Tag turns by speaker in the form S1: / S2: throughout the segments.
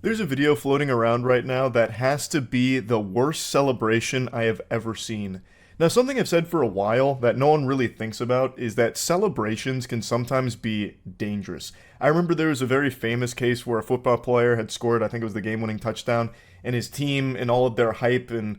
S1: There's a video floating around right now that has to be the worst celebration I have ever seen. Now, something I've said for a while that no one really thinks about is that celebrations can sometimes be dangerous. I remember there was a very famous case where a football player had scored, I think it was the game-winning touchdown, and his team, in all of their hype and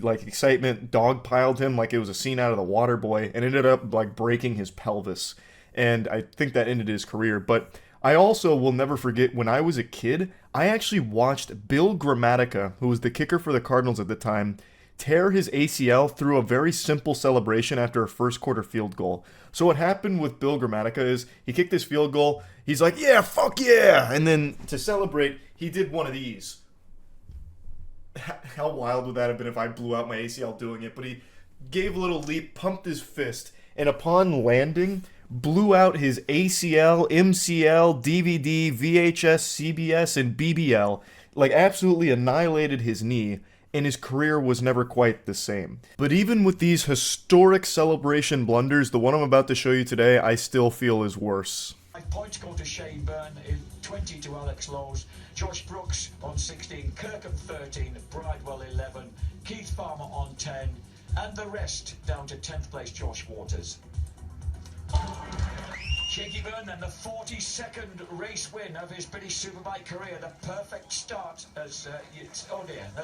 S1: like excitement, dogpiled him like it was a scene out of The Waterboy, and ended up like breaking his pelvis. And I think that ended his career. But I also will never forget when I was a kid, I actually watched Bill Gramatica, who was the kicker for the Cardinals at the time, tear his ACL through a very simple celebration after a first quarter field goal. So what happened with Bill Gramatica is he kicked his field goal, he's like, yeah, fuck yeah! And then to celebrate, he did one of these. How wild would that have been if I blew out my ACL doing it? But he gave a little leap, pumped his fist, and upon landing, blew out his ACL, MCL, DVD, VHS, CBS, and BBL, like absolutely annihilated his knee, and his career was never quite the same. But even with these historic celebration blunders, the one I'm about to show you today, I still feel is worse.
S2: 5 points go to Shane Byrne, 20 to Alex Lowe's, Josh Brooks on 16, Kirkham 13, Bridewell 11, Keith Farmer on 10, and the rest down to 10th place Josh Waters. Shaky Byrne then the 42nd race win of his British Superbike career, the perfect start as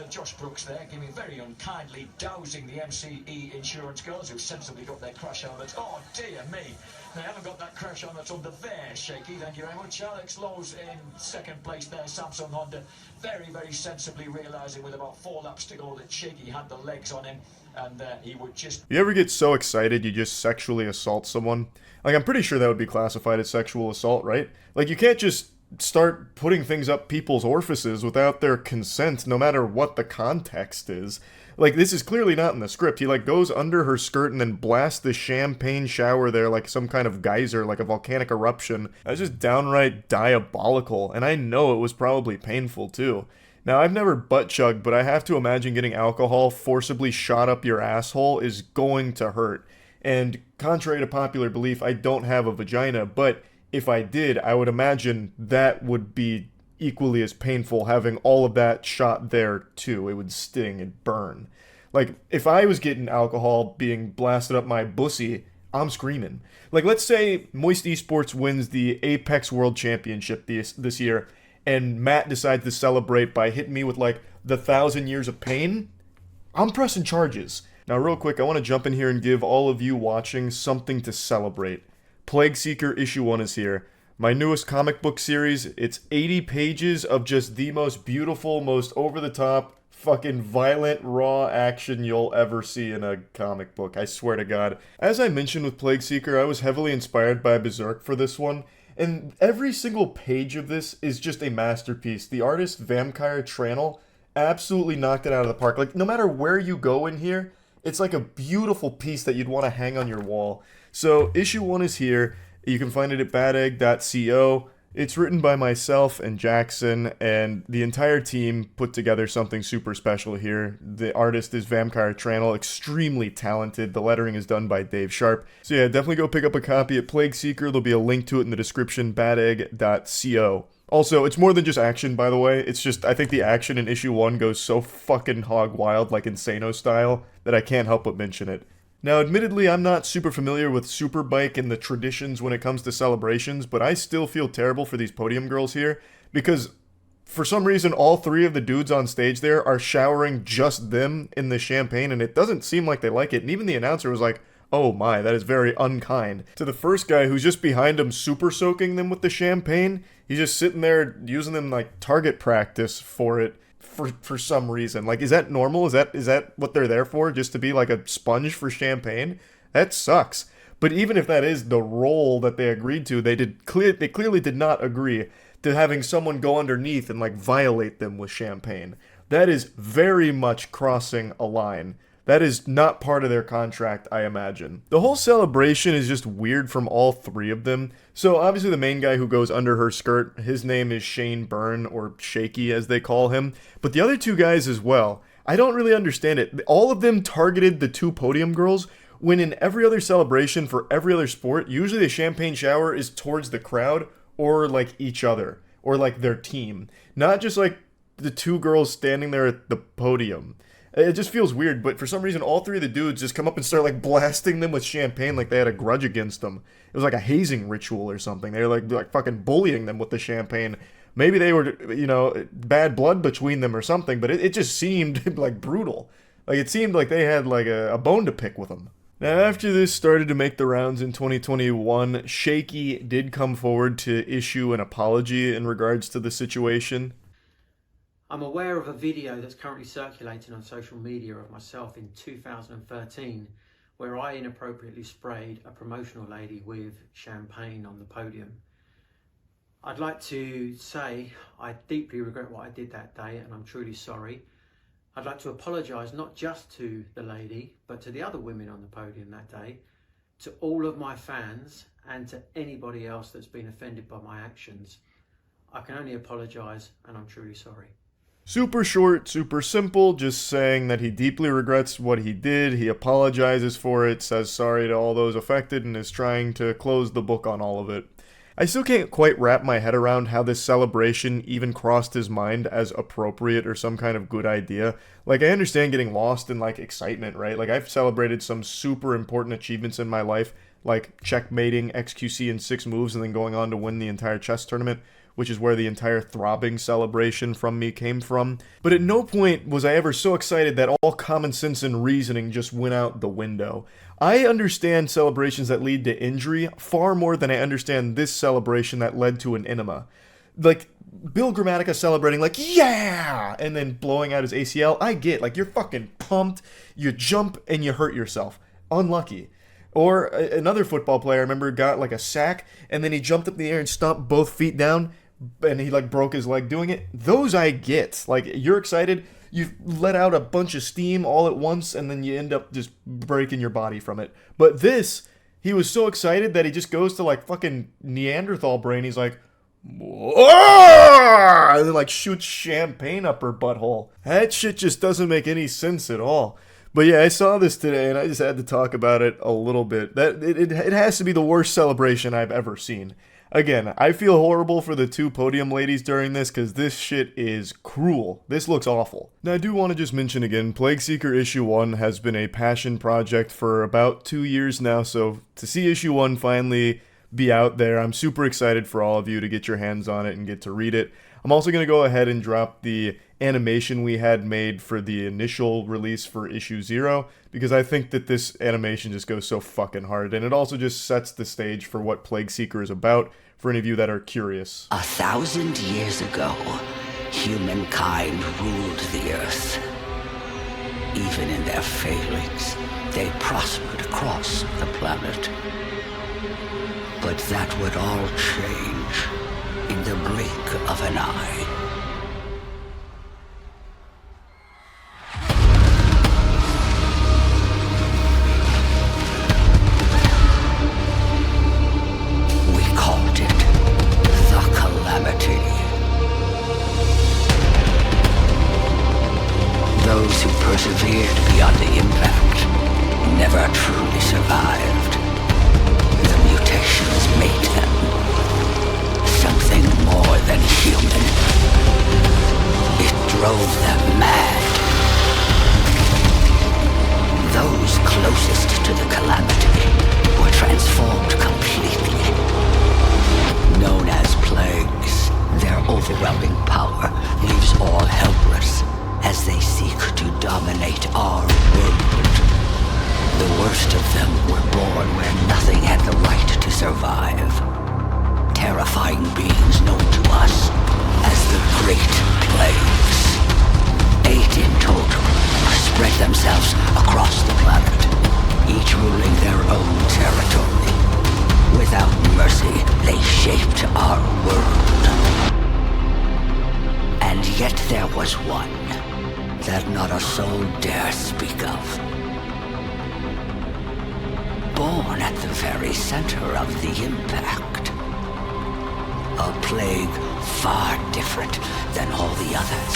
S2: Josh Brooks there giving very unkindly dousing the MCE insurance girls who've sensibly got their crash helmets. Oh dear me, they haven't got that crash helmet under there, Shaky. Thank you very much. Alex Lowe's in second place there, Samsung Honda, very sensibly realising with about 4 laps to go that Shaky had the legs on him. And he would just...
S1: You ever get so excited you just sexually assault someone? Like, I'm pretty sure that would be classified as sexual assault, right? Like, you can't just start putting things up people's orifices without their consent, no matter what the context is. Like, this is clearly not in the script. He, like, goes under her skirt and then blasts the champagne shower there like some kind of geyser, like a volcanic eruption. That's just downright diabolical, and I know it was probably painful, too. Now, I've never butt chugged, but I have to imagine getting alcohol forcibly shot up your asshole is going to hurt. And contrary to popular belief, I don't have a vagina, but if I did, I would imagine that would be equally as painful having all of that shot there too. It would sting and burn. Like, if I was getting alcohol being blasted up my bussy, I'm screaming. Like, let's say Moist Esports wins the Apex World Championship this year, and Matt decides to celebrate by hitting me with, like, the 1,000 years of pain, I'm pressing charges. Now, real quick, I want to jump in here and give all of you watching something to celebrate. Plague Seeker Issue 1 is here. My newest comic book series. It's 80 pages of just the most beautiful, most over-the-top, fucking violent, raw action you'll ever see in a comic book. I swear to God. As I mentioned with Plague Seeker, I was heavily inspired by Berserk for this one. And every single page of this is just a masterpiece. The artist, Vampire Tranel, absolutely knocked it out of the park. Like, no matter where you go in here, it's like a beautiful piece that you'd want to hang on your wall. So, issue 1 is here. You can find it at badegg.co. It's written by myself and Jackson, and the entire team put together something super special here. The artist is Vampire Tranel, extremely talented. The lettering is done by Dave Sharp. So yeah, definitely go pick up a copy at Plague Seeker. There'll be a link to it in the description, badegg.co. Also, it's more than just action, by the way. It's just, I think the action in issue 1 goes so fucking hog wild, like Insano style, that I can't help but mention it. Now, admittedly, I'm not super familiar with Superbike and the traditions when it comes to celebrations, but I still feel terrible for these podium girls here, because for some reason, all 3 of the dudes on stage there are showering just them in the champagne, and it doesn't seem like they like it, and even the announcer was like, oh my, that is very unkind. To the first guy who's just behind him super soaking them with the champagne, he's just sitting there using them like target practice for it. For some reason. Like, is that normal? Is that what they're there for? Just to be like a sponge for champagne? That sucks. But even if that is the role that they agreed to, they clearly did not agree to having someone go underneath and like violate them with champagne. That is very much crossing a line. That is not part of their contract, I imagine. The whole celebration is just weird from all 3 of them. So obviously the main guy who goes under her skirt, his name is Shane Byrne, or Shaky as they call him. But the other 2 guys as well. I don't really understand it. All of them targeted the 2 podium girls, when in every other celebration for every other sport, usually the champagne shower is towards the crowd or like each other. or like their team, not just like the two girls standing there at the podium. It just feels weird, but for some reason, all three of the dudes just come up and start like blasting them with champagne like they had a grudge against them. It was like a hazing ritual or something. They were like fucking bullying them with the champagne. Maybe they were, you know, bad blood between them or something, but it just seemed like brutal. Like it seemed like they had like a bone to pick with them. Now, after this started to make the rounds in 2021, Shaky did come forward to issue an apology in regards to the situation.
S3: I'm aware of a video that's currently circulating on social media of myself in 2013 where I inappropriately sprayed a promotional lady with champagne on the podium. I'd like to say I deeply regret what I did that day and I'm truly sorry. I'd like to apologise not just to the lady but to the other women on the podium that day, to all of my fans and to anybody else that's been offended by my actions. I can only apologise and I'm truly sorry.
S1: Super short, super simple, just saying that he deeply regrets what he did, he apologizes for it, says sorry to all those affected, and is trying to close the book on all of it. I still can't quite wrap my head around how this celebration even crossed his mind as appropriate or some kind of good idea. Like, I understand getting lost in, like, excitement, right? Like, I've celebrated some super important achievements in my life, like checkmating XQC in 6 moves and then going on to win the entire chess tournament, which is where the entire throbbing celebration from me came from. But at no point was I ever so excited that all common sense and reasoning just went out the window. I understand celebrations that lead to injury far more than I understand this celebration that led to an enema. Like, Bill Grammatica celebrating like, yeah! And then blowing out his ACL, I get, like, you're fucking pumped, you jump and you hurt yourself. Unlucky. Or another football player, I remember, got like a sack, and then he jumped up in the air and stomped both feet down, and he like broke his leg doing it. Those I get. Like, you're excited, you let out a bunch of steam all at once, and then you end up just breaking your body from it. But this, he was so excited that he just goes to like fucking Neanderthal brain. He's like, "Whoa!" And then like shoots champagne up her butthole. That shit just doesn't make any sense at all. But yeah, I saw this today, and I just had to talk about it a little bit. That it has to be the worst celebration I've ever seen. Again, I feel horrible for the 2 podium ladies during this, because this shit is cruel. This looks awful. Now, I do want to just mention again, Plague Seeker Issue 1 has been a passion project for about 2 years now, so to see Issue 1 finally be out there, I'm super excited for all of you to get your hands on it and get to read it. I'm also going to go ahead and drop the animation we had made for the initial release for Issue 0, because I think that this animation just goes so fucking hard, and it also just sets the stage for what Plague Seeker is about, for any of you that are curious.
S4: 1,000 years ago, humankind ruled the earth. Even in their failings, they prospered across the planet. But that would all change in the blink of an eye. Those who persevered beyond the impact never truly survived. The mutations made them something more than human. It drove them mad. Those closest to the calamity were transformed completely. Known as plagues, their overwhelming power leaves all helpless as they seek to dominate our world. The worst of them were born where nothing had the right to survive. Terrifying beings known to us as the Great Plagues. 8 in total spread themselves across the planet, each ruling their own territory. Without mercy, they shaped our world. And yet there was one that not a soul dare speak of. Born at the very center of the impact. A plague far different than all the others.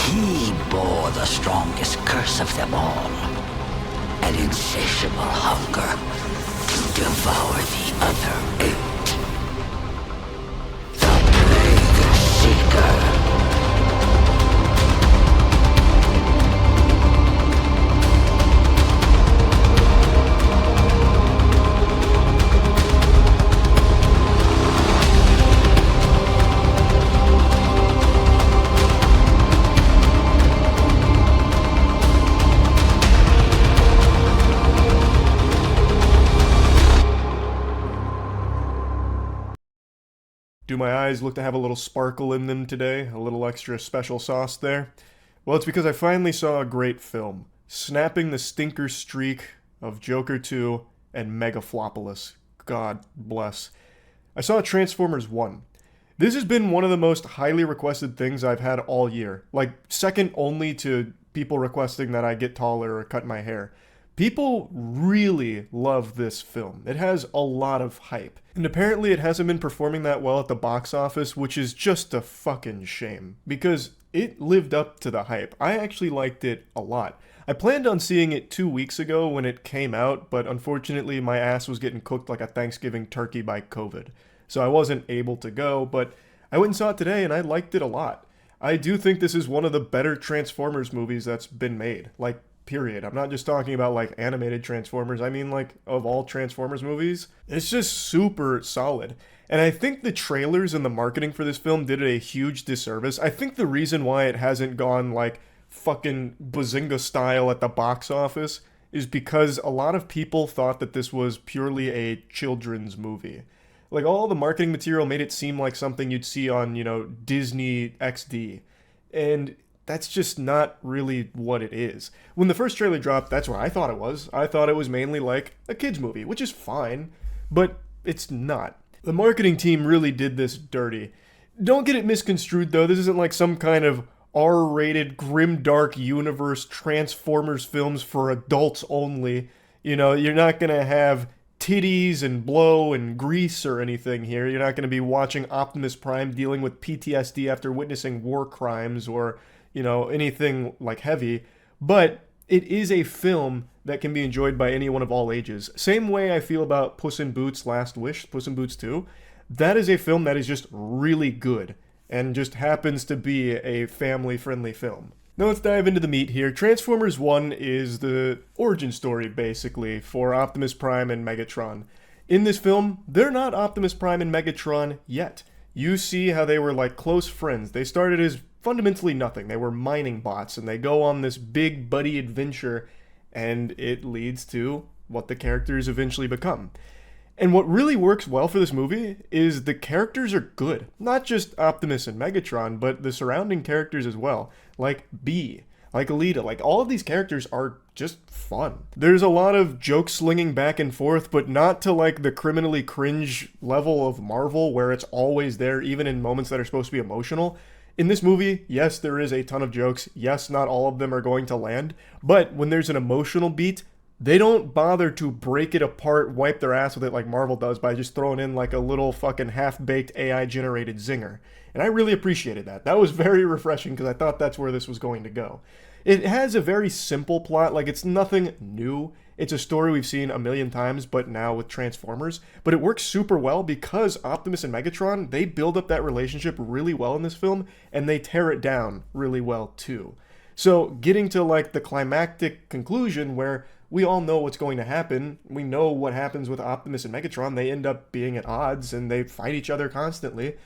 S4: He bore the strongest curse of them all. An insatiable hunger to devour the other 8.
S1: my eyes look to have a little sparkle in them today, a little extra special sauce there. Well, it's because I finally saw a great film, snapping the stinker streak of Joker 2 and Megaflopolis. God bless. I saw Transformers 1. This has been one of the most highly requested things I've had all year. Like, second only to people requesting that I get taller or cut my hair. People really love this film. It has a lot of hype. And apparently it hasn't been performing that well at the box office, which is just a fucking shame. Because it lived up to the hype. I actually liked it a lot. I planned on seeing it 2 weeks ago when it came out, but unfortunately my ass was getting cooked like a Thanksgiving turkey by COVID. So I wasn't able to go, but I went and saw it today and I liked it a lot. I do think this is one of the better Transformers movies that's been made. Like, period. I'm not just talking about like animated Transformers. I mean like of all Transformers movies. It's just super solid. And I think the trailers and the marketing for this film did it a huge disservice. I think the reason why it hasn't gone like fucking Bazinga style at the box office is because a lot of people thought that this was purely a children's movie. Like, all the marketing material made it seem like something you'd see on, Disney XD. And that's just not really what it is. When the first trailer dropped, that's what I thought it was. I thought it was mainly like a kid's movie, which is fine, but it's not. The marketing team really did this dirty. Don't get it misconstrued, though. This isn't like some kind of R-rated, grimdark universe Transformers films for adults only. You're not gonna have titties and blow and grease or anything here. You're not going to be watching Optimus Prime dealing with PTSD after witnessing war crimes or, anything like heavy. But it is a film that can be enjoyed by anyone of all ages. Same way I feel about Puss in Boots' Last Wish, Puss in Boots 2. That is a film that is just really good and just happens to be a family-friendly film. Now let's dive into the meat here. Transformers 1 is the origin story, basically, for Optimus Prime and Megatron. In this film, they're not Optimus Prime and Megatron yet. You see how they were like close friends. They started as fundamentally nothing. They were mining bots, and they go on this big buddy adventure, and it leads to what the characters eventually become. And what really works well for this movie is the characters are good. Not just Optimus and Megatron, but the surrounding characters as well. Like Bee, like Alita, like all of these characters are just fun. There's a lot of joke slinging back and forth, but not to like the criminally cringe level of Marvel where it's always there, even in moments that are supposed to be emotional. In this movie, yes, there is a ton of jokes. Yes, not all of them are going to land. But when there's an emotional beat, they don't bother to break it apart, wipe their ass with it like Marvel does by just throwing in like a little fucking half-baked AI-generated zinger. And I really appreciated that. That was very refreshing because I thought that's where this was going to go. It has a very simple plot, like it's nothing new. It's a story we've seen a million times, but now with Transformers. But it works super well because Optimus and Megatron, they build up that relationship really well in this film, and they tear it down really well too. So getting to like the climactic conclusion where we all know what's going to happen. We know what happens with Optimus and Megatron. They end up being at odds and they fight each other constantly.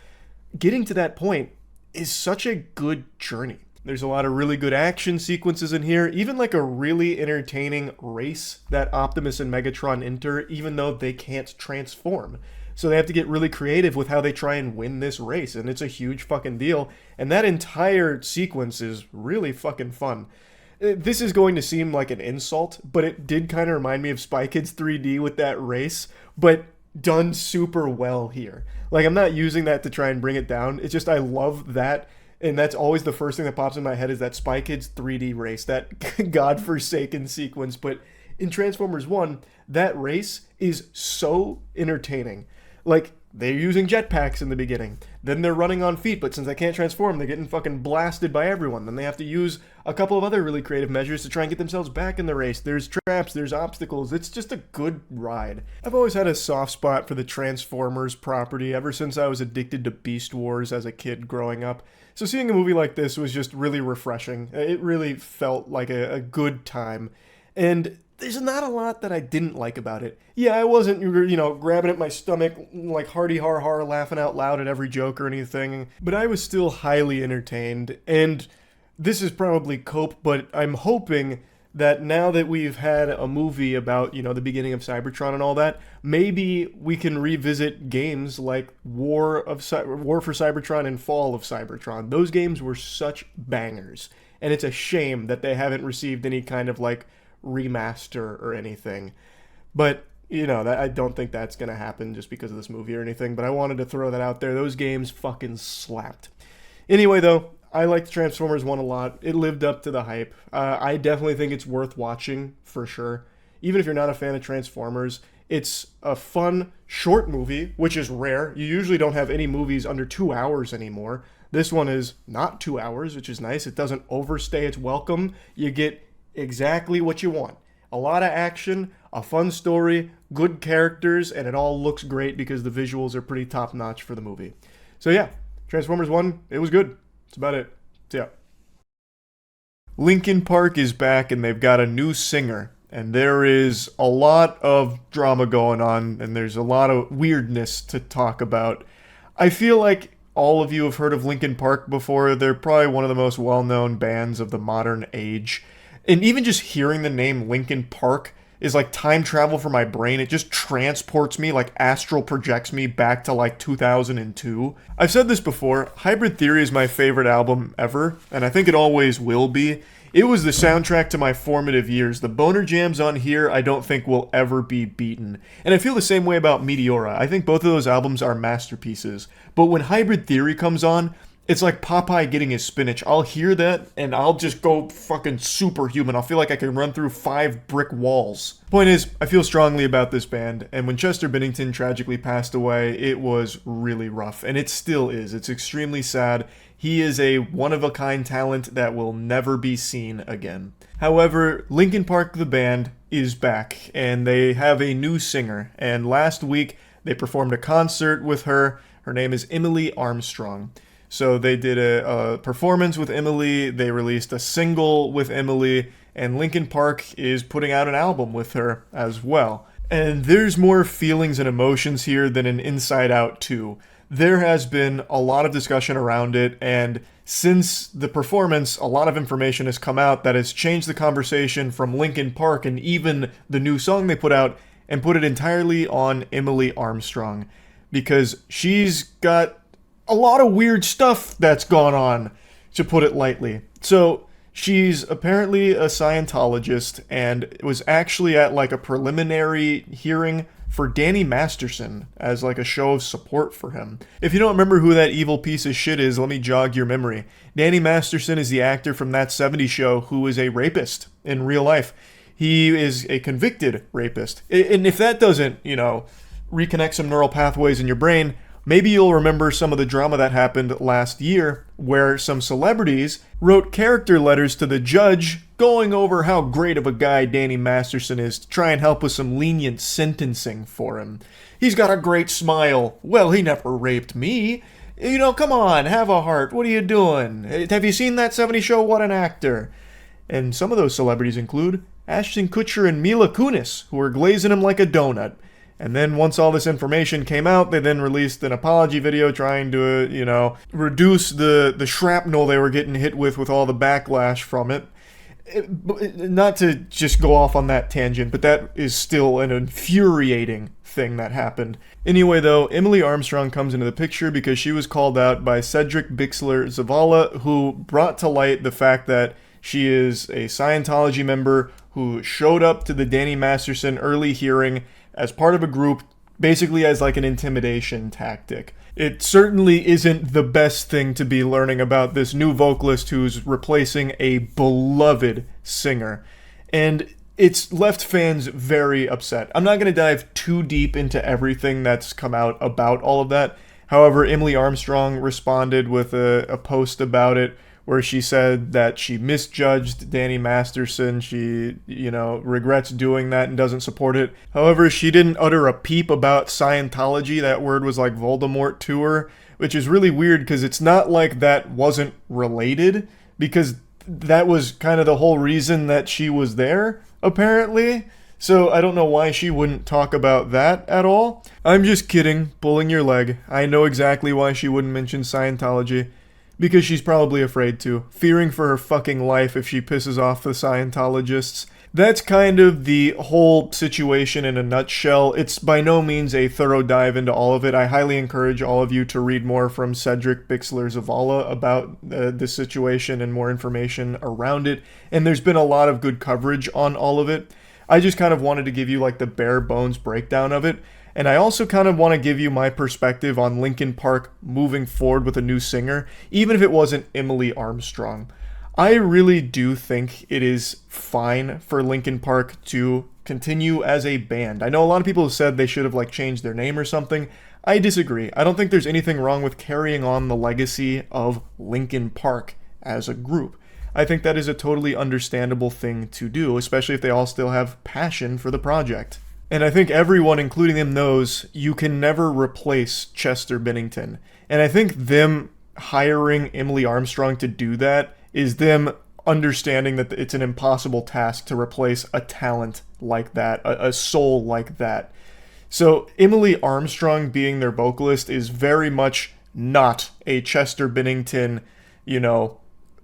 S1: Getting to that point is such a good journey. There's a lot of really good action sequences in here, even like a really entertaining race that Optimus and Megatron enter, even though they can't transform. So they have to get really creative with how they try and win this race, and it's a huge fucking deal. And that entire sequence is really fucking fun. This is going to seem like an insult, but it did kind of remind me of Spy Kids 3D with that race, but done super well here. Like, I'm not using that to try and bring it down. It's just I love that, and that's always the first thing that pops in my head is that Spy Kids 3D race, that godforsaken sequence. But in Transformers 1, that race is so entertaining. Like, they're using jetpacks in the beginning. Then they're running on feet, but since they can't transform, they're getting fucking blasted by everyone. Then they have to use a couple of other really creative measures to try and get themselves back in the race. There's traps, there's obstacles. It's just a good ride. I've always had a soft spot for the Transformers property ever since I was addicted to Beast Wars as a kid growing up. So seeing a movie like this was just really refreshing. It really felt like a good time. And there's not a lot that I didn't like about it. Yeah, I wasn't, grabbing at my stomach like hardy har har laughing out loud at every joke or anything, but I was still highly entertained. And this is probably cope, but I'm hoping that now that we've had a movie about, the beginning of Cybertron and all that, maybe we can revisit games like War for Cybertron and Fall of Cybertron. Those games were such bangers, and it's a shame that they haven't received any kind of like remaster or anything. But I don't think that's gonna happen just because of this movie or anything. But I wanted to throw that out there. Those games fucking slapped. Anyway, though, I liked Transformers 1 a lot. It lived up to the hype. I definitely think it's worth watching, for sure. Even if you're not a fan of Transformers, it's a fun, short movie, which is rare. You usually don't have any movies under 2 hours anymore. This one is not 2 hours, which is nice. It doesn't overstay its welcome. You get exactly what you want. A lot of action, a fun story, good characters, and it all looks great because the visuals are pretty top-notch for the movie. So yeah, Transformers 1, it was good. That's about it. So yeah. Linkin Park is back and they've got a new singer. And there is a lot of drama going on and there's a lot of weirdness to talk about. I feel like all of you have heard of Linkin Park before. They're probably one of the most well-known bands of the modern age. And even just hearing the name Linkin Park is like time travel for my brain. It just transports me, like astral projects me back to like 2002. I've said this before, Hybrid Theory is my favorite album ever, and I think it always will be. It was the soundtrack to my formative years. The boner jams on here I don't think will ever be beaten. And I feel the same way about Meteora. I think both of those albums are masterpieces. But when Hybrid Theory comes on, it's like Popeye getting his spinach. I'll hear that, and I'll just go fucking superhuman. I'll feel like I can run through 5 brick walls. Point is, I feel strongly about this band, and when Chester Bennington tragically passed away, it was really rough, and it still is. It's extremely sad. He is a one-of-a-kind talent that will never be seen again. However, Linkin Park the band is back, and they have a new singer, and last week they performed a concert with her. Her name is Emily Armstrong. So they did a performance with Emily, they released a single with Emily, and Linkin Park is putting out an album with her as well. And there's more feelings and emotions here than in Inside Out 2. There has been a lot of discussion around it, and since the performance, a lot of information has come out that has changed the conversation from Linkin Park and even the new song they put out, and put it entirely on Emily Armstrong. Because she's got a lot of weird stuff that's gone on, to put it lightly. So, she's apparently a Scientologist and was actually at like a preliminary hearing for Danny Masterson as like a show of support for him. If you don't remember who that evil piece of shit is, let me jog your memory. Danny Masterson is the actor from That 70s Show who is a rapist in real life. He is a convicted rapist. And if that doesn't, reconnect some neural pathways in your brain, maybe you'll remember some of the drama that happened last year, where some celebrities wrote character letters to the judge going over how great of a guy Danny Masterson is to try and help with some lenient sentencing for him. He's got a great smile. Well, he never raped me. Come on, have a heart. What are you doing? Have you seen That 70s Show? What an actor. And some of those celebrities include Ashton Kutcher and Mila Kunis, who are glazing him like a donut. And then once all this information came out, they then released an apology video trying to, reduce the shrapnel they were getting hit with all the backlash from it. Not to just go off on that tangent, but that is still an infuriating thing that happened. Anyway, though, Emily Armstrong comes into the picture because she was called out by Cedric Bixler Zavala, who brought to light the fact that she is a Scientology member who showed up to the Danny Masterson early hearing as part of a group, basically as like an intimidation tactic. It certainly isn't the best thing to be learning about this new vocalist who's replacing a beloved singer. And it's left fans very upset. I'm not going to dive too deep into everything that's come out about all of that. However, Emily Armstrong responded with a post about it, where she said that she misjudged Danny Masterson. She, regrets doing that and doesn't support it. However, she didn't utter a peep about Scientology. That word was like Voldemort to her, which is really weird because it's not like that wasn't related, because that was kind of the whole reason that she was there, apparently. So I don't know why she wouldn't talk about that at all. I'm just kidding, pulling your leg. I know exactly why she wouldn't mention Scientology. because she's probably afraid to, fearing for her fucking life if she pisses off the Scientologists. That's kind of the whole situation in a nutshell. It's by no means a thorough dive into all of it. I highly encourage all of you to read more from Cedric Bixler-Zavala about the situation and more information around it. And there's been a lot of good coverage on all of it. I just kind of wanted to give you like the bare bones breakdown of it. And I also kind of want to give you my perspective on Linkin Park moving forward with a new singer, even if it wasn't Emily Armstrong. I really do think it is fine for Linkin Park to continue as a band. I know a lot of people have said they should have like changed their name or something. I disagree. I don't think there's anything wrong with carrying on the legacy of Linkin Park as a group. I think that is a totally understandable thing to do, especially if they all still have passion for the project. And I think everyone, including them, knows you can never replace Chester Bennington. And I think them hiring Emily Armstrong to do that is them understanding that it's an impossible task to replace a talent like that, a soul like that. So Emily Armstrong being their vocalist is very much not a Chester Bennington,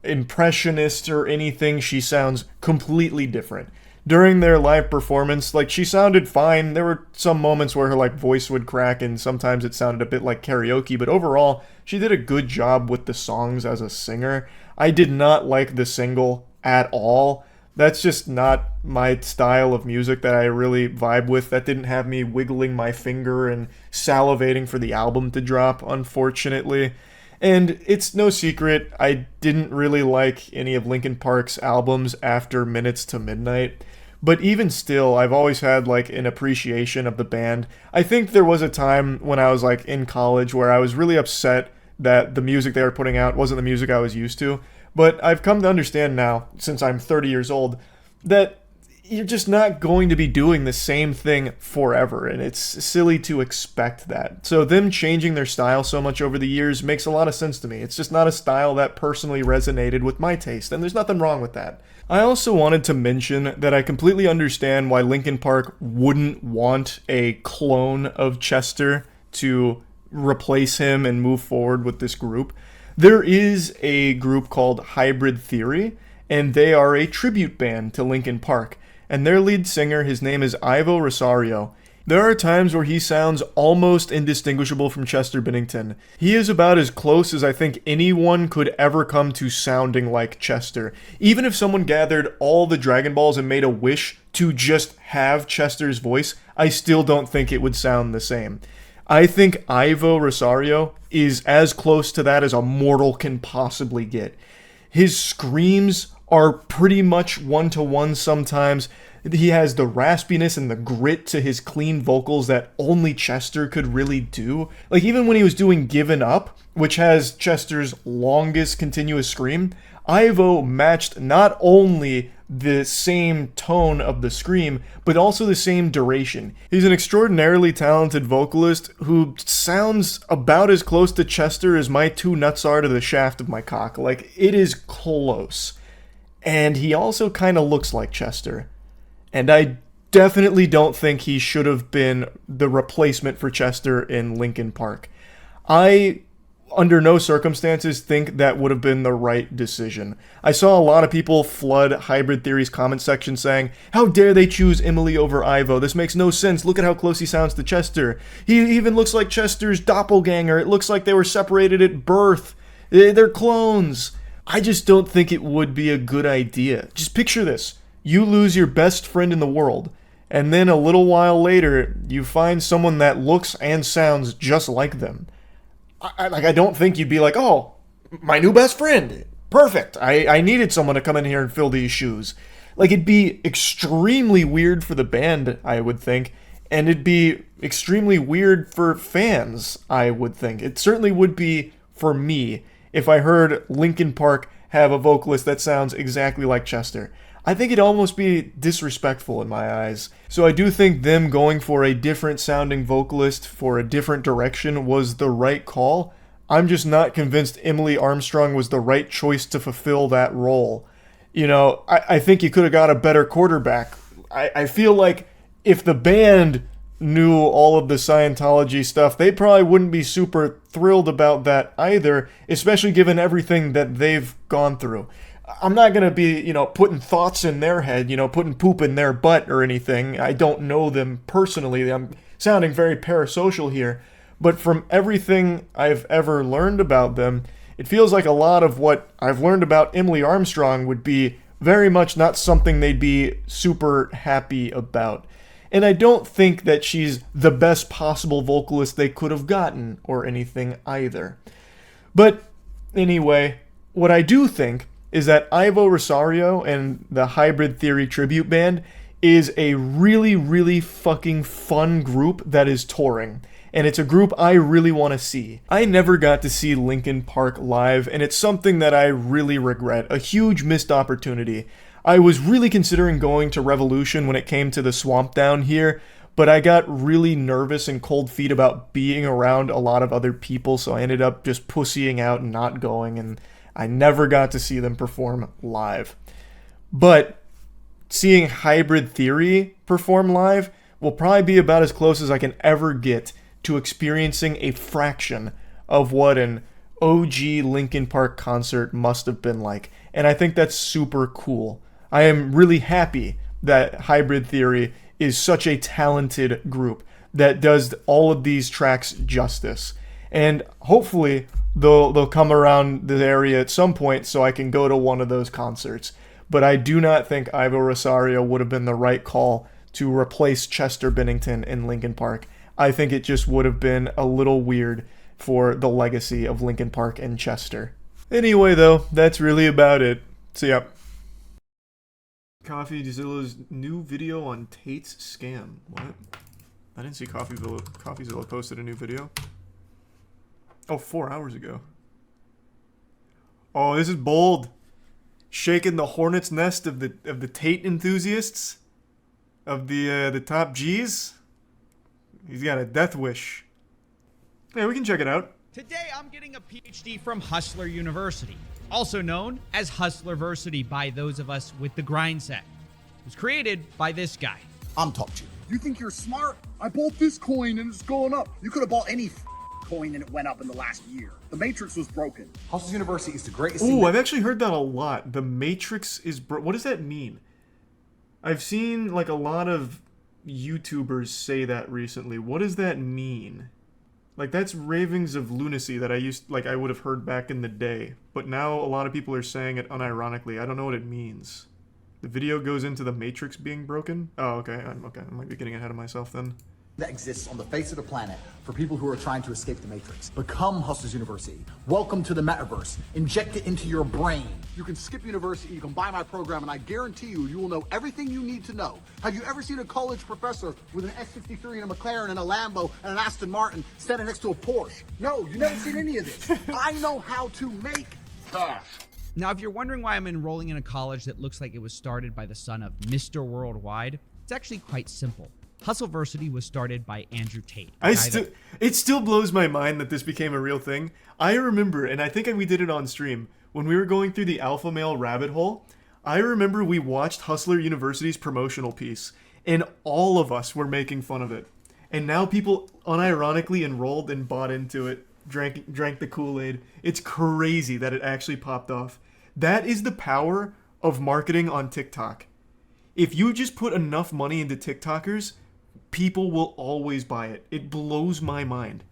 S1: impressionist or anything. She sounds completely different. During their live performance, she sounded fine. There were some moments where her voice would crack and sometimes it sounded a bit like karaoke, but overall, she did a good job with the songs as a singer. I did not like the single at all. That's just not my style of music that I really vibe with. That didn't have me wiggling my finger and salivating for the album to drop, unfortunately. And it's no secret, I didn't really like any of Linkin Park's albums after Minutes to Midnight. But even still, I've always had an appreciation of the band. I think there was a time when I was in college where I was really upset that the music they were putting out wasn't the music I was used to. But I've come to understand now, since I'm 30 years old, that you're just not going to be doing the same thing forever, and it's silly to expect that. So them changing their style so much over the years makes a lot of sense to me. It's just not a style that personally resonated with my taste, and there's nothing wrong with that. I also wanted to mention that I completely understand why Linkin Park wouldn't want a clone of Chester to replace him and move forward with this group. There is a group called Hybrid Theory, and they are a tribute band to Linkin Park. And their lead singer, his name is Ivo Rosario. There are times where he sounds almost indistinguishable from Chester Bennington. He is about as close as I think anyone could ever come to sounding like Chester. Even if someone gathered all the Dragon Balls and made a wish to just have Chester's voice, I still don't think it would sound the same. I think Ivo Rosario is as close to that as a mortal can possibly get. His screams are pretty much one-to-one sometimes. He has the raspiness and the grit to his clean vocals that only Chester could really do. Even when he was doing Given Up, which has Chester's longest continuous scream, Ivo matched not only the same tone of the scream, but also the same duration. He's an extraordinarily talented vocalist who sounds about as close to Chester as my two nuts are to the shaft of my cock. It is close. And he also kind of looks like Chester. And I definitely don't think he should have been the replacement for Chester in Linkin Park. I, under no circumstances, think that would have been the right decision. I saw a lot of people flood Hybrid Theory's comment section saying, "How dare they choose Emily over Ivo? This makes no sense. Look at how close he sounds to Chester. He even looks like Chester's doppelganger. It looks like they were separated at birth. They're clones." I just don't think it would be a good idea. Just picture this. You lose your best friend in the world, and then a little while later, you find someone that looks and sounds just like them. I don't think you'd be like, "Oh, my new best friend. Perfect. I needed someone to come in here and fill these shoes." It'd be extremely weird for the band, I would think, and it'd be extremely weird for fans, I would think. It certainly would be for me if I heard Linkin Park have a vocalist that sounds exactly like Chester. I think it'd almost be disrespectful in my eyes. So I do think them going for a different sounding vocalist for a different direction was the right call. I'm just not convinced Emily Armstrong was the right choice to fulfill that role. I think you could have got a better quarterback. I feel like if the band knew all of the Scientology stuff, they probably wouldn't be super thrilled about that either, especially given everything that they've gone through. I'm not going to be, putting thoughts in their head, putting poop in their butt or anything. I don't know them personally. I'm sounding very parasocial here. But from everything I've ever learned about them, it feels like a lot of what I've learned about Emily Armstrong would be very much not something they'd be super happy about. And I don't think that she's the best possible vocalist they could have gotten or anything either. But anyway, what I do think is that Ivo Rosario and the Hybrid Theory tribute band is a really, really fucking fun group that is touring. And it's a group I really want to see. I never got to see Linkin Park live, and it's something that I really regret. A huge missed opportunity. I was really considering going to Revolution when it came to the swamp down here, but I got really nervous and cold feet about being around a lot of other people, so I ended up just pussying out and not going, and I never got to see them perform live. But seeing Hybrid Theory perform live will probably be about as close as I can ever get to experiencing a fraction of what an OG Linkin Park concert must have been like. And I think that's super cool. I am really happy that Hybrid Theory is such a talented group that does all of these tracks justice. And hopefully they'll come around the area at some point so I can go to one of those concerts. But I do not think Ivo Rosario would have been the right call to replace Chester Bennington in Linkin Park. I think it just would have been a little weird for the legacy of Linkin Park and Chester. Anyway, though, that's really about it. So, yeah. CoffeeZilla's new video on Tate's scam. What? I didn't see CoffeeZilla posted a new video. Oh, 4 hours ago. Oh, this is bold. Shaking the hornet's nest of the Tate enthusiasts, of the top G's. He's got a death wish. Yeah, we can check it out.
S5: Today, I'm getting a PhD from Hustler University, also known as Hustlerversity by those of us with the grind set. It was created by this guy.
S6: I'm top G. You think you're smart? I bought this coin and it's going up. You could have bought any coin and it went up in the last year. The Matrix was broken. Hustler University is the greatest thing.
S1: Ooh, I've actually heard that a lot. The Matrix is what does that mean? I've seen like a lot of YouTubers say that recently. What does that mean? Like, that's ravings of lunacy that I would have heard back in the day. But now a lot of people are saying it unironically. I don't know what it means. The video goes into the Matrix being broken? Oh, okay. I might be getting ahead of myself then.
S6: That exists on the face of the planet for people who are trying to escape the Matrix. Become Hustlers University. Welcome to the metaverse. Inject it into your brain. You can skip university, you can buy my program, and I guarantee you will know everything you need to know. Have you ever seen a college professor with an S63 and a McLaren and a Lambo and an Aston Martin standing next to a Porsche? No, you've never seen any of this. I know how to make cash.
S5: Now, if you're wondering why I'm enrolling in a college that looks like it was started by the son of Mr. Worldwide, it's actually quite simple. Hustleversity was started by Andrew Tate.
S1: It still blows my mind that this became a real thing. I remember, and I think we did it on stream, when we were going through the alpha male rabbit hole, I remember we watched Hustler University's promotional piece, and all of us were making fun of it. And now people unironically enrolled and bought into it, drank the Kool-Aid. It's crazy that it actually popped off. That is the power of marketing on TikTok. If you just put enough money into TikTokers, people will always buy it. It blows my mind.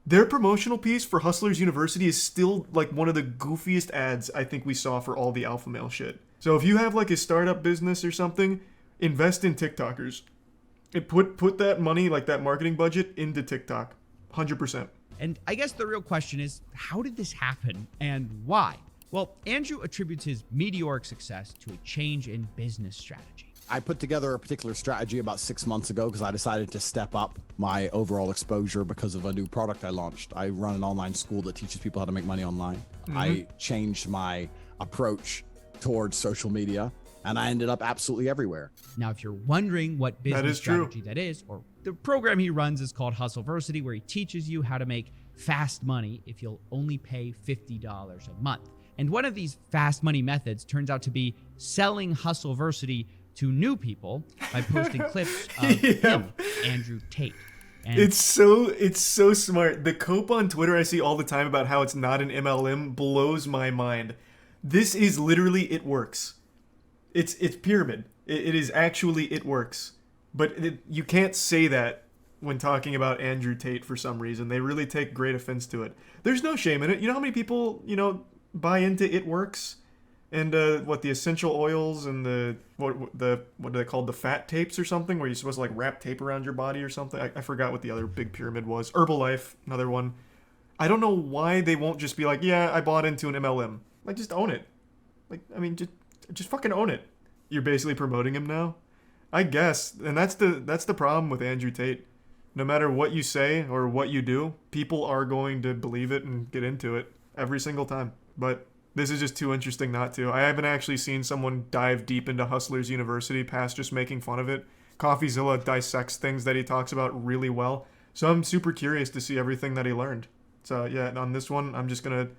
S1: Their promotional piece for Hustlers University is still like one of the goofiest ads I think we saw for all the alpha male shit. So if you have like a startup business or something, invest in TikTokers. Put that money, like that marketing budget, into TikTok. 100%.
S5: And I guess the real question is, how did this happen and why? Well, Andrew attributes his meteoric success to a change in business strategy.
S7: I put together a particular strategy about 6 months ago because I decided to step up my overall exposure because of a new product I launched. I run an online school that teaches people how to make money online. Mm-hmm. I changed my approach towards social media and I ended up absolutely everywhere.
S5: Now, if you're wondering what business strategy that is, or the program he runs is called Hustleversity, where he teaches you how to make fast money if you'll only pay $50 a month. And one of these fast money methods turns out to be selling Hustleversity to new people by posting clips of him, Andrew Tate. And
S1: It's so smart. The cope on Twitter I see all the time about how it's not an MLM blows my mind. This is literally it works. It's pyramid. It is actually it works. But you can't say that when talking about Andrew Tate for some reason. They really take great offense to it. There's no shame in it. You know how many people, buy into it works? And the essential oils and the what are they called, the fat tapes or something, where you're supposed to like wrap tape around your body or something. I forgot what the other big pyramid was. Herbalife, another one. I don't know why they won't just be like, yeah, I bought into an MLM. Like, just own it. Like, I mean, just fucking own it. You're basically promoting him now, I guess. And that's the problem with Andrew Tate. No matter what you say or what you do, people are going to believe it and get into it every single time. But this is just too interesting not to. I haven't actually seen someone dive deep into Hustlers University past just making fun of it. CoffeeZilla dissects things that he talks about really well. So I'm super curious to see everything that he learned. So yeah, on this one, I'm just going to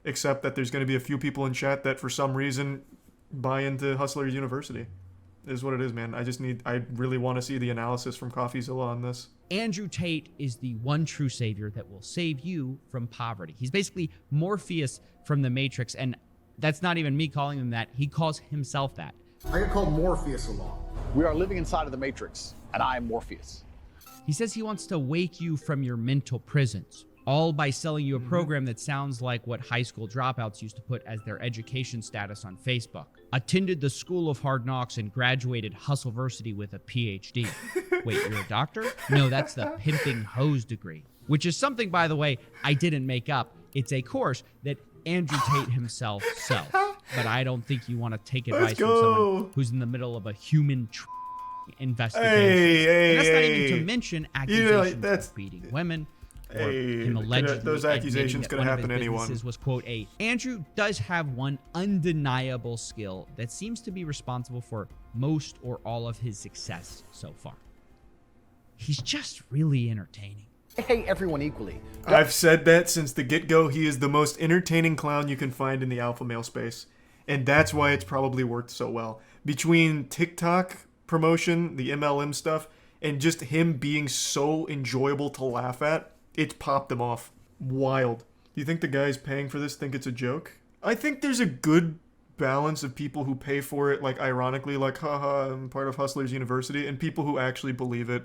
S1: accept that there's going to be a few people in chat that for some reason buy into Hustlers University. Is what it is, man. I really want to see the analysis from CoffeeZilla on this.
S5: Andrew Tate is the one true savior that will save you from poverty. He's basically Morpheus from the Matrix, and that's not even me calling him that. He calls himself that.
S6: I get called Morpheus a lot.
S7: We are living inside of the Matrix, and I am Morpheus.
S5: He says he wants to wake you from your mental prisons, all by selling you a program that sounds like what high school dropouts used to put as their education status on Facebook. Attended the School of Hard Knocks and graduated Hustleversity with a PhD. Wait, you're a doctor? No, that's the pimping hose degree, which is something, by the way, I didn't make up. It's a course that Andrew Tate himself sells. But I don't think you want to take advice from someone who's in the middle of a human investigation. And that's not even to mention accusations of beating women. Or him allegedly
S1: those accusations
S5: could
S1: could happen to anyone.
S5: Was, quote, Andrew does have one undeniable skill that seems to be responsible for most or all of his success so far. He's just really entertaining.
S6: I hate everyone equally.
S1: I've said that since the get-go. He is the most entertaining clown you can find in the alpha male space. And that's why it's probably worked so well. Between Tik Tok promotion, the MLM stuff, and just him being so enjoyable to laugh at, it's popped them off. Wild. Do you think the guys paying for this think it's a joke? I think there's a good balance of people who pay for it, like ironically, like, haha, I'm part of Hustlers University, and people who actually believe it.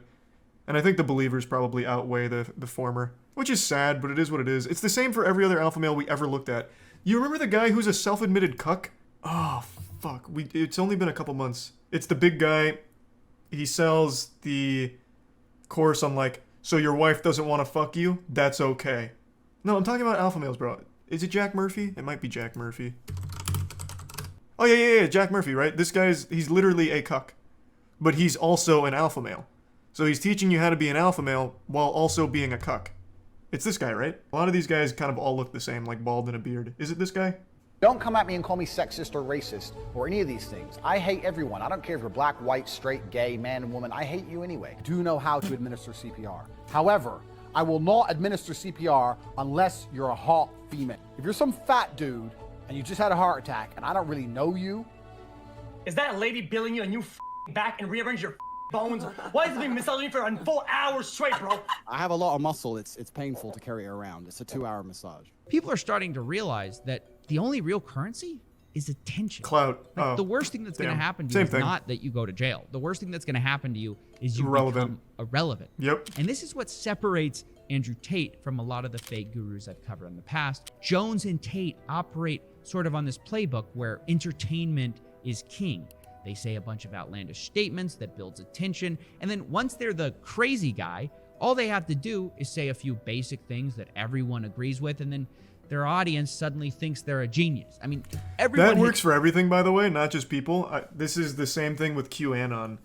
S1: And I think the believers probably outweigh the former, which is sad, but it is what it is. It's the same for every other alpha male we ever looked at. You remember the guy who's a self-admitted cuck? Oh, fuck. It's only been a couple months. It's the big guy. He sells the course on, like, so your wife doesn't want to fuck you? That's okay. No, I'm talking about alpha males, bro. Is it Jack Murphy? It might be Jack Murphy. Oh, yeah, Jack Murphy, right? This he's literally a cuck. But he's also an alpha male. So he's teaching you how to be an alpha male while also being a cuck. It's this guy, right? A lot of these guys kind of all look the same, like bald and a beard. Is it this guy?
S6: Don't come at me and call me sexist or racist or any of these things. I hate everyone. I don't care if you're black, white, straight, gay, man, and woman. I hate you anyway. I do know how to administer CPR. However, I will not administer CPR unless you're a hot female. If you're some fat dude and you just had a heart attack and I don't really know you.
S8: Is that a lady billing you and you back and rearrange your bones? Why is it being massaging me for a full hour straight, bro?
S7: I have a lot of muscle. It's painful to carry it around. It's a 2-hour massage.
S5: People are starting to realize that the only real currency is attention.
S1: Clout.
S5: Like, the worst thing that's going to happen to you is not that you go to jail. The worst thing that's going to happen to you is you become irrelevant.
S1: Yep.
S5: And this is what separates Andrew Tate from a lot of the fake gurus I've covered in the past. Jones and Tate operate sort of on this playbook where entertainment is king. They say a bunch of outlandish statements that builds attention, and then once they're the crazy guy, all they have to do is say a few basic things that everyone agrees with, and then their audience suddenly thinks they're a genius. I mean, everyone...
S1: That works for everything, by the way, not just people. This is the same thing with QAnon.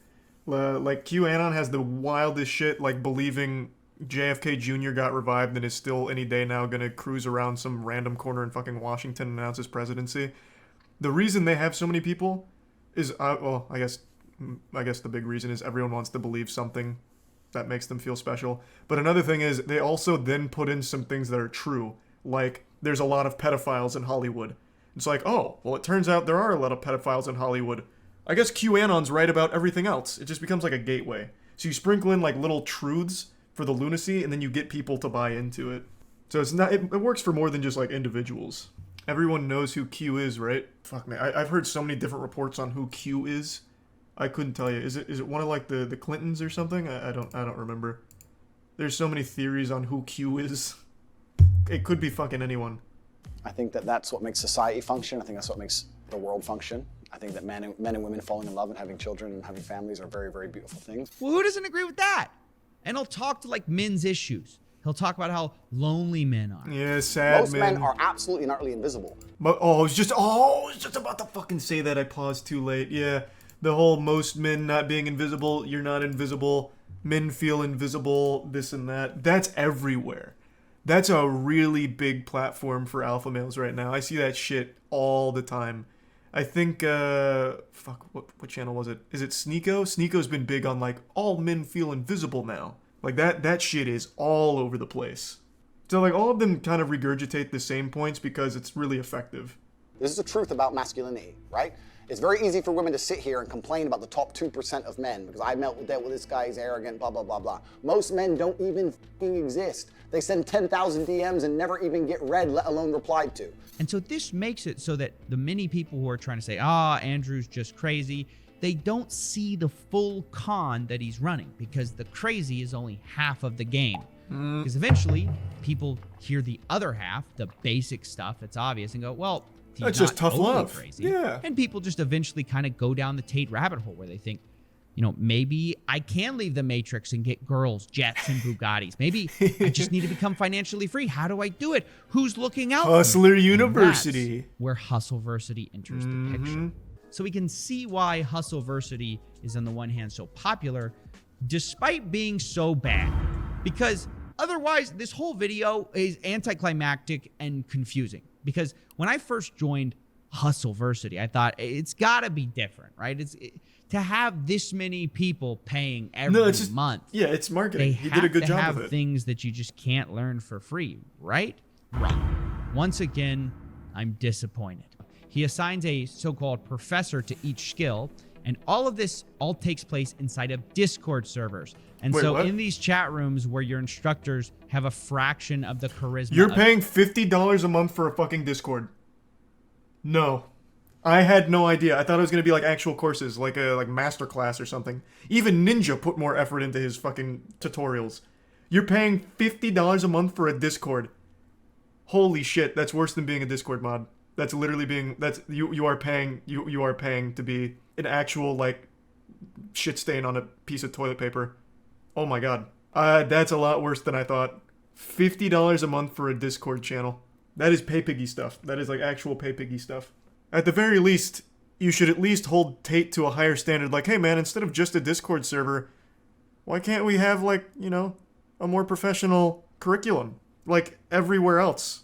S1: Like, QAnon has the wildest shit, like believing JFK Jr. got revived and is still any day now going to cruise around some random corner in fucking Washington and announce his presidency. The reason they have so many people is, well, I guess the big reason is everyone wants to believe something that makes them feel special. But another thing is they also then put in some things that are true. Like, there's a lot of pedophiles in Hollywood. It's like, oh, well, it turns out there are a lot of pedophiles in Hollywood. I guess QAnon's right about everything else. It just becomes like a gateway. So you sprinkle in like little truths for the lunacy, and then you get people to buy into it. So it's not. It works for more than just like individuals. Everyone knows who Q is, right? Fuck man, I've heard so many different reports on who Q is. I couldn't tell you. Is it one of like the Clintons or something? I don't remember. There's so many theories on who Q is. It could be fucking anyone.
S9: I think that that's what makes society function. I think that's what makes the world function. I think that men and women falling in love and having children and having families are very, very beautiful things.
S5: Well, who doesn't agree with that? And he'll talk to like men's issues. He'll talk about how lonely men are.
S1: Yeah, sad
S9: Most men are absolutely and utterly invisible.
S1: I was just about to fucking say that. I paused too late. Yeah, the whole most men not being invisible, you're not invisible, men feel invisible, this and that. That's everywhere. That's a really big platform for alpha males right now. I see that shit all the time. I think, what channel was it? Is it Sneeko? Sneeko's been big on like, all men feel invisible now. Like that shit is all over the place. So like all of them kind of regurgitate the same points because it's really effective.
S9: This is the truth about masculinity, right? It's very easy for women to sit here and complain about the top 2% of men because I dealt with this guy, he's arrogant, blah, blah, blah, blah. Most men don't even fucking exist. They send 10,000 DMs and never even get read, let alone replied to.
S5: And so this makes it so that the many people who are trying to say, Andrew's just crazy, they don't see the full con that he's running because the crazy is only half of the game. Because eventually people hear the other half, the basic stuff that's obvious, and go, well,
S1: that's just tough love.
S5: Crazy.
S1: Yeah.
S5: And people just eventually kind of go down the Tate rabbit hole where they think, maybe I can leave the Matrix and get girls, jets, and Bugattis. Maybe I just need to become financially free. How do I do it? Who's looking out?
S1: Hustler University.
S5: That's where Hustleversity enters the picture. So we can see why Hustleversity is on the one hand so popular, despite being so bad. Because otherwise, this whole video is anticlimactic and confusing. Because when I first joined Hustleversity, I thought it's got to be different, right? To have this many people paying every month.
S1: Yeah, it's marketing. He did a good job of it.
S5: They have to have things that you just can't learn for free, right? Wrong. Once again, I'm disappointed. He assigns a so-called professor to each skill, and all of this takes place inside of Discord servers. And in these chat rooms where your instructors have a fraction of the charisma.
S1: You're paying $50 a month for a fucking Discord. No. I had no idea. I thought it was going to be like actual courses, like a masterclass or something. Even Ninja put more effort into his fucking tutorials. You're paying $50 a month for a Discord. Holy shit, that's worse than being a Discord mod. That's literally being you are paying to be an actual like shit stain on a piece of toilet paper. Oh my god. That's a lot worse than I thought. $50 a month for a Discord channel. That is pay piggy stuff. That is like actual pay piggy stuff. At the very least, you should at least hold Tate to a higher standard. Like, hey man, instead of just a Discord server, why can't we have like, a more professional curriculum like everywhere else?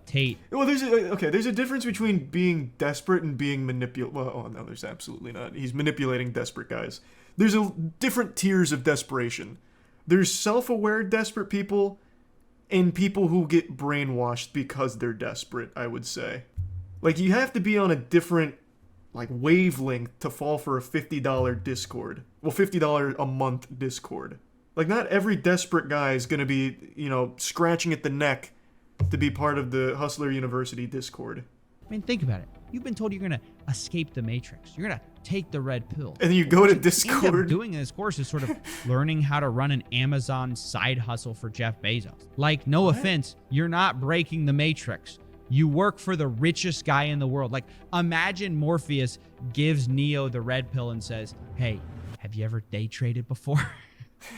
S5: Tate.
S1: Well, there's a difference between being desperate and being manipulated. Well, no, there's absolutely not. He's manipulating desperate guys. There's different tiers of desperation. There's self-aware desperate people and people who get brainwashed because they're desperate, I would say. Like, you have to be on a different, like, wavelength to fall for a $50 Discord. Well, $50 a month Discord. Like, not every desperate guy is going to be, scratching at the neck to be part of the Hustler University Discord.
S5: I mean, think about it. You've been told you're going to escape the Matrix. You're going to take the red pill.
S1: And then you go to
S5: What
S1: Discord.
S5: you end up doing in this course is sort of learning how to run an Amazon side hustle for Jeff Bezos. Like, no offense, you're not breaking the Matrix. You work for the richest guy in the world. Like, imagine Morpheus gives Neo the red pill and says, hey, have you ever day traded before?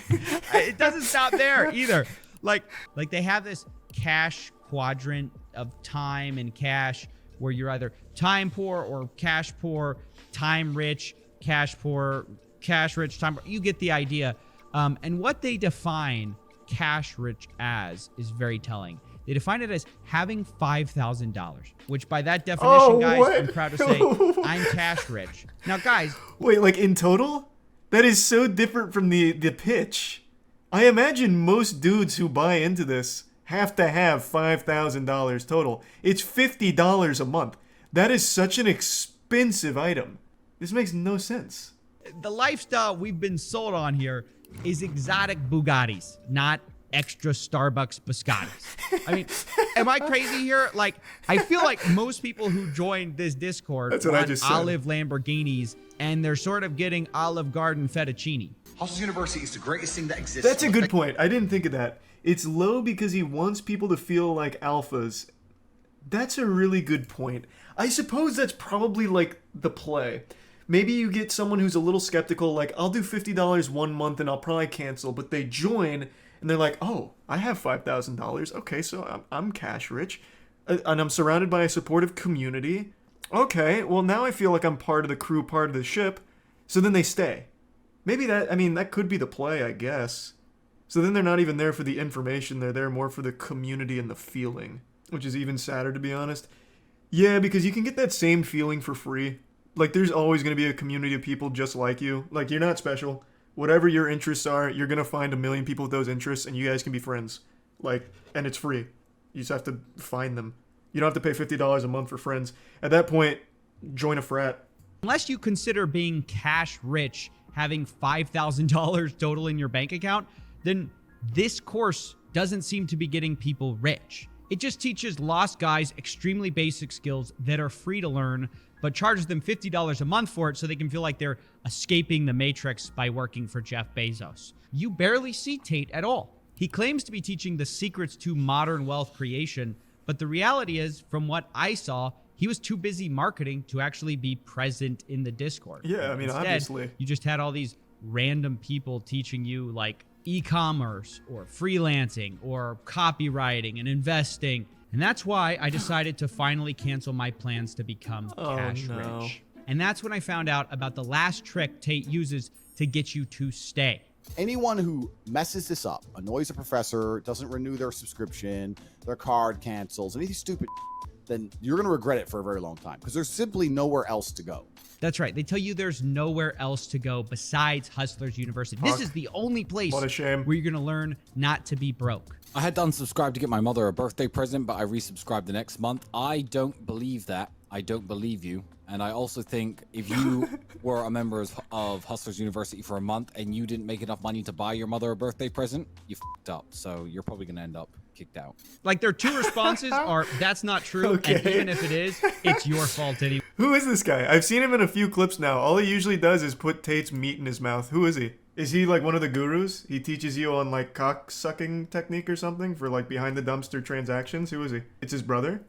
S5: It doesn't stop there either. Like they have this cash quadrant of time and cash where you're either time poor or cash poor, time rich, cash poor, cash rich, time poor. You get the idea. And what they define cash rich as is very telling. They define it as having $5,000, which by that definition, guys,
S1: what?
S5: I'm proud to say I'm cash rich. Now, guys.
S1: Wait, like in total? That is so different from the pitch. I imagine most dudes who buy into this have to have $5,000 total. It's $50 a month. That is such an expensive item. This makes no sense.
S5: The lifestyle we've been sold on here is exotic Bugattis, not extra Starbucks biscottis. I mean, am I crazy here? Like, I feel like most people who joined this Discord
S1: That's what I
S5: want
S1: just said.
S5: olive Lamborghinis, and they're sort of getting Olive Garden fettuccine.
S6: Hustlers University is the greatest thing that exists.
S1: That's a good point. I didn't think of that. It's low because he wants people to feel like alphas. That's a really good point. I suppose that's probably like the play. Maybe you get someone who's a little skeptical, like, I'll do $50 one month and I'll probably cancel, but they join and they're like, oh, I have $5,000. Okay, so I'm cash rich and I'm surrounded by a supportive community. Okay, well, now I feel like I'm part of the crew, part of the ship. So then they stay. Maybe that could be the play, I guess. So then they're not even there for the information. They're there more for the community and the feeling, which is even sadder, to be honest. Yeah, because you can get that same feeling for free. Like, there's always going to be a community of people just like you. Like, you're not special. Whatever your interests are, you're going to find a million people with those interests, and you guys can be friends. Like, and it's free. You just have to find them. You don't have to pay $50 a month for friends. At that point, join a frat.
S5: Unless you consider being cash rich, having $5,000 total in your bank account, then this course doesn't seem to be getting people rich. It just teaches lost guys extremely basic skills that are free to learn, but charges them $50 a month for it so they can feel like they're escaping the matrix by working for Jeff Bezos. You barely see Tate at all. He claims to be teaching the secrets to modern wealth creation, but the reality is, from what I saw, he was too busy marketing to actually be present in the Discord.
S1: Yeah, I mean,
S5: Instead,
S1: obviously.
S5: you just had all these random people teaching you like e-commerce or freelancing or copywriting and investing. And that's why I decided to finally cancel my plans to become cash rich. And that's when I found out about the last trick Tate uses to get you to stay.
S7: Anyone who messes this up, annoys a professor, doesn't renew their subscription, their card cancels, anything stupid, then you're going to regret it for a very long time because there's simply nowhere else to go.
S5: That's right. They tell you there's nowhere else to go besides Hustlers University. This is the only place
S1: What a shame.
S5: where you're going to learn not to be broke.
S10: I had to unsubscribe to get my mother a birthday present, but I resubscribed the next month. I don't believe that. I don't believe you. And I also think if you were a member of Hustlers University for a month and you didn't make enough money to buy your mother a birthday present, you f***ed up. So you're probably going to end up kicked out.
S5: Like, their two responses are, that's not true.
S1: Okay.
S5: And even if it is, it's your fault anyway.
S1: Who is this guy? I've seen him in a few clips now. All he usually does is put Tate's meat in his mouth. Who is he? Is he like one of the gurus? He teaches you on like cock sucking technique or something for like behind the dumpster transactions? Who is he? It's his brother?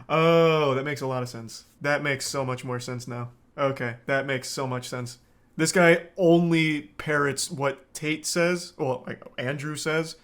S1: Oh, that makes a lot of sense. That makes so much more sense now. Okay, that makes so much sense. This guy only parrots what Tate says, well, like Andrew says,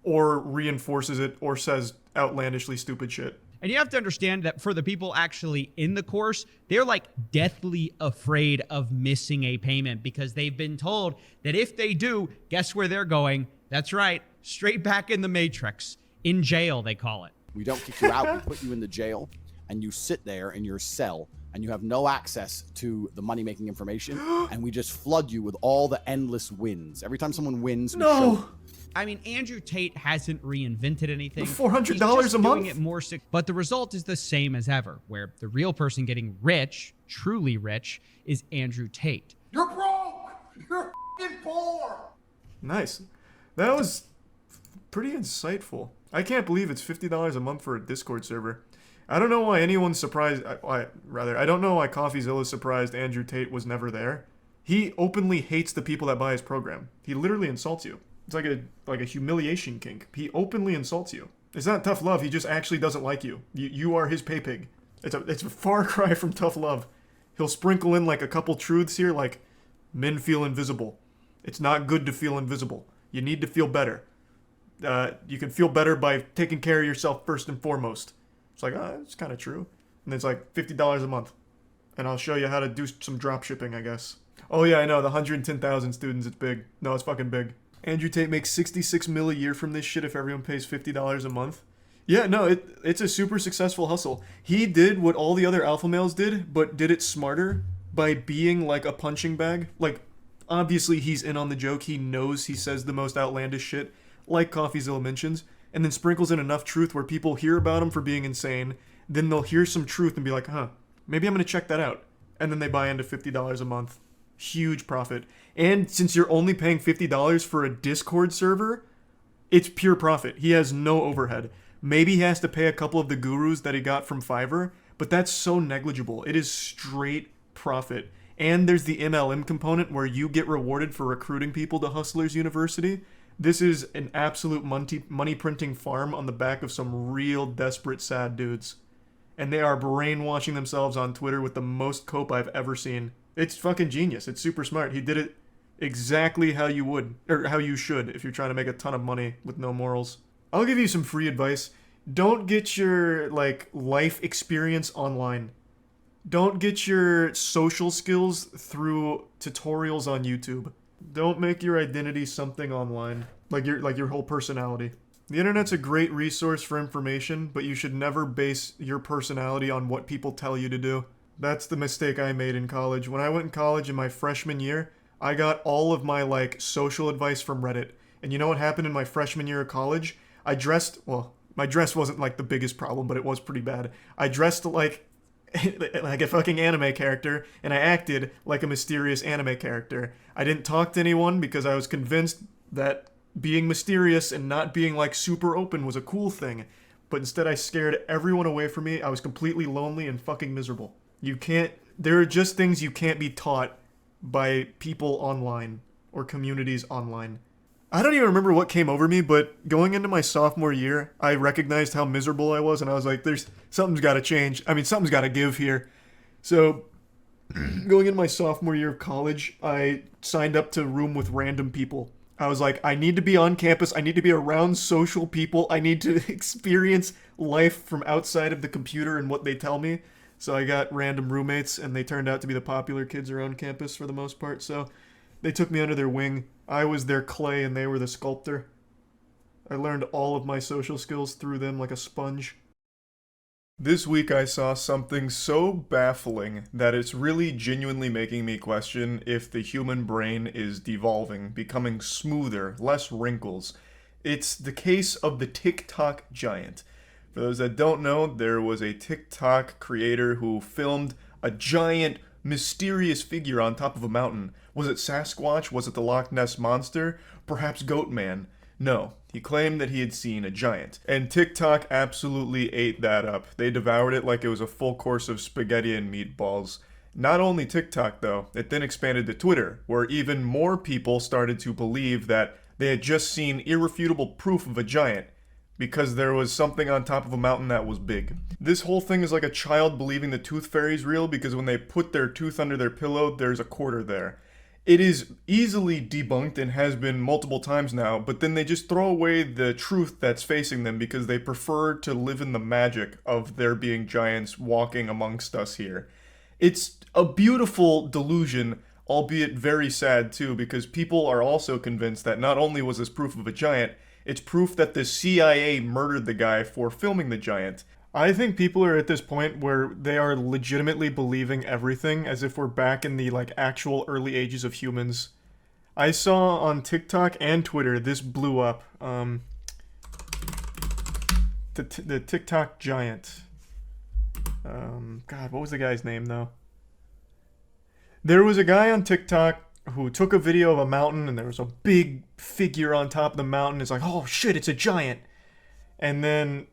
S1: or reinforces it, or says outlandishly stupid shit.
S5: And you have to understand that for the people actually in the course, they're like deathly afraid of missing a payment because they've been told that if they do, guess where they're going? That's right, straight back in the Matrix. In jail, they call it.
S7: We don't kick you out. We put you in the jail and you sit there in your cell and you have no access to the money-making information and we just flood you with all the endless wins. Every time someone wins, we show.
S5: I mean, Andrew Tate hasn't reinvented anything.
S1: $400
S5: He's just
S1: a month?
S5: doing it more but the result is the same as ever, where the real person getting rich, truly rich, is Andrew Tate.
S6: You're broke. You're f***ing poor.
S1: Nice. That was pretty insightful. I can't believe it's $50 a month for a Discord server. I don't know why anyone's surprised. I don't know why CoffeeZilla is surprised Andrew Tate was never there. He openly hates the people that buy his program. He literally insults you. It's like a humiliation kink. He openly insults you. It's not tough love. He just actually doesn't like you. You are his pay pig. It's a far cry from tough love. He'll sprinkle in like a couple truths here, like men feel invisible. It's not good to feel invisible. You need to feel better. You can feel better by taking care of yourself first and foremost. It's like, it's kind of true. And it's like $50 a month. And I'll show you how to do some drop shipping, I guess. Oh yeah, I know, the 110,000 students, it's big. No, it's fucking big. Andrew Tate makes $66 million a year from this shit if everyone pays $50 a month. Yeah, no, it's a super successful hustle. He did what all the other alpha males did, but did it smarter by being like a punching bag. Like, obviously he's in on the joke. He knows he says the most outlandish shit, like CoffeeZilla mentions, and then sprinkles in enough truth where people hear about him for being insane. Then they'll hear some truth and be like, huh, maybe I'm going to check that out. and then they buy into $50 a month. Huge profit. And since you're only paying $50 for a Discord server, it's pure profit. He has no overhead. Maybe he has to pay a couple of the gurus that he got from Fiverr, but that's so negligible. It is straight profit. And there's the MLM component where you get rewarded for recruiting people to Hustlers University. This is an absolute money printing farm on the back of some real desperate sad dudes. And they are brainwashing themselves on Twitter with the most cope I've ever seen. It's fucking genius. It's super smart. He did it exactly how you would, or how you should, if you're trying to make a ton of money with no morals. I'll give you some free advice. Don't get your, life experience online. Don't get your social skills through tutorials on YouTube. Don't make your identity something online, like your whole personality. The internet's a great resource for information, but you should never base your personality on what people tell you to do. That's the mistake I made in college. When I went in college in my freshman year, I got all of my, social advice from Reddit. And you know what happened in my freshman year of college? My dress wasn't, the biggest problem, but it was pretty bad. I dressed like a fucking anime character, and I acted like a mysterious anime character. I didn't talk to anyone because I was convinced that being mysterious and not being, super open was a cool thing. But instead I scared everyone away from me. I was completely lonely and fucking miserable. There are just things you can't be taught by people online or communities online. I don't even remember what came over me, but going into my sophomore year, I recognized how miserable I was, and I was like, something's got to change. I mean, something's got to give here. So, going into my sophomore year of college, I signed up to room with random people. I was like, I need to be on campus. I need to be around social people. I need to experience life from outside of the computer and what they tell me. So I got random roommates, and they turned out to be the popular kids around campus for the most part. So they took me under their wing. I was their clay, and they were the sculptor. I learned all of my social skills through them like a sponge. This week I saw something so baffling that it's really genuinely making me question if the human brain is devolving, becoming smoother, less wrinkles. It's the case of the Tik Tok giant. For those that don't know, there was a TikTok creator who filmed a giant, mysterious figure on top of a mountain. Was it Sasquatch? Was it the Loch Ness Monster? Perhaps Goatman? No, he claimed that he had seen a giant. And TikTok absolutely ate that up. They devoured it like it was a full course of spaghetti and meatballs. Not only TikTok though, it then expanded to Twitter, where even more people started to believe that they had just seen irrefutable proof of a giant, because there was something on top of a mountain that was big. This whole thing is like a child believing the tooth fairy's real because when they put their tooth under their pillow, there's a quarter there. It is easily debunked and has been multiple times now, but then they just throw away the truth that's facing them because they prefer to live in the magic of there being giants walking amongst us here. It's a beautiful delusion, albeit very sad too, because people are also convinced that not only was this proof of a giant, it's proof that the CIA murdered the guy for filming the giant. I think people are at this point where they are legitimately believing everything as if we're back in the actual early ages of humans. I saw on TikTok and Twitter, this blew up. The TikTok giant. God, what was the guy's name though? There was a guy on TikTok who took a video of a mountain and there was a big figure on top of the mountain. It's like, oh shit, it's a giant. And then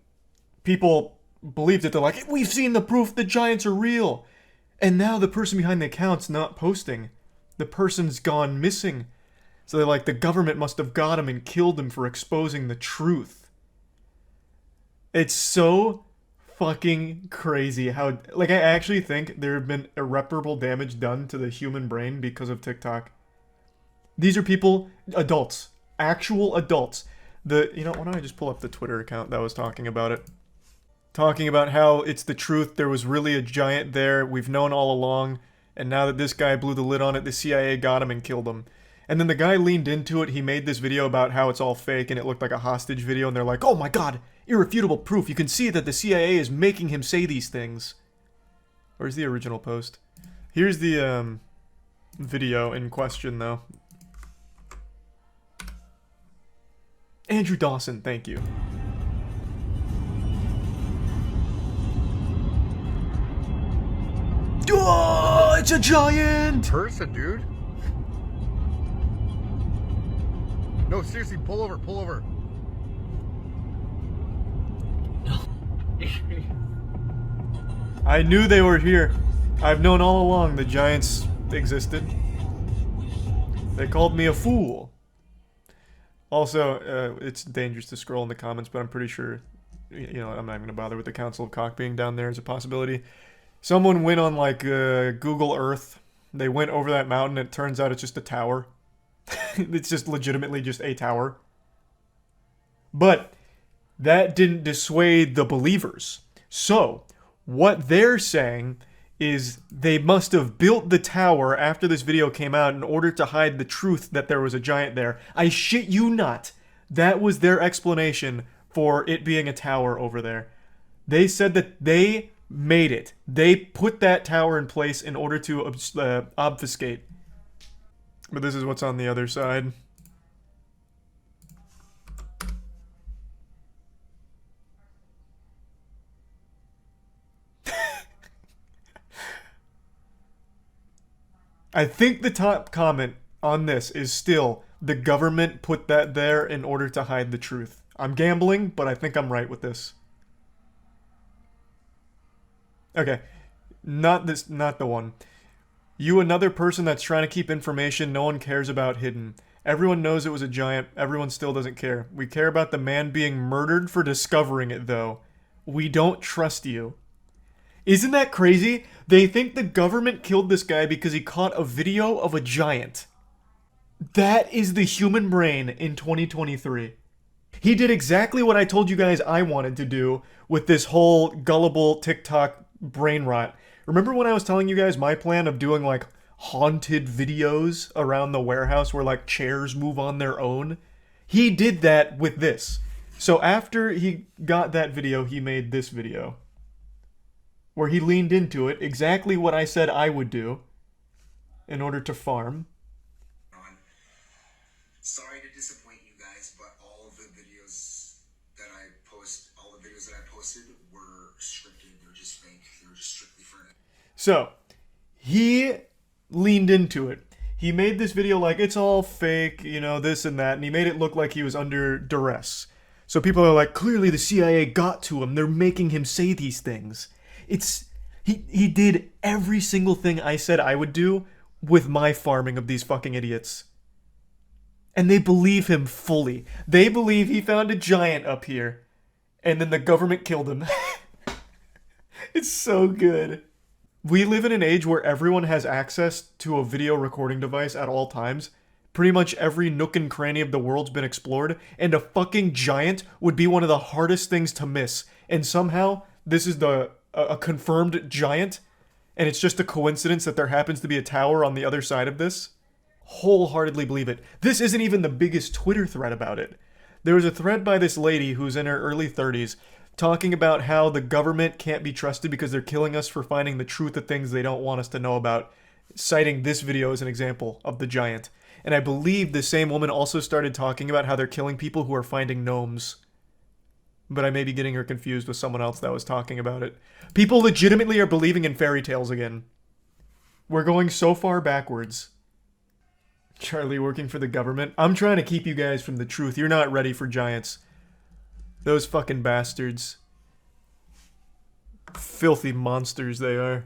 S1: people believed it. They're like, we've seen the proof, the giants are real. And now the person behind the account's not posting. The person's gone missing. So they're like, the government must have got him and killed him for exposing the truth. It's so fucking crazy how, I actually think there have been irreparable damage done to the human brain because of TikTok. These are people, adults, actual adults. Why don't I just pull up the Twitter account that was talking about it? Talking about how it's the truth, there was really a giant there, we've known all along, and now that this guy blew the lid on it, the CIA got him and killed him. And then the guy leaned into it, he made this video about how it's all fake and it looked like a hostage video, and they're like, oh my god, irrefutable proof, you can see that the CIA is making him say these things. Where's the original post? Here's the video in question though. Andrew Dawson, thank you. Oh, That's a giant!
S11: Person, dude. No, seriously, pull over, pull over.
S1: I knew they were here. I've known all along the giants existed. They called me a fool. Also, it's dangerous to scroll in the comments, but I'm pretty sure, you know, I'm not even gonna bother with the Council of Cock being down there as a possibility. Someone went on, like, Google Earth. They went over that mountain, and it turns out it's just a tower. It's just legitimately just a tower. But that didn't dissuade the believers. So, what they're saying is they must have built the tower after this video came out in order to hide the truth that there was a giant there. I shit you not. That was their explanation for it being a tower over there. They said that they made it. They put that tower in place in order to obfuscate. But this is what's on the other side. I think the top comment on this is still, the government put that there in order to hide the truth. I'm gambling, but I think I'm right with this. Okay, not the one. You, another person that's trying to keep information no one cares about hidden. Everyone knows it was a giant, everyone still doesn't care. We care about the man being murdered for discovering it, though. We don't trust you. Isn't that crazy? They think the government killed this guy because he caught a video of a giant. That is the human brain in 2023. He did exactly what I told you guys I wanted to do with this whole gullible TikTok brain rot. Remember when I was telling you guys my plan of doing, like, haunted videos around the warehouse where, like, chairs move on their own? He did that with this. So after he got that video, he made this video, where he leaned into it, exactly what I said I would do in order to farm.
S12: Sorry to disappoint you guys, but all of the videos that I posted were scripted. They're just fake. They're just strictly for it.
S1: So, he leaned into it. He made this video like, it's all fake, you know, this and that, and he made it look like he was under duress. So people are like, clearly the CIA got to him. They're making him say these things. He did every single thing I said I would do with my farming of these fucking idiots. And they believe him fully. They believe he found a giant up here, and then the government killed him. It's so good. We live in an age where everyone has access to a video recording device at all times. Pretty much every nook and cranny of the world's been explored, and a fucking giant would be one of the hardest things to miss. And somehow, this is a confirmed giant, and it's just a coincidence that there happens to be a tower on the other side of this. Wholeheartedly believe it. This isn't even the biggest Twitter thread about it. There was a thread by this lady who's in her early 30s talking about how the government can't be trusted because they're killing us for finding the truth of things they don't want us to know about, citing this video as an example of the giant. And I believe the same woman also started talking about how they're killing people who are finding gnomes. But I may be getting her confused with someone else that was talking about it. People legitimately are believing in fairy tales again. We're going so far backwards. Charlie working for the government. I'm trying to keep you guys from the truth. You're not ready for giants. Those fucking bastards. Filthy monsters they are.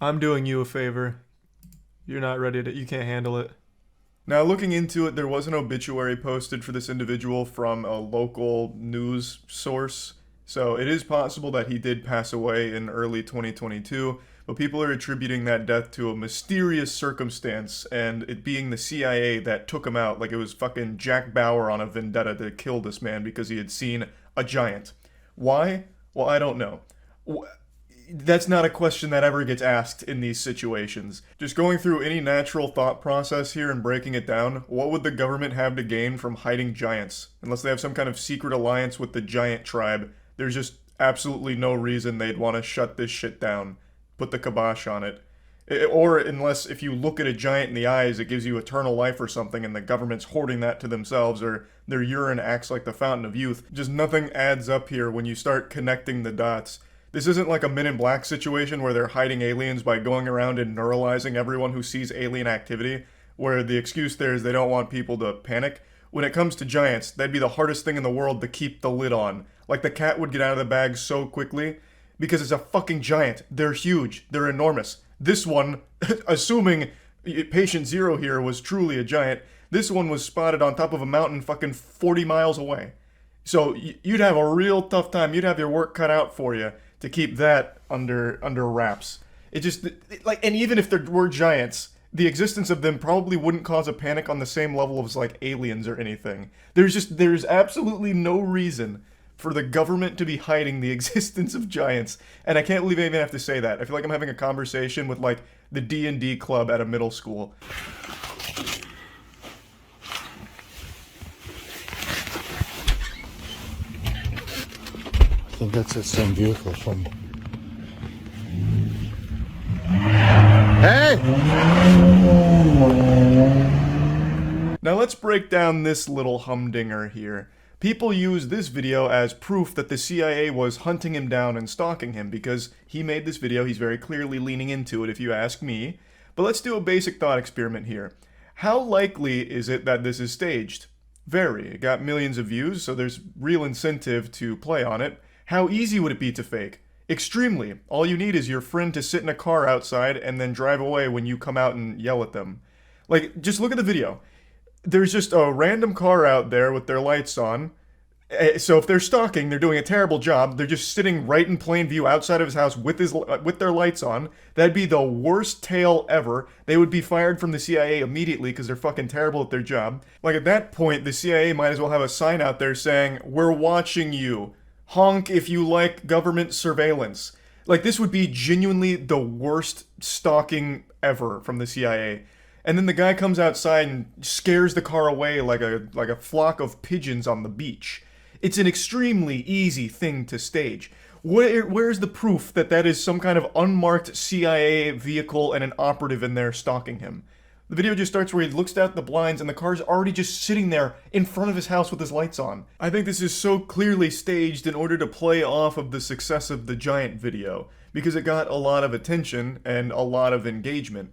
S1: I'm doing you a favor. You're not ready to... You can't handle it. Now, looking into it, there was an obituary posted for this individual from a local news source. So it is possible that he did pass away in early 2022, but people are attributing that death to a mysterious circumstance, and it being the CIA that took him out, like it was fucking Jack Bauer on a vendetta to kill this man because he had seen a giant. Why? Well, I don't know. That's not a question that ever gets asked in these situations. Just going through any natural thought process here and breaking it down, what would the government have to gain from hiding giants? Unless they have some kind of secret alliance with the giant tribe, there's just absolutely no reason they'd want to shut this shit down, put the kibosh on it. Or unless if you look at a giant in the eyes, it gives you eternal life or something, and the government's hoarding that to themselves, or their urine acts like the fountain of youth. Just nothing adds up here when you start connecting the dots. This isn't like a Men in Black situation where they're hiding aliens by going around and neuralizing everyone who sees alien activity, where the excuse there is they don't want people to panic. When it comes to giants, that'd be the hardest thing in the world to keep the lid on. Like, the cat would get out of the bag so quickly, because it's a fucking giant. They're huge. They're enormous. This one, assuming Patient Zero here was truly a giant, this one was spotted on top of a mountain fucking 40 miles away. So you'd have a real tough time. You'd have your work cut out for you to keep that under wraps. It just, like, and even if there were giants, the existence of them probably wouldn't cause a panic on the same level as, like, aliens or anything. There's absolutely no reason for the government to be hiding the existence of giants. And I can't believe I even have to say that. I feel like I'm having a conversation with, like, the D&D club at a middle school.
S11: I think that's that same vehicle from... Hey!
S1: Now let's break down this little humdinger here. People use this video as proof that the CIA was hunting him down and stalking him because he made this video. He's very clearly leaning into it, if you ask me. But let's do a basic thought experiment here. How likely is it that this is staged? Very. It got millions of views, so there's real incentive to play on it. How easy would it be to fake? Extremely. All you need is your friend to sit in a car outside and then drive away when you come out and yell at them. Like, just look at the video. There's just a random car out there with their lights on. So if they're stalking, they're doing a terrible job. They're just sitting right in plain view outside of his house with their lights on. That'd be the worst tale ever. They would be fired from the CIA immediately because they're fucking terrible at their job. Like, at that point, the CIA might as well have a sign out there saying, "We're watching you. Honk if you like government surveillance." Like, this would be genuinely the worst stalking ever from the CIA. And then the guy comes outside and scares the car away like a flock of pigeons on the beach. It's an extremely easy thing to stage. Where's the proof that that is some kind of unmarked CIA vehicle and an operative in there stalking him? The video just starts where he looks out the blinds and the car's already just sitting there in front of his house with his lights on. I think this is so clearly staged in order to play off of the success of the giant video, because it got a lot of attention and a lot of engagement.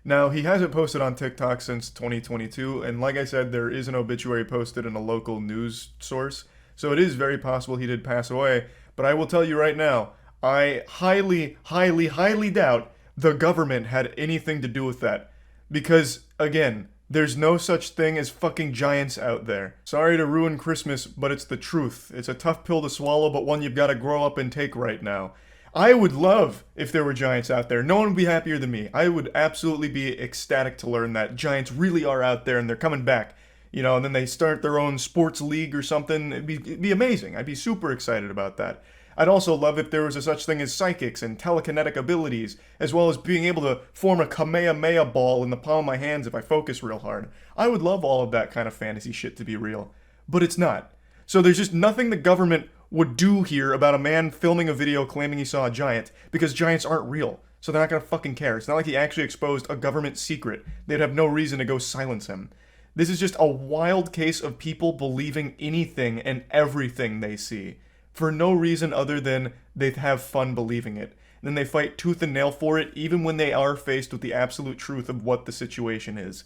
S1: Now, he hasn't posted on TikTok since 2022, and like I said, there is an obituary posted in a local news source, so it is very possible he did pass away, but I will tell you right now, I highly, highly, highly doubt the government had anything to do with that. Because, again, there's no such thing as fucking giants out there. Sorry to ruin Christmas, but it's the truth. It's a tough pill to swallow, but one you've got to grow up and take right now. I would love if there were giants out there. No one would be happier than me. I would absolutely be ecstatic to learn that giants really are out there and they're coming back. You know, and then they start their own sports league or something. It'd be amazing. I'd be super excited about that. I'd also love if there was a such thing as psychics and telekinetic abilities, as well as being able to form a Kamehameha ball in the palm of my hands if I focus real hard. I would love all of that kind of fantasy shit to be real. But it's not. So there's just nothing the government would do here about a man filming a video claiming he saw a giant, because giants aren't real. So they're not gonna fucking care. It's not like he actually exposed a government secret. They'd have no reason to go silence him. This is just a wild case of people believing anything and everything they see, for no reason other than they have fun believing it. And then they fight tooth and nail for it, even when they are faced with the absolute truth of what the situation is.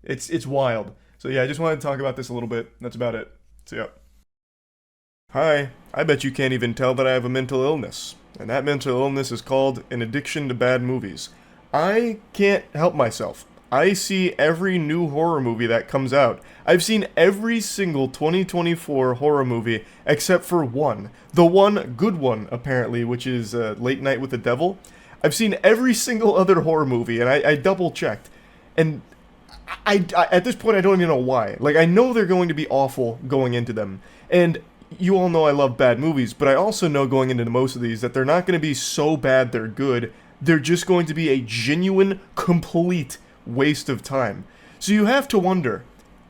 S1: It's wild. So yeah, I just wanted to talk about this a little bit. That's about it. So yeah. Hi, I bet you can't even tell that I have a mental illness. And that mental illness is called an addiction to bad movies. I can't help myself. I see every new horror movie that comes out. I've seen every single 2024 horror movie except for one. The one good one, apparently, which is Late Night with the Devil. I've seen every single other horror movie, and I double-checked. And I at this point, I don't even know why. Like, I know they're going to be awful going into them. And you all know I love bad movies, but I also know going into most of these that they're not going to be so bad they're good. They're just going to be a genuine, complete waste of time. So you have to wonder,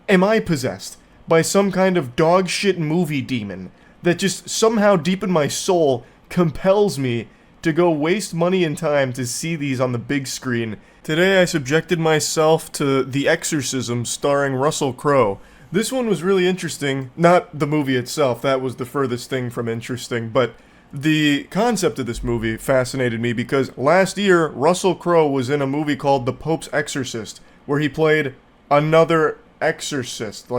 S1: am I possessed by some kind of dog shit movie demon that just somehow deep in my soul compels me to go waste money and time to see these on the big screen? Today I subjected myself to The Exorcism starring Russell Crowe. This one was really interesting. Not the movie itself, that was the furthest thing from interesting, but the concept of this movie fascinated me because last year Russell Crowe was in a movie called The Pope's Exorcist, where he played another exorcist.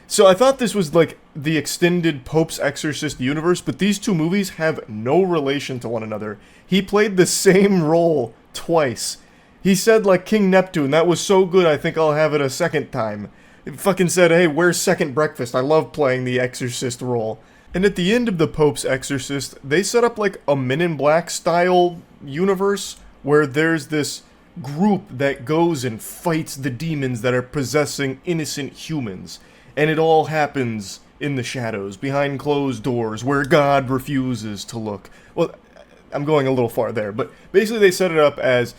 S1: So I thought this was like the extended Pope's Exorcist universe, but these two movies have no relation to one another. He played the same role twice. He said like King Neptune, that was so good I think I'll have it a second time. He fucking said, hey, where's second breakfast? I love playing the exorcist role. And at the end of The Pope's Exorcist, they set up like a Men in Black style universe where there's this group that goes and fights the demons that are possessing innocent humans. And it all happens in the shadows, behind closed doors, where God refuses to look. Well, I'm going a little far there, but basically they set it up as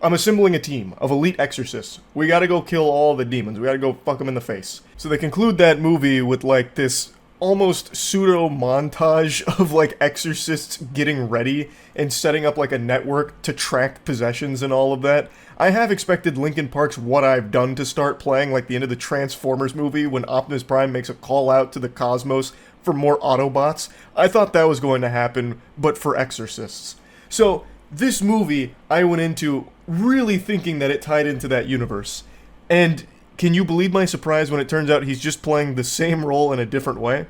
S1: I'm assembling a team of elite exorcists. We gotta go kill all the demons. We gotta go fuck them in the face. So they conclude that movie with like this almost pseudo montage of like exorcists getting ready and setting up like a network to track possessions and all of that. I have expected Linkin Park's What I've Done to start playing like the end of the Transformers movie when Optimus Prime makes a call out to the cosmos for more Autobots. I thought that was going to happen, but for exorcists. So this movie I went into really thinking that it tied into that universe. And can you believe my surprise when it turns out he's just playing the same role in a different way?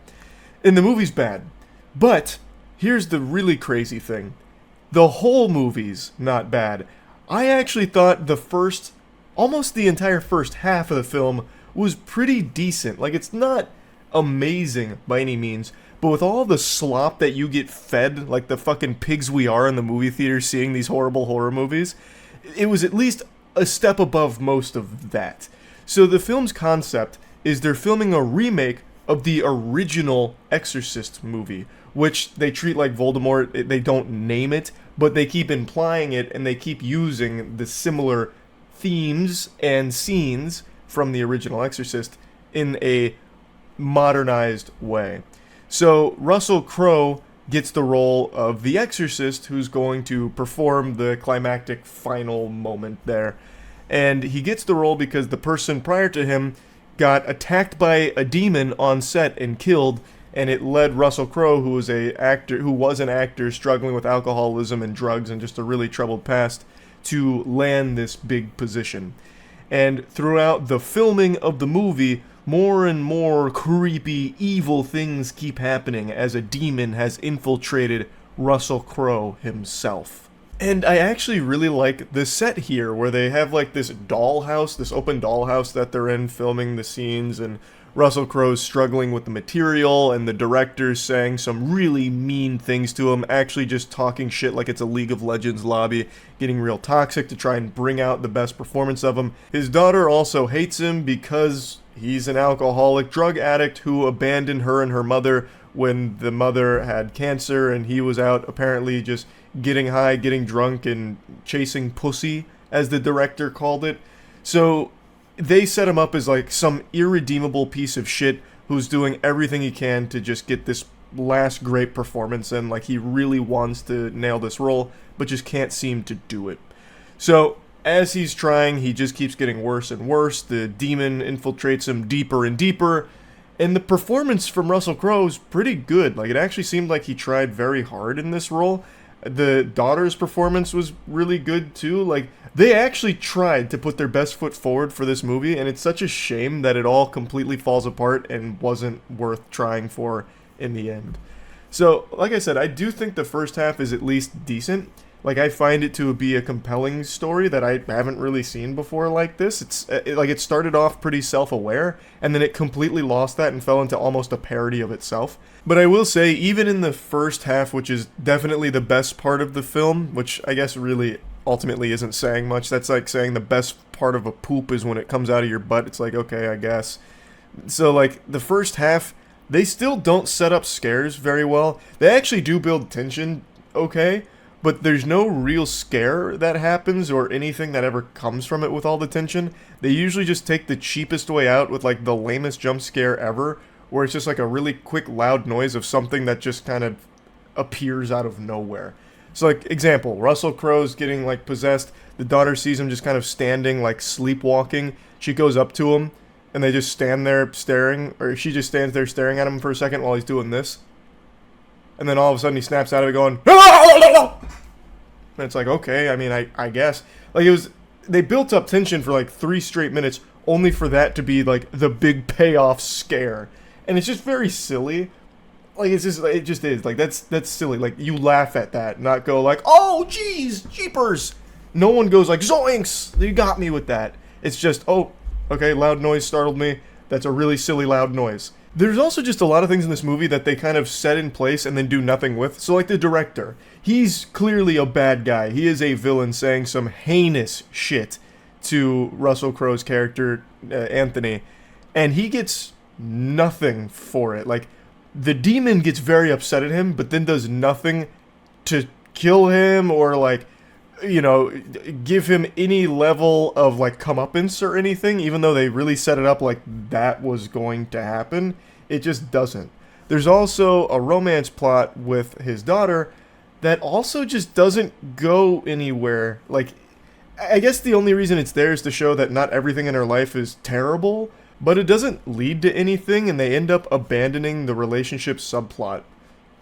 S1: And the movie's bad. But here's the really crazy thing. The whole movie's not bad. I actually thought almost the entire first half of the film was pretty decent. Like, it's not amazing by any means, but with all the slop that you get fed, like the fucking pigs we are in the movie theater seeing these horrible horror movies, it was at least a step above most of that. So the film's concept is they're filming a remake of the original Exorcist movie, which they treat like Voldemort. They don't name it, but they keep implying it, and they keep using the similar themes and scenes from the original Exorcist in a modernized way. So Russell Crowe gets the role of the Exorcist, who's going to perform the climactic final moment there. And he gets the role because the person prior to him got attacked by a demon on set and killed, and it led Russell Crowe, who was an actor struggling with alcoholism and drugs and just a really troubled past, to land this big position. And throughout the filming of the movie, more and more creepy, evil things keep happening as a demon has infiltrated Russell Crowe himself. And I actually really like the set here, where they have like this dollhouse, this open dollhouse that they're in filming the scenes, and Russell Crowe's struggling with the material, and the director's saying some really mean things to him, actually just talking shit like it's a League of Legends lobby, getting real toxic to try and bring out the best performance of him. His daughter also hates him because he's an alcoholic drug addict who abandoned her and her mother when the mother had cancer, and he was out apparently just getting high, getting drunk, and chasing pussy, as the director called it. So they set him up as like some irredeemable piece of shit who's doing everything he can to just get this last great performance in. Like, he really wants to nail this role, but just can't seem to do it. So as he's trying, he just keeps getting worse and worse. The demon infiltrates him deeper and deeper. And the performance from Russell Crowe is pretty good. Like, it actually seemed like he tried very hard in this role. The daughter's performance was really good too. Like, they actually tried to put their best foot forward for this movie, and it's such a shame that it all completely falls apart and wasn't worth trying for in the end. So, like I said, I do think the first half is at least decent. Like, I find it to be a compelling story that I haven't really seen before like this. It started off pretty self-aware, and then it completely lost that and fell into almost a parody of itself. But I will say, even in the first half, which is definitely the best part of the film, which I guess really ultimately isn't saying much. That's like saying the best part of a poop is when it comes out of your butt. It's like, okay, I guess. So, like, the first half, they still don't set up scares very well. They actually do build tension okay, but there's no real scare that happens or anything that ever comes from it with all the tension. They usually just take the cheapest way out with like the lamest jump scare ever, where it's just like a really quick loud noise of something that just kind of appears out of nowhere. So, like, example, Russell Crowe's getting like possessed, the daughter sees him just kind of standing like sleepwalking. She goes up to him and they just stand there staring, or she just stands there staring at him for a second while he's doing this. And then all of a sudden he snaps out of it going, and it's like, okay, I mean, I guess. Like, it was, they built up tension for like 3 straight minutes only for that to be like the big payoff scare. And it's just very silly. Like, it's just, it just is. Like, that's silly. Like, you laugh at that, not go like, oh, geez, jeepers. No one goes like, zoinks, you got me with that. It's just, oh, okay, loud noise startled me. That's a really silly loud noise. There's also just a lot of things in this movie that they kind of set in place and then do nothing with. So, like, the director, he's clearly a bad guy. He is a villain saying some heinous shit to Russell Crowe's character, Anthony. And he gets nothing for it. Like, the demon gets very upset at him, but then does nothing to kill him or, like, you know, give him any level of, like, comeuppance or anything, even though they really set it up like that was going to happen. It just doesn't. There's also a romance plot with his daughter that also just doesn't go anywhere. Like, I guess the only reason it's there is to show that not everything in her life is terrible, but it doesn't lead to anything, and they end up abandoning the relationship subplot.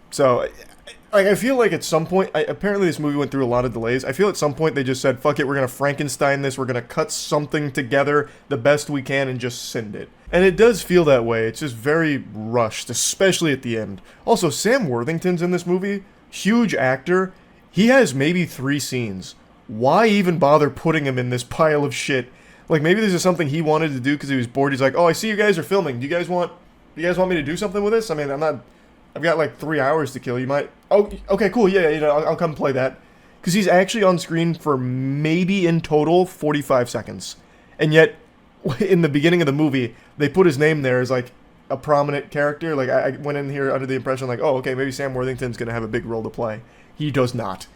S1: So, I feel like at some point, apparently this movie went through a lot of delays. I feel at some point they just said, fuck it, we're going to Frankenstein this, we're going to cut something together the best we can and just send it. And it does feel that way. It's just very rushed, especially at the end. Also, Sam Worthington's in this movie. Huge actor. He has maybe 3 scenes. Why even bother putting him in this pile of shit? Like, maybe this is something he wanted to do because he was bored. He's like, oh, I see you guys are filming. Do you guys want me to do something with this? I mean, I've got like 3 hours to kill. You might, oh, okay, cool, yeah, you know, I'll come play that. Because he's actually on screen for maybe in total 45 seconds. And yet, in the beginning of the movie, they put his name there as like a prominent character. Like, I went in here under the impression like, oh, okay, maybe Sam Worthington's going to have a big role to play. He does not.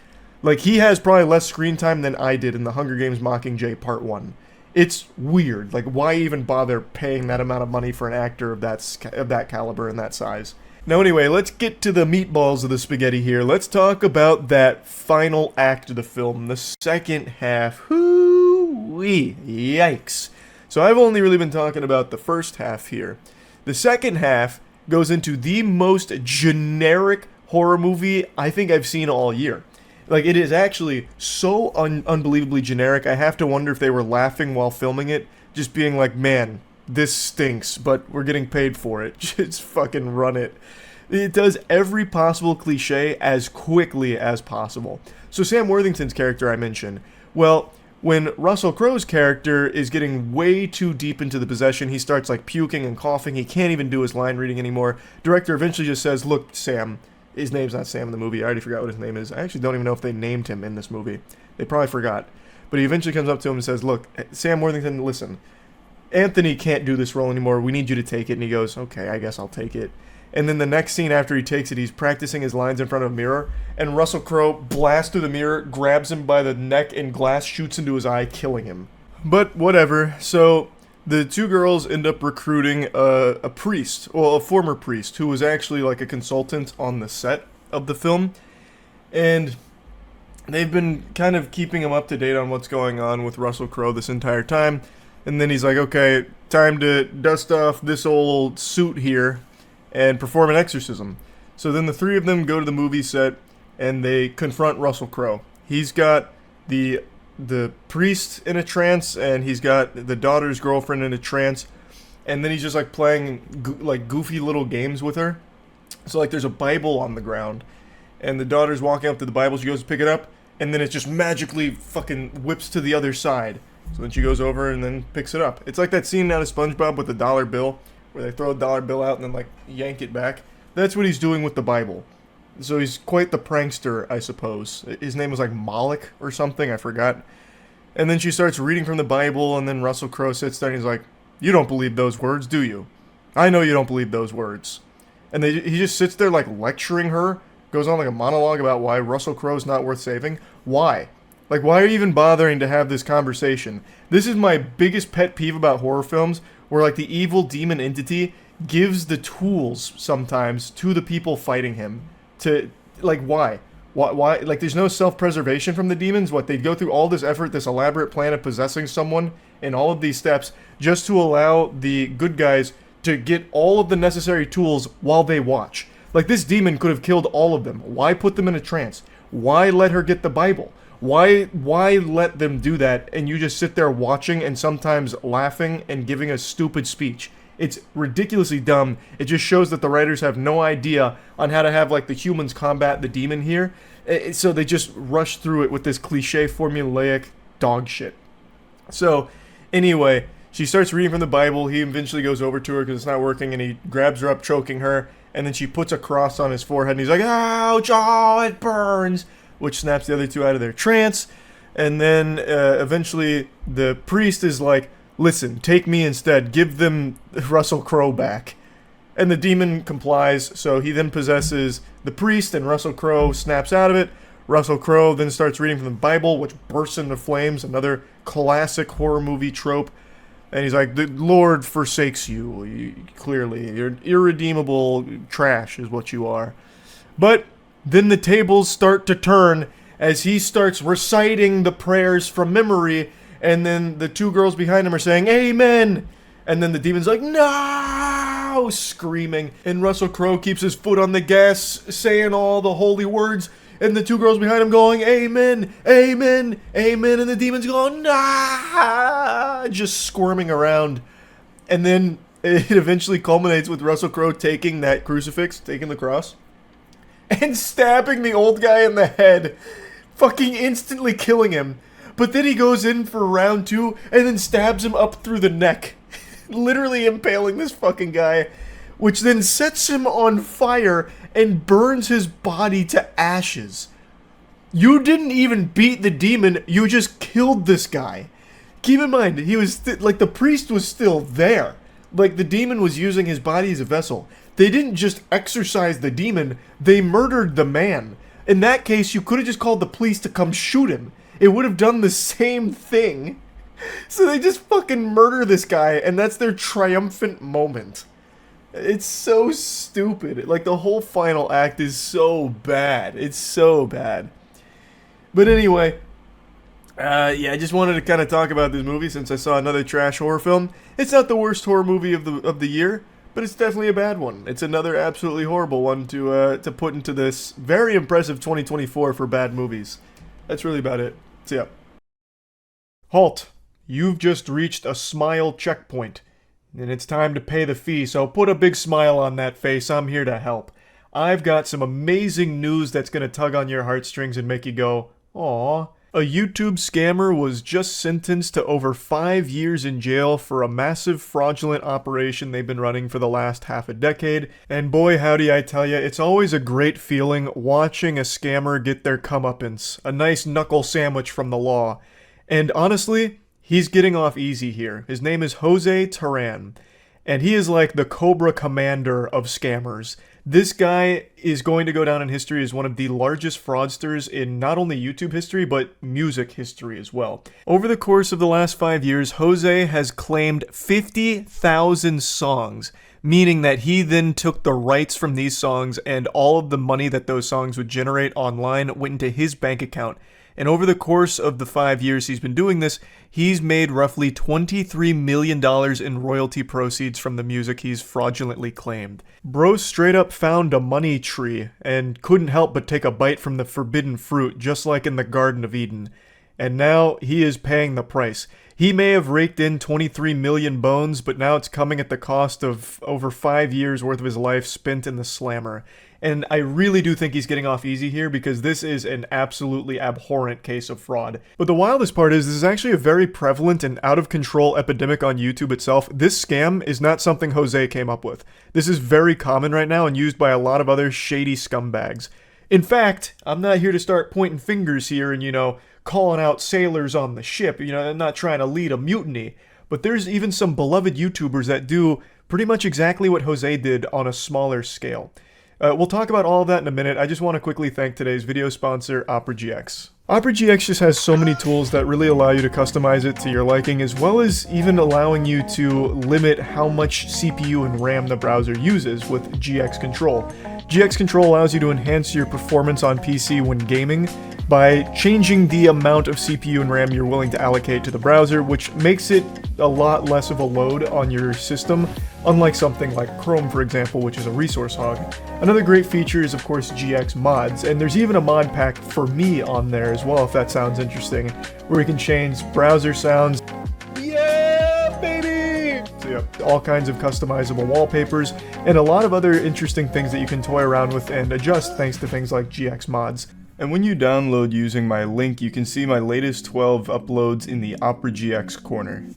S1: Like, he has probably less screen time than I did in The Hunger Games Mockingjay Part 1. It's weird. Like, why even bother paying that amount of money for an actor of that caliber and that size? Now, anyway, let's get to the meatballs of the spaghetti here. Let's talk about that final act of the film, the second half. Hoo-wee. Yikes. So I've only really been talking about the first half here. The second half goes into the most generic horror movie I think I've seen all year. Like, it is actually so unbelievably generic, I have to wonder if they were laughing while filming it, just being like, man, this stinks, but we're getting paid for it. Just fucking run it. It does every possible cliche as quickly as possible. So Sam Worthington's character I mentioned, well, when Russell Crowe's character is getting way too deep into the possession, he starts like puking and coughing, he can't even do his line reading anymore. Director eventually just says, look, Sam, his name's not Sam in the movie, I already forgot what his name is. I actually don't even know if they named him in this movie. They probably forgot. But he eventually comes up to him and says, look, Sam Worthington, listen, Anthony can't do this role anymore, we need you to take it. And he goes, okay, I guess I'll take it. And then the next scene after he takes it, he's practicing his lines in front of a mirror, and Russell Crowe blasts through the mirror, grabs him by the neck, and glass shoots into his eye, killing him. But whatever. So the 2 girls end up recruiting a priest, well, a former priest, who was actually like a consultant on the set of the film. And they've been kind of keeping him up to date on what's going on with Russell Crowe this entire time. And then he's like, okay, time to dust off this old suit here and perform an exorcism. So then the 3 of them go to the movie set and they confront Russell Crowe. He's got the priest in a trance, and he's got the daughter's girlfriend in a trance, and then he's just like playing like goofy little games with her. So like there's a Bible on the ground, and the daughter's walking up to the Bible, she goes to pick it up, and then it just magically fucking whips to the other side. So then she goes over and then picks it up. It's like that scene out of SpongeBob with the dollar bill, where they throw a dollar bill out and then like yank it back. That's what he's doing with the Bible. So he's quite the prankster, I suppose. His name was like Moloch or something, I forgot. And then she starts reading from the Bible, and then Russell Crowe sits there and he's like, you don't believe those words, do you? I know you don't believe those words. And he just sits there like lecturing her, goes on like a monologue about why Russell Crowe's not worth saving. Why? Like, why are you even bothering to have this conversation? This is my biggest pet peeve about horror films, where like the evil demon entity gives the tools sometimes to the people fighting him. To, like, why? Why? Like, there's no self-preservation from the demons? What, they'd go through all this effort, this elaborate plan of possessing someone, and all of these steps, just to allow the good guys to get all of the necessary tools while they watch. Like, this demon could have killed all of them. Why put them in a trance? Why let her get the Bible? Why let them do that and you just sit there watching and sometimes laughing and giving a stupid speech? It's ridiculously dumb. It just shows that the writers have no idea on how to have, like, the humans combat the demon here. So they just rush through it with this cliche formulaic dog shit. So, anyway, she starts reading from the Bible. He eventually goes over to her because it's not working, and he grabs her up, choking her, and then she puts a cross on his forehead, and he's like, ouch, oh, it burns, which snaps the other two out of their trance. And then eventually the priest is like, listen, take me instead, give them Russell Crowe back. And the demon complies, so he then possesses the priest, and Russell Crowe snaps out of it. Russell Crowe then starts reading from the Bible, which bursts into flames, another classic horror movie trope. And he's like, the Lord forsakes you, clearly. You're irredeemable trash is what you are. But then the tables start to turn as he starts reciting the prayers from memory, and then the two girls behind him are saying, amen! And then the demon's like, no! Screaming. And Russell Crowe keeps his foot on the gas, saying all the holy words, and the two girls behind him going, amen, amen, amen, and the demon's going, nah, just squirming around. And then it eventually culminates with Russell Crowe taking that crucifix, taking the cross, and stabbing the old guy in the head, fucking instantly killing him. But then he goes in for round 2 and then stabs him up through the neck, literally impaling this fucking guy, which then sets him on fire and burns his body to ashes. You didn't even beat the demon, you just killed this guy. Keep in mind, he was, like, the priest was still there. Like, the demon was using his body as a vessel. They didn't just exorcise the demon, they murdered the man. In that case, you could have just called the police to come shoot him. It would have done the same thing. So they just fucking murder this guy, and that's their triumphant moment. It's so stupid. Like, the whole final act is so bad. It's so bad. But anyway, yeah, I just wanted to kind of talk about this movie since I saw another trash horror film. It's not the worst horror movie of the year, but it's definitely a bad one. It's another absolutely horrible one to put into this very impressive 2024 for bad movies. That's really about it. So yeah. Halt. You've just reached a smile checkpoint. And it's time to pay the fee, so put a big smile on that face. I'm here to help. I've got some amazing news that's going to tug on your heartstrings and make you go, aww. A YouTube scammer was just sentenced to over 5 years in jail for a massive fraudulent operation they've been running for the last half a decade. And boy, howdy I tell ya, it's always a great feeling watching a scammer get their comeuppance. A nice knuckle sandwich from the law. And honestly, he's getting off easy here. His name is Jose Terran, and he is like the Cobra Commander of scammers. This guy is going to go down in history as one of the largest fraudsters in not only YouTube history, but music history as well. Over the course of the last 5 years, Jose has claimed 50,000 songs, meaning that he then took the rights from these songs and all of the money that those songs would generate online went into his bank account. And over the course of the 5 years he's been doing this, he's made roughly $23 million in royalty proceeds from the music he's fraudulently claimed. Bro straight up found a money tree and couldn't help but take a bite from the forbidden fruit, just like in the Garden of Eden. And now he is paying the price. He may have raked in 23 million bones, but now it's coming at the cost of over 5 years worth of his life spent in the slammer. And I really do think he's getting off easy here because this is an absolutely abhorrent case of fraud. But the wildest part is this is actually a very prevalent and out of control epidemic on YouTube itself. This scam is not something Jose came up with. This is very common right now and used by a lot of other shady scumbags. In fact, I'm not here to start pointing fingers here and, calling out sailors on the ship. I'm not trying to lead a mutiny. But there's even some beloved YouTubers that do pretty much exactly what Jose did on a smaller scale. We'll talk about all of that in a minute. I just want to quickly thank today's video sponsor, Opera GX. Opera GX just has so many tools that really allow you to customize it to your liking, as well as even allowing you to limit how much CPU and RAM the browser uses with GX Control. GX Control allows you to enhance your performance on PC when gaming by changing the amount of CPU and RAM you're willing to allocate to the browser, which makes it a lot less of a load on your system, unlike something like Chrome, for example, which is a resource hog. Another great feature is, of course, GX mods, and there's even a mod pack for me on there as well, if that sounds interesting, where you can change browser sounds. Yeah, baby! So yeah, all kinds of customizable wallpapers, and a lot of other interesting things that you can toy around with and adjust thanks to things like GX mods. And when you download using my link, you can see my latest 12 uploads in the Opera GX corner.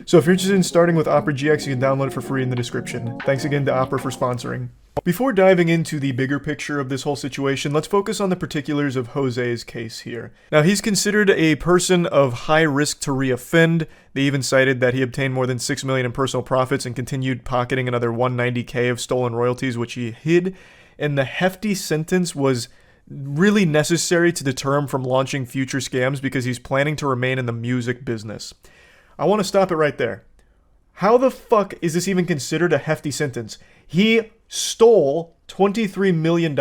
S1: So if you're interested in starting with Opera GX, you can download it for free in the description. Thanks again to Opera for sponsoring. Before diving into the bigger picture of this whole situation, let's focus on the particulars of Jose's case here. Now, he's considered a person of high risk to reoffend. They even cited that he obtained more than $6 million in personal profits and continued pocketing another $190K of stolen royalties, which he hid. And the hefty sentence was really necessary to deter him from launching future scams because he's planning to remain in the music business. I want to stop it right there. How the fuck is this even considered a hefty sentence? He stole $23 million.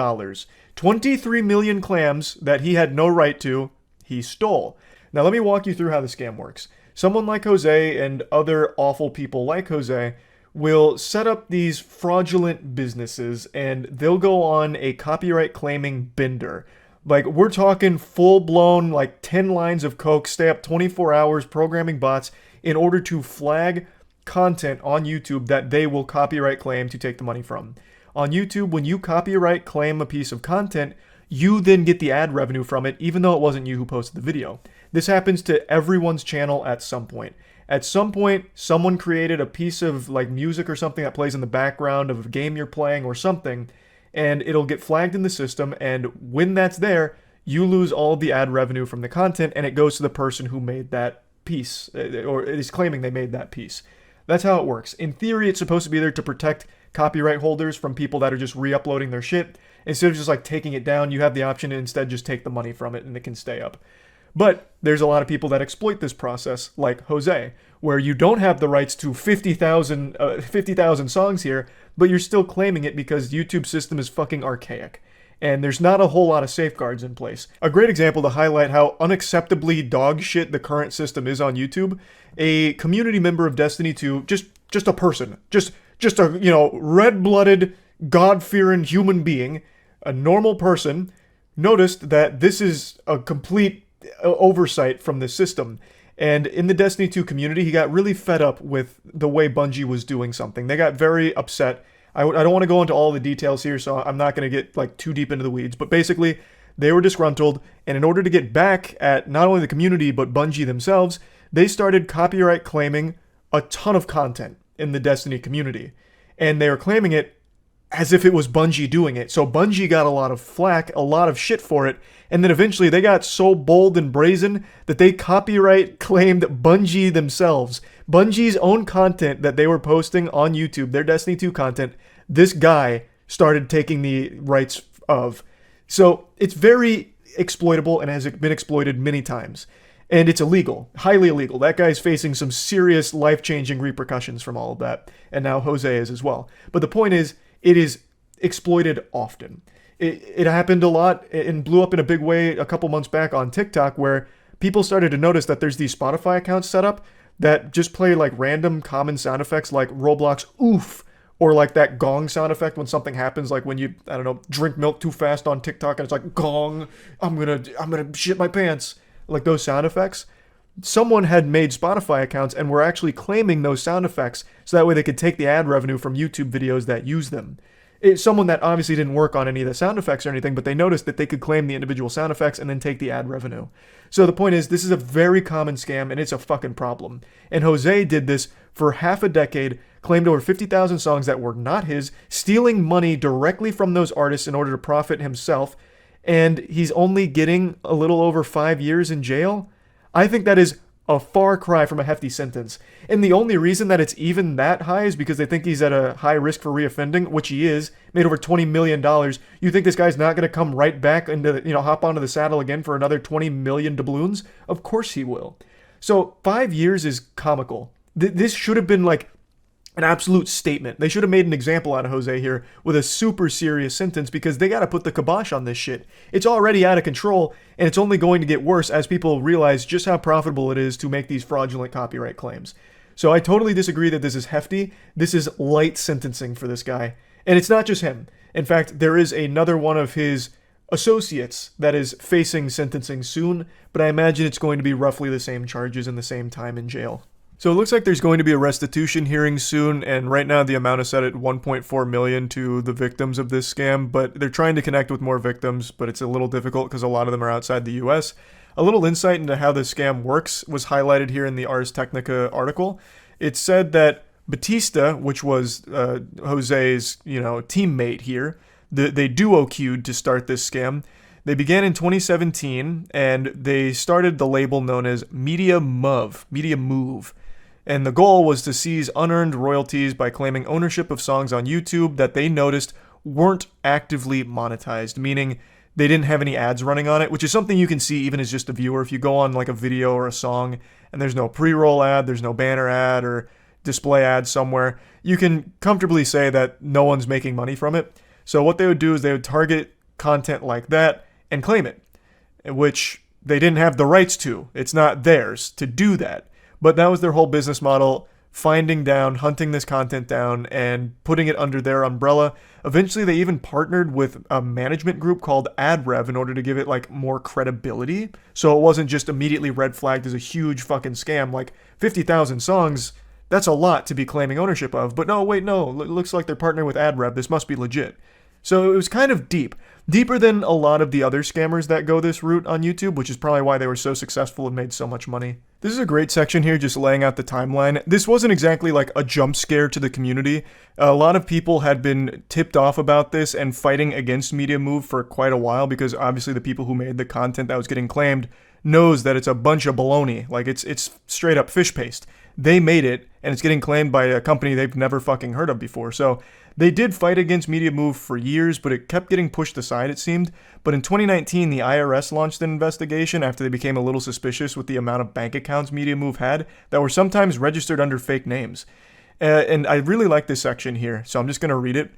S1: 23 million clams that he had no right to, he stole. Now let me walk you through how the scam works. Someone like Jose and other awful people like Jose will set up these fraudulent businesses and they'll go on a copyright claiming bender. Like, we're talking full-blown, like 10 lines of coke, stay up 24 hours programming bots in order to flag content on YouTube that they will copyright claim to take the money from. On YouTube, when you copyright claim a piece of content, you then get the ad revenue from it, even though it wasn't you who posted the video. This happens to everyone's channel at some point. At some point, someone created a piece of like music or something that plays in the background of a game you're playing or something, and it'll get flagged in the system, and when that's there, you lose all of the ad revenue from the content, and it goes to the person who made that piece, or is claiming they made that piece. That's how it works. In theory, it's supposed to be there to protect copyright holders from people that are just re-uploading their shit. Instead of just like taking it down, you have the option to instead just take the money from it and it can stay up. But there's a lot of people that exploit this process, like Jose, where you don't have the rights to 50,000 songs here, but you're still claiming it because YouTube's system is fucking archaic. And there's not a whole lot of safeguards in place. A great example to highlight how unacceptably dog shit the current system is on YouTube, a community member of Destiny 2, just a person, just a, you know, red-blooded, God-fearing human being, a normal person, noticed that this is a complete oversight from the system. And in the Destiny 2 community, he got really fed up with the way Bungie was doing something. They got very upset. I don't want to go into all the details here, so I'm not going to get like too deep into the weeds. But basically, they were disgruntled, and in order to get back at not only the community, but Bungie themselves, they started copyright claiming a ton of content in the Destiny community. And they were claiming it as if it was Bungie doing it. So Bungie got a lot of flack, a lot of shit for it, and then eventually they got so bold and brazen that they copyright claimed Bungie themselves. Bungie's own content that they were posting on YouTube, their Destiny 2 content, this guy started taking the rights of. So it's very exploitable and has been exploited many times. And it's illegal, highly illegal. That guy's facing some serious life-changing repercussions from all of that. And now Jose is as well. But the point is, it is exploited often. It happened a lot and blew up in a big way a couple months back on TikTok, where people started to notice that there's these Spotify accounts set up that just play like random common sound effects like Roblox oof, or like that gong sound effect when something happens, like when you, I don't know, drink milk too fast on TikTok and it's like gong, I'm gonna shit my pants, like those sound effects. Someone had made Spotify accounts and were actually claiming those sound effects so that way they could take the ad revenue from YouTube videos that use them. It's someone that obviously didn't work on any of the sound effects or anything, but they noticed that they could claim the individual sound effects and then take the ad revenue. So the point is, this is a very common scam and it's a fucking problem. And Jose did this for half a decade, claimed over 50,000 songs that were not his, stealing money directly from those artists in order to profit himself, and he's only getting a little over 5 years in jail? I think that is a far cry from a hefty sentence. And the only reason that it's even that high is because they think he's at a high risk for reoffending, which he is, made over $20 million. You think this guy's not going to come right back into, hop onto the saddle again for another 20 million doubloons? Of course he will. So 5 years is comical. This should have been like an absolute statement. They should have made an example out of Jose here with a super serious sentence, because they got to put the kibosh on this shit. It's already out of control, and it's only going to get worse as people realize just how profitable it is to make these fraudulent copyright claims. So I totally disagree that this is hefty. This is light sentencing for this guy. And it's not just him. In fact, there is another one of his associates that is facing sentencing soon, but I imagine it's going to be roughly the same charges and the same time in jail. So it looks like there's going to be a restitution hearing soon, and right now the amount is set at $1.4 million to the victims of this scam, but they're trying to connect with more victims, but it's a little difficult because a lot of them are outside the US. A little insight into how the scam works was highlighted here in the Ars Technica article. It said that Batista, which was Jose's, teammate here, they duo queued to start this scam. They began in 2017, and they started the label known as Media Move. And the goal was to seize unearned royalties by claiming ownership of songs on YouTube that they noticed weren't actively monetized, meaning they didn't have any ads running on it, which is something you can see even as just a viewer. If you go on like a video or a song and there's no pre-roll ad, there's no banner ad or display ad somewhere, you can comfortably say that no one's making money from it. So what they would do is they would target content like that and claim it, which they didn't have the rights to. It's not theirs to do that. But that was their whole business model, hunting this content down and putting it under their umbrella. Eventually, they even partnered with a management group called AdRev in order to give it like more credibility. So it wasn't just immediately red flagged as a huge fucking scam. Like 50,000 songs, that's a lot to be claiming ownership of. But no, it looks like they're partnering with AdRev. This must be legit. So it was kind of deeper than a lot of the other scammers that go this route on YouTube, which is probably why they were so successful and made so much money. This is a great section here, just laying out the timeline. This wasn't exactly like a jump scare to the community. A lot of people had been tipped off about this and fighting against Media Move for quite a while, because obviously the people who made the content that was getting claimed knows that it's a bunch of baloney. Like it's straight up fish paste. They made it, and it's getting claimed by a company they've never fucking heard of before. So they did fight against Media Move for years, but it kept getting pushed aside, it seemed. But in 2019, the IRS launched an investigation after they became a little suspicious with the amount of bank accounts Media Move had that were sometimes registered under fake names. And I really like this section here, so I'm just going to read it.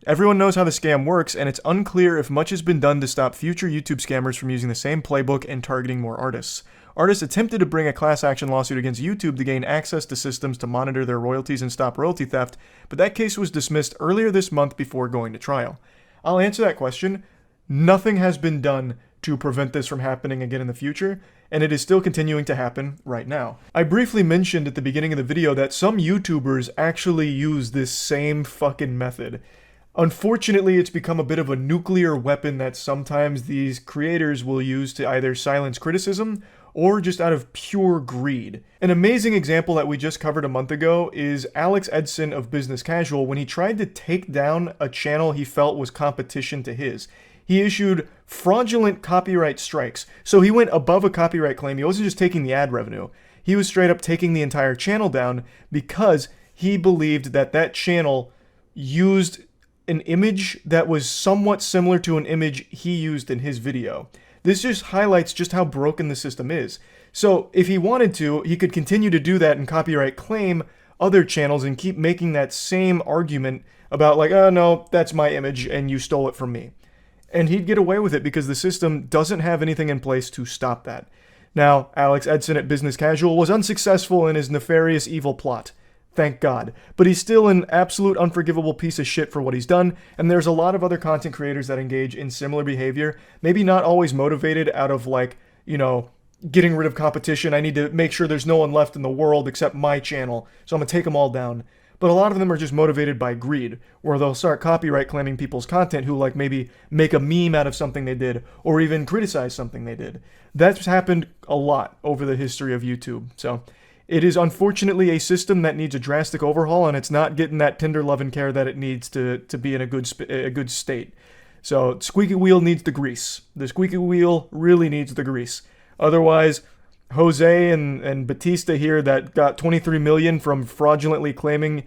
S1: Everyone knows how the scam works, and it's unclear if much has been done to stop future YouTube scammers from using the same playbook and targeting more artists. Artists attempted to bring a class action lawsuit against YouTube to gain access to systems to monitor their royalties and stop royalty theft, but that case was dismissed earlier this month before going to trial. I'll answer that question. Nothing has been done to prevent this from happening again in the future, and it is still continuing to happen right now. I briefly mentioned at the beginning of the video that some YouTubers actually use this same fucking method. Unfortunately, it's become a bit of a nuclear weapon that sometimes these creators will use to either silence criticism or just out of pure greed. An amazing example that we just covered a month ago is Alex Edson of Business Casual when he tried to take down a channel he felt was competition to his. He issued fraudulent copyright strikes. So he went above a copyright claim. He wasn't just taking the ad revenue. He was straight up taking the entire channel down because he believed that that channel used an image that was somewhat similar to an image he used in his video. This just highlights just how broken the system is. So if he wanted to, he could continue to do that and copyright claim other channels and keep making that same argument about like, oh no, that's my image and you stole it from me. And he'd get away with it because the system doesn't have anything in place to stop that. Now, Alex Edson at Business Casual was unsuccessful in his nefarious evil plot. Thank God. But he's still an absolute unforgivable piece of shit for what he's done, and there's a lot of other content creators that engage in similar behavior, maybe not always motivated out of like, getting rid of competition. I need to make sure there's no one left in the world except my channel, so I'm gonna take them all down. But a lot of them are just motivated by greed, where they'll start copyright claiming people's content who like maybe make a meme out of something they did, or even criticize something they did. That's happened a lot over the history of YouTube, so it is unfortunately a system that needs a drastic overhaul, and it's not getting that tender love and care that it needs to be in a good state. So squeaky wheel needs the grease. The squeaky wheel really needs the grease. Otherwise, Jose and Batista here that got 23 million from fraudulently claiming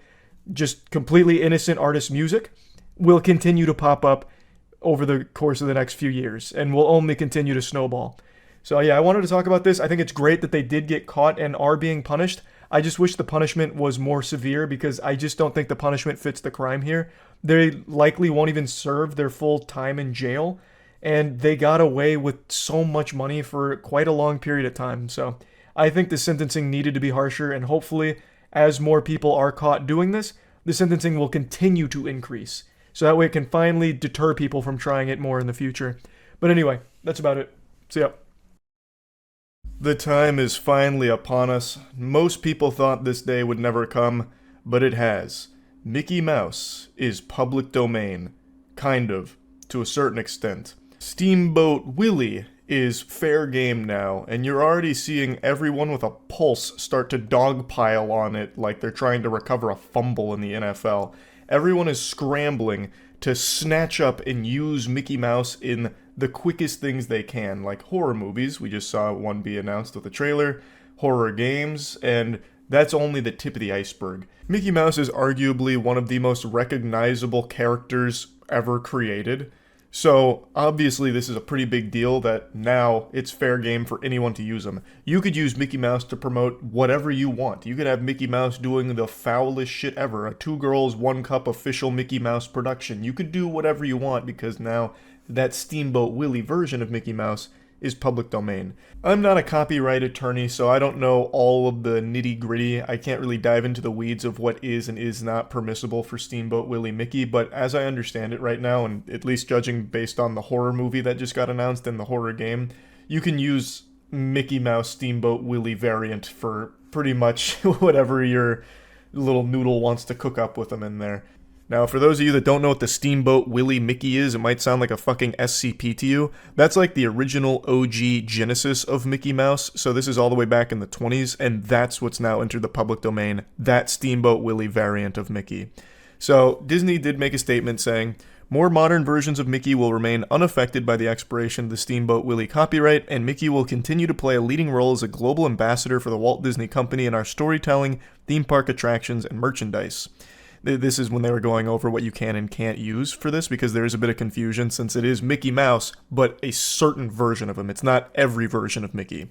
S1: just completely innocent artist music will continue to pop up over the course of the next few years and will only continue to snowball. So yeah, I wanted to talk about this. I think it's great that they did get caught and are being punished. I just wish the punishment was more severe because I just don't think the punishment fits the crime here. They likely won't even serve their full time in jail, and they got away with so much money for quite a long period of time. So I think the sentencing needed to be harsher, and hopefully
S13: as more people are caught doing this, the sentencing will continue to increase. So that way it can finally deter people from trying it more in the future. But anyway, that's about it. See ya.
S1: The time is finally upon us. Most people thought this day would never come, but it has. Mickey Mouse is public domain. Kind of, to a certain extent. Steamboat Willie is fair game now, and you're already seeing everyone with a pulse start to dogpile on it like they're trying to recover a fumble in the NFL. Everyone is scrambling to snatch up and use Mickey Mouse in the quickest things they can, like horror movies. We just saw one be announced with a trailer, horror games, and that's only the tip of the iceberg. Mickey Mouse is arguably one of the most recognizable characters ever created. So, obviously this is a pretty big deal that now it's fair game for anyone to use them. You could use Mickey Mouse to promote whatever you want. You could have Mickey Mouse doing the foulest shit ever, a 2 Girls 1 Cup official Mickey Mouse production. You could do whatever you want because now that Steamboat Willie version of Mickey Mouse is public domain. I'm not a copyright attorney, so I don't know all of the nitty-gritty. I can't really dive into the weeds of what is and is not permissible for Steamboat Willie Mickey, but as I understand it right now, and at least judging based on the horror movie that just got announced and the horror game, you can use Mickey Mouse Steamboat Willie variant for pretty much whatever your little noodle wants to cook up with them in there. Now, for those of you that don't know what the Steamboat Willie Mickey is, it might sound like a fucking SCP to you. That's like the original OG genesis of Mickey Mouse, so this is all the way back in the 20s, and that's what's now entered the public domain, that Steamboat Willie variant of Mickey. So, Disney did make a statement saying, more modern versions of Mickey will remain unaffected by the expiration of the Steamboat Willie copyright, and Mickey will continue to play a leading role as a global ambassador for the Walt Disney Company in our storytelling, theme park attractions, and merchandise. This is when they were going over what you can and can't use for this, because there is a bit of confusion since it is Mickey Mouse, but a certain version of him. It's not every version of Mickey.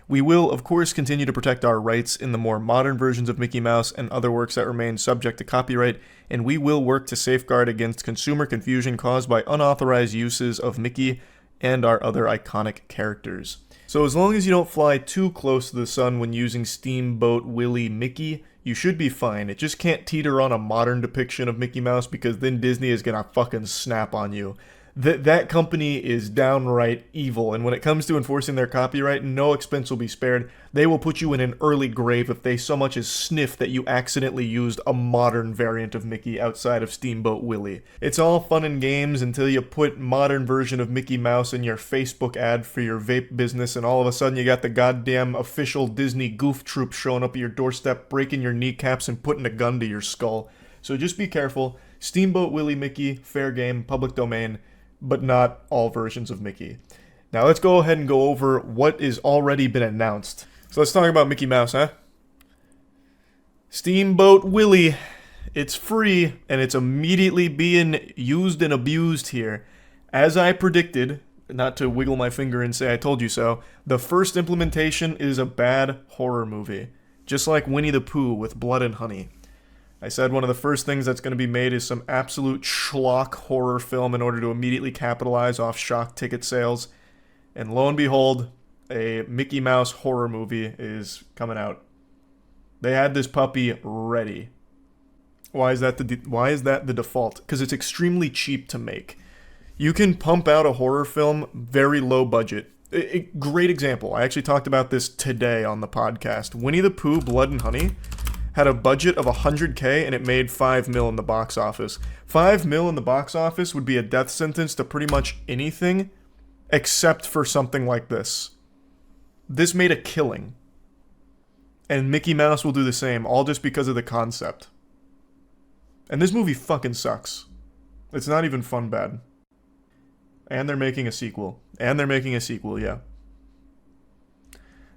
S1: We will, of course, continue to protect our rights in the more modern versions of Mickey Mouse and other works that remain subject to copyright, and we will work to safeguard against consumer confusion caused by unauthorized uses of Mickey and our other iconic characters. So as long as you don't fly too close to the sun when using Steamboat Willie Mickey, you should be fine. It just can't teeter on a modern depiction of Mickey Mouse because then Disney is gonna fucking snap on you. That company is downright evil, and when it comes to enforcing their copyright, no expense will be spared. They will put you in an early grave if they so much as sniff that you accidentally used a modern variant of Mickey outside of Steamboat Willie. It's all fun and games until you put modern version of Mickey Mouse in your Facebook ad for your vape business, and all of a sudden you got the goddamn official Disney goof troop showing up at your doorstep, breaking your kneecaps and putting a gun to your skull. So just be careful. Steamboat Willie Mickey, fair game, public domain, but not all versions of Mickey. Now let's go ahead and go over what is already been announced. So let's talk about Mickey Mouse, huh? Steamboat Willie. It's free, and it's immediately being used and abused here. As I predicted, not to wiggle my finger and say I told you so, the first implementation is a bad horror movie. Just like Winnie the Pooh with Blood and Honey. I said one of the first things that's going to be made is some absolute schlock horror film in order to immediately capitalize off shock ticket sales. And lo and behold, a Mickey Mouse horror movie is coming out. They had this puppy ready. Why is that the default? Because it's extremely cheap to make. You can pump out a horror film very low budget. Great example. I actually talked about this today on the podcast. Winnie the Pooh, Blood and Honey had a budget of $100K and it made $5 million in the box office. $5 million in the box office would be a death sentence to pretty much anything except for something like this. This made a killing. And Mickey Mouse will do the same, all just because of the concept. And this movie fucking sucks. It's not even fun bad. And they're making a sequel. Yeah.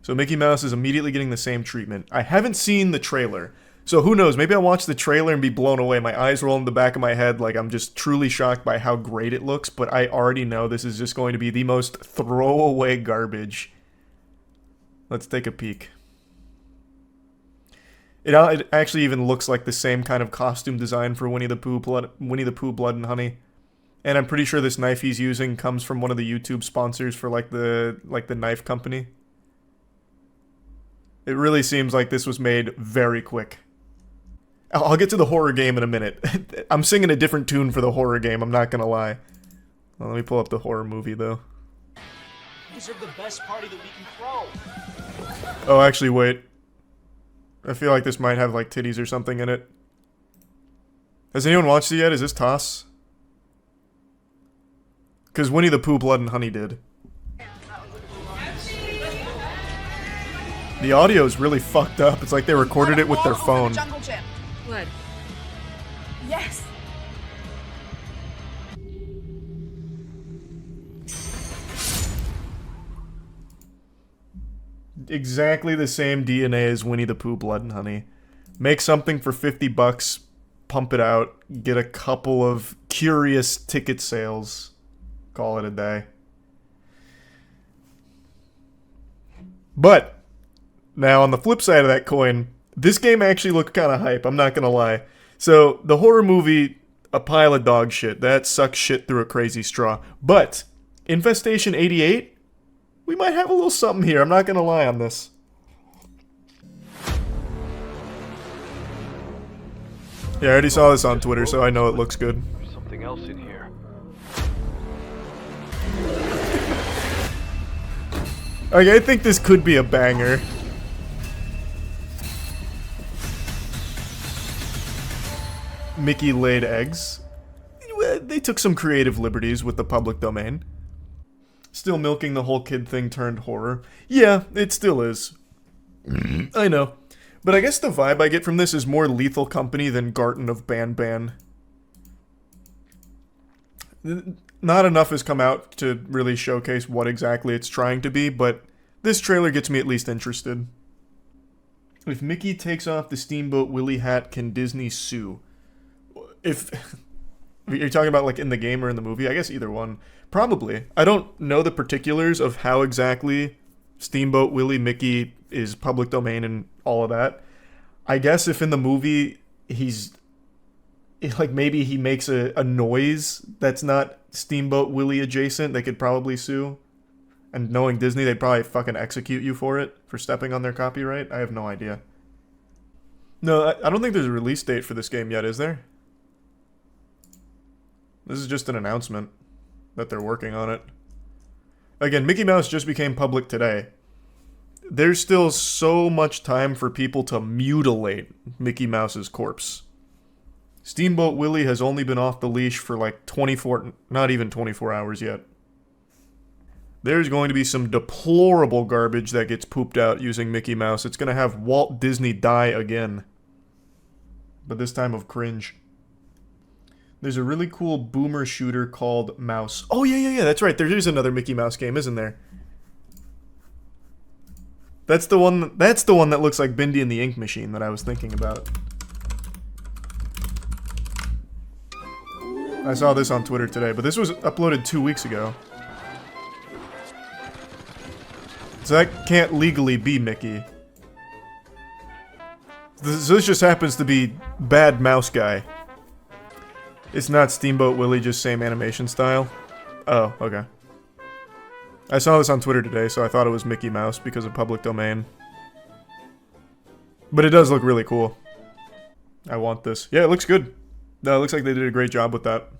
S1: So Mickey Mouse is immediately getting the same treatment. I haven't seen the trailer, so who knows? Maybe I'll watch the trailer and be blown away. My eyes roll in the back of my head like I'm just truly shocked by how great it looks, but I already know this is just going to be the most throwaway garbage. Let's take a peek. It actually even looks like the same kind of costume design for Winnie the Pooh, Blood and Honey. And I'm pretty sure this knife he's using comes from one of the YouTube sponsors for like the knife company. It really seems like this was made very quick. I'll get to the horror game in a minute. I'm singing a different tune for the horror game, I'm not gonna lie. Well, let me pull up the horror movie, though.
S14: These are the best party that we can throw.
S1: Oh, actually, wait. I feel like this might have, like, titties or something in it. Has anyone watched it yet? Is this Toss? Because Winnie the Pooh, Blood and Honey did. The audio is really fucked up. It's like they recorded it with their phone.
S15: Jungle gym. Good. Yes.
S1: Exactly the same DNA as Winnie the Pooh, Blood and Honey. Make something for $50, pump it out, get a couple of curious ticket sales, call it a day. But, now on the flip side of that coin, this game actually looked kind of hype, I'm not gonna lie. So, the horror movie, a pile of dog shit. That sucks shit through a crazy straw. But, Infestation 88? We might have a little something here, I'm not gonna lie on this. Yeah, I already saw this on Twitter, so I know it looks good.
S16: There's something else in here.
S1: Okay, I think this could be a banger. Mickey laid eggs. They took some creative liberties with the public domain. Still milking the whole kid thing turned horror. Yeah, it still is. I know. But I guess the vibe I get from this is more Lethal Company than Garten of Ban. Not enough has come out to really showcase what exactly it's trying to be, but this trailer gets me at least interested. If Mickey takes off the Steamboat Willie hat, can Disney sue? If you're talking about like in the game or in the movie, I guess either one. Probably. I don't know the particulars of how exactly Steamboat Willie Mickey is public domain and all of that. I guess if in the movie he's like maybe he makes a noise that's not Steamboat Willie adjacent, they could probably sue. And knowing Disney, they'd probably fucking execute you for it, for stepping on their copyright. I have no idea. No, I don't think there's a release date for this game yet, is there? This is just an announcement that they're working on it. Again, Mickey Mouse just became public today. There's still so much time for people to mutilate Mickey Mouse's corpse. Steamboat Willie has only been off the leash for like 24, not even 24 hours yet. There's going to be some deplorable garbage that gets pooped out using Mickey Mouse. It's going to have Walt Disney die again. But this time of cringe. There's a really cool boomer shooter called Mouse. Oh, yeah, that's right. There is another Mickey Mouse game, isn't there? That's the one that looks like Bindi and the Ink Machine that I was thinking about. I saw this on Twitter today, but this was uploaded 2 weeks ago. So that can't legally be Mickey. So this just happens to be Bad Mouse Guy. It's not Steamboat Willie, just same animation style. Oh, okay. I saw this on Twitter today, so I thought it was Mickey Mouse because of public domain. But it does look really cool. I want this. Yeah, it looks good. No, it looks like they did a great job with that.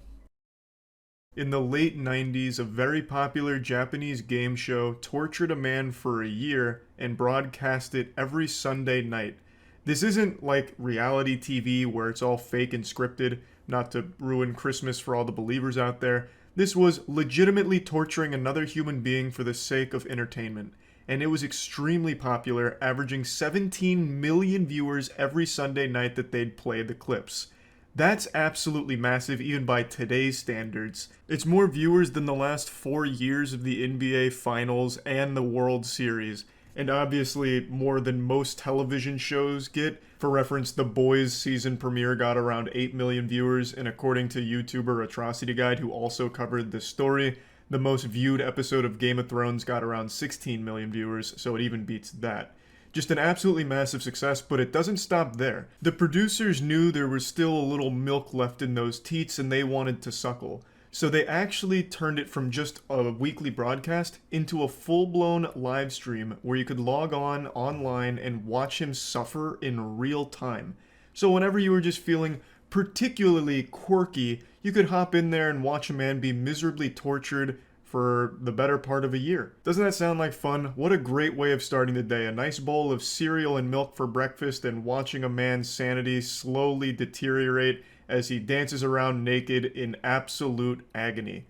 S1: In the late 90s, a very popular Japanese game show tortured a man for a year and broadcast it every Sunday night. This isn't like reality TV where it's all fake and scripted, not to ruin Christmas for all the believers out there. This was legitimately torturing another human being for the sake of entertainment. And it was extremely popular, averaging 17 million viewers every Sunday night that they'd play the clips. That's absolutely massive, even by today's standards. It's more viewers than the last 4 years of the NBA Finals and the World Series, and obviously more than most television shows get. For reference, The Boys season premiere got around 8 million viewers, and according to YouTuber Atrocity Guide, who also covered this story, the most viewed episode of Game of Thrones got around 16 million viewers, so it even beats that. Just an absolutely massive success, but it doesn't stop there. The producers knew there was still a little milk left in those teats and they wanted to suckle. So they actually turned it from just a weekly broadcast into a full-blown live stream where you could log on online and watch him suffer in real time. So whenever you were just feeling particularly quirky, you could hop in there and watch a man be miserably tortured for the better part of a year. Doesn't that sound like fun? What a great way of starting the day. A nice bowl of cereal and milk for breakfast and watching a man's sanity slowly deteriorate as he dances around naked in absolute agony.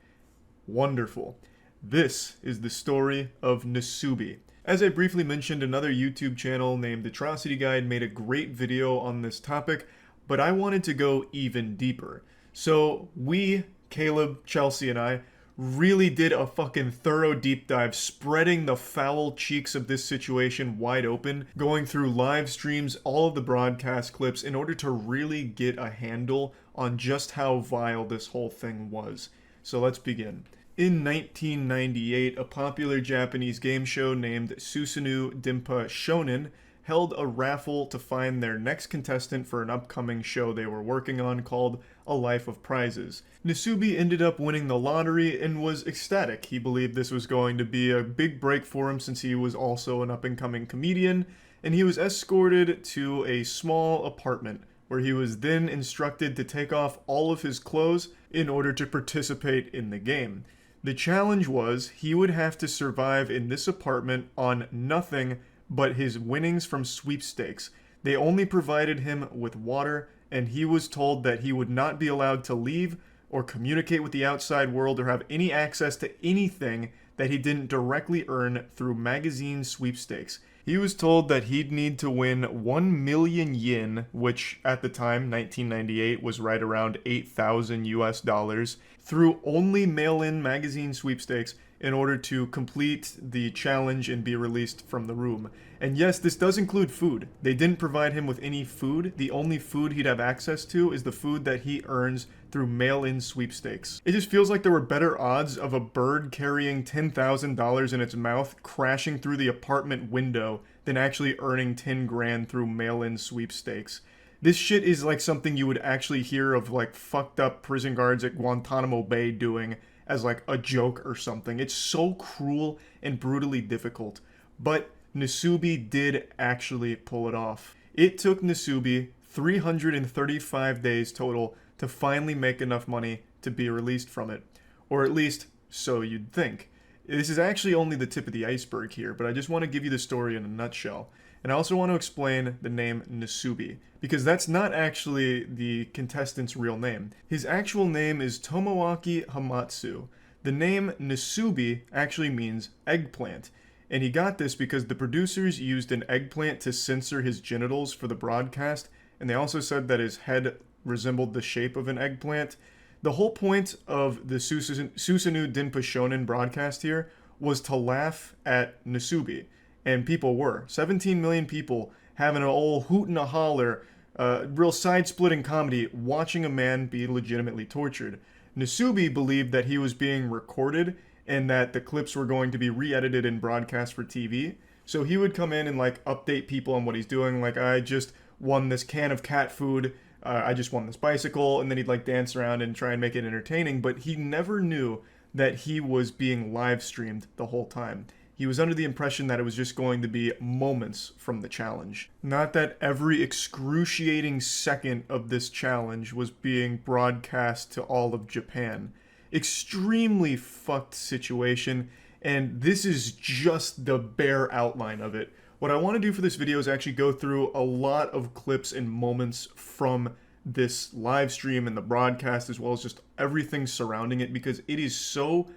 S1: Wonderful. This is the story of Nasubi. As I briefly mentioned, another YouTube channel named Atrocity Guide made a great video on this topic, but I wanted to go even deeper. So we, Caleb, Chelsea, and I, really did a fucking thorough deep dive, spreading the foul cheeks of this situation wide open, going through live streams, all of the broadcast clips, in order to really get a handle on just how vile this whole thing was. So let's begin. In 1998, a popular Japanese game show named Susanoo Dimpa Shonen held a raffle to find their next contestant for an upcoming show they were working on called A Life of Prizes. Nasubi ended up winning the lottery and was ecstatic. He believed this was going to be a big break for him since he was also an up-and-coming comedian, and he was escorted to a small apartment where he was then instructed to take off all of his clothes in order to participate in the game. The challenge was he would have to survive in this apartment on nothing but his winnings from sweepstakes. They only provided him with water, and he was told that he would not be allowed to leave or communicate with the outside world or have any access to anything that he didn't directly earn through magazine sweepstakes. He was told that he'd need to win 1 million yen, which at the time, 1998, was right around 8,000 US dollars, through only mail-in magazine sweepstakes in order to complete the challenge and be released from the room. And yes, this does include food. They didn't provide him with any food. The only food he'd have access to is the food that he earns through mail-in sweepstakes. It just feels like there were better odds of a bird carrying $10,000 in its mouth crashing through the apartment window than actually earning 10 grand through mail-in sweepstakes. This shit is like something you would actually hear of like fucked up prison guards at Guantanamo Bay doing as like a joke or something. It's so cruel and brutally difficult. But Nasubi did actually pull it off. It took Nasubi 335 days total to finally make enough money to be released from it. Or at least, so you'd think. This is actually only the tip of the iceberg here, but I just want to give you the story in a nutshell. And I also want to explain the name Nasubi, because that's not actually the contestant's real name. His actual name is Tomoaki Hamatsu. The name Nasubi actually means eggplant, and he got this because the producers used an eggplant to censor his genitals for the broadcast, and they also said that his head resembled the shape of an eggplant. The whole point of the Susanoo Dimpa Shonen broadcast here was to laugh at Nasubi. And people were. 17 million people having an old hoot and a holler, real side-splitting comedy, watching a man be legitimately tortured. Nasubi believed that he was being recorded and that the clips were going to be re-edited and broadcast for TV. So he would come in and like update people on what he's doing. Like, I just won this can of cat food. I just won this bicycle. And then he'd like dance around and try and make it entertaining. But he never knew that he was being live streamed the whole time. He was under the impression that it was just going to be moments from the challenge. Not that every excruciating second of this challenge was being broadcast to all of Japan. Extremely fucked situation, and this is just the bare outline of it. What I want to do for this video is actually go through a lot of clips and moments from this live stream and the broadcast, as well as just everything surrounding it, because it is so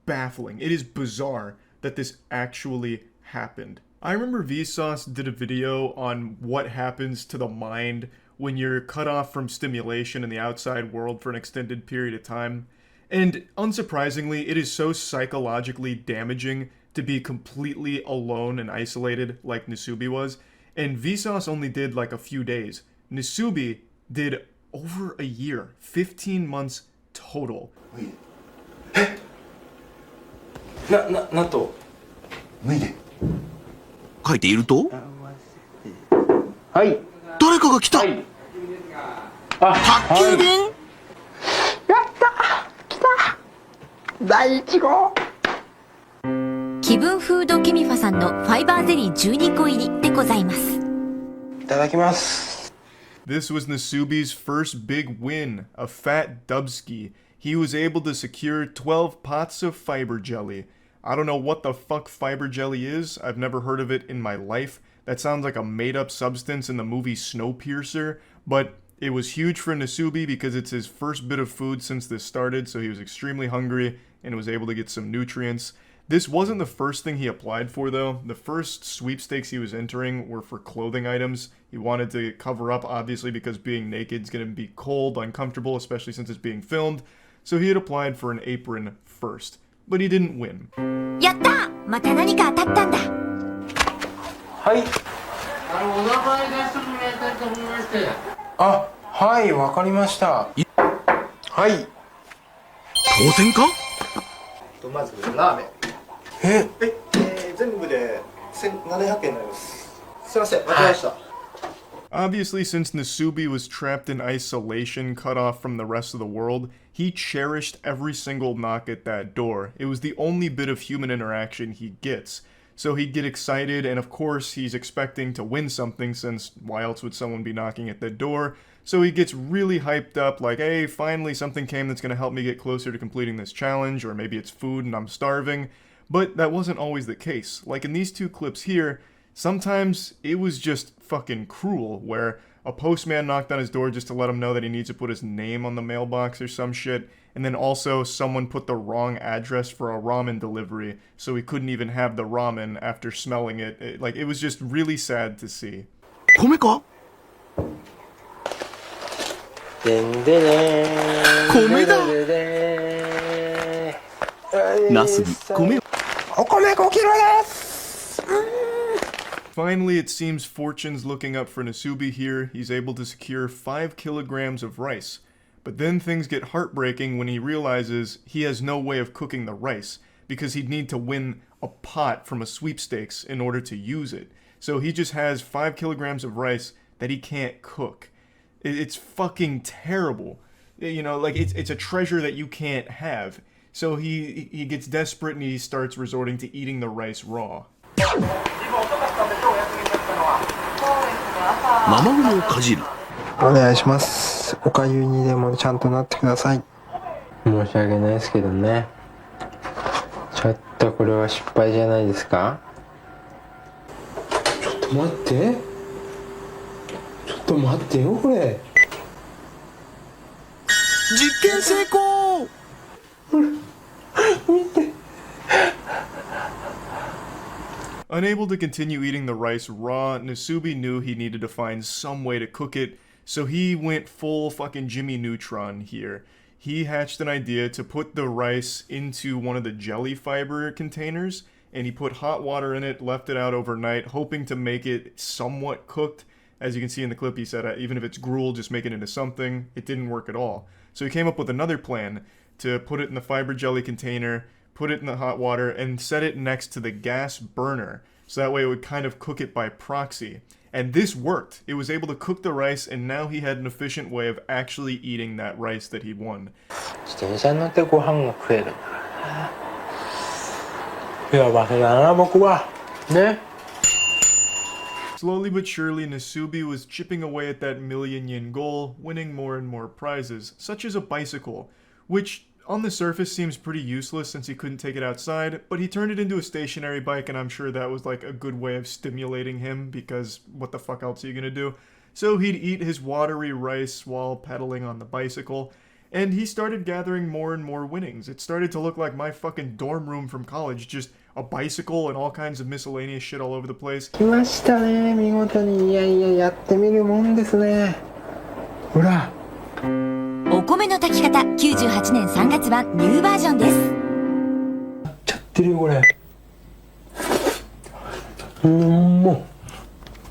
S1: baffling. It is bizarre that this actually happened. I remember Vsauce did a video on what happens to the mind when you're cut off from stimulation in the outside world for an extended period of time. And unsurprisingly, it is so psychologically damaging to be completely alone and isolated like Nasubi was. And Vsauce only did like a few days. Nasubi did over a year, 15 months total.
S16: 納豆脱いで書いているとはい誰かが来た、はい、宅急便やった来た第1号
S17: 気分フードケミファさんのファイバーゼリー12個入りでございます。
S16: いただきます。
S1: This was Nasubi's first big win, a fat dubski. He was able to secure 12 pots of fiber jelly. I don't know what the fuck fiber jelly is. I've never heard of it in my life. That sounds like a made-up substance in the movie Snowpiercer, but it was huge for Nasubi because it's his first bit of food since this started, so he was extremely hungry and was able to get some nutrients. This wasn't the first thing he applied for, though. The first sweepstakes he was entering were for clothing items. He wanted to cover up, obviously, because being naked is going to be cold, uncomfortable, especially since it's being filmed. So he had applied for an apron first, but he didn't win.
S17: やった!また何か当たったんだ。
S18: はい。お名前出してもらいたいと思いまして。あ、はい、わかりました。はい。当選か？
S19: まずラーメン。全部で1700円になります。すいません、間違えました。
S1: Obviously, since Nasubi was trapped in isolation, cut off from the rest of the world, he cherished every single knock at that door. It was the only bit of human interaction he gets. So he'd get excited, and of course he's expecting to win something, since why else would someone be knocking at the door? So he gets really hyped up, like, hey, finally something came that's going to help me get closer to completing this challenge, or maybe it's food and I'm starving. But that wasn't always the case. Like in these two clips here, sometimes it was just fucking cruel, where a postman knocked on his door just to let him know that he needs to put his name on the mailbox or some shit, and then also someone put the wrong address for a ramen delivery, so he couldn't even have the ramen after smelling it. It was just really sad to see.
S18: 米か？でんでねー。米だ。ナスビ、米。お米5キロです。
S1: Finally, it seems fortune's looking up for Nasubi here. He's able to secure 5 kilograms of rice. But then things get heartbreaking when he realizes he has no way of cooking the rice, because he'd need to win a pot from a sweepstakes in order to use it. So he just has 5 kilograms of rice that he can't cook. It's fucking terrible. You know, like, it's a treasure that you can't have. So he gets desperate and he starts resorting to eating the rice raw.
S18: ママグロをかじる。お願いします。おかゆにでもちゃんとなってください。申し訳ないですけどね。ちょっとこれは失敗じゃないですか？ちょっと待って。ちょっと待ってよこれ。実験成功。見て。
S1: Unable to continue eating the rice raw, Nasubi knew he needed to find some way to cook it, so he went full fucking Jimmy Neutron here. He hatched an idea to put the rice into one of the jelly fiber containers, and he put hot water in it, left it out overnight, hoping to make it somewhat cooked. As you can see in the clip, he said, even if it's gruel, just make it into something. It didn't work at all. So he came up with another plan to put it in the fiber jelly container, put it in the hot water, and set it next to the gas burner, so that way it would kind of cook it by proxy. And this worked. It was able to cook the rice, and now he had an efficient way of actually eating that rice that he won.
S18: 自転車に乗ってご飯が食えるんだから。幸せだな僕は。ね。
S1: Slowly but surely, Nasubi was chipping away at that million yen goal, winning more and more prizes, such as a bicycle, which on the surface seems pretty useless since he couldn't take it outside, but he turned it into a stationary bike, and I'm sure that was like a good way of stimulating him, because what the fuck else are you gonna do? So he'd eat his watery rice while pedaling on the bicycle, and he started gathering more and more winnings. It started to look like my fucking dorm room from college, just a bicycle and all kinds of miscellaneous shit all over the place.
S18: 来ましたね、見事に。いやいや、やってみるもんですね。ほら。
S17: お米の炊き方98年3月版ニューバージョンです。
S18: ちゃってるよこれ。も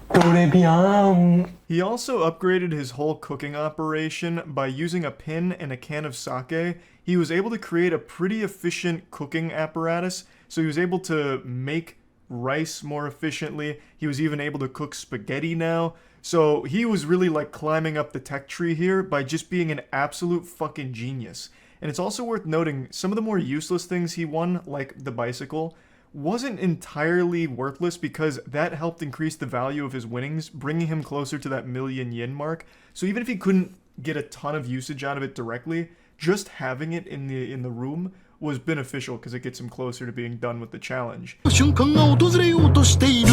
S18: うトレビアン。
S1: He also upgraded his whole cooking operation by using a pin and a can of sake. He was able to create a pretty efficient cooking apparatus, so he was able to make rice more efficiently. He was even able to cook spaghetti now. So he was really like climbing up the tech tree here by just being an absolute fucking genius. And it's also worth noting some of the more useless things he won, like the bicycle, wasn't entirely worthless because that helped increase the value of his winnings, bringing him closer to that million yen mark. So even if he couldn't get a ton of usage out of it directly, just having it in the room was beneficial because it gets him closer to being done with the challenge.
S16: 瞬間が訪れようとしている。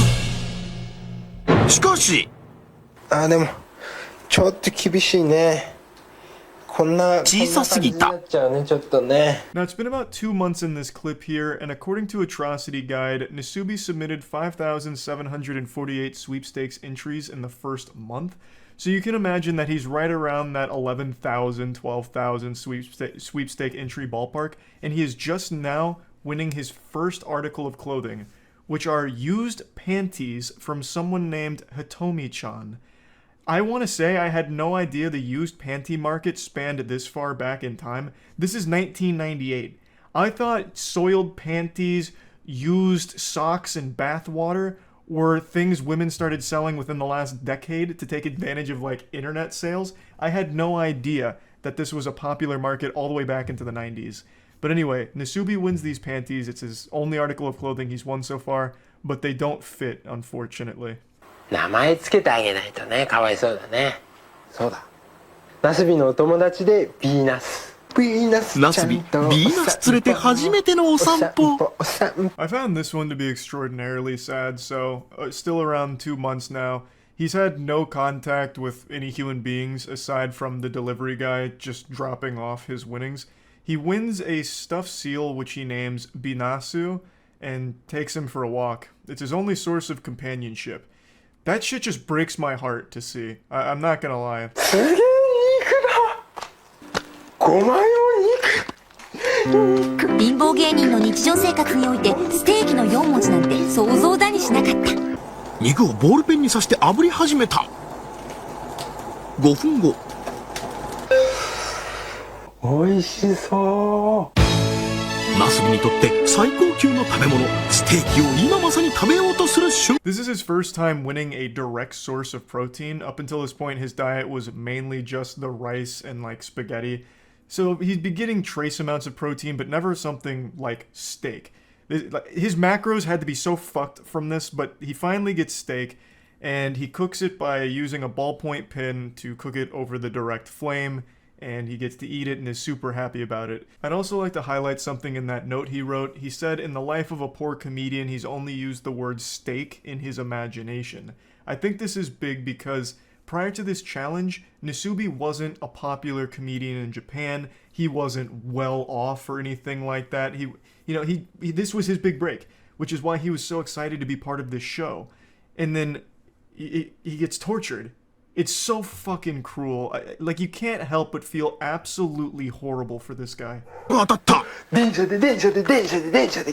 S16: しかし、
S18: でもちょっと厳しいね。
S16: 小さすぎた。
S1: Now it's been about 2 months in this clip here, and according to Atrocity Guide, Nasubi submitted 5,748 sweepstakes entries in the first month. So you can imagine that he's right around that 11,000, 12,000 sweepstake entry ballpark, and he is just now winning his first article of clothing, which are used panties from someone named Hitomi-chan. I want to say I had no idea the used panty market spanned this far back in time. This is 1998. I thought soiled panties, used socks, and bath water were things women started selling within the last decade to take advantage of like internet sales. I had no idea that this was a popular market all the way back into the 90s. But anyway, Nasubi wins these panties. It's his only article of clothing he's won so far, but they don't fit, unfortunately.
S18: 名前つけてあげないとね、かわいそうだね。そうだ。ナスビのお友達でビーナス。
S16: ナスビ、ビーナス連れて初めてのお散歩。
S1: I found this one to be extraordinarily sad, so still around 2 months now. He's had no contact with any human beings aside from the delivery guy just dropping off his winnings. He wins a stuffed seal which he names Binasu and takes him for a walk. It's his only source of companionship. That shit just breaks my heart to see. I'm not gonna lie.
S17: 貧乏芸人の日常生活においてステーキの4文字なんて想像だにしなかった。
S16: 肉をボールペンに刺して炙り始めた。5分後。
S18: 美味しそう。
S16: ナスビにとって最高級の食べ物、ステーキを今まさに食べようとする瞬間。
S1: This is his first time winning a direct source of protein. Up until this point, his diet was mainly just the rice and like spaghetti. So he'd be getting trace amounts of protein, but never something like steak. His macros had to be so fucked from this, but he finally gets steak, and he cooks it by using a ballpoint pen to cook it over the direct flame, and he gets to eat it and is super happy about it. I'd also like to highlight something in that note he wrote. He said, in the life of a poor comedian, he's only used the word steak in his imagination. I think this is big because prior to this challenge, Nasubi wasn't a popular comedian in Japan. He wasn't well off or anything like that. This was his big break, which is why he was so excited to be part of this show. And then he gets tortured. It's so fucking cruel. Like, you can't help but feel absolutely horrible for this guy.
S16: 当たった。
S18: 電車で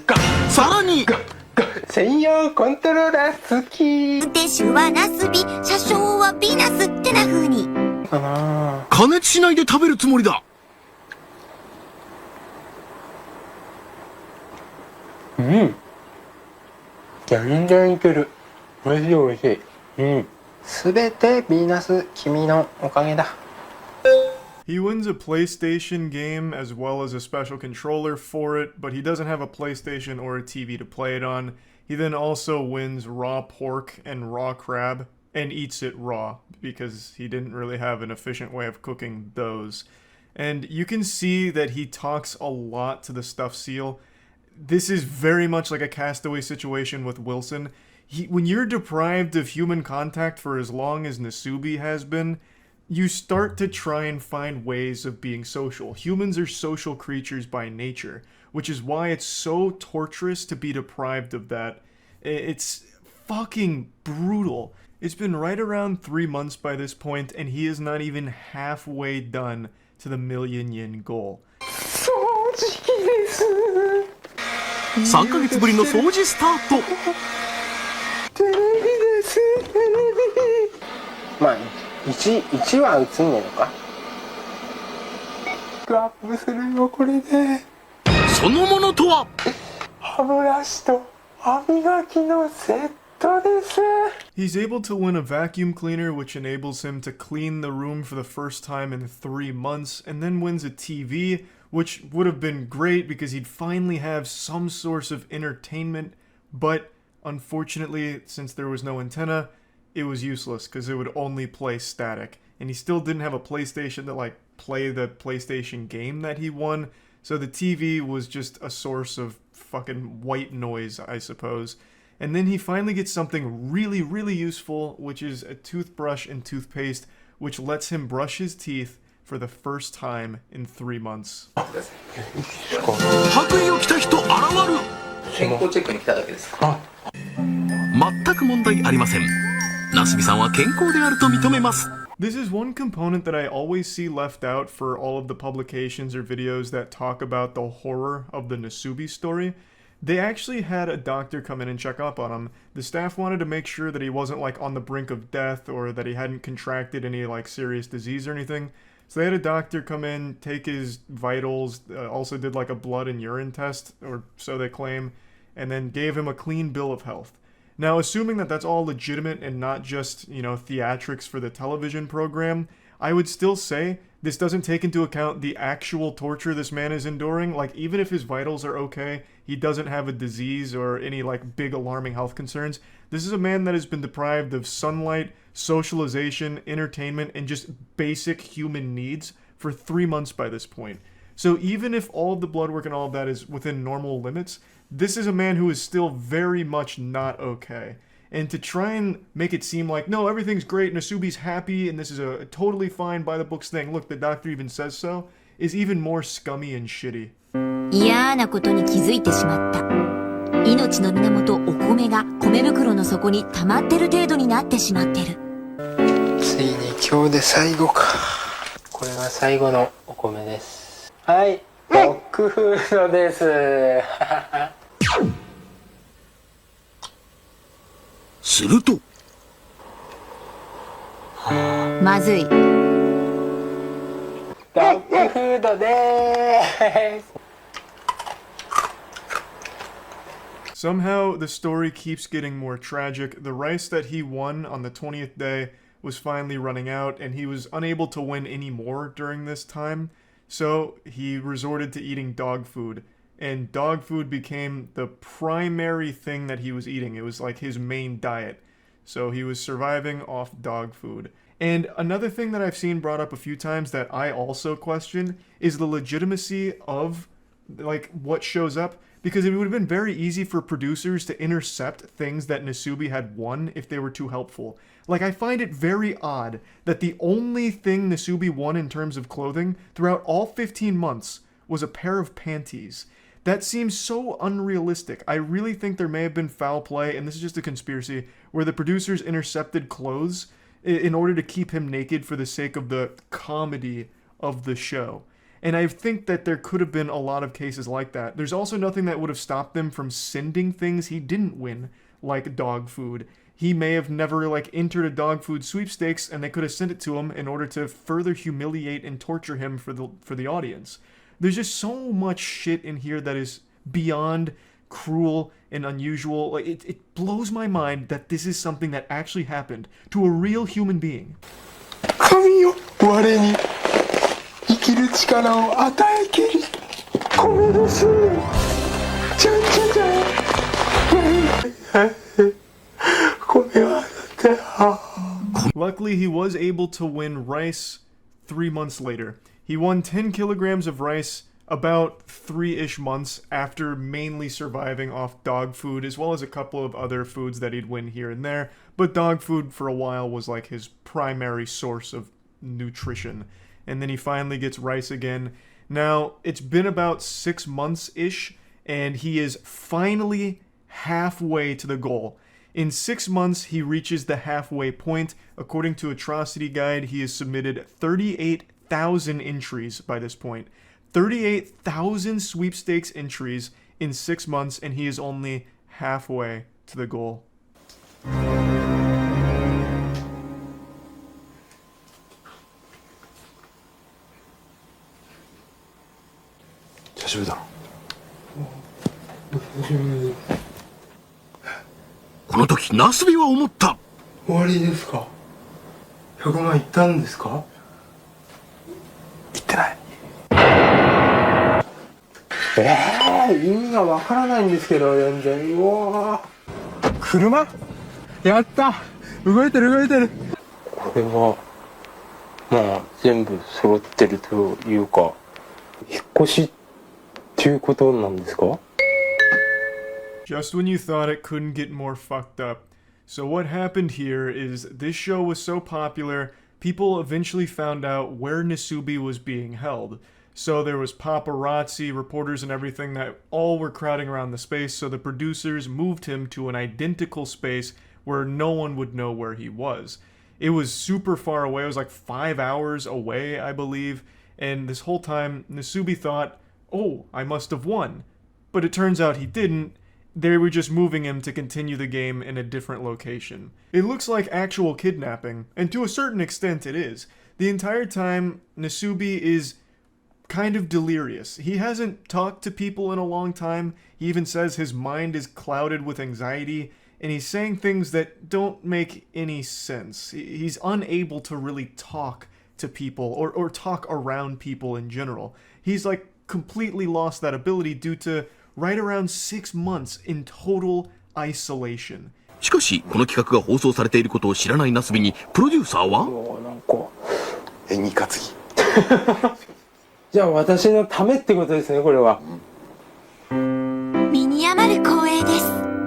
S18: か。
S16: さらに。
S18: 専用コントローラー好き。
S17: 運転手はナスビ、車掌はビナスってな風に。
S16: 加熱しないで食べるつもりだ。
S18: うん。全然いける。美味しい美味しい。うん。すべてヴィーナス君のおかげだ。
S1: He wins a PlayStation game as well as a special controller for it, but he doesn't have a PlayStation or a TV to play it on. He then also wins raw pork and raw crab and eats it raw because he didn't really have an efficient way of cooking those. And you can see that he talks a lot to the stuffed seal. This is very much like a Castaway situation with Wilson. When you're deprived of human contact for as long as Nasubi has been, you start to try and find ways of being social. Humans are social creatures by nature, which is why it's so torturous to be deprived of that. It's fucking brutal. It's been right around 3 months by this point, and he is not even halfway done to the million yen goal.
S16: 掃除機です。3ヶ月ぶりの掃除スタート。
S18: テレビです。テレビ。まあ1は映んねえのか。アップするよこれで。
S16: そのものとは。
S18: 歯ブラシと歯磨きのセットです。
S1: He's able to win a vacuum cleaner, which enables him to clean the room for the first time in 3 months, and then wins a TV, which would have been great because he'd finally have some source of entertainment. But unfortunately, since there was no antenna, it was useless because it would only play static. And he still didn't have a PlayStation to like play the PlayStation game that he won. So the TV was just a source of fucking white noise, I suppose. And then he finally gets something really, really useful, which is a toothbrush and toothpaste, which lets him brush his teeth for the first time in 3 months.
S20: 白衣を着た人現る。健康チェックに来ただけです。全く問題ありません。なすびさんは健康であると認めます。
S1: This is one component that I always see left out for all of the publications or videos that talk about the horror of the Nasubi story. They actually had a doctor come in and check up on him. The staff wanted to make sure that he wasn't like on the brink of death or that he hadn't contracted any like serious disease or anything. So they had a doctor come in, take his vitals, also did like a blood and urine test, or so they claim, and then gave him a clean bill of health. Now, assuming that that's all legitimate and not just, you know, theatrics for the television program, I would still say this doesn't take into account the actual torture this man is enduring. Like, even if his vitals are okay, he doesn't have a disease or any, like, big alarming health concerns. This is a man that has been deprived of sunlight, socialization, entertainment, and just basic human needs for 3 months by this point. So even if all of the blood work and all of that is within normal limits, this is a man who is still very much not okay. And to try and make it seem like, no, everything's great, Nasubi's happy, and this is a totally fine by-the-books thing, look, the doctor even says so, is even more scummy and shitty.
S17: 嫌なことに気づいてしまった。命の源お米が米袋の底に溜まってる程度になってしまってる。
S18: ついに今日で最後か。これが最後のお米です。はい、ドッグフードです。
S20: すると
S17: まずい。
S18: ドッグフードでーす。
S1: Somehow, the story keeps getting more tragic. The rice that he won on the 20th day was finally running out, and he was unable to win any more during this time. So he resorted to eating dog food, and dog food became the primary thing that he was eating. It was like his main diet. So he was surviving off dog food. And another thing that I've seen brought up a few times that I also question is the legitimacy of like what shows up, because it would have been very easy for producers to intercept things that Nasubi had won if they were too helpful. Like, I find it very odd that the only thing Nasubi won in terms of clothing throughout all 15 months was a pair of panties. That seems so unrealistic. I really think there may have been foul play, and this is just a conspiracy, where the producers intercepted clothes in order to keep him naked for the sake of the comedy of the show. And I think that there could have been a lot of cases like that. There's also nothing that would have stopped them from sending things he didn't win, like dog food. He may have never, like, entered a dog food sweepstakes, and they could have sent it to him in order to further humiliate and torture him for the audience. There's just so much shit in here that is beyond cruel and unusual. Like, it blows my mind that this is something that actually happened to a real human being.
S18: 神よ、我に生きる力を与えきり、米です。ちゃんちゃちゃん。米はだって。
S1: Luckily, he was able to win rice 3 months later. He won 10 kilograms of rice about 3-ish months after mainly surviving off dog food, as well as a couple of other foods that he'd win here and there. But dog food for a while was like his primary source of nutrition. And then he finally gets rice again. Now, it's been about 6 months-ish, and he is finally halfway to the goal. In 6 months, he reaches the halfway point. According to Atrocity Guide, he has submitted 38,000 entries by this point. 38,000 sweepstakes entries in 6 months, and he is only halfway to the goal.
S18: 大丈夫だろ。
S20: この時ナスビは思った。
S18: 終わりですか。100万いったんですか。いってない。意味がわからないんですけど、全然。うわー。車？やった！動いてる動いてる。これは、まあ、全部揃ってるというか、引っ越しっていうことなんですか？
S1: Just when you thought it couldn't get more fucked up. So what happened here is this show was so popular, people eventually found out where Nasubi was being held. So there was paparazzi, reporters and everything that all were crowding around the space, so the producers moved him to an identical space where no one would know where he was. It was super far away, it was like 5 hours away, I believe, and this whole time Nasubi thought, oh, I must have won. But it turns out he didn't. They were just moving him to continue the game in a different location. It looks like actual kidnapping, and to a certain extent it is. The entire time, Nasubi is kind of delirious. He hasn't talked to people in a long time. He even says his mind is clouded with anxiety, and he's saying things that don't make any sense. He's unable to really talk to people, or talk around people in general. He's like completely lost that ability due to right around 6 months in total isolation.
S20: しかし、この企画が放送されていることを知らないナスビに、プロデューサーは
S18: なんか、演技担ぎ。じゃあ私のためってことですね、これは。
S17: 身に余る光栄です。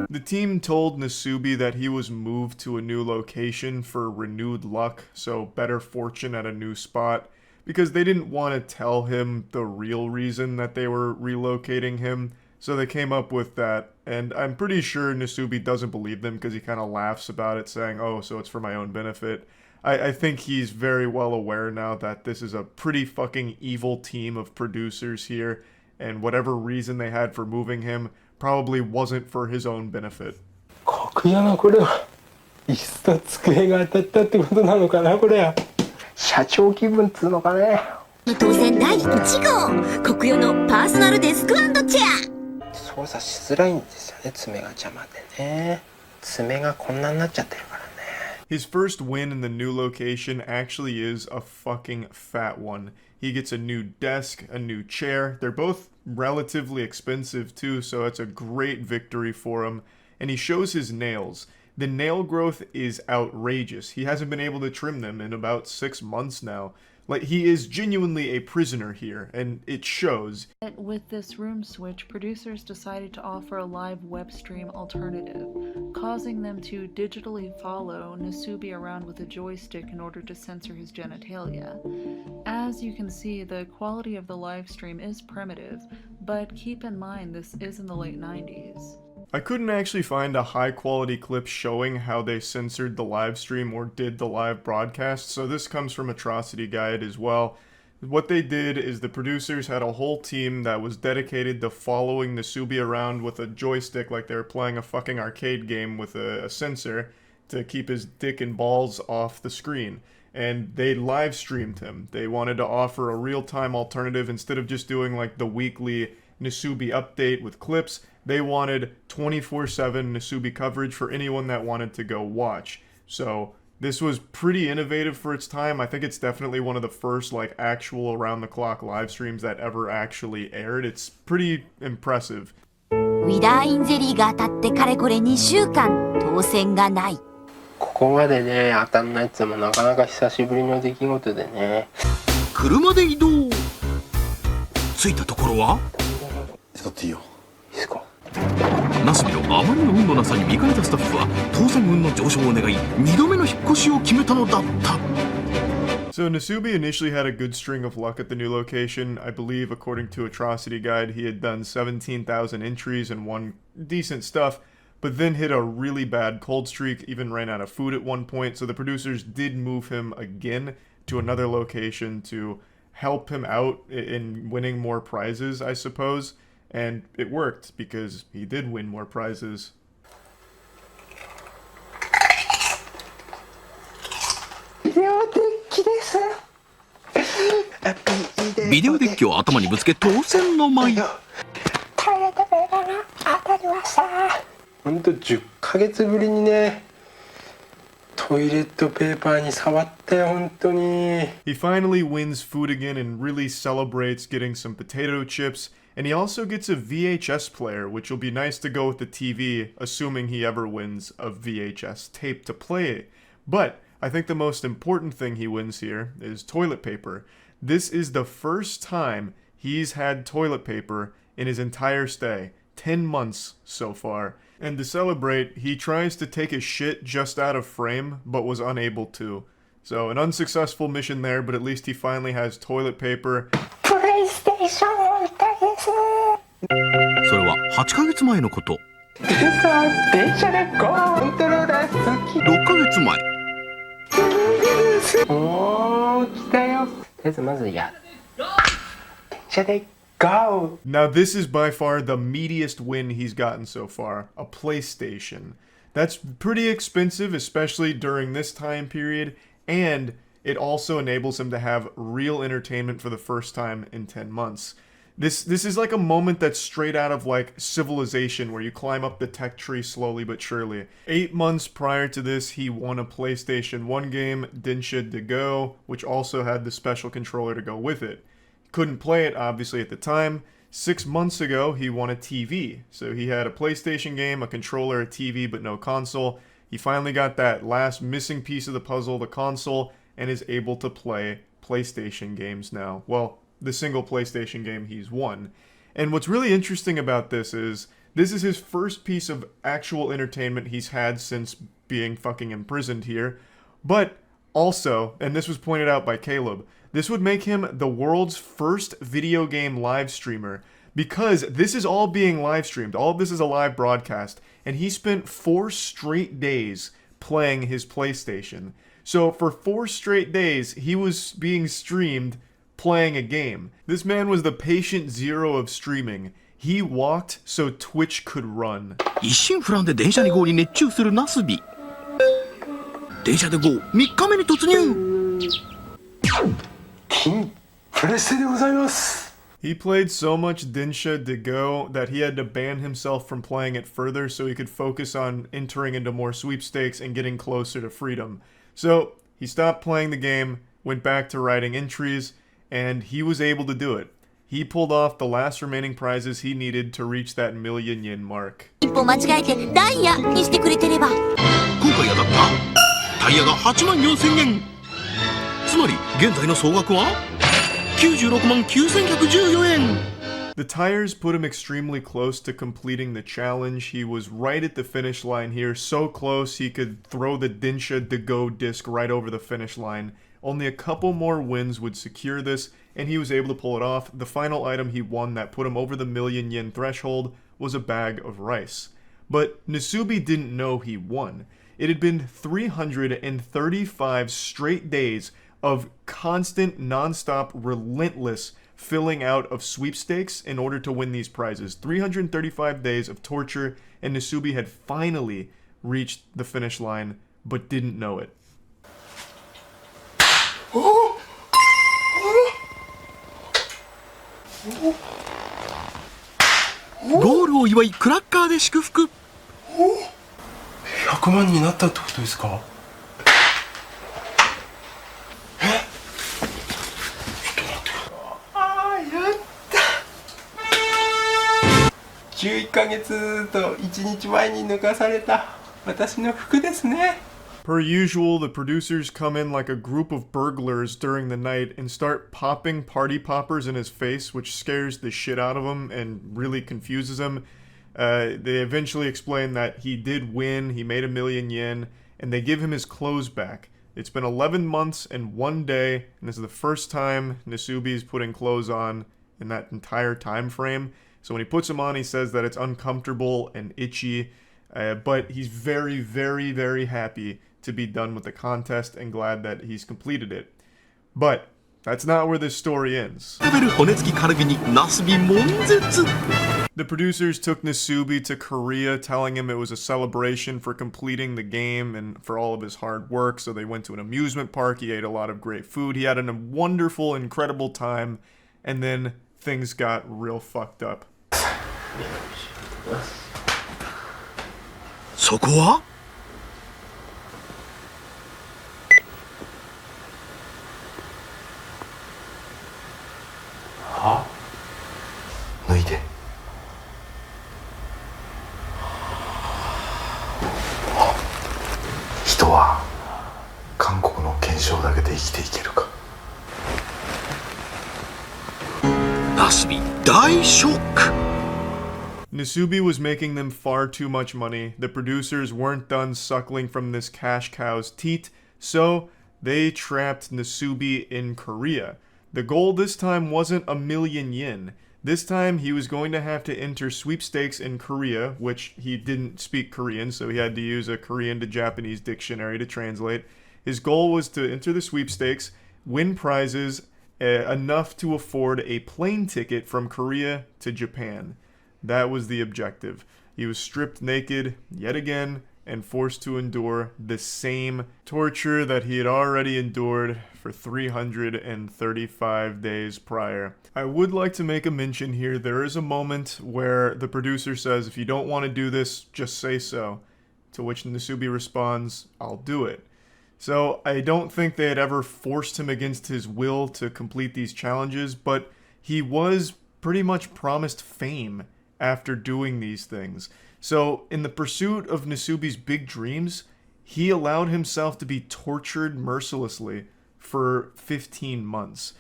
S1: The team told Nasubi that he was moved to a new location for renewed luck, so better fortune at a new spot, because they didn't want to tell him the real reason that they were relocating him. So they came up with that, and I'm pretty sure Nasubi doesn't believe them because he kind of laughs about it, saying, oh, so it's for my own benefit. I think he's very well aware now that this is a pretty fucking evil team of producers here, and whatever reason they had for moving him probably wasn't for his own benefit.
S18: 格屋のこれは椅子と机が当たったってことなのかな、これは。社長気分っつうのかね。
S17: 当選第1号、国用のパーソナルデスク&チェア。
S18: 操作しづらいんですよね、爪が邪魔でね。爪がこんなになっちゃってるからね。
S1: His first win in the new location actually is a fucking fat one. He gets a new desk, a new chair. They're both relatively expensive too, so it's a great victory for him. And he shows his nails. The nail growth is outrageous. He hasn't been able to trim them in about 6 months now. Like, he is genuinely a prisoner here, and it shows.
S21: With this room switch, producers decided to offer a live web stream alternative, causing them to digitally follow Nasubi around with a joystick in order to censor his genitalia. As you can see, the quality of the live stream is primitive, but keep in mind this is in the late 90s.
S1: I couldn't actually find a high-quality clip showing how they censored the live stream or did the live broadcast, so this comes from Atrocity Guide as well. What they did is the producers had a whole team that was dedicated to following Nasubi around with a joystick like they were playing a fucking arcade game with a sensor to keep his dick and balls off the screen. And they live streamed him. They wanted to offer a real-time alternative instead of just doing like the weekly Nasubi update with clips. They wanted 24/7 Nasubi coverage for anyone that wanted to go watch. So this was pretty innovative for its time. I think it's definitely one of the first like actual around-the-clock live streams that ever actually aired. It's pretty impressive.
S17: ウィダーインゼリーが当たってかれこれ2週間、当選がない。
S18: ここまでね、当たんないっつもなかなか久しぶりの出来事でね。
S20: 車で移動。着いたところは？
S18: ちょっといいよ。いいですか？
S20: ナスビのあまりの運のなさに見かねたスタッフは当選運の上昇を願い2度目の引っ越しを決めたのだった。
S1: So Nasubi initially had a good string of luck at the new location. I believe, according to Atrocity Guide, he had done 17,000 entries and won decent stuff, but then hit a really bad cold streak, even ran out of food at one point, so the producers did move him again to another location to help him out in winning more prizes, I suppose. And it worked, because he did win more prizes.
S20: ビデオデッキを頭にぶつけ当選の舞。
S18: トイレットペーパーが当たりました。ほんと10ヶ月ぶりにね、トイレットペーパーに触ったよ、本当に。
S1: He finally wins food again and really celebrates getting some potato chips. And he also gets a VHS player, which will be nice to go with the TV, assuming he ever wins a VHS tape to play. But I think the most important thing he wins here is toilet paper. This is the first time he's had toilet paper in his entire stay. 10 months so far. And to celebrate, he tries to take a shit just out of frame, but was unable to. So an unsuccessful mission there, but at least he finally has toilet paper.
S16: プレイステーションを見たいです。
S20: それは8ヶ月前のこと。
S16: 電車でコントローラー好き。
S20: 6ヶ月前。
S18: おー、来たよ。とりあえずまずや。電車で Go!
S1: Now this is by far the meatiest win he's gotten so far, a PlayStation. That's pretty expensive, especially during this time period, and it also enables him to have real entertainment for the first time in 10 months. This is like a moment that's straight out of like Civilization, where you climb up the tech tree slowly but surely. 8 months prior to this, he won a PlayStation 1 game, Diddy to Go, which also had the special controller to go with it. Couldn't play it, obviously, at the time. 6 months ago, he won a TV. So he had a PlayStation game, a controller, a TV, but no console. He finally got that last missing piece of the puzzle, the console, and is able to play PlayStation games now. Well, the single PlayStation game he's won. And what's really interesting about this is his first piece of actual entertainment he's had since being fucking imprisoned here. But also, and this was pointed out by Caleb, this would make him the world's first video game live streamer, because this is all being live streamed. All of this is a live broadcast, and he spent 4 straight days playing his PlayStation. So for 4 straight days, he was being streamed playing a game. This man was the patient zero of streaming. He walked so Twitch could run.
S20: 一心不乱で電車で GO に熱中するナスビ。電車で GO 3日目に突入。
S1: He played so much Diddy to Go that he had to ban himself from playing it further so he could focus on entering into more sweepstakes and getting closer to freedom. So he stopped playing the game, went back to writing entries, and he was able to do it. He pulled off the last remaining prizes he needed to reach that million yen mark.
S17: 一歩間違えてダイヤにしてくれてれば。
S20: 今回当たったタイヤが84,000円。つまり現在の総額は969,114円。
S1: The tires put him extremely close to completing the challenge. He was right at the finish line here, so close he could throw the Diddy to Go disc right over the finish line. Only a couple more wins would secure this, and he was able to pull it off. The final item he won that put him over the million yen threshold was a bag of rice. But Nasubi didn't know he won. It had been 335 straight days of constant, non-stop, relentless filling out of sweepstakes in order to win these prizes. 335 days of torture, and Nasubi had finally reached the finish line, but didn't know it.
S20: ゴールを祝いクラッカーで祝福。
S2: 100万になったってことですか？11ヶ月と1日前に脱がされた私の服ですね。
S1: Per usual, the producers come in like a group of burglars during the night and start popping party poppers in his face, which scares the shit out of him and really confuses him. They eventually explain that he did win, he made 1 million yen, and they give him his clothes back. It's been 11 months and 1 day, and this is the first time Nasubi's putting clothes on in that entire time frame. So when he puts them on, he says that it's uncomfortable and itchy, but he's very, very, very happy to be done with the contest and glad that he's completed it. But that's not where this story ends. The producers took Nasubi to Korea, telling him it was a celebration for completing the game and for all of his hard work. So they went to an amusement park. He ate a lot of great food. He had a wonderful, incredible time. And then things got real fucked up.
S20: そこは
S2: は？脱いで。
S11: 生だけで生きていけるか。
S20: ナスビ大ショック。
S1: Nasubi was making them far too much money. The producers weren't done suckling from this cash cow's teat, so they trapped Nasubi in Korea. The goal this time wasn't 1,000,000 yen. This time he was going to have to enter sweepstakes in Korea, which he didn't speak Korean, so he had to use a Korean to Japanese dictionary to translate. His goal was to enter the sweepstakes, win prizes enough to afford a plane ticket from Korea to Japan. That was the objective. He was stripped naked, yet again, and forced to endure the same torture that he had already endured for 335 days prior. I would like to make a mention here. There is a moment where the producer says, if you don't want to do this, just say so. To which Nasubi responds, I'll do it. So I don't think they had ever forced him against his will to complete these challenges, but he was pretty much promised fame after doing these things. So, in the pursuit of Nasubi's big dreams, he allowed himself to be tortured mercilessly for 15 months.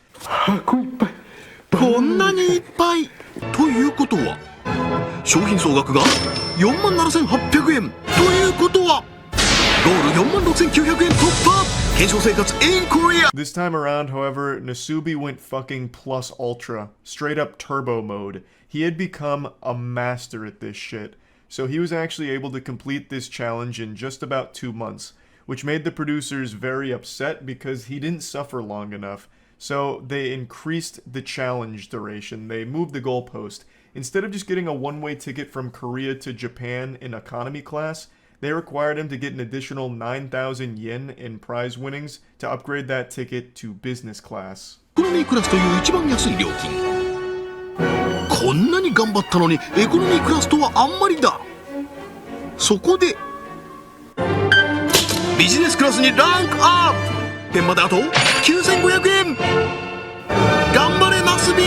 S20: こんなにいっぱいということは、商品総額が47,800円ということは、ゴール46,900円突破。検証生活 in Korea.
S1: This time around, however, Nasubi went fucking plus ultra, straight up turbo mode. He had become a master at this shit. So he was actually able to complete this challenge in just about 2 months, which made the producers very upset because he didn't suffer long enough. So they increased the challenge duration. They moved the goalpost. Instead of just getting a one-way ticket from Korea to Japan in economy class, they required him to get an additional 9,000 yen in prize winnings to upgrade that ticket to business class.
S20: エコノミークラスという一番安い料金。こんなに頑張ったのにエコノミークラスとはあんまりだ。そこでビジネスクラスにランクアップ。点まであと9,500円。頑張れナスビ。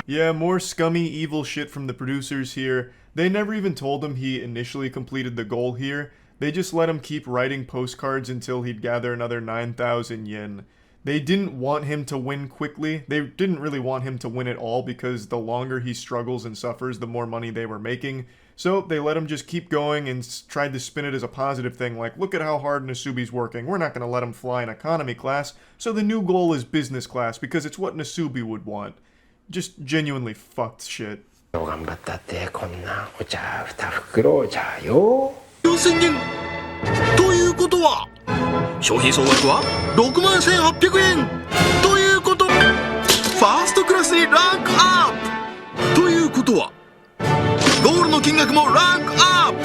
S1: Yeah, more scummy, evil shit from the producers here. They never even told him he initially completed the goal here. They just let him keep writing postcards until he'd gather another 9,000 yen. They didn't want him to win quickly. They didn't really want him to win at all because the longer he struggles and suffers, the more money they were making. So they let him just keep going and tried to spin it as a positive thing, like, look at how hard Nasubi's working. We're not going to let him fly in economy class, so the new goal is business class because it's what Nasubi would want. Just genuinely fucked shit.
S18: 頑張ったってこんなお茶2袋じゃよ。
S20: 9,000円ということは商品総額は61,800円ということ。ファーストクラスにランクアップということはゴールの金額もランクアップ。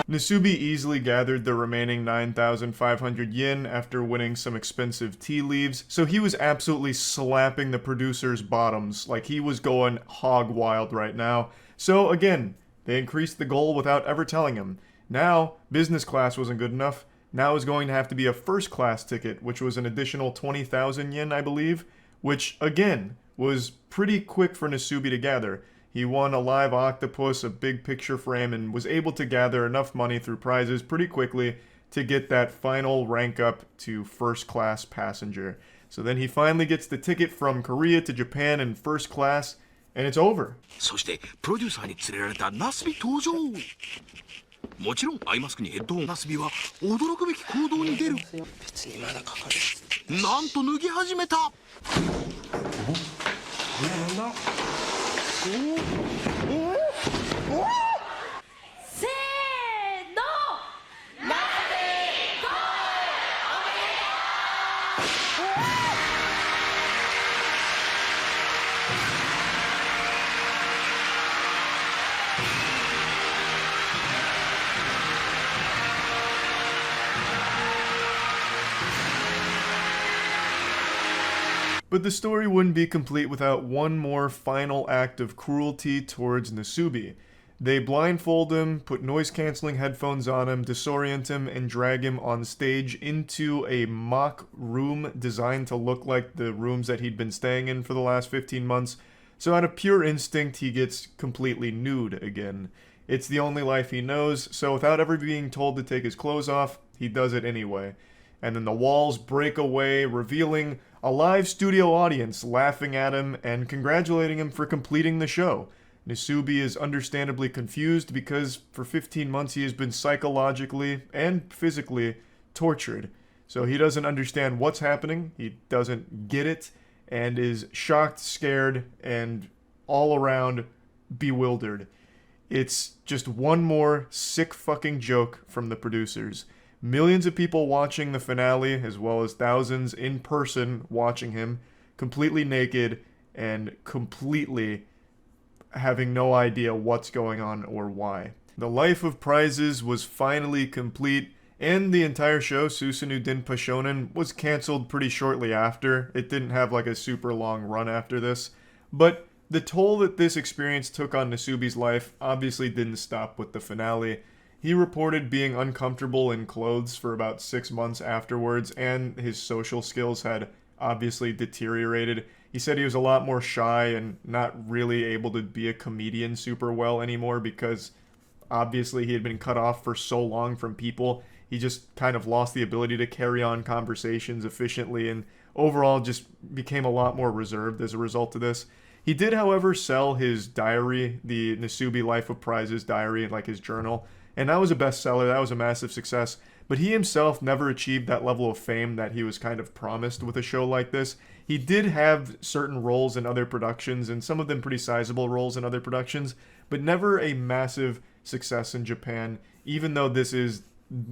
S1: Nasubi easily gathered the remaining 9,500 yen after winning some expensive tea leaves, so he was absolutely slapping the producers' bottoms, like he was going hog wild right now. So again, they increased the goal without ever telling him. Now, business class wasn't good enough. Now it was going to have to be a first class ticket, which was an additional 20,000 yen, I believe, which again was pretty quick for Nasubi to gather. He won a live octopus, a big picture frame, and was able to gather enough money through prizes pretty quickly to get that final rank up to first class passenger. So then he finally gets the ticket from Korea to Japan in first class, and it's over.
S20: そしてプロデューサーに連れられたナスビ登場。もちろんアイマスクにヘッドホン。ナスビは驚くべき行動に出る。別にまだかかる。なんと脱ぎ始めた。
S16: せーの。
S1: But the story wouldn't be complete without one more final act of cruelty towards Nasubi. They blindfold him, put noise-canceling headphones on him, disorient him, and drag him on stage into a mock room designed to look like the rooms that he'd been staying in for the last 15 months. So out of pure instinct, he gets completely nude again. It's the only life he knows, so without ever being told to take his clothes off, he does it anyway. and then the walls break away, revealing a live studio audience laughing at him and congratulating him for completing the show. Nasubi is understandably confused because for 15 months he has been psychologically and physically tortured. So he doesn't understand what's happening, he doesn't get it, and is shocked, scared, and all around bewildered. It's just one more sick fucking joke from the producers. Millions of people watching the finale, as well as thousands in person watching him, completely naked and completely having no idea what's going on or why. The Life of Prizes was finally complete, and the entire show, Susunu Denpa Shonen, was cancelled pretty shortly after. It didn't have like a super long run after this, but the toll that this experience took on Nasubi's life obviously didn't stop with the finale. He reported being uncomfortable in clothes for about 6 months afterwards, and his social skills had obviously deteriorated. He said he was a lot more shy and not really able to be a comedian super well anymore because obviously he had been cut off for so long from people. He just kind of lost the ability to carry on conversations efficiently and overall just became a lot more reserved as a result of this. He did, however, sell his diary, the Nasubi Life of Prizes diary, like his journal, and that was a bestseller. That was a massive success. But he himself never achieved that level of fame that he was kind of promised with a show like this. He did have certain roles in other productions, and some of them pretty sizable roles in other productions, but never a massive success in Japan, even though this is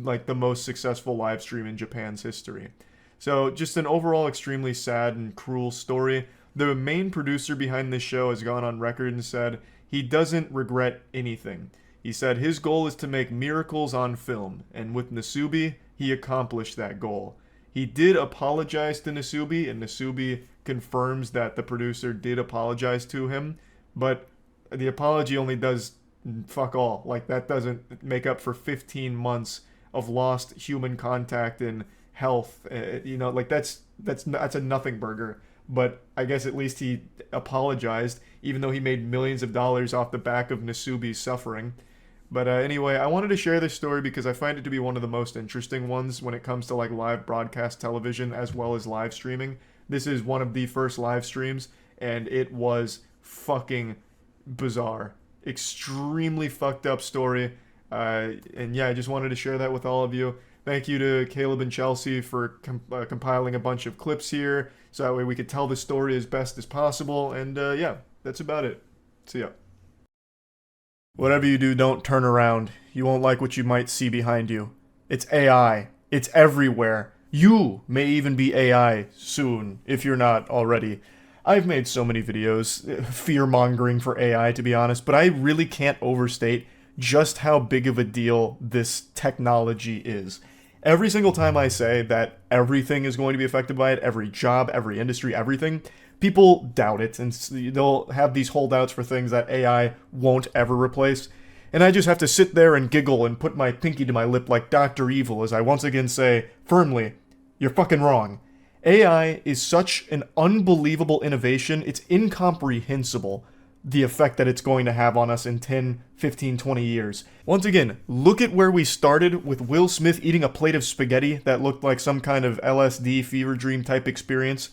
S1: like the most successful live stream in Japan's history. So just an overall extremely sad and cruel story. The main producer behind this show has gone on record and said he doesn't regret anything. He said his goal is to make miracles on film, and with Nasubi, he accomplished that goal. He did apologize to Nasubi, and Nasubi confirms that the producer did apologize to him, but the apology only does fuck all. Like, that doesn't make up for 15 months of lost human contact and health. You know, like, that's a nothing burger. But I guess at least he apologized, even though he made millions of dollars off the back of Nasubi's suffering. But anyway, I wanted to share this story because I find it to be one of the most interesting ones when it comes to like live broadcast television as well as live streaming. This is one of the first live streams, and it was fucking bizarre. Extremely fucked up story. And yeah, I just wanted to share that with all of you. Thank you to Caleb and Chelsea for compiling a bunch of clips here, so that way we could tell the story as best as possible. And yeah, that's about it. See ya. Whatever you do, don't turn around. You won't like what you might see behind you. It's AI. It's everywhere. You may even be AI soon, if you're not already. I've made so many videos, fear-mongering for AI, to be honest, but I really can't overstate just how big of a deal this technology is. Every single time I say that everything is going to be affected by it, every job, every industry, everything, people doubt it, and they'll have these holdouts for things that AI won't ever replace. And I just have to sit there and giggle and put my pinky to my lip like Dr. Evil as I once again say, firmly, you're fucking wrong. AI is such an unbelievable innovation, it's incomprehensible the effect that it's going to have on us in 10, 15, 20 years. Once again, look at where we started with Will Smith eating a plate of spaghetti that looked like some kind of LSD fever dream type experience,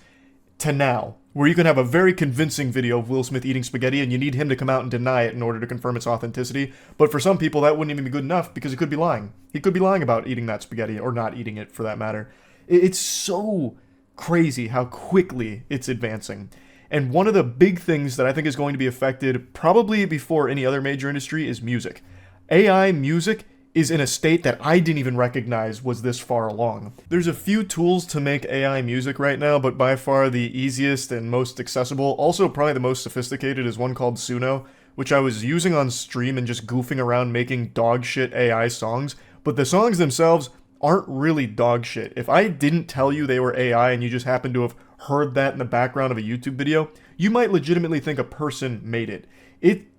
S1: to now, where you can have a very convincing video of Will Smith eating spaghetti and you need him to come out and deny it in order to confirm its authenticity. But for some people, that wouldn't even be good enough because he could be lying. He could be lying about eating that spaghetti, or not eating it for that matter. It's so crazy how quickly it's advancing. And one of the big things that I think is going to be affected probably before any other major industry is music. AI music is in a state that I didn't even recognize was this far along. There's a few tools to make AI music right now, but by far the easiest and most accessible, also probably the most sophisticated, is one called Suno, which I was using on stream and just goofing around making dog shit AI songs, but the songs themselves aren't really dog shit. If I didn't tell you they were AI and you just happened to have heard that in the background of a YouTube video, you might legitimately think a person made it.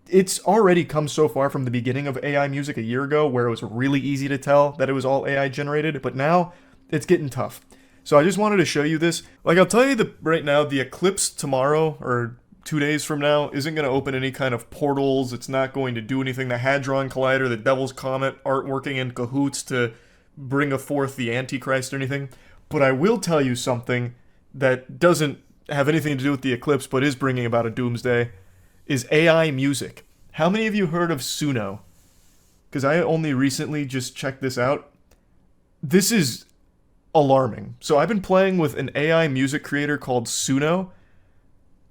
S1: It's already come so far from the beginning of AI music a year ago where it was really easy to tell that it was all AI generated, but now it's getting tough. So I just wanted to show you this. Like, I'll tell you that right now, the eclipse tomorrow, or 2 days from now, isn't going to open any kind of portals. It's not going to do anything. The Hadron Collider, the Devil's Comet aren't working in cahoots to bring forth the Antichrist or anything. But I will tell you something that doesn't have anything to do with the eclipse, but is bringing about a doomsday, is AI music. How many of you heard of Suno? Because I only recently just checked this out. This is alarming. So I've been playing with an AI music creator called Suno,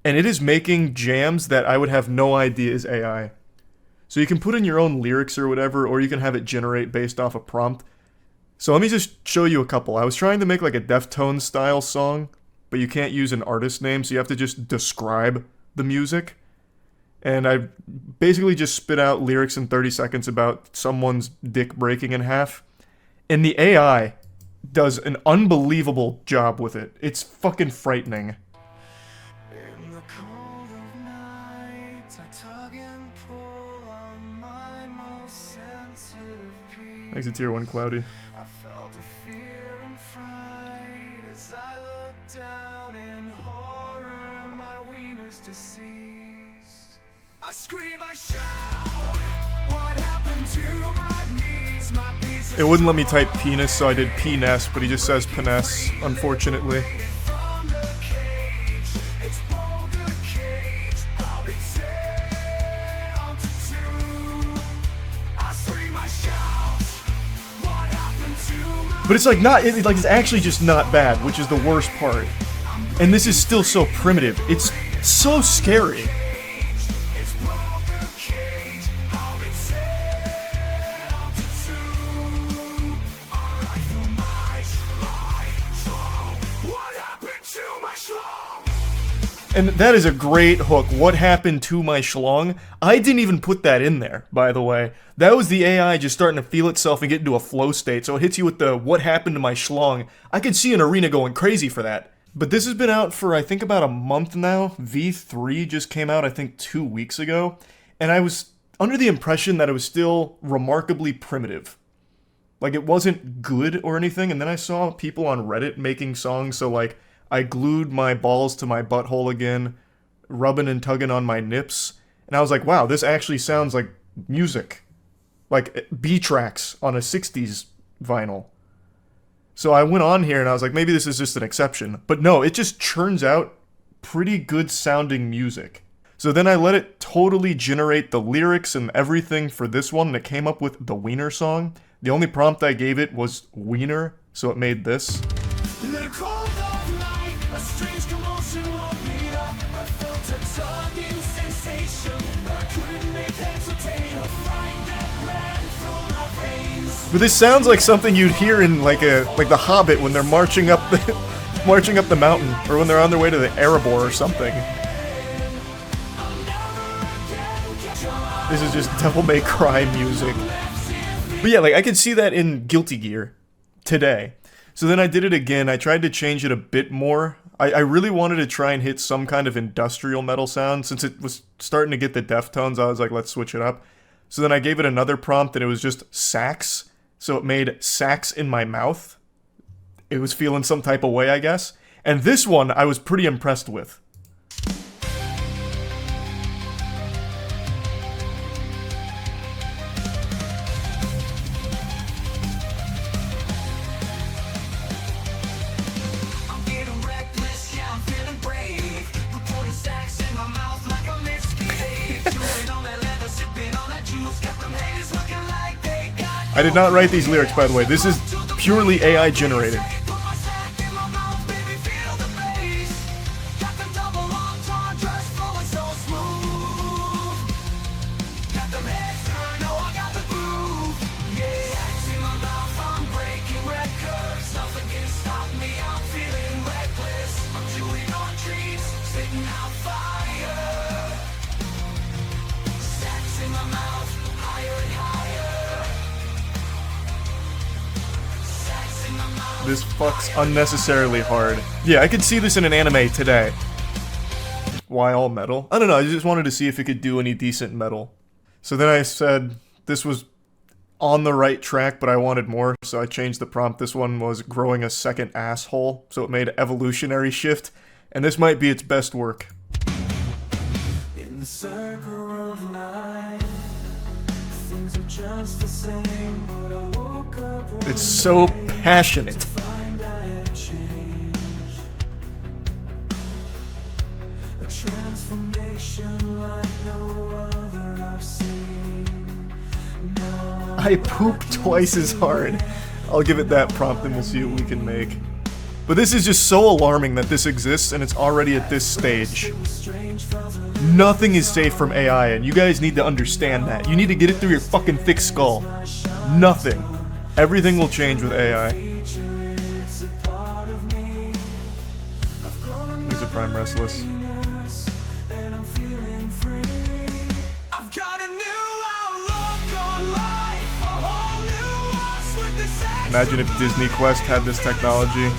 S1: and it is making jams that I would have no idea is AI. So you can put in your own lyrics or whatever, or you can have it generate based off a prompt. So let me just show you a couple. I was trying to make like a Deftones style song, but you can't use an artist name, so you have to just describe the music. And I basically just spit out lyrics in 30 seconds about someone's dick breaking in half. And the AI does an unbelievable job with it. It's fucking frightening. Thanks to Tier 1 Cloudy. It wouldn't let me type penis, so I did penis, but he just says penis, unfortunately. But it's like not, it's actually just not bad, which is the worst part. And this is still so primitive. It's so scary. And that is a great hook. What happened to my schlong? I didn't even put that in there, by the way. That was the AI just starting to feel itself and get into a flow state, so it hits you with the what happened to my schlong. I could see an arena going crazy for that. But this has been out for, I think, about a month now. V3 just came out, I think, 2 weeks ago. And I was under the impression that it was still remarkably primitive. Like, it wasn't good or anything, and then I saw people on Reddit making songs, so like, I glued my balls to my butthole again, rubbing and tugging on my nips, and I was like, wow, this actually sounds like music. Like B-tracks on a 60s vinyl. So I went on here and I was like, maybe this is just an exception. But no, it just churns out pretty good sounding music. So then I let it totally generate the lyrics and everything for this one, and it came up with the Wiener song. The only prompt I gave it was Wiener, so it made this. But this sounds like something you'd hear in like The Hobbit when they're marching up the mountain, or when they're on their way to the Erebor or something. This is just Devil May Cry music. But yeah, like I could see that in Guilty Gear today. So then I did it again. I tried to change it a bit more. I really wanted to try and hit some kind of industrial metal sound. Since it was starting to get the Deftones, I was like, let's switch it up. So then I gave it another prompt, and it was just sax. So it made sax in my mouth. It was feeling some type of way, I guess. And this one I was pretty impressed with. I did not write these lyrics, by the way. This is purely AI generated. This fucks unnecessarily hard. Yeah, I could see this in an anime today. Why all metal? I don't know, I just wanted to see if it could do any decent metal. So then I said this was on the right track, but I wanted more, so I changed the prompt. This one was growing a second asshole, so it made evolutionary shift, and this might be its best work. In the circle of life, things are just the same, but I woke up. It's so passionate. I poop twice as hard. I'll give it that prompt and we'll see what we can make. But this is just so alarming that this exists and it's already at this stage. Nothing is safe from AI, and you guys need to understand that. You need to get it through your fucking thick skull. Nothing. Everything will change with AI. He's a Prime Restless. Imagine if Disney Quest had this technology.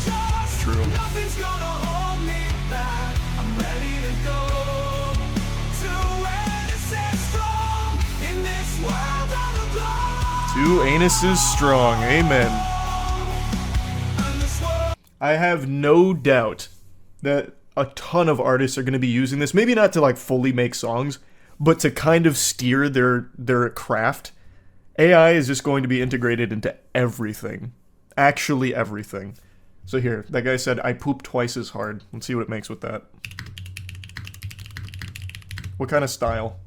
S1: True. 2 anuses strong. Amen. I have no doubt that a ton of artists are going to be using this. Maybe not to like fully make songs, but to kind of steer their craft. AI is just going to be integrated into everything. Actually everything. So here, that guy said, I poop twice as hard. Let's see what it makes with that. What kind of style?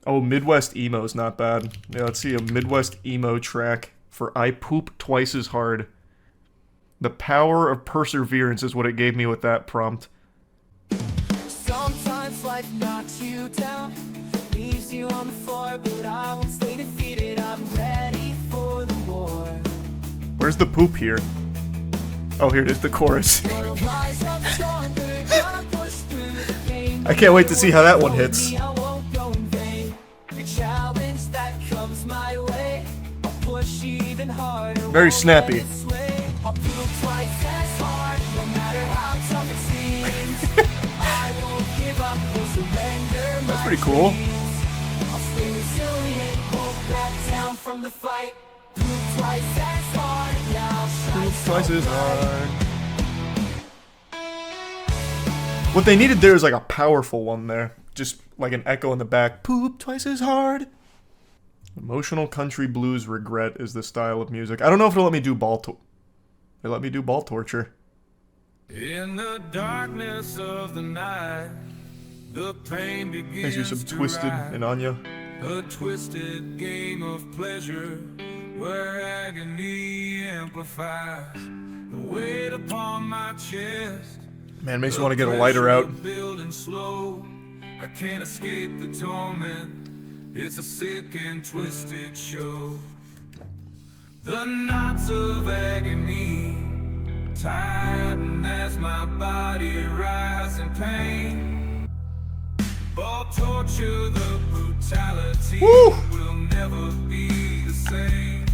S1: Oh, Midwest emo is not bad. Yeah, let's see a Midwest emo track for I poop twice as hard. The power of perseverance is what it gave me with that prompt.
S3: Sometimes life knocks you down, leaves you on the floor, but I won't stay defeated. I'm ready for the war.
S1: Where's the poop here? Oh, here it is, the chorus. I can't wait to see how that one hits. Very snappy. That's pretty cool. Twice as hard. What they needed there is like a powerful one there. Just like an echo in the back. Poop twice as hard. Emotional country blues regret is the style of music. I don't know if it'll let me do they let me do ball torture.
S22: In the darkness of the night, the pain begins.
S1: There's some Twisted and Anya.
S22: A twisted game of pleasure where agony amplifies the weight upon my chest.
S1: Man, makes you want to get a lighter out.
S22: Building slow, I can't escape the torment. It's a sick and twisted show. The knots of agony tighten as my body writhes in pain. Ball torture, the brutality will never be the same.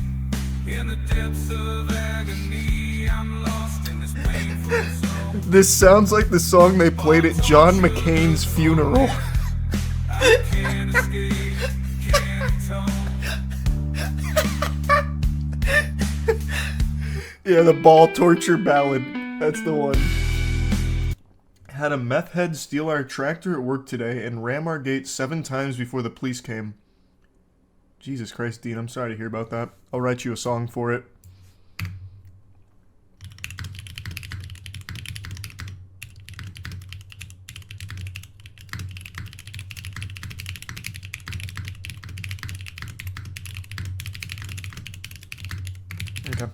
S22: In the depths of agony, I'm lost in this painful zone.
S1: This sounds like the song they played at John McCain's funeral.
S22: I can't escape, can't atone.
S1: Yeah, the ball torture ballad. That's the one. Had a meth head steal our tractor at work today and ram our gate 7 times before the police came. Jesus Christ, Dean, I'm sorry to hear about that. I'll write you a song for it. Okay.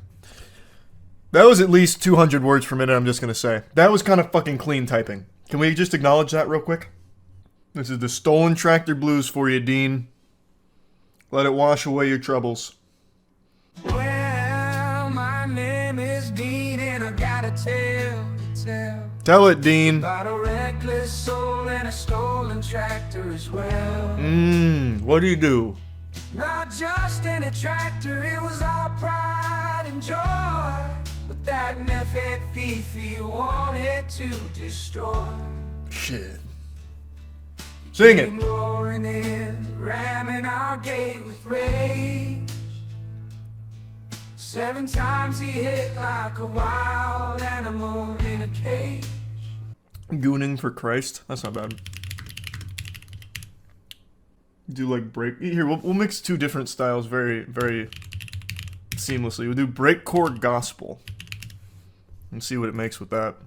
S1: That was at least 200 words per minute, I'm just going to say. That was kind of fucking clean typing. Can we just acknowledge that real quick? This is the Stolen Tractor Blues for you, Dean. Let it wash away your troubles.
S3: Well, my name is Dean and I got a tale to tell.
S1: Tell it, Dean.
S3: About a reckless soul and a stolen tractor as well.
S1: What do you do?
S3: Not just any tractor, it was our pride and joy. But that meth-head thief he wanted to destroy.
S1: Shit. Sing it.
S3: Roaring in, ramming our gate with rage. 7 times he hit like a wild animal in a cage.
S1: Gooning for Christ. That's not bad. Do like break. Here, we'll mix 2 different styles very, very seamlessly. We'll do breakcore gospel. And see what it makes with that.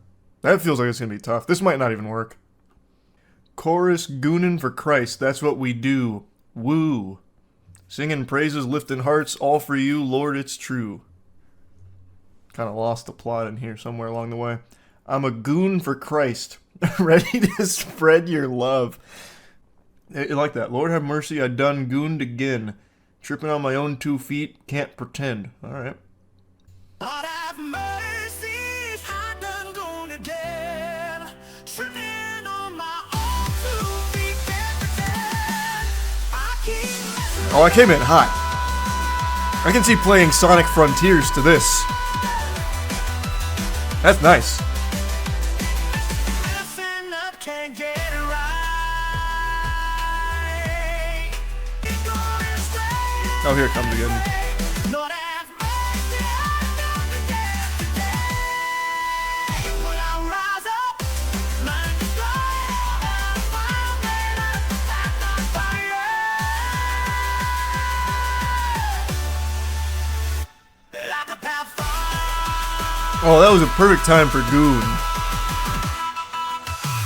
S1: That feels like it's gonna be tough. This might not even work. chorus goonin' for Christ. That's what we do. Woo. Singing praises, lifting hearts, all for you, Lord, it's true. Kind of lost the plot in here somewhere along the way. I'm a goon for Christ, ready to spread your love. You like that? Lord have mercy, I done gooned again. Tripping on my own 2 feet, can't pretend. All right.
S3: Lord have mercy, I done gone again. Tripping on my own 2 feet, can't pretend.
S1: Oh, I came in hot. I can see playing Sonic Frontiers to this. That's nice. Oh, here it comes again. Oh, that was a perfect time for Goon.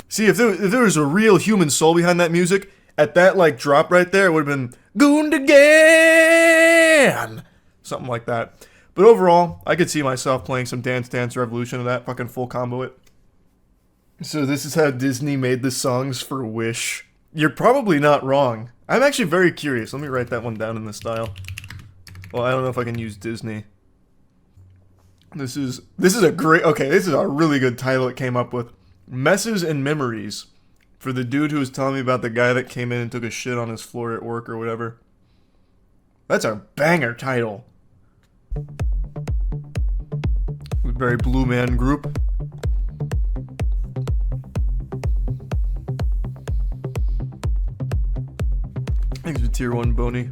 S1: See, if there was a real human soul behind that music, at that like drop right there, it would have been Gooned again! Something like that. But overall, I could see myself playing some Dance Dance Revolution of that, fucking full combo it. So this is how Disney made the songs for Wish. You're probably not wrong. I'm actually very curious. Let me write that one down in this style. Well, I don't know if I can use Disney. This is a great, okay, this is a really good title it came up with. Messes and Memories. For the dude who was telling me about the guy that came in and took a shit on his floor at work or whatever. That's a banger title. Very Blue Man Group. Thanks for tier 1, Boney.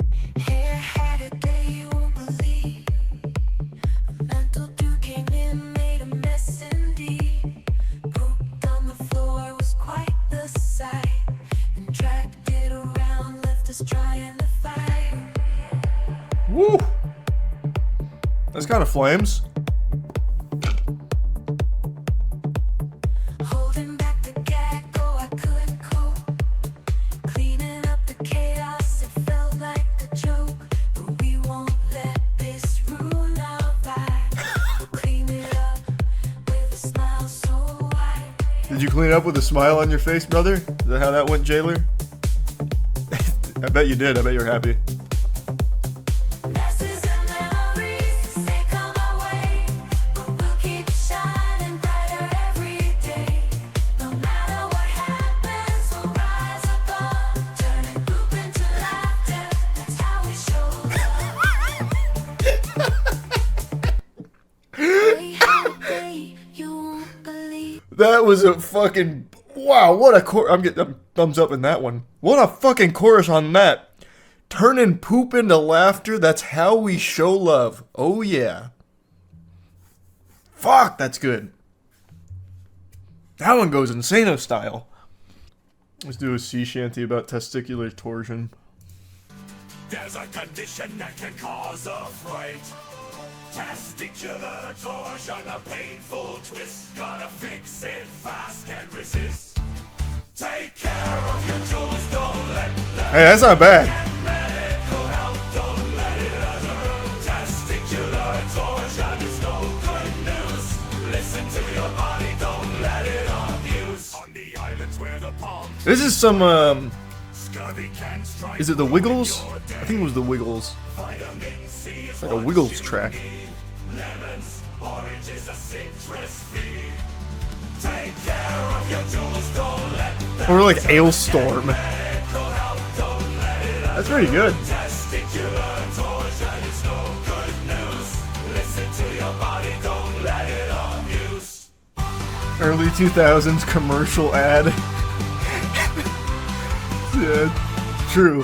S1: Woo! That's kind of flames.
S3: Holding back the gag, oh I couldn't cope. Cleaning up the chaos, it felt like a joke. But we won't let this ruin our vibe. Clean it up with a smile so wide.
S1: Did you clean it up with a smile on your face, brother? Is that how that went, jailer? I bet you did. I bet you're happy. That was a fucking... Wow, what a chorus. I'm getting a thumbs up in that one. What a fucking chorus on that. Turning poop into laughter, that's how we show love. Oh yeah. Fuck, that's good. That one goes Insano style. Let's do a sea shanty about testicular torsion.
S3: There's a condition that can cause a fright. Testicular torsion, a painful twist. Gotta fix it fast, can't resist. Take care of your jewels, don't let
S1: Hey, that's not bad.
S3: medical help, don't let it hurt. Testicular torsion is no good news. Listen to your body, don't let it abuse. On the islands where the palm
S1: This is some,
S3: scurvy can strike.
S1: is it the Wiggles? I think it was the Wiggles.
S3: Vitamin C is
S1: It's like a Wiggles track.
S3: lemons, oranges, a citrus feed. Take care of your jewels, don't let them
S1: Or like Ailstorm. That's pretty good.
S3: Testicular torsion is no good news. Listen to your body, don't let it abuse.
S1: Early 2000s commercial ad. Yeah, true.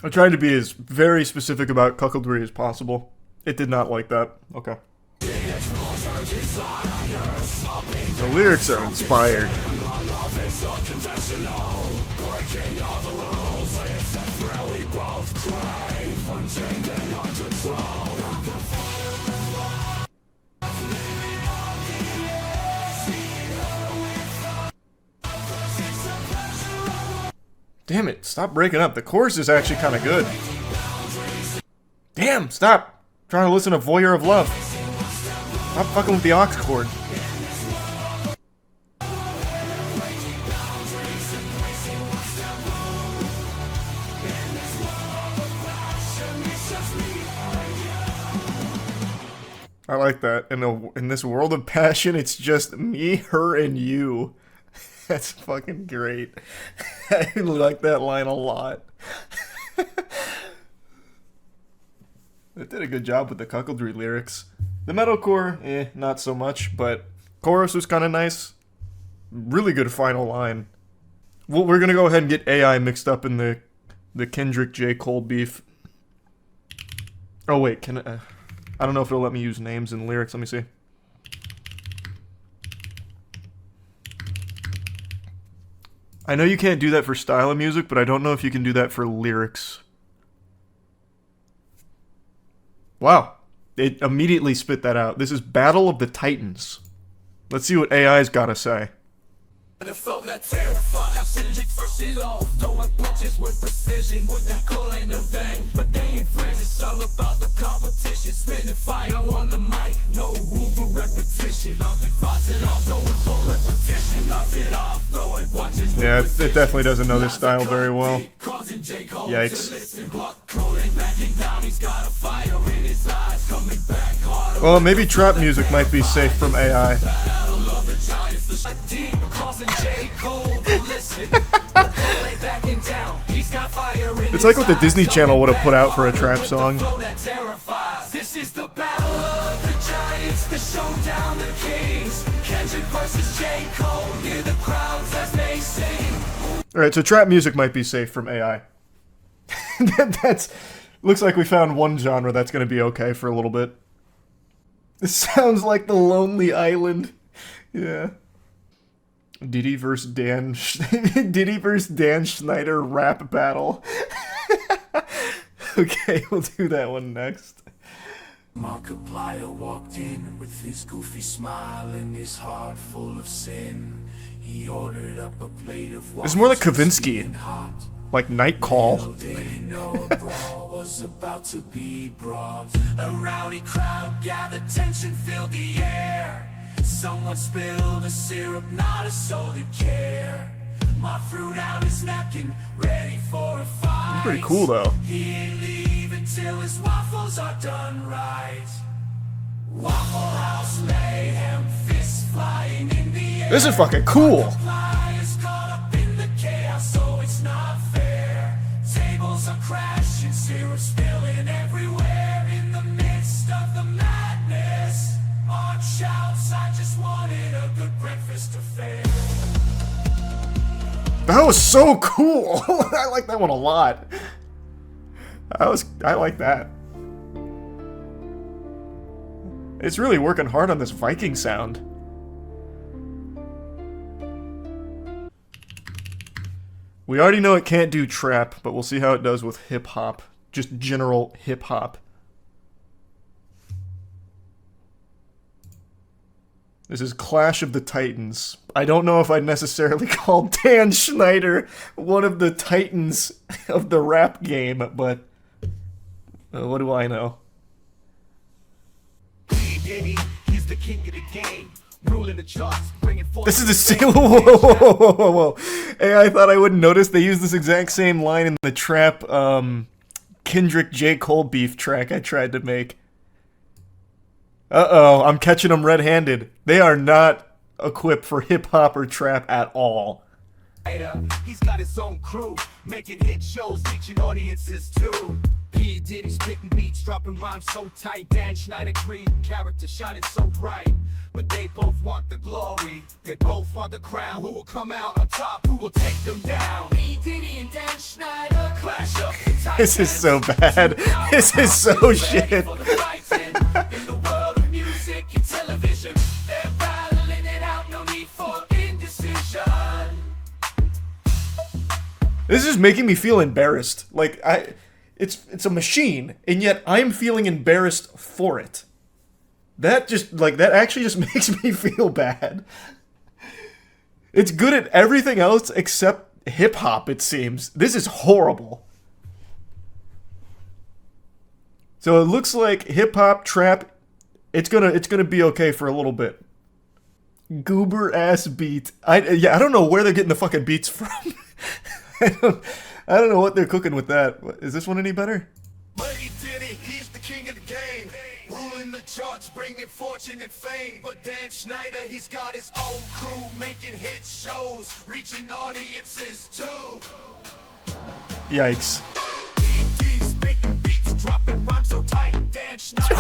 S1: I tried to be as very specific about cuckoldry as possible. It did not like that. Okay. The lyrics are inspired. Damn it, stop breaking up. The chorus is actually kind of good. Damn, stop. I'm trying to listen to Voyeur of Love. Stop fucking with the aux chord. I like that. In this world of passion, it's just me, her, and you. That's fucking great. I like that line a lot. They did a good job with the cuckoldry lyrics. The metalcore, not so much, but chorus was kind of nice. Really good final line. Well, we're gonna go ahead and get AI mixed up in the Kendrick J. Cole beef. Oh wait, can I don't know if it'll let me use names in lyrics. Let me see. I know you can't do that for style of music, but I don't know if you can do that for lyrics. Wow. It immediately spit that out. This is Battle of the Titans. Let's see what AI's got to say.
S22: And it felt that terrified. How Kendrick first it off, throwing punches with precision. With that cool ain't no thing, but they ain't friends. It's all about the competition. Spinning fire on the mic, no room for repetition. I'll be fighting off, throwing full repetition. Knock it off, throwing punches.
S1: Yeah, it definitely doesn't know this style very well. Yikes. Well, maybe trap music might be safe from AI. It's like what the Disney Channel would have put out for a trap song.
S22: This is the battle of the giants, the showdown, the kings. Kendrick versus J. Cole, hear the crowds as they sing.
S1: Alright, so trap music might be safe from AI. That's... Looks like we found one genre that's gonna be okay for a little bit. This sounds like the Lonely Island. Yeah. Diddy versus Dan Schneider rap battle. Okay, we'll do that one next.
S22: Markiplier walked in with his goofy smile and his heart full of sin. He ordered up a plate of
S1: It's more like Kavinsky. Like Night Call.
S22: Was about to be brought. A rowdy crowd gathered, tension filled the air. Someone spilled a syrup, not a soul to care. My fruit out his napkin, ready for a fight.
S1: It's pretty cool though.
S22: He ain't leave until his waffles are done right. Waffle House mayhem, fists flying in the air.
S1: This is fucking cool.
S22: Markiplier's caught up in the chaos, so it's not fair. Tables are crashing, syrup spilling everywhere in the midst of the madness. On shouts, I just wanted a good breakfast affair.
S1: That was so cool. I like that one a lot. I like that. It's really working hard on this Viking sound. We already know it can't do trap, but we'll see how it does with hip-hop. Just general hip-hop. This is Clash of the Titans. I don't know if I'd necessarily call Dan Schneider one of the titans of the rap game, but what do I know?
S22: Diddy, he's the king of the game. Ruling the charts, bringing forth.
S1: This is the same. Whoa. Hey, I thought I wouldn't notice. They used this exact same line in the trap Kendrick J. Cole beef track I tried to make. Uh-oh, I'm catching them red-handed. They are not equipped for hip-hop or trap at all.
S22: He's got his own crew, making hit shows, reaching audiences too. P. Diddy spitting beats, dropping rhymes so tight. Dan Schneider green, character shining so bright. But they both want the glory, they both want the crown. Who will come out on top, who will take them down? P. Diddy and Dan Schneider clash up the Titans.
S1: This is so bad. This is so shit.
S22: In the world of music and television, they're battling it out, no need for indecision.
S1: This is making me feel embarrassed. Like, it's a machine, and yet I'm feeling embarrassed for it. That actually just makes me feel bad. It's good at everything else except hip-hop, it seems. This is horrible. So it looks like hip-hop, trap, it's gonna be okay for a little bit. Goober ass beat. I don't know where they're getting the fucking beats from. I don't know what they're cooking with that. Is this one any better?
S22: But he did it, he's the king of the game. Ruling the charts, bringing fortune and fame. But Dan Schneider, he's got his own crew, making hit shows, reaching audiences too.
S1: Yikes.
S22: He's making beats, dropping rhymes so tight. Dan Schneider,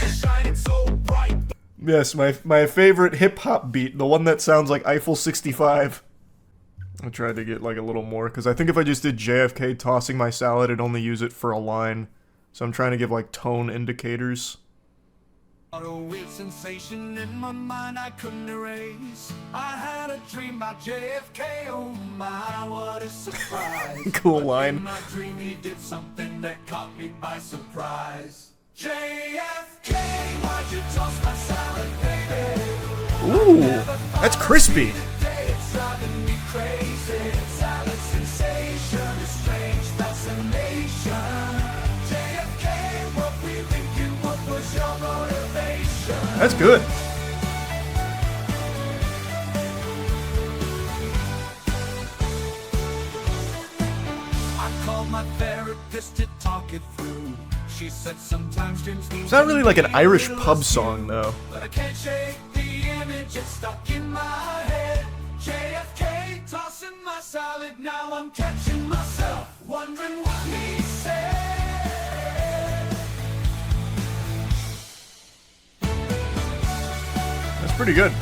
S22: shining so bright.
S1: Yes, my favorite hip-hop beat, the one that sounds like Eiffel 65. I tried to get like a little more, because I think if I just did JFK tossing my salad, I'd only use it for a line. So I'm trying to give like tone indicators.
S22: A weird sensation in my mind I couldn't erase. I had a dream about JFK, oh my, what a surprise.
S1: Cool line.
S22: In my dream he did something that caught me by surprise. JFK, why'd you toss my salad, baby?
S1: Ooh, that's crispy.
S22: It's driving me crazy. Salad sensation, a strange fascination. JFK, what we thinking, what was your motivation?
S1: That's good.
S22: I called my therapist to talk it through. She said sometimes dreams need
S1: It's not really like an Irish pub song, though.
S22: but I can't shake the image, it's stuck in my head. JFK tossing my salad, now I'm catching myself wondering what he said.
S1: That's pretty good.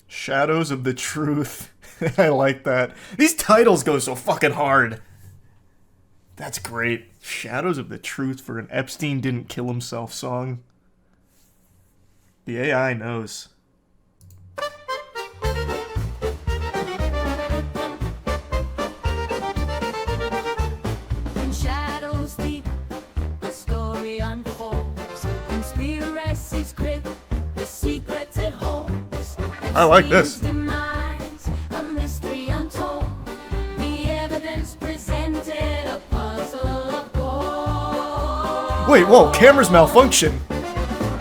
S1: Shadows of the Truth. I like that. These titles go so fucking hard. That's great. Shadows of the Truth for an Epstein didn't kill himself song. The AI knows.
S3: In shadows deep, the story unfolds. Conspiracies grip, the secrets it holds.
S1: I like this.
S3: Demise, a mystery untold. The evidence presented, a puzzle of gold.
S1: Wait, whoa, cameras malfunction.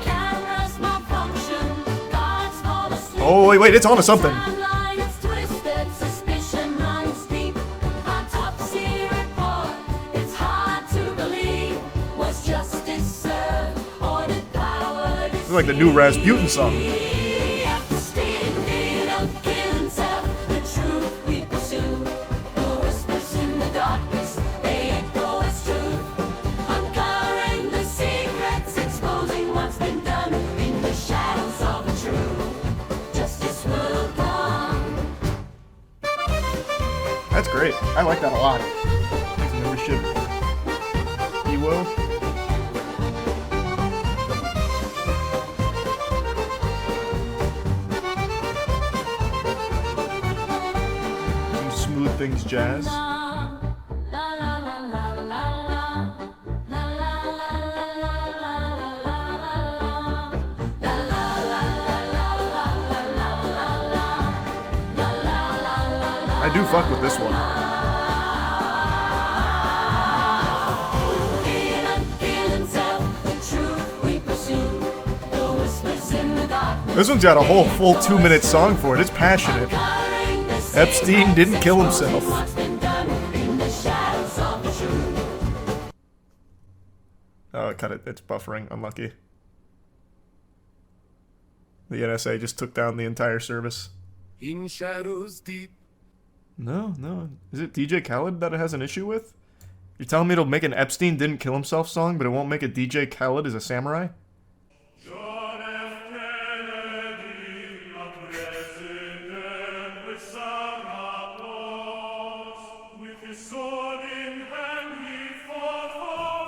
S3: Cameras malfunction, guards fall asleep.
S1: Oh, wait, it's on to something.
S3: Timeline is twisted, suspicion runs deep. Autopsy report, it's hard to believe. Was justice served, or did power
S1: This is like the new Rasputin song. That's great. I like that a lot. Thanks for membership. Ewo. Some smooth things jazz. I do fuck with this one. This one's got a whole full 2-minute song for it. It's passionate. Epstein didn't kill himself. Oh, cut it. It's buffering. Unlucky. The NSA just took down the entire service.
S22: In shadows deep.
S1: No. Is it DJ Khaled that it has an issue with? You're telling me it'll make an Epstein didn't kill himself song, but it won't make a DJ Khaled as a samurai?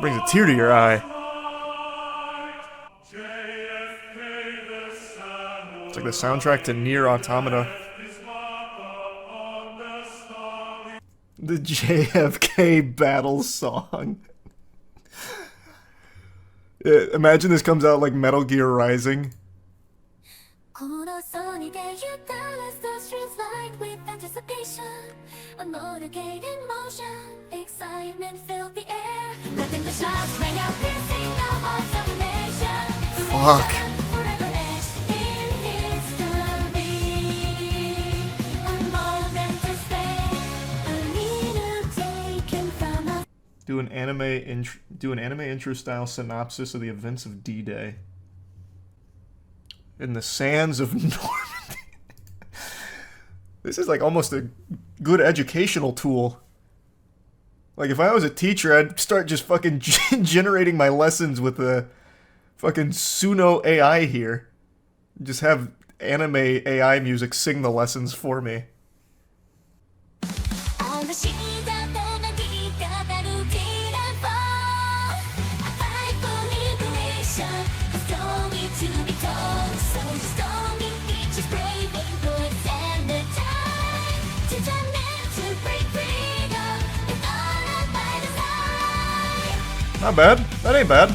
S1: Brings a tear to your eye. It's like the soundtrack to Nier Automata. The JFK battle song. Imagine this comes out like Metal Gear Rising.
S3: Cornerstone day, you balance the streets light with anticipation. A motivated motion, excitement filled the air. Nothing but shots rang out, piercing the hearts of the nation.
S1: Fuck.
S3: Forever etched in history. A moment to stay, a leader taken from us.
S1: Do an anime intro style synopsis of the events of D-Day. In the sands of Normandy. This is like almost a good educational tool. Like if I was a teacher, I'd start just fucking generating my lessons with the fucking Suno AI here. Just have anime AI music sing the lessons for me.
S3: On the sheet of melody, gathered and fall. A fight for liberation, a story to be told. So stormy beaches, brave influence and the time to turn men to break freedom and honor by design.
S1: Not bad. That ain't bad.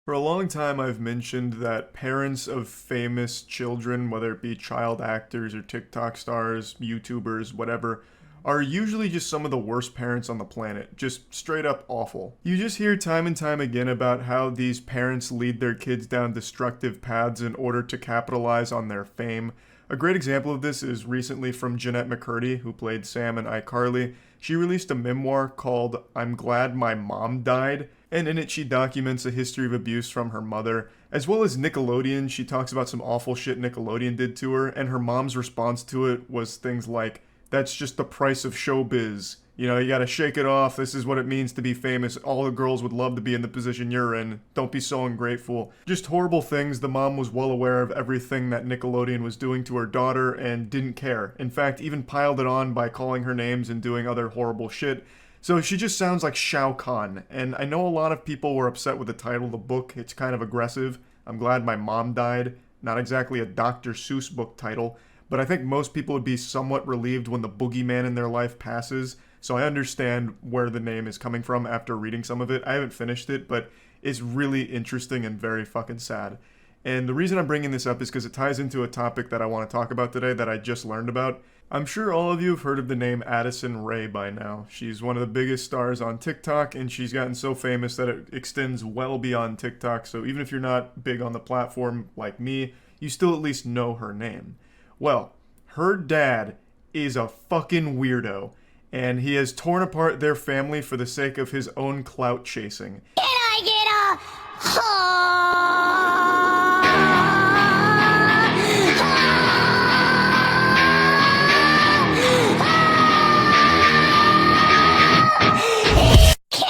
S1: For a long time, I've mentioned that parents of famous children, whether it be child actors or TikTok stars, YouTubers, whatever, are usually just some of the worst parents on the planet. Just straight up awful. You just hear time and time again about how these parents lead their kids down destructive paths in order to capitalize on their fame. A great example of this is recently from Jeanette McCurdy, who played Sam in iCarly. She released a memoir called I'm Glad My Mom Died, and in it she documents a history of abuse from her mother, as well as Nickelodeon. She talks about some awful shit Nickelodeon did to her, and her mom's response to it was things like, that's just the price of showbiz. You know, you gotta shake it off. This is what it means to be famous. All the girls would love to be in the position you're in. Don't be so ungrateful. Just horrible things. The mom was well aware of everything that Nickelodeon was doing to her daughter and didn't care. In fact, even piled it on by calling her names and doing other horrible shit. So she just sounds like Shao Kahn. And I know a lot of people were upset with the title of the book. It's kind of aggressive. I'm Glad My Mom Died. Not exactly a Dr. Seuss book title. But I think most people would be somewhat relieved when the boogeyman in their life passes. So I understand where the name is coming from after reading some of it. I haven't finished it, but it's really interesting and very fucking sad. And the reason I'm bringing this up is because it ties into a topic that I want to talk about today that I just learned about. I'm sure all of you have heard of the name Addison Rae by now. She's one of the biggest stars on TikTok, and she's gotten so famous that it extends well beyond TikTok. So even if you're not big on the platform like me, you still at least know her name. Well, her dad is a fucking weirdo, and he has torn apart their family for the sake of his own clout chasing.
S3: Can I get a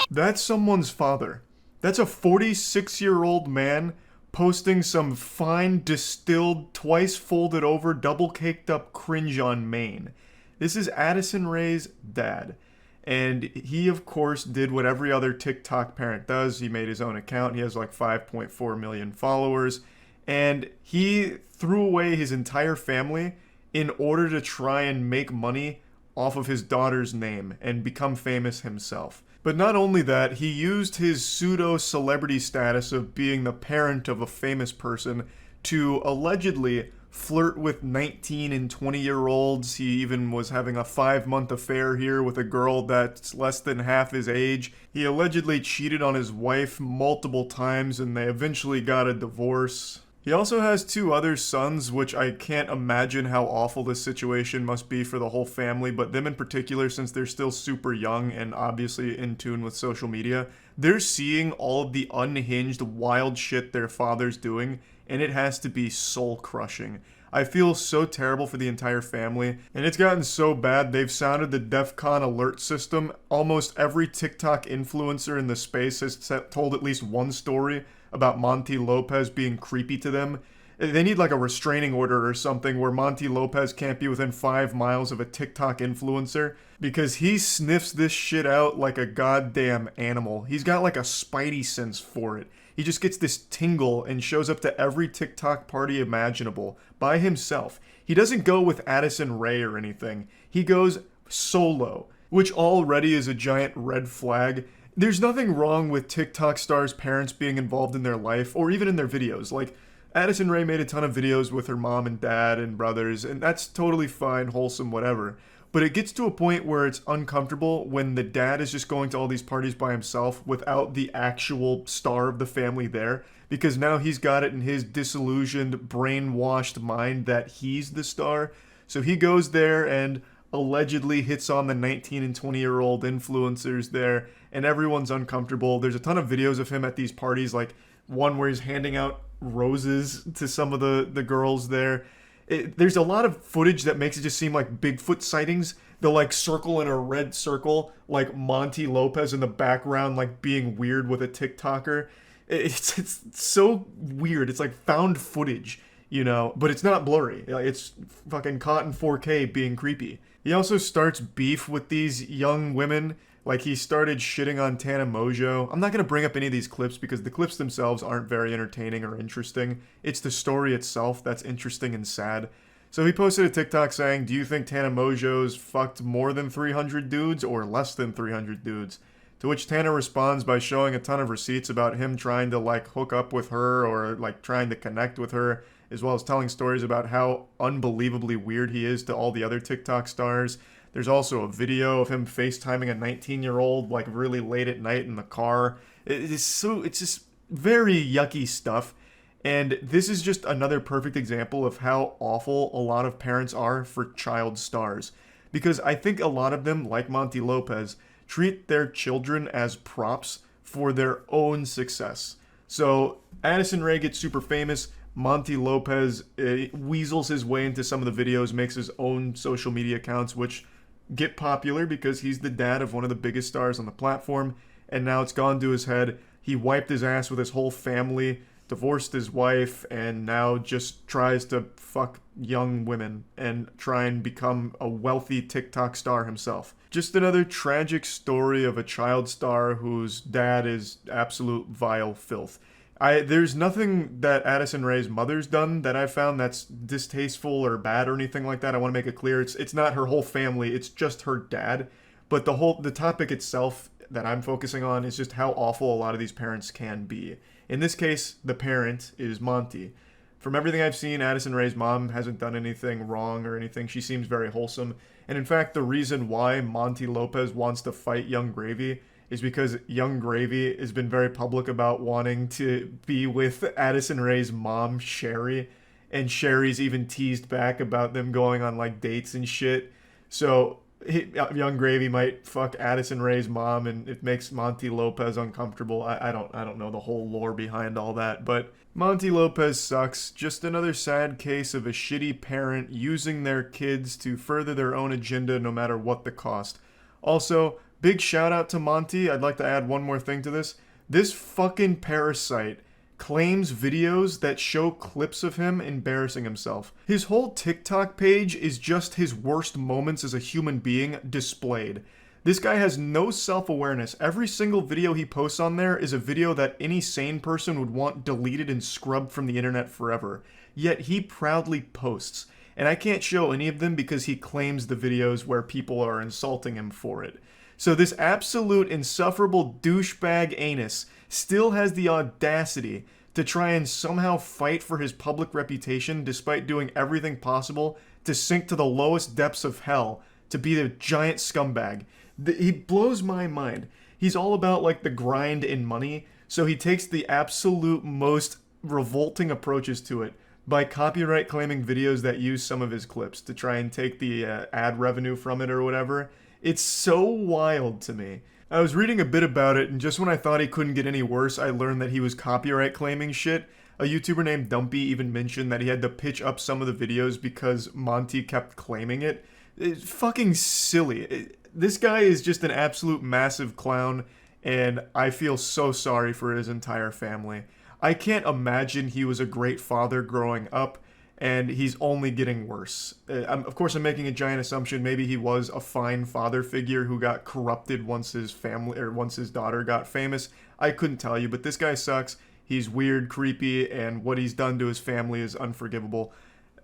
S1: That's someone's father. That's a 46-year-old man posting some fine, distilled, twice folded over, double caked up cringe on Maine. This is Addison Rae's dad. And he, of course, did what every other TikTok parent does. He made his own account. He has like 5.4 million followers. And he threw away his entire family in order to try and make money off of his daughter's name and become famous himself. But not only that, he used his pseudo-celebrity status of being the parent of a famous person to allegedly flirt with 19 and 20-year-olds. He even was having a 5-month affair here with a girl that's less than half his age. He allegedly cheated on his wife multiple times, and they eventually got a divorce. He also has 2 other sons, which I can't imagine how awful this situation must be for the whole family, but them in particular, since they're still super young and obviously in tune with social media, they're seeing all of the unhinged, wild shit their father's doing, and it has to be soul-crushing. I feel so terrible for the entire family, and it's gotten so bad they've sounded the DEFCON alert system. Almost every TikTok influencer in the space has told at least one story about Monty Lopez being creepy to them. They need like a restraining order or something where Monty Lopez can't be within 5 miles of a TikTok influencer because he sniffs this shit out like a goddamn animal. He's got like a spidey sense for it. He just gets this tingle and shows up to every TikTok party imaginable by himself. He doesn't go with Addison Rae or anything. He goes solo, which already is a giant red flag. There's nothing wrong with TikTok stars' parents being involved in their life or even in their videos. Like, Addison Rae made a ton of videos with her mom and dad and brothers, and that's totally fine, wholesome, whatever. But it gets to a point where it's uncomfortable when the dad is just going to all these parties by himself without the actual star of the family there, because now he's got it in his disillusioned, brainwashed mind that he's the star. So he goes there and allegedly hits on the 19 and 20-year-old influencers there, and everyone's uncomfortable. There's a ton of videos of him at these parties, like one where he's handing out roses to some of the girls there. There's a lot of footage that makes it just seem like Bigfoot sightings. They'll like circle in a red circle, like Monty Lopez in the background, like being weird with a TikToker. It's so weird. It's like found footage, you know, but it's not blurry. It's fucking caught in 4K being creepy. He also starts beef with these young women. Like, he started shitting on Tana Mojo. I'm not going to bring up any of these clips because the clips themselves aren't very entertaining or interesting. It's the story itself that's interesting and sad. So he posted a TikTok saying, do you think Tana Mojo's fucked more than 300 dudes or less than 300 dudes? To which Tana responds by showing a ton of receipts about him trying to, like, hook up with her or, like, trying to connect with her, as well as telling stories about how unbelievably weird he is to all the other TikTok stars. There's also a video of him FaceTiming a 19-year-old, like, really late at night in the car. It's just very yucky stuff. And this is just another perfect example of how awful a lot of parents are for child stars. Because I think a lot of them, like Monty Lopez, treat their children as props for their own success. So Addison Rae gets super famous. Monty Lopez weasels his way into some of the videos, makes his own social media accounts, which get popular because he's the dad of one of the biggest stars on the platform, and now it's gone to his head. He wiped his ass with his whole family, divorced his wife, and now just tries to fuck young women and try and become a wealthy TikTok star himself. Just another tragic story of a child star whose dad is absolute vile filth. There's nothing that Addison Rae's mother's done that I've found that's distasteful or bad or anything like that. I want to make it clear. It's not her whole family. It's just her dad. But the topic itself that I'm focusing on is just how awful a lot of these parents can be. In this case, the parent is Monty. From everything I've seen, Addison Rae's mom hasn't done anything wrong or anything. She seems very wholesome. And in fact, the reason why Monty Lopez wants to fight Young Gravy is because Young Gravy has been very public about wanting to be with Addison Rae's mom, Sherry, and Sherry's even teased back about them going on, like, dates and shit. So Young Gravy might fuck Addison Rae's mom, and it makes Monty Lopez uncomfortable. I don't know the whole lore behind all that, but Monty Lopez sucks. Just another sad case of a shitty parent using their kids to further their own agenda no matter what the cost. Also, big shout out to Monty. I'd like to add one more thing to this. This fucking parasite claims videos that show clips of him embarrassing himself. His whole TikTok page is just his worst moments as a human being displayed. This guy has no self-awareness. Every single video he posts on there is a video that any sane person would want deleted and scrubbed from the internet forever. Yet he proudly posts. And I can't show any of them because he claims the videos where people are insulting him for it. So this absolute insufferable douchebag anus still has the audacity to try and somehow fight for his public reputation despite doing everything possible to sink to the lowest depths of hell to be the giant scumbag. He blows my mind. He's all about, like, the grind and money, so he takes the absolute most revolting approaches to it by copyright claiming videos that use some of his clips to try and take the ad revenue from it or whatever. It's so wild to me. I was reading a bit about it, and just when I thought he couldn't get any worse, I learned that he was copyright claiming shit. A YouTuber named Dumpy even mentioned that he had to pitch up some of the videos because Monty kept claiming it. It's fucking silly. This guy is just an absolute massive clown, and I feel so sorry for his entire family. I can't imagine he was a great father growing up, and he's only getting worse. Of course, I'm making a giant assumption. Maybe he was a fine father figure who got corrupted once his family or once his daughter got famous. I couldn't tell you, but this guy sucks. He's weird, creepy, and what he's done to his family is unforgivable.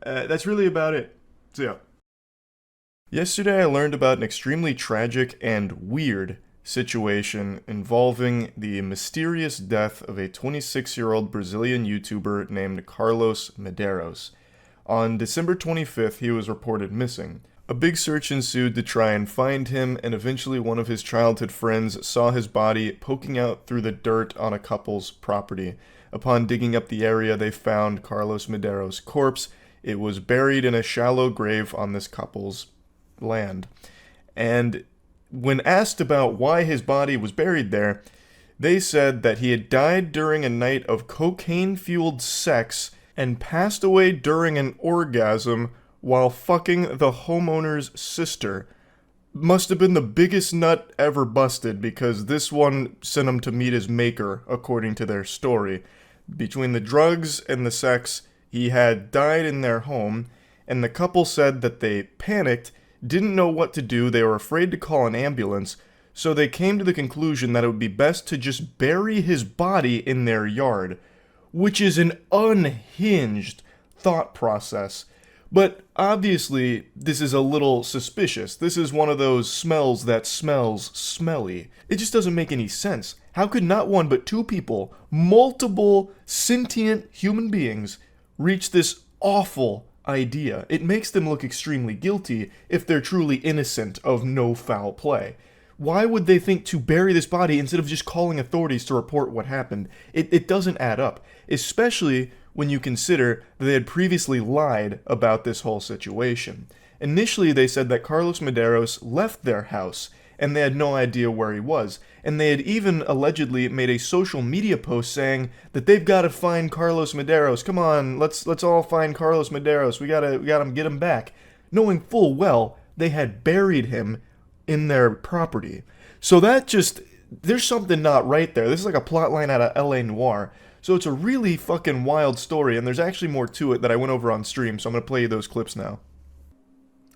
S1: That's really about it. So yeah. Yesterday I learned about an extremely tragic and weird situation involving the mysterious death of a 26-year-old Brazilian YouTuber named Carlos Medeiros. On December 25th, he was reported missing. A big search ensued to try and find him, and eventually one of his childhood friends saw his body poking out through the dirt on a couple's property. Upon digging up the area, they found Carlos Medeiros' corpse. It was buried in a shallow grave on this couple's land. And when asked about why his body was buried there, they said that he had died during a night of cocaine-fueled sex and passed away during an orgasm while fucking the homeowner's sister. Must have been the biggest nut ever busted, because this one sent him to meet his maker, according to their story. Between the drugs and the sex, he had died in their home, and the couple said that they panicked, didn't know what to do, they were afraid to call an ambulance, so they came to the conclusion that it would be best to just bury his body in their yard, which is an unhinged thought process. But obviously, this is a little suspicious. This is one of those smells that smells smelly. It just doesn't make any sense. How could not one but two people, multiple sentient human beings, reach this awful idea? It makes them look extremely guilty if they're truly innocent of no foul play. Why would they think to bury this body instead of just calling authorities to report what happened? It doesn't add up, especially when you consider that they had previously lied about this whole situation. Initially, they said that Carlos Medeiros left their house, and they had no idea where he was, and they had even allegedly made a social media post saying that they've got to find Carlos Medeiros. Come on, let's all find Carlos Medeiros. We gotta get him back, knowing full well they had buried him in their property. So that just, there's something not right there. This is like a plotline out of LA Noire. So it's a really fucking wild story, and there's actually more to it that I went over on stream, so I'm going to play you those clips now.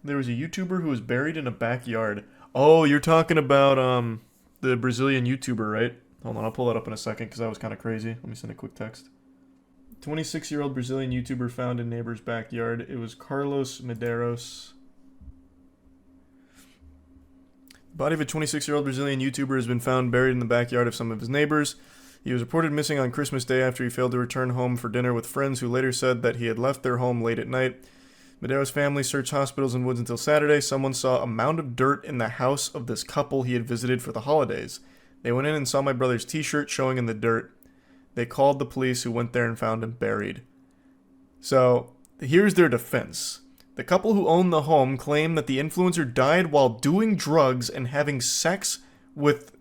S1: There was a YouTuber who was buried in a backyard. Oh, you're talking about the Brazilian YouTuber, right? Hold on, I'll pull that up in a second, because that was kind of crazy. Let me send a quick text. 26-year-old Brazilian YouTuber found in neighbor's backyard. It was Carlos Medeiros. The body of a 26-year-old Brazilian YouTuber has been found buried in the backyard of some of his neighbors. He was reported missing on Christmas Day after he failed to return home for dinner with friends who later said that he had left their home late at night. Medeiros' family searched hospitals and woods until Saturday. Someone saw a mound of dirt in the house of this couple he had visited for the holidays. They went in and saw my brother's t-shirt showing in the dirt. They called the police, who went there and found him buried. So, here's their defense. The couple who owned the home claim that the influencer died while doing drugs and having sex with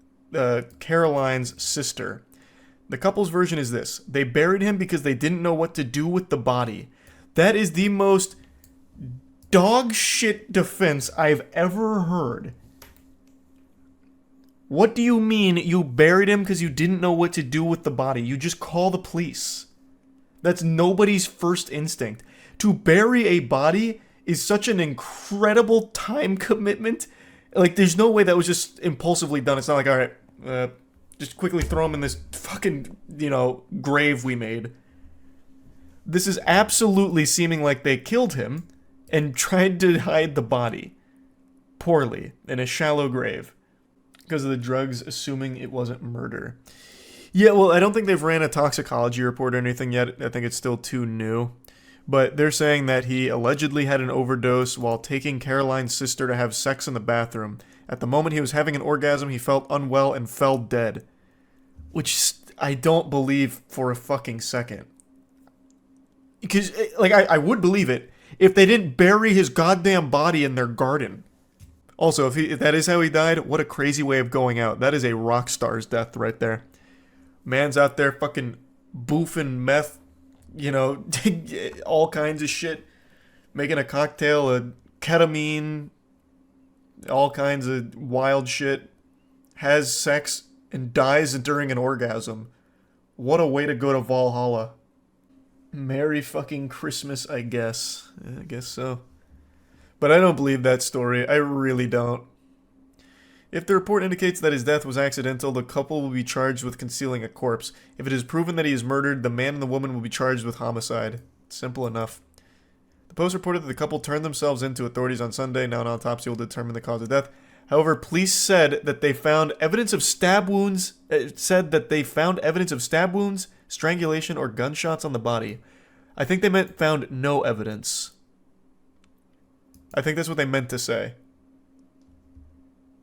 S1: Caroline's sister. The couple's version is this: they buried him because they didn't know what to do with the body. That is the most dog shit defense I've ever heard. What do you mean you buried him because you didn't know what to do with the body? You just call the police. That's nobody's first instinct. To bury a body is such an incredible time commitment. Like, there's no way that was just impulsively done. It's not like, alright, just quickly throw him in this fucking, grave we made. This is absolutely seeming like they killed him and tried to hide the body poorly in a shallow grave because of the drugs, assuming it wasn't murder. Yeah, well, I don't think they've ran a toxicology report or anything yet. I think it's still too new. But they're saying that he allegedly had an overdose while taking Caroline's sister to have sex in the bathroom. At the moment he was having an orgasm, he felt unwell and fell dead. Which I don't believe for a fucking second. Because, I would believe it if they didn't bury his goddamn body in their garden. Also, if that is how he died, what a crazy way of going out. That is a rock star's death right there. Man's out there fucking boofing meth, all kinds of shit. Making a cocktail of ketamine, all kinds of wild shit. Has sex and dies during an orgasm. What a way to go to Valhalla. Merry fucking Christmas, I guess. I guess so. But I don't believe that story. I really don't. If the report indicates that his death was accidental, the couple will be charged with concealing a corpse. If it is proven that he is murdered, the man and the woman will be charged with homicide. Simple enough. The Post reported that the couple turned themselves in to authorities on Sunday. Now an autopsy will determine the cause of death. However, police said that they found evidence of stab wounds. It said that they found evidence of stab wounds, strangulation, or gunshots on the body. I think they meant found no evidence. I think that's what they meant to say.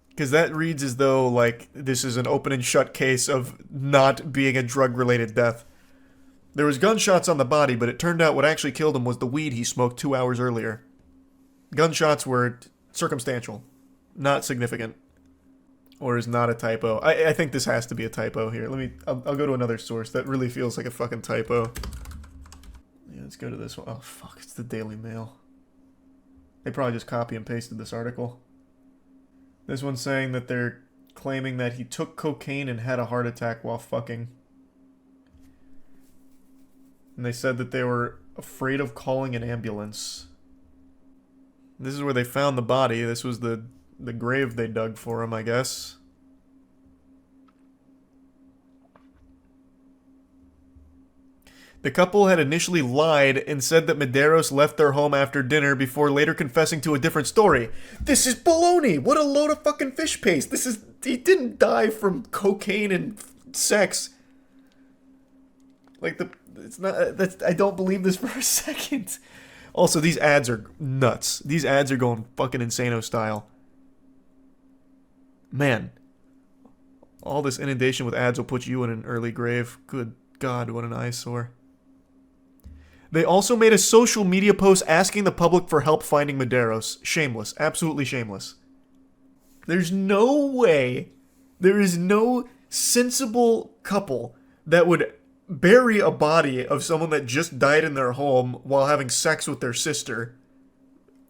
S1: Because that reads as though, like, this is an open and shut case of not being a drug-related death. There was gunshots on the body, but it turned out what actually killed him was the weed he smoked 2 hours earlier. Gunshots were circumstantial, not significant. Or is not a typo. I think this has to be a typo here. I'll go to another source. That really feels like a fucking typo. Yeah, let's go to this one. Oh, fuck, it's the Daily Mail. They probably just copy and pasted this article. This one's saying that they're claiming that he took cocaine and had a heart attack while fucking. And they said that they were afraid of calling an ambulance. This is where they found the body. This was the grave they dug for him, I guess. The couple had initially lied and said that Medeiros left their home after dinner before later confessing to a different story. This is baloney! What a load of fucking fish paste! He didn't die from cocaine and sex. Like, it's not, I don't believe this for a second. Also, these ads are nuts. These ads are going fucking Insano style. Man. All this inundation with ads will put you in an early grave. Good God, what an eyesore. They also made a social media post asking the public for help finding Medeiros. Shameless. Absolutely shameless. There's no way, there is no sensible couple that would bury a body of someone that just died in their home while having sex with their sister.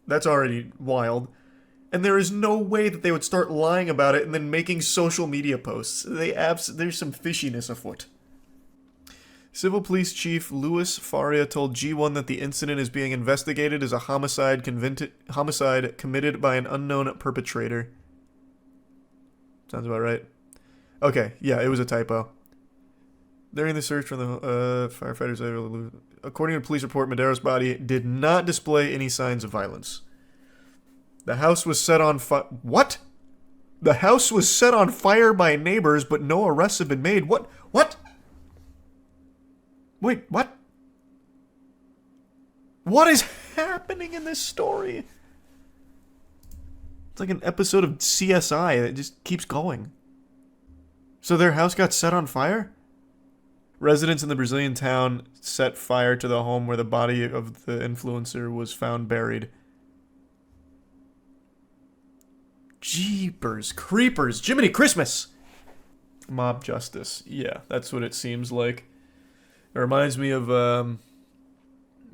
S1: That's already wild. And there is no way that they would start lying about it and then making social media posts. There's some fishiness afoot. Civil Police Chief Louis Faria told G1 that the incident is being investigated as a homicide committed by an unknown perpetrator. Sounds about right. Okay, yeah, it was a typo. During the search for the firefighters, according to a police report, Medeiros' body did not display any signs of violence. The house was set on fire. What? The house was set on fire by neighbors, but no arrests have been made. What? Wait, what? What is happening in this story? It's like an episode of CSI that just keeps going. So their house got set on fire? Residents in the Brazilian town set fire to the home where the body of the influencer was found buried. Jeepers creepers, Jiminy Christmas! Mob justice. Yeah, that's what it seems like. It reminds me of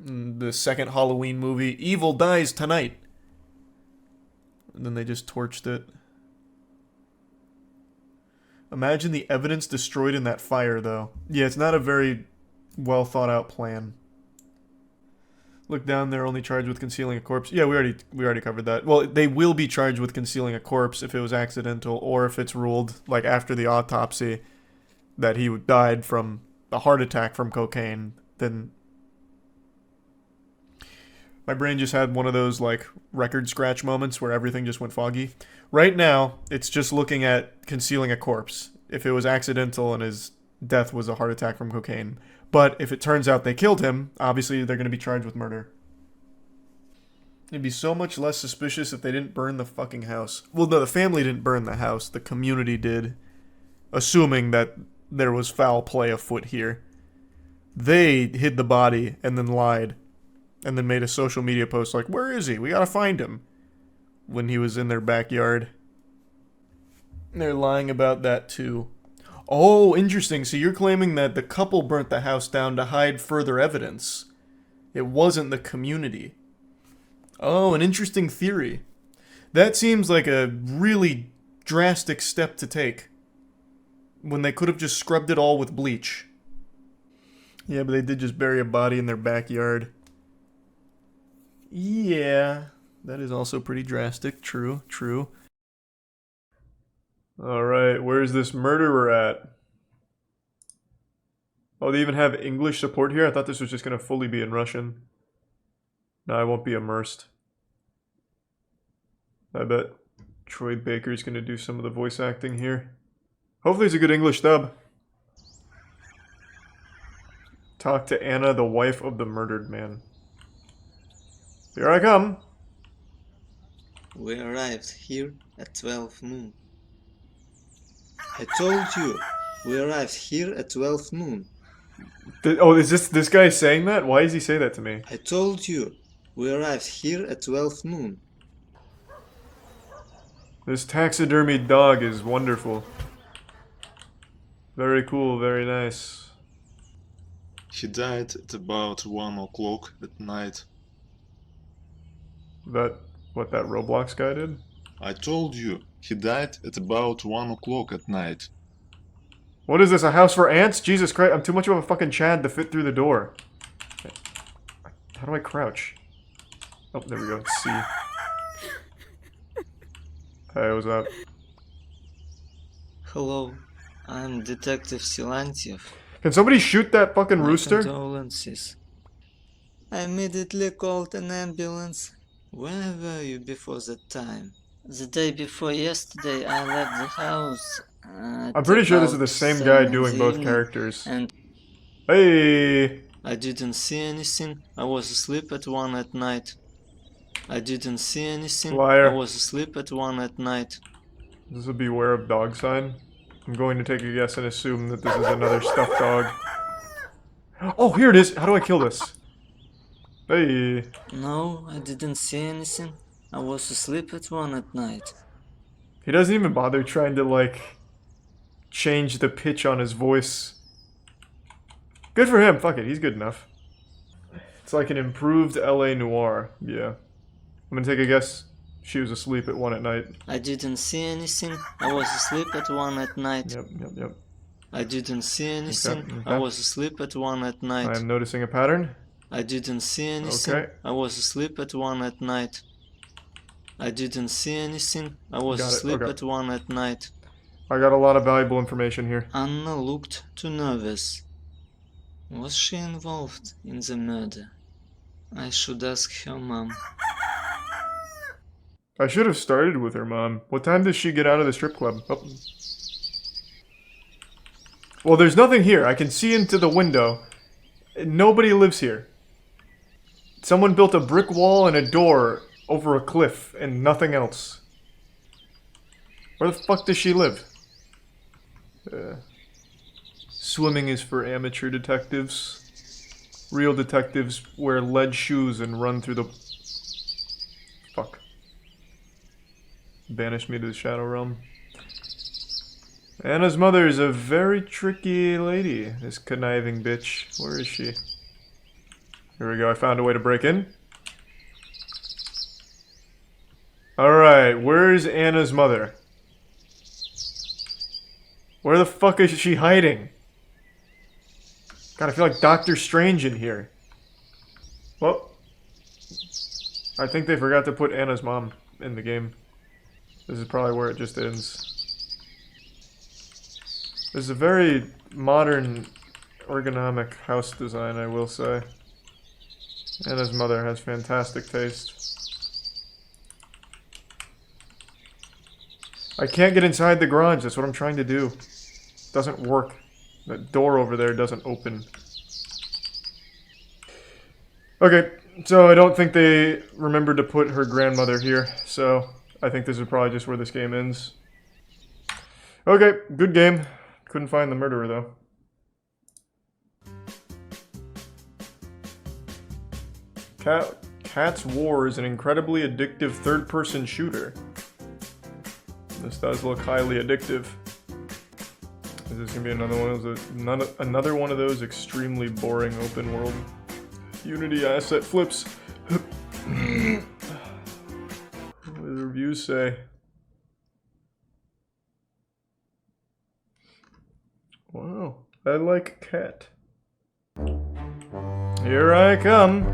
S1: the second Halloween movie, Evil Dies Tonight. And then they just torched it. Imagine the evidence destroyed in that fire, though. Yeah, it's not a very well thought out plan. Look down, they're only charged with concealing a corpse. Yeah, we already covered that. Well, they will be charged with concealing a corpse if it was accidental, or if it's ruled, like after the autopsy, that he died from a heart attack from cocaine. Then my brain just had one of those like record scratch moments where everything just went foggy. Right now, it's just looking at concealing a corpse. If it was accidental and his death was a heart attack from cocaine. But if it turns out they killed him, obviously they're going to be charged with murder. It'd be so much less suspicious if they didn't burn the fucking house. Well, no, the family didn't burn the house. The community did. Assuming that there was foul play afoot here. They hid the body and then lied. And then made a social media post like, where is he? We gotta find him. When he was in their backyard. They're lying about that too. Oh, interesting. So you're claiming that the couple burnt the house down to hide further evidence. It wasn't the community. Oh, an interesting theory. That seems like a really drastic step to take. When they could have just scrubbed it all with bleach. Yeah, but they did just bury a body in their backyard. Yeah, that is also pretty drastic. True, true. Alright, where's this murderer at? Oh, they even have English support here? I thought this was just going to fully be in Russian. No, I won't be immersed. I bet Troy Baker's gonna do some of the voice acting here. Hopefully it's a good English dub. Talk to Anna, the wife of the murdered man. Here I come.
S4: We arrived here at 12 noon. I told you, we arrived here at 12 noon.
S1: Oh, is this guy saying that? Why does he say that to me?
S4: I told you, we arrived here at 12 noon.
S1: This taxidermy dog is wonderful. Very cool, very nice.
S8: He died at about 1 o'clock at night.
S1: That what that Roblox guy did?
S8: I told you, he died at about 1 o'clock at night.
S1: What is this, a house for ants? Jesus Christ, I'm too much of a fucking Chad to fit through the door. How do I crouch? Oh, there we go, C. Hey, what's up?
S4: Hello, I'm Detective Silantiev.
S1: Can somebody shoot that fucking rooster?
S4: Condolences. I immediately called an ambulance. Where were you before that time? The day before yesterday, I left the house.
S1: I'm pretty sure this is the same guy doing both characters.
S4: And
S1: hey!
S4: I didn't see anything. I was asleep at 1 at night. I didn't see anything.
S1: Liar.
S4: I was asleep at 1 at night.
S1: This is a beware of dog sign. I'm going to take a guess and assume that this is another stuffed dog. Oh, here it is! How do I kill this? Hey!
S4: No, I didn't see anything. I was asleep at 1 at night.
S1: He doesn't even bother trying to, like, change the pitch on his voice. Good for him. Fuck it. He's good enough. It's like an improved LA Noir. Yeah. I'm gonna take a guess. She was asleep at 1 at night.
S4: I didn't see anything. I was asleep at 1 at night.
S1: Yep.
S4: I didn't see anything.
S1: Okay.
S4: I was asleep at 1 at night.
S1: I'm noticing a pattern.
S4: I didn't see anything.
S1: Okay.
S4: I was asleep at 1 at night. I didn't see anything. I was
S1: Got it,
S4: asleep
S1: okay.
S4: at 1 at night.
S1: I got a lot of valuable information here.
S4: Anna looked too nervous. Was she involved in the murder? I should ask her mom.
S1: I should have started with her mom. What time does she get out of the strip club? Oh. Well, there's nothing here. I can see into the window. Nobody lives here. Someone built a brick wall and a door over a cliff and nothing else. Where the fuck does she live? Swimming is for amateur detectives. Real detectives wear lead shoes and run through the... Fuck. Banished me to the Shadow Realm. Anna's mother is a very tricky lady. This conniving bitch. Where is she? Here we go. I found a way to break in. Alright, where's Anna's mother? Where the fuck is she hiding? God, I feel like Doctor Strange in here. Well, I think they forgot to put Anna's mom in the game. This is probably where it just ends. This is a very modern, ergonomic house design, I will say. Anna's mother has fantastic taste. I can't get inside the garage, that's what I'm trying to do. It doesn't work. That door over there doesn't open. Okay, so I don't think they remembered to put her grandmother here, so I think this is probably just where this game ends. Okay, good game. Couldn't find the murderer, though. Cat's War is an incredibly addictive third-person shooter. This does look highly addictive. Is this gonna be another one of those extremely boring open world Unity asset flips? What do the reviews say? Wow, I like cat. Here I come.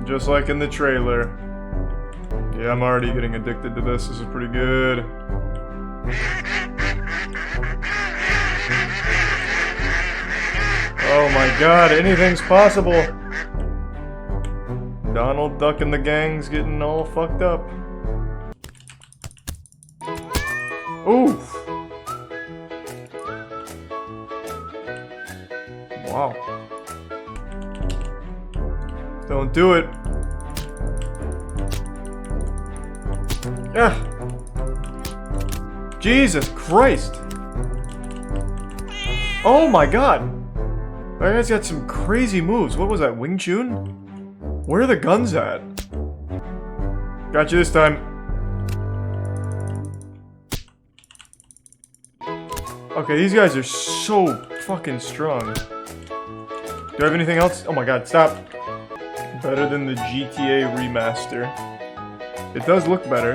S1: Just like in the trailer. Yeah, I'm already getting addicted to this. This is pretty good. Oh my god, anything's possible. Donald Duck and the gang's getting all fucked up. Oof. Wow. Don't do it. Yeah. Jesus Christ. Oh my god. That guy's got some crazy moves. What was that, Wing Chun? Where are the guns at? Got you this time. Okay, these guys are so fucking strong. Do I have anything else? Oh my god, stop. Better than the GTA remaster. It does look better.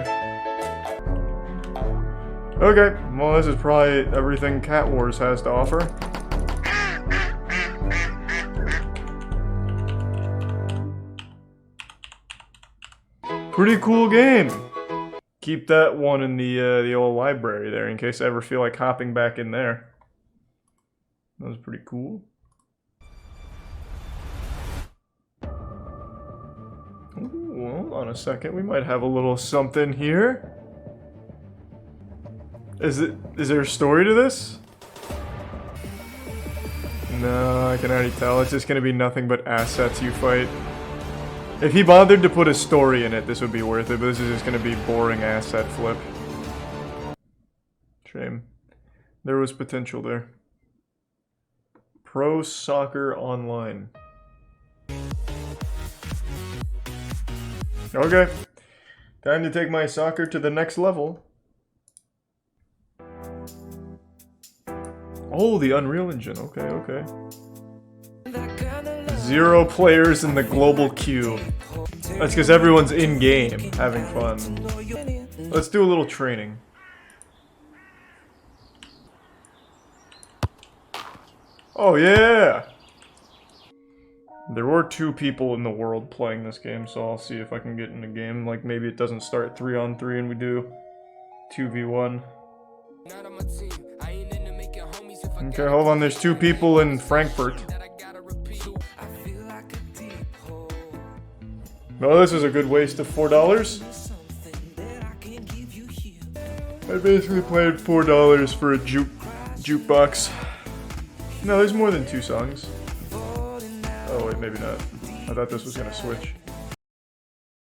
S1: Okay, well this is probably everything Cat Wars has to offer. Pretty cool game. Keep that one in the old library there in case I ever feel like hopping back in there. That was pretty cool. Ooh, hold on a second. We might have a little something here. Is there a story to this? No, I can already tell. It's just gonna be nothing but assets you fight. If he bothered to put a story in it, this would be worth it, but this is just gonna be boring asset flip. Shame. There was potential there. Pro Soccer Online. Okay. Time to take my soccer to the next level. Oh, the Unreal Engine. Okay, okay. 0 players in the global queue. That's because everyone's in-game, having fun. Let's do a little training. Oh, yeah! There were 2 people in the world playing this game, so I'll see if I can get in a game. Like, maybe it doesn't start 3-on-3 and we do 2v1. Okay, hold on, there's 2 people in Frankfurt. No, this is a good waste of $4. I basically played $4 for a jukebox. No, there's more than 2 songs. Oh wait, maybe not. I thought this was gonna switch.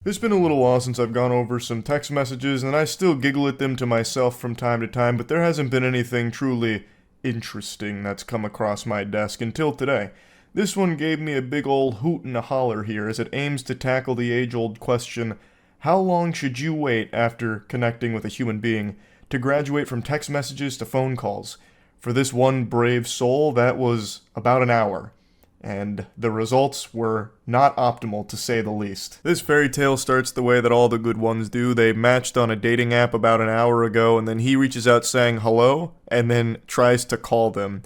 S1: It's been a little while since I've gone over some text messages, and I still giggle at them to myself from time to time, but there hasn't been anything truly interesting that's come across my desk until today. This one gave me a big old hoot and a holler here as it aims to tackle the age-old question, how long should you wait after connecting with a human being to graduate from text messages to phone calls? For this one brave soul, that was about an hour. And the results were not optimal, to say the least. This fairy tale starts the way that all the good ones do. They matched on a dating app about an hour ago, and then he reaches out saying hello, and then tries to call them.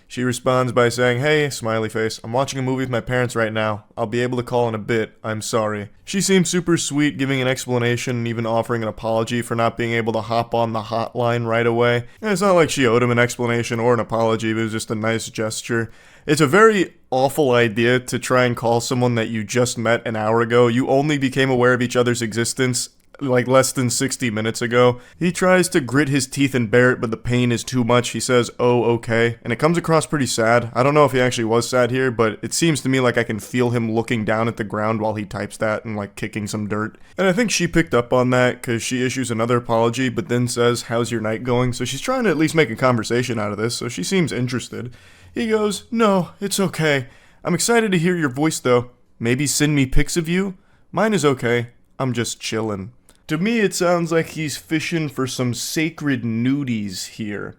S1: She responds by saying, hey, smiley face, I'm watching a movie with my parents right now. I'll be able to call in a bit. I'm sorry. She seems super sweet, giving an explanation and even offering an apology for not being able to hop on the hotline right away. And it's not like she owed him an explanation or an apology, but it was just a nice gesture. It's a very awful idea to try and call someone that you just met an hour ago. You only became aware of each other's existence like less than 60 minutes ago. He tries to grit his teeth and bear it, but the pain is too much. He says, oh, okay. And it comes across pretty sad. I don't know if he actually was sad here, but it seems to me like I can feel him looking down at the ground while he types that and like kicking some dirt. And I think she picked up on that because she issues another apology, but then says, how's your night going? So she's trying to at least make a conversation out of this, so she seems interested. He goes, no, it's okay. I'm excited to hear your voice though. Maybe send me pics of you? Mine is okay. I'm just chillin'. To me, it sounds like he's fishing for some sacred nudies here.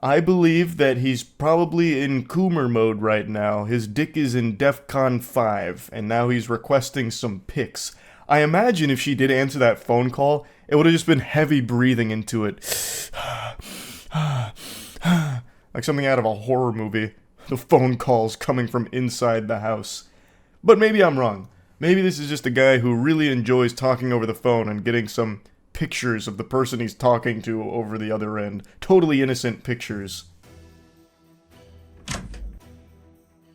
S1: I believe that he's probably in Coomer mode right now. His dick is in DEFCON 5, and now he's requesting some pics. I imagine if she did answer that phone call, it would have just been heavy breathing into it. Like something out of a horror movie. The phone calls coming from inside the house. But maybe I'm wrong. Maybe this is just a guy who really enjoys talking over the phone and getting some pictures of the person he's talking to over the other end. Totally innocent pictures.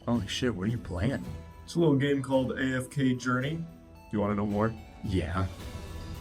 S9: Holy shit, what are you playing?
S1: It's a little game called AFK Journey. you want to know more?
S2: Yeah.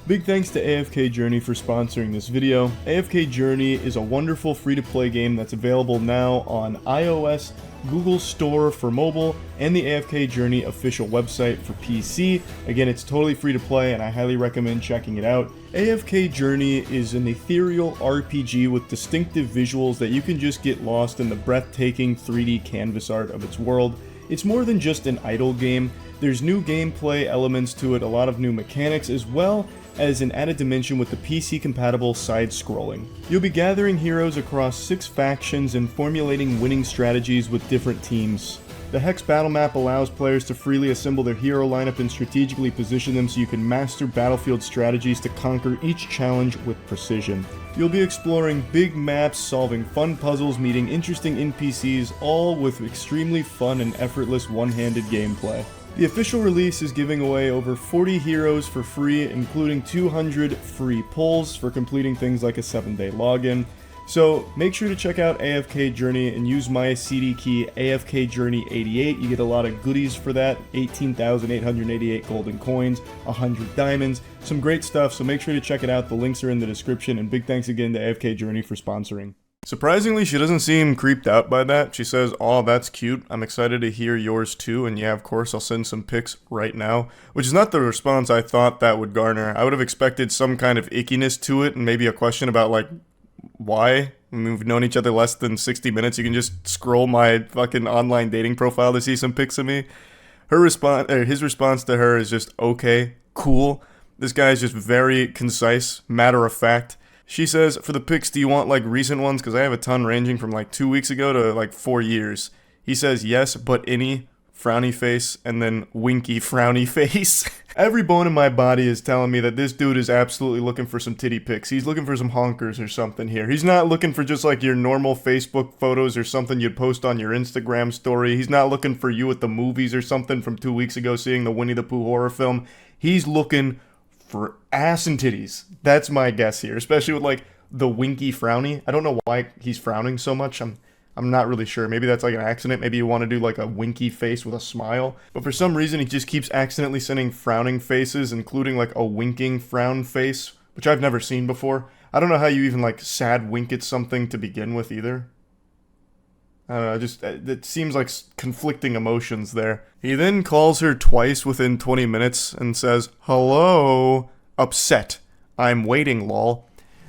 S1: Big thanks to AFK Journey for sponsoring this video. AFK Journey is a wonderful free-to-play game that's available now on iOS, Google Store for mobile, and the AFK Journey official website for PC. Again, it's totally free to play and I highly recommend checking it out. AFK Journey is an ethereal RPG with distinctive visuals that you can just get lost in the breathtaking 3D canvas art of its world. It's more than just an idle game. There's new gameplay elements to it, a lot of new mechanics, as well as an added dimension with the PC-compatible side-scrolling. You'll be gathering heroes across 6 factions and formulating winning strategies with different teams. The Hex battle map allows players to freely assemble their hero lineup and strategically position them so you can master battlefield strategies to conquer each challenge with precision. You'll be exploring big maps, solving fun puzzles, meeting interesting NPCs, all with extremely fun and effortless one-handed gameplay. The official release is giving away over 40 heroes for free, including 200 free pulls for completing things like a 7-day login. So make sure to check out AFK Journey and use my CD key AFKJourney88. You get a lot of goodies for that, 18,888 golden coins, 100 diamonds, some great stuff, so make sure to check it out. The links are in the description, and big thanks again to AFK Journey for sponsoring. Surprisingly, she doesn't seem creeped out by that. She says, "Oh, that's cute. I'm excited to hear yours too." And yeah, of course, I'll send some pics right now. Which is not the response I thought that would garner. I would have expected some kind of ickiness to it and maybe a question about, like, why? I mean, we've known each other less than 60 minutes. You can just scroll my fucking online dating profile to see some pics of me. His response to her is just, okay, cool. This guy is just very concise, matter of fact. She says, "For the pics, do you want like recent ones? Because I have a ton ranging from like 2 weeks ago to like 4 years. He says, "Yes, but any," frowny face, and then winky frowny face. Every bone in my body is telling me that this dude is absolutely looking for some titty pics. He's looking for some honkers or something here. He's not looking for just like your normal Facebook photos or something you'd post on your Instagram story. He's not looking for you at the movies or something from 2 weeks ago seeing the Winnie the Pooh horror film. He's looking for ass and titties. That's my guess here, especially with like the winky frowny. I don't know why he's frowning so much. I'm not really sure. Maybe that's like an accident. Maybe you want to do like a winky face with a smile. But for some reason, he just keeps accidentally sending frowning faces, including like a winking frown face, which I've never seen before. I don't know how you even like sad wink at something to begin with either. I don't know, just, it seems like conflicting emotions there. He then calls her twice within 20 minutes and says, "Hello, upset. I'm waiting, lol."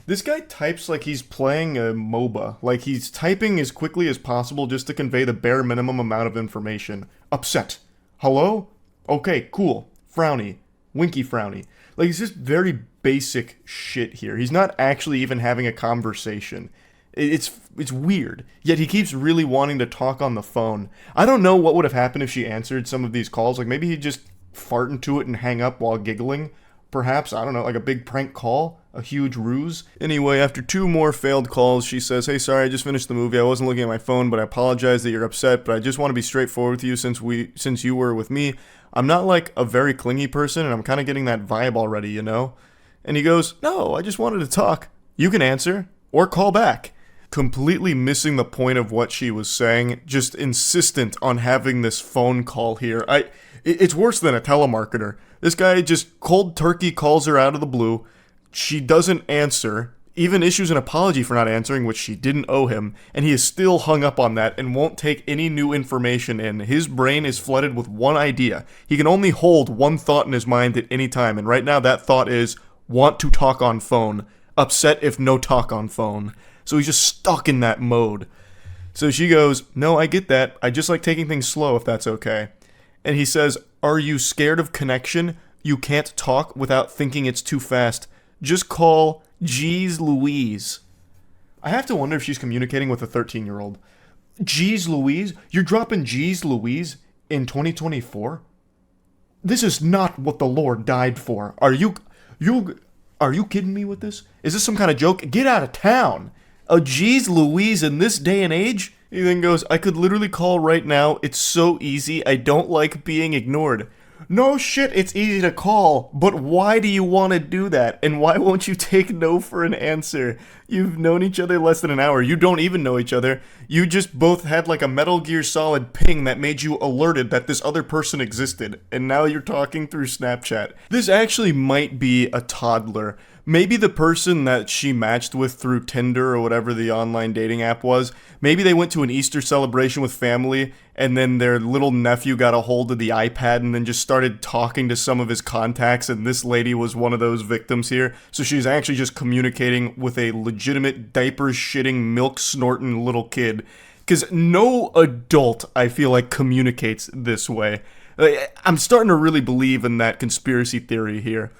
S1: This guy types like he's playing a MOBA. Like he's typing as quickly as possible just to convey the bare minimum amount of information. Upset. Hello? Okay, cool. Frowny. Winky frowny. Like it's just very basic shit here. He's not actually even having a conversation. It's weird. Yet he keeps really wanting to talk on the phone. I don't know what would have happened if she answered some of these calls. Like maybe he'd just fart into it and hang up while giggling. Perhaps, I don't know, like a big prank call? A huge ruse? Anyway, after 2 more failed calls, she says, "Hey, sorry, I just finished the movie. I wasn't looking at my phone, but I apologize that you're upset, but I just want to be straightforward with you since you were with me. I'm not like a very clingy person, and I'm kind of getting that vibe already, you know?" And he goes, "No, I just wanted to talk. You can answer, or call back." Completely missing the point of what she was saying, just insistent on having this phone call here. It's worse than a telemarketer. This guy just cold turkey calls her out of the blue. She doesn't answer, even issues an apology for not answering, which she didn't owe him, and he is still hung up on that and won't take any new information in. His brain is flooded with one idea. He can only hold one thought in his mind at any time, and right now that thought is, want to talk on phone. Upset if no talk on phone. So he's just stuck in that mode. So she goes, "No, I get that. I just like taking things slow if that's okay." And he says, "Are you scared of connection? You can't talk without thinking it's too fast. Just call Jeez Louise." I have to wonder if she's communicating with a 13-year-old. Jeez Louise? You're dropping Jeez Louise in 2024? This is not what the Lord died for. Are you kidding me with this? Is this some kind of joke? Get out of town. A Jeez Louise in this day and age? He then goes, "I could literally call right now. It's so easy. I don't like being ignored." No shit, it's easy to call, but why do you want to do that? And why won't you take no for an answer? You've known each other less than an hour. You don't even know each other. You just both had like a Metal Gear Solid ping that made you alerted that this other person existed. And now you're talking through Snapchat. This actually might be a toddler. Maybe the person that she matched with through Tinder or whatever the online dating app was, maybe they went to an Easter celebration with family and then their little nephew got a hold of the iPad and then just started talking to some of his contacts, and this lady was one of those victims here. So she's actually just communicating with a legitimate diaper-shitting, milk-snorting little kid. Because no adult, I feel like, communicates this way. I'm starting to really believe in that conspiracy theory here.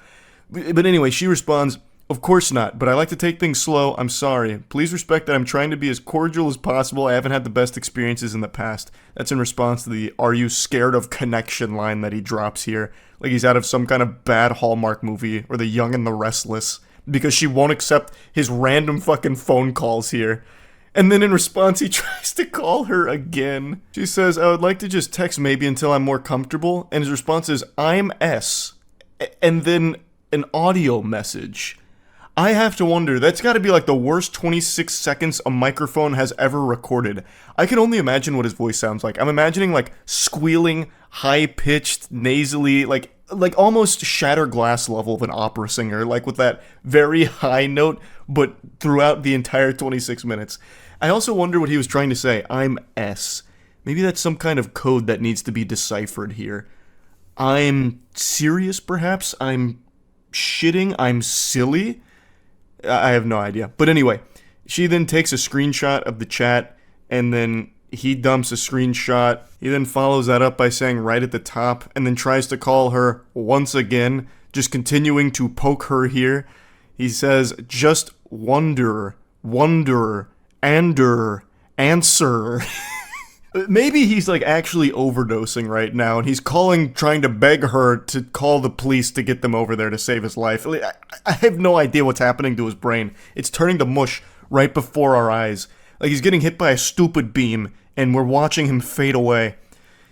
S1: But anyway, she responds, "Of course not, but I like to take things slow. I'm sorry. Please respect that I'm trying to be as cordial as possible. I haven't had the best experiences in the past." That's in response to the "Are you scared of connection" line that he drops here. Like he's out of some kind of bad Hallmark movie, or The Young and the Restless. Because she won't accept his random fucking phone calls here. And then in response, he tries to call her again. She says, "I would like to just text maybe until I'm more comfortable." And his response is, "I'm S." And then an audio message. I have to wonder, that's got to be like the worst 26 seconds a microphone has ever recorded. I can only imagine what his voice sounds like. I'm imagining like squealing, high-pitched, nasally, like almost shatter glass level of an opera singer, like with that very high note, but throughout the entire 26 minutes. I also wonder what he was trying to say. I'm S. Maybe that's some kind of code that needs to be deciphered here. I'm serious, perhaps? I'm shitting? I'm silly? I have no idea. But anyway, she then takes a screenshot of the chat, and then he dumps a screenshot. He then follows that up by saying right at the top, and then tries to call her once again, just continuing to poke her here. He says, "Just wonder, answer." Maybe he's like actually overdosing right now, and he's calling, trying to beg her to call the police to get them over there to save his life. I have no idea what's happening to his brain. It's turning to mush right before our eyes. Like he's getting hit by a stupid beam, and we're watching him fade away.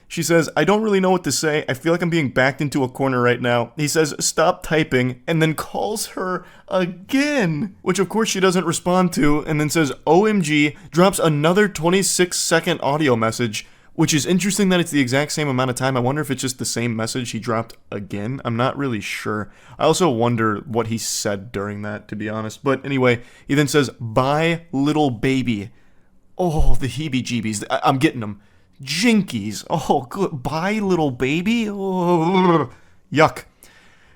S1: She says, "I don't really know what to say. I feel like I'm being backed into a corner right now." He says, "Stop typing," and then calls her again, which of course she doesn't respond to, and then says, "OMG," drops another 26-second audio message, which is interesting that it's the exact same amount of time. I wonder if it's just the same message he dropped again. I'm not really sure. I also wonder what he said during that, to be honest. But anyway, he then says, "Bye, little baby." Oh, the heebie-jeebies. I'm getting them. Jinkies. Oh, good. Bye, little baby. Oh, yuck.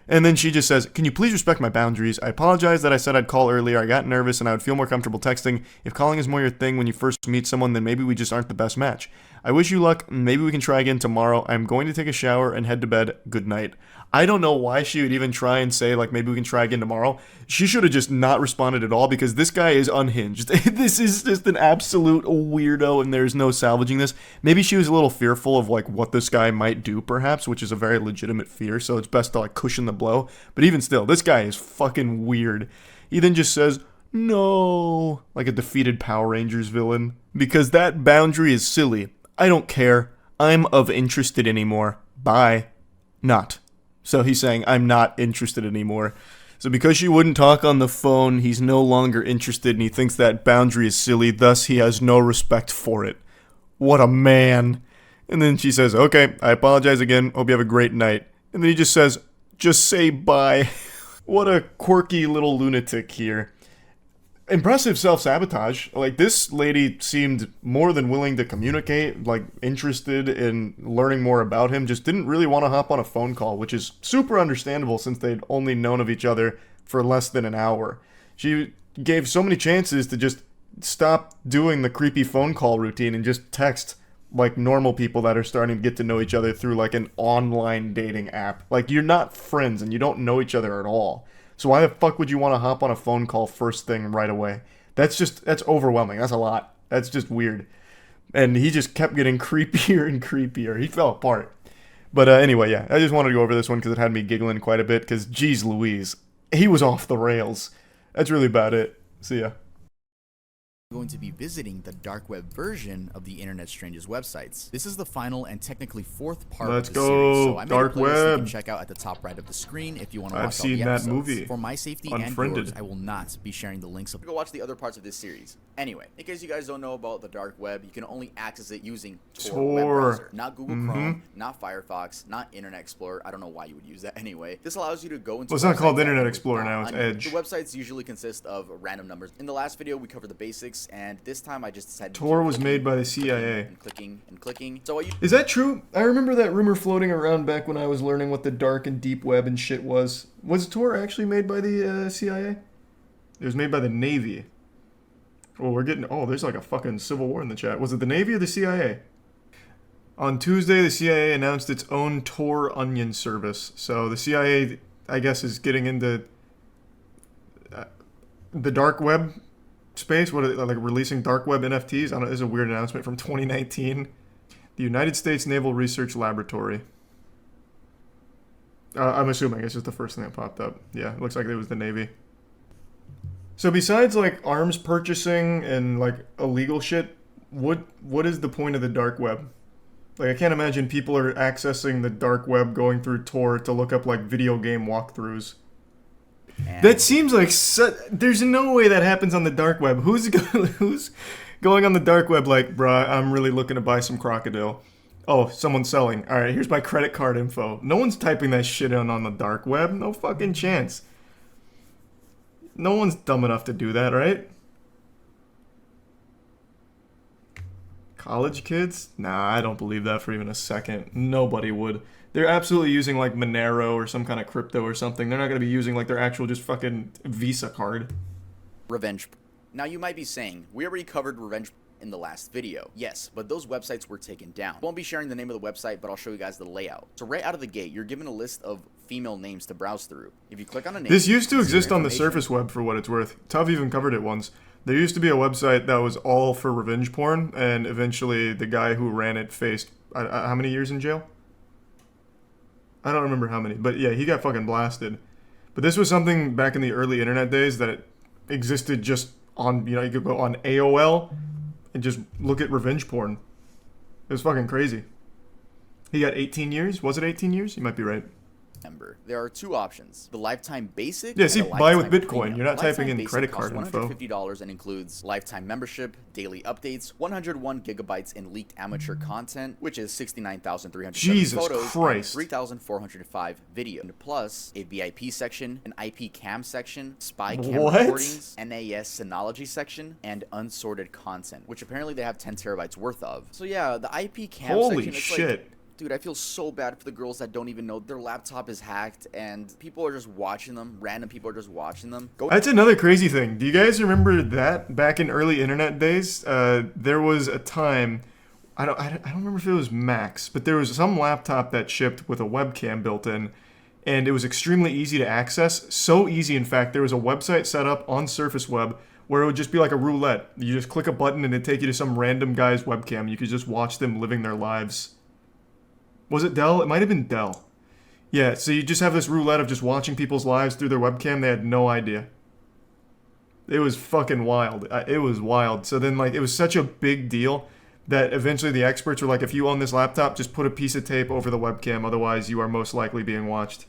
S1: And then she just says, "Can you please respect my boundaries? I apologize that I said I'd call earlier. I got nervous and I would feel more comfortable texting. If calling is more your thing when you first meet someone, then maybe we just aren't the best match. I wish you luck. Maybe we can try again tomorrow. I'm going to take a shower and head to bed. Good night." I don't know why she would even try and say, like, maybe we can try again tomorrow. She should have just not responded at all, because this guy is unhinged. This is just an absolute weirdo, and there's no salvaging this. Maybe she was a little fearful of, like, what this guy might do, perhaps, which is a very legitimate fear, so it's best to, like, cushion the blow. But even still, this guy is fucking weird. He then just says, "No," like a defeated Power Rangers villain. Because that boundary is silly. I don't care. I'm of interested anymore. Bye. Not. So he's saying, I'm not interested anymore. So because she wouldn't talk on the phone, he's no longer interested, and he thinks that boundary is silly, thus he has no respect for it. What a man. And then she says, "Okay, I apologize again. Hope you have a great night." And then he just says, "Just say bye." What a quirky little lunatic here. Impressive self-sabotage. Like, this lady seemed more than willing to communicate, like, interested in learning more about him, just didn't really want to hop on a phone call, which is super understandable since they'd only known of each other for less than an hour. She gave so many chances to just stop doing the creepy phone call routine and just text like normal people that are starting to get to know each other through like an online dating app. Like, you're not friends and you don't know each other at all. So why the fuck would you want to hop on a phone call first thing right away? That's overwhelming. That's a lot. That's just weird. And he just kept getting creepier and creepier. He fell apart. But anyway, yeah, I just wanted to go over this one because it had me giggling quite a bit, because geez Louise, he was off the rails. That's really about it. See ya.
S9: Going to be visiting the dark web version of the Internet Strangers websites. This is the final and technically fourth part
S1: Let's
S9: of the
S1: go,
S9: series, so I made
S1: dark
S9: a playlist you can
S1: web.
S9: check out at the top right of the screen if you want to
S1: I've
S9: watch all
S1: seen
S9: the
S1: that
S9: episodes.
S1: movie.
S9: For my safety
S1: Unfriended.
S9: and yours, I will not be sharing the links. Go watch the other parts of this series. Anyway, in case you guys don't know about the dark web, you can only access it using Tor web browser, not Google Chrome, not Firefox, not Internet Explorer. I don't know why you would use that anyway. This allows you to go into.
S1: Well, it's not called
S9: websites
S1: Internet
S9: that
S1: Explorer
S9: are
S1: now, it's
S9: not onion.
S1: Edge.
S9: The websites usually consist of random numbers. In the last video, we covered the basics, and this time I just decided
S1: Tor was made by the CIA.
S9: and clicking and clicking. So what you
S1: Is that true? I remember that rumor floating around back when I was learning what the dark and deep web and shit was. Was Tor actually made by the CIA? It was made by the Navy. Oh, we're getting... Oh, there's like a fucking civil war in the chat. Was it the Navy or the CIA? On Tuesday, the CIA announced its own Tor Onion service. So the CIA, I guess, is getting into the dark web space. What are they, like, releasing dark web NFTs? I don't know. This is a weird announcement from 2019. The United States Naval Research Laboratory. I'm assuming it's just the first thing that popped up. Yeah, it looks like it was the Navy. So besides like arms purchasing and like illegal shit, what is the point of the dark web? Like I can't imagine people are accessing the dark web going through Tor to look up like video game walkthroughs. That seems like there's no way that happens on the dark web. Who's going on the dark web like, bruh, I'm really looking to buy some crocodile. Oh, someone's selling. All right, here's my credit card info. No one's typing that shit in on the dark web. No fucking chance. No one's dumb enough to do that, right? College kids? Nah, I don't believe that for even a second. Nobody would. They're absolutely using like Monero or some kind of crypto or something. They're not going to be using like their actual just fucking Visa card.
S9: Revenge. Now you might be saying, we already covered revenge in the last video. Yes, but those websites were taken down. I won't be sharing the name of the website, but I'll show you guys the layout. So right out of the gate, you're given a list of female names to browse through. If you click on a name...
S1: This used to exist on the surface web for what it's worth. Tuv even covered it once. There used to be a website that was all for revenge porn, and eventually the guy who ran it faced, how many years in jail? I don't remember how many, but yeah, he got fucking blasted. But this was something back in the early internet days that existed just on, you know, you could go on AOL and just look at revenge porn. It was fucking crazy. He got 18 years? Was it 18 years? You might be right.
S9: There are two options: the lifetime basic.
S1: Yeah,
S9: and
S1: see,
S9: the
S1: buy with
S9: lifetime
S1: Bitcoin.
S9: premium.
S1: You're not
S9: Lifetime
S1: typing in
S9: basic
S1: credit
S9: costs
S1: card info.
S9: $150 and includes lifetime membership, daily updates, 101 gigabytes in leaked amateur content, which is 69,307
S1: Jesus
S9: photos,
S1: Christ.
S9: and 3,405 video, and plus a VIP section, an IP cam section, spy cam
S1: What?
S9: recordings, NAS Synology section, and unsorted content, which apparently they have 10 terabytes worth of. So yeah, the IP cam
S1: Holy
S9: section. It's
S1: shit.
S9: Like, dude, I feel so bad for the girls that don't even know their laptop is hacked and people are just watching them. Random people are just watching them.
S1: That's another crazy thing. Do you guys remember that back in early internet days? There was a time, I don't remember if it was Macs, but there was some laptop that shipped with a webcam built in, and it was extremely easy to access. So easy, in fact, there was a website set up on Surface Web where it would just be like a roulette. You just click a button and it'd take you to some random guy's webcam. You could just watch them living their lives. Was it Dell? It might have been Dell. Yeah, so you just have this roulette of just watching people's lives through their webcam. They had no idea. It was fucking wild. It was wild. So then, like, it was such a big deal that eventually the experts were like, if you own this laptop, just put a piece of tape over the webcam. Otherwise, you are most likely being watched.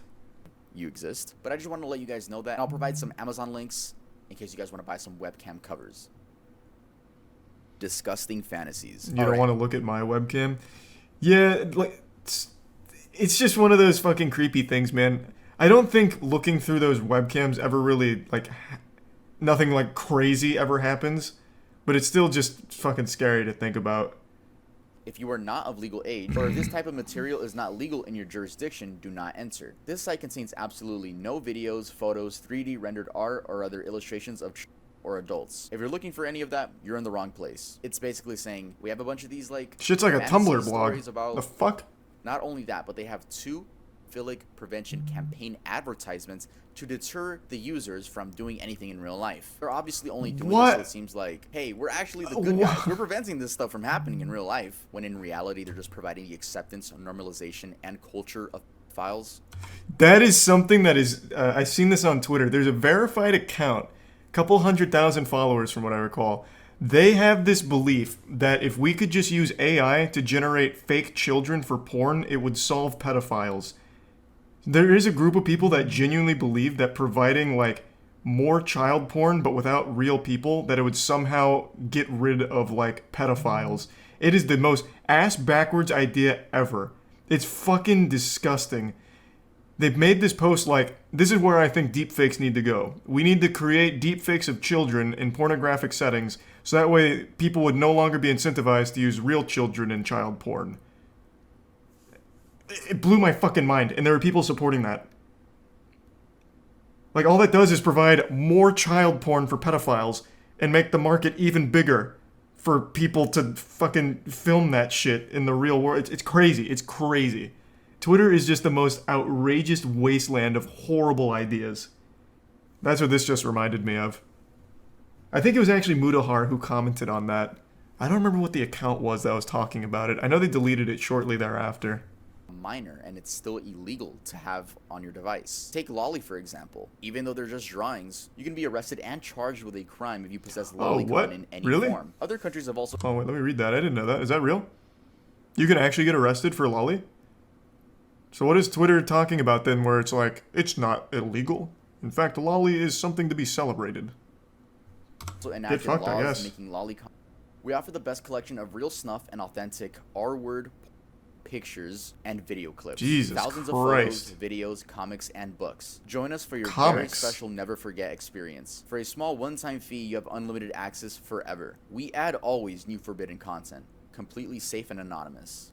S9: You exist. But I just want to let you guys know that. I'll provide some Amazon links in case you guys want to buy some webcam covers. Disgusting fantasies.
S1: You don't want to look at my webcam? Yeah, like... It's just one of those fucking creepy things, man. I don't think looking through those webcams ever really, like, nothing, like, crazy ever happens. But it's still just fucking scary to think about.
S9: If you are not of legal age, or if this type of material is not legal in your jurisdiction, do not enter. This site contains absolutely no videos, photos, 3D rendered art, or other illustrations of or adults. If you're looking for any of that, you're in the wrong place. It's basically saying, we have a bunch of these, like...
S1: Shit's like a
S9: fantasy
S1: Tumblr blog.
S9: stories about...
S1: The fuck?
S9: Not only that, but they have 2 philic prevention campaign advertisements to deter the users from doing anything in real life. They're obviously only doing this so it seems like, hey, we're actually the good guys. We're preventing this stuff from happening in real life, when in reality they're just providing the acceptance, normalization, and culture of files.
S1: That is something that is... I've seen this on Twitter. There's a verified account, couple 100,000 followers from what I recall, They have this belief that if we could just use AI to generate fake children for porn, it would solve pedophiles. There is a group of people that genuinely believe that providing, like, more child porn but without real people, that it would somehow get rid of, like, pedophiles. It is the most ass-backwards idea ever. It's fucking disgusting. They've made this post like, this is where I think deepfakes need to go. We need to create deepfakes of children in pornographic settings, so that way people would no longer be incentivized to use real children in child porn. It blew my fucking mind, and there were people supporting that. Like, all that does is provide more child porn for pedophiles and make the market even bigger for people to fucking film that shit in the real world. It's crazy. It's crazy. Twitter is just the most outrageous wasteland of horrible ideas. That's what this just reminded me of. I think it was actually Mudahar who commented on that. I don't remember what the account was that was talking about it. I know they deleted it shortly thereafter.
S9: Minor, and it's still illegal to have on your device. Take Lolly, for example. Even though they're just drawings, you can be arrested and charged with a crime if you possess lolicon in any form. Other countries have also...
S1: Oh, wait, let me read that. I didn't know that. Is that real? You can actually get arrested for lolly? So what is Twitter talking about then where it's like, it's not illegal? In fact, lolly is something to be celebrated.
S9: So enacted laws making lolicon. We offer the best collection of real snuff and authentic R-word pictures and video clips.
S1: Jesus
S9: Thousands of
S1: Christ.
S9: photos, videos, comics, and books. Join us for your very
S1: Comics.
S9: special never forget experience. For a small one-time fee, you have unlimited access forever. We add always new forbidden content, completely safe and anonymous.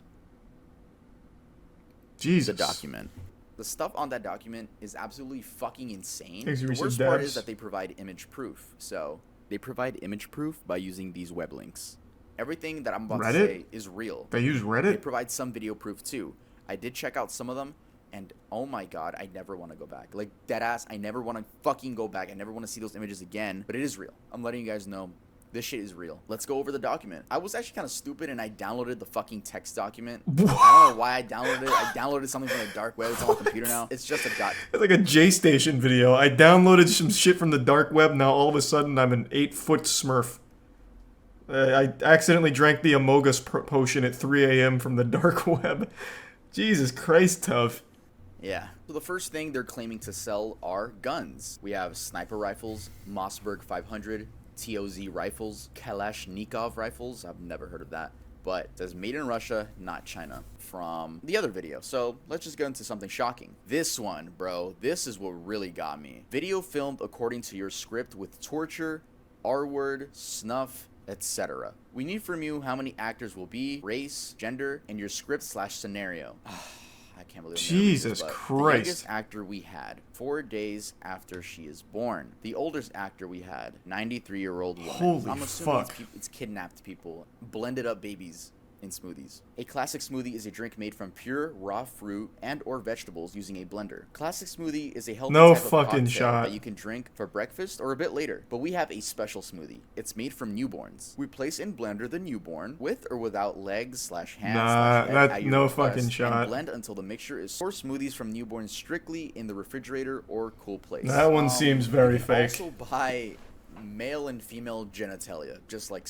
S1: Jesus.
S9: The document. The stuff on that document is absolutely fucking insane.
S1: Thanks,
S9: The
S1: Research
S9: worst part
S1: Devs.
S9: is that they provide image proof. So, they provide image proof by using these web links. Everything that I'm about to
S1: Reddit?
S9: say is real.
S1: They use Reddit?
S9: They provide some video proof too. I did check out some of them, and oh my god, I never want to go back. Like, deadass, I never want to fucking go back. I never want to see those images again. But it is real. I'm letting you guys know. This shit is real. Let's go over the document. I was actually kind of stupid and I downloaded the fucking text document. I don't know why I downloaded it. I downloaded something from the dark web. It's on my computer now. It's just a
S1: It's like a J-Station video. I downloaded some shit from the dark web. Now all of a sudden I'm an 8-foot smurf. I accidentally drank the Amogus potion at 3 a.m. from the dark web. Jesus Christ, tough.
S9: Yeah. So the first thing they're claiming to sell are guns. We have sniper rifles, Mossberg 500, TOZ rifles, Kalashnikov rifles. I've never heard of that. But it says made in Russia, not China. From the other video. So let's just get into something shocking. This one, bro. This is what really got me. Video filmed according to your script with torture, R-word, snuff, etc. We need from you how many actors will be, race, gender, and your script/scenario. I can't believe
S1: Jesus
S9: this,
S1: Christ.
S9: The youngest actor we had, 4 days after she is born. The oldest actor we had, 93-year-old woman.
S1: Holy
S9: I'm assuming
S1: fuck.
S9: it's kidnapped people, blended up babies in smoothies. A classic smoothie is a drink made from pure raw fruit and or vegetables using a blender. Classic smoothie is a healthy
S1: No
S9: type of
S1: fucking
S9: cocktail
S1: shot.
S9: that you can drink for breakfast or a bit later. But we have a special smoothie. It's made from newborns. We place in blender the newborn with or without legs/hands.
S1: Nah, that
S9: your
S1: no
S9: request,
S1: fucking shot.
S9: And blend until the mixture is sourced smoothies from newborns strictly in the refrigerator or cool place.
S1: That one seems very
S9: you can
S1: fake.
S9: Also buy male and female genitalia, just like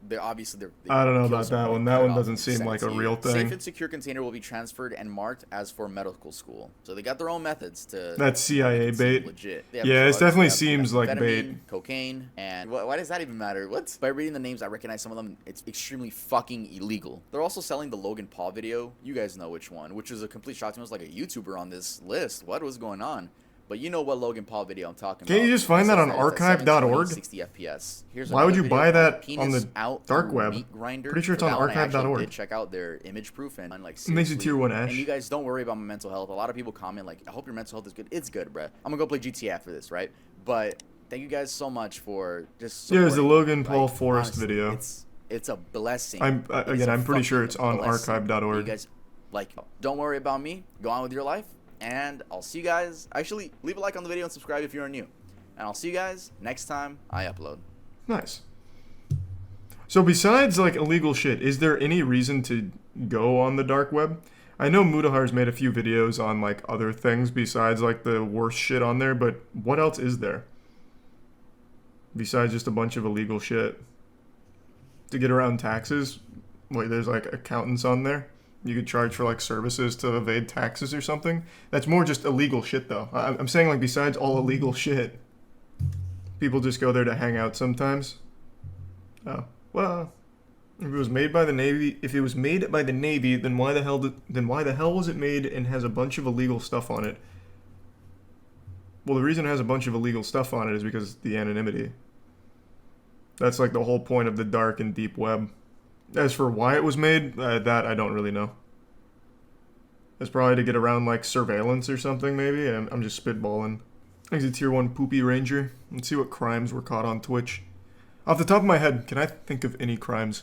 S9: they're obviously
S1: I don't know
S9: kill
S1: about
S9: someone,
S1: that one.
S9: cut
S1: That
S9: it
S1: one
S9: off,
S1: doesn't
S9: and
S1: seem
S9: send it
S1: like
S9: to
S1: a
S9: you.
S1: real
S9: Safe
S1: thing.
S9: and secure container will be transferred and marked as for medical school. So they got their own methods to.
S1: That's CIA
S9: make it seem
S1: bait.
S9: Legit. They have
S1: Yeah, it
S9: drugs,
S1: definitely
S9: they have
S1: seems like
S9: methamphetamine,
S1: bait.
S9: Cocaine, and why does that even matter? What? By reading the names, I recognize some of them. It's extremely fucking illegal. They're also selling the Logan Paul video. You guys know which one, which is a complete shock to me. It was like a YouTuber on this list. What was going on? But you know what Logan Paul video I'm talking about.
S1: Can't you just find that on
S9: It's at 720,
S1: archive.org?
S9: 60 FPS. Here's
S1: Why would
S9: another
S1: you buy
S9: video,
S1: that
S9: penis
S1: on the
S9: out
S1: dark
S9: through
S1: web?
S9: meat grinder.
S1: Pretty sure it's
S9: For
S1: on
S9: that one, I actually
S1: archive.org.
S9: did check out their image proof and like
S1: It makes you
S9: seriously.
S1: tier 1 Ash.
S9: And you guys don't worry about my mental health. A lot of people comment like, I hope your mental health is good. It's good, bruh. I'm gonna go play GTA after this, right? But thank you guys so much for just
S1: Yeah, it's the
S9: supporting
S1: Logan
S9: me.
S1: Paul
S9: Like,
S1: Forest
S9: honestly,
S1: video.
S9: It's a blessing.
S1: I'm
S9: It is
S1: again,
S9: a
S1: I'm pretty sure
S9: fucking
S1: it's on
S9: blessing.
S1: archive.org.
S9: You guys, like, don't worry about me. Go on with your life, and I'll see you guys. Actually, leave a like on the video and subscribe if you're new. And I'll see you guys next time I upload.
S1: Nice. So besides like illegal shit, is there any reason to go on the dark web? I know Mudahar's made a few videos on like other things besides like the worst shit on there, but what else is there? Besides just a bunch of illegal shit. to get around taxes. Wait, there's like accountants on there. You could charge for like services to evade taxes or something. That's more just illegal shit though. I'm saying like besides all illegal shit, people just go there to hang out sometimes. Oh, well, if it was made by the Navy, then why the hell was it made and has a bunch of illegal stuff on it? Well, the reason it has a bunch of illegal stuff on it is because of the anonymity. That's like the whole point of the dark and deep web. As for why it was made, that I don't really know. It's probably to get around like surveillance or something maybe. I'm just spitballing. Exit Tier 1 Poopy Ranger. Let's see what crimes were caught on Twitch. Off the top of my head, can I think of any crimes?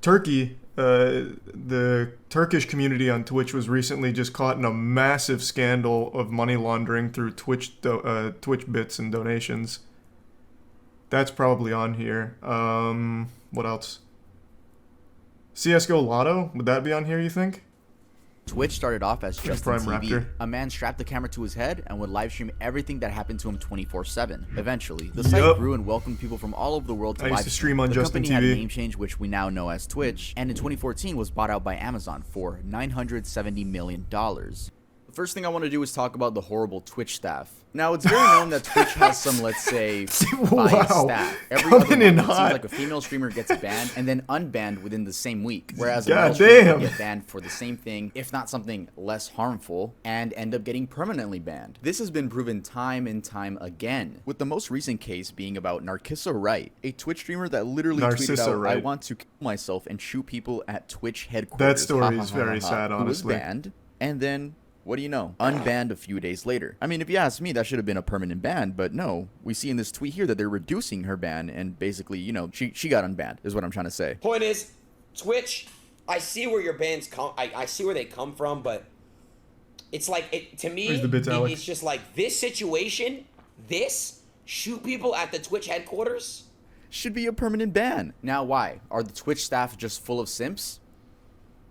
S1: Turkey, the Turkish community on Twitch was recently just caught in a massive scandal of money laundering through Twitch bits and donations. That's probably on here. What else? CSGO Lotto? Would that be on here, you think?
S9: Twitch started off as just
S1: Prime
S9: TV.
S1: Raptor.
S9: A man strapped the camera to his head and would live stream everything that happened to him 24/7. Eventually, the site grew and welcomed people from all over the world to
S1: I
S9: live
S1: used to stream on
S9: The
S1: Justin
S9: company had a
S1: TV.
S9: name change, which we now know as Twitch, and in 2014 was bought out by Amazon for $970 million. The first thing I want to do is talk about the horrible Twitch staff. Now, it's very known that Twitch has some, let's say, biased staff. Every other month, it seems like a female streamer gets banned and then unbanned within the same week, whereas a male streamer can get banned for the same thing, if not something less harmful, and end up getting permanently banned. This has been proven time and time again, with the most recent case being about Narcissa Wright, a Twitch streamer that literally tweeted out, "I want to kill myself and shoot people at Twitch headquarters."
S1: That story is very sad,
S9: Who was
S1: honestly.
S9: banned, and then what do you know? Unbanned a few days later. I mean, if you ask me, that should have been a permanent ban, but no. We see in this tweet here that they're reducing her ban, and basically, you know, she got unbanned, is what I'm trying to say.
S7: Point is, Twitch, I see where your bans come, I see where they come from, but it's like, to me,
S1: Where's the bits, Alex?
S7: it's just like, this situation, shoot people at the Twitch headquarters?
S9: Should be a permanent ban. Now, why? Are the Twitch staff just full of simps?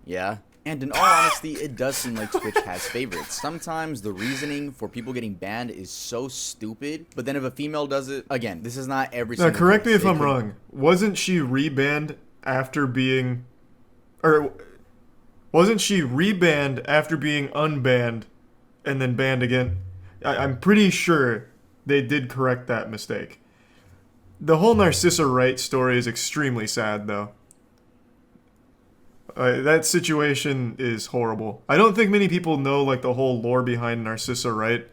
S9: Yeah. And in all honesty, it does seem like Twitch has favorites. Sometimes the reasoning for people getting banned is so stupid, but then if a female does it, again, this is not every
S1: Now,
S9: single
S1: correct me
S9: case.
S1: if I'm wrong. Wasn't she rebanned after being... Or... Wasn't she rebanned after being unbanned and then banned again? I'm pretty sure they did correct that mistake. The whole Narcissa Wright story is extremely sad, though. That situation is horrible. I don't think many people know like the whole lore behind Narcissa Wright,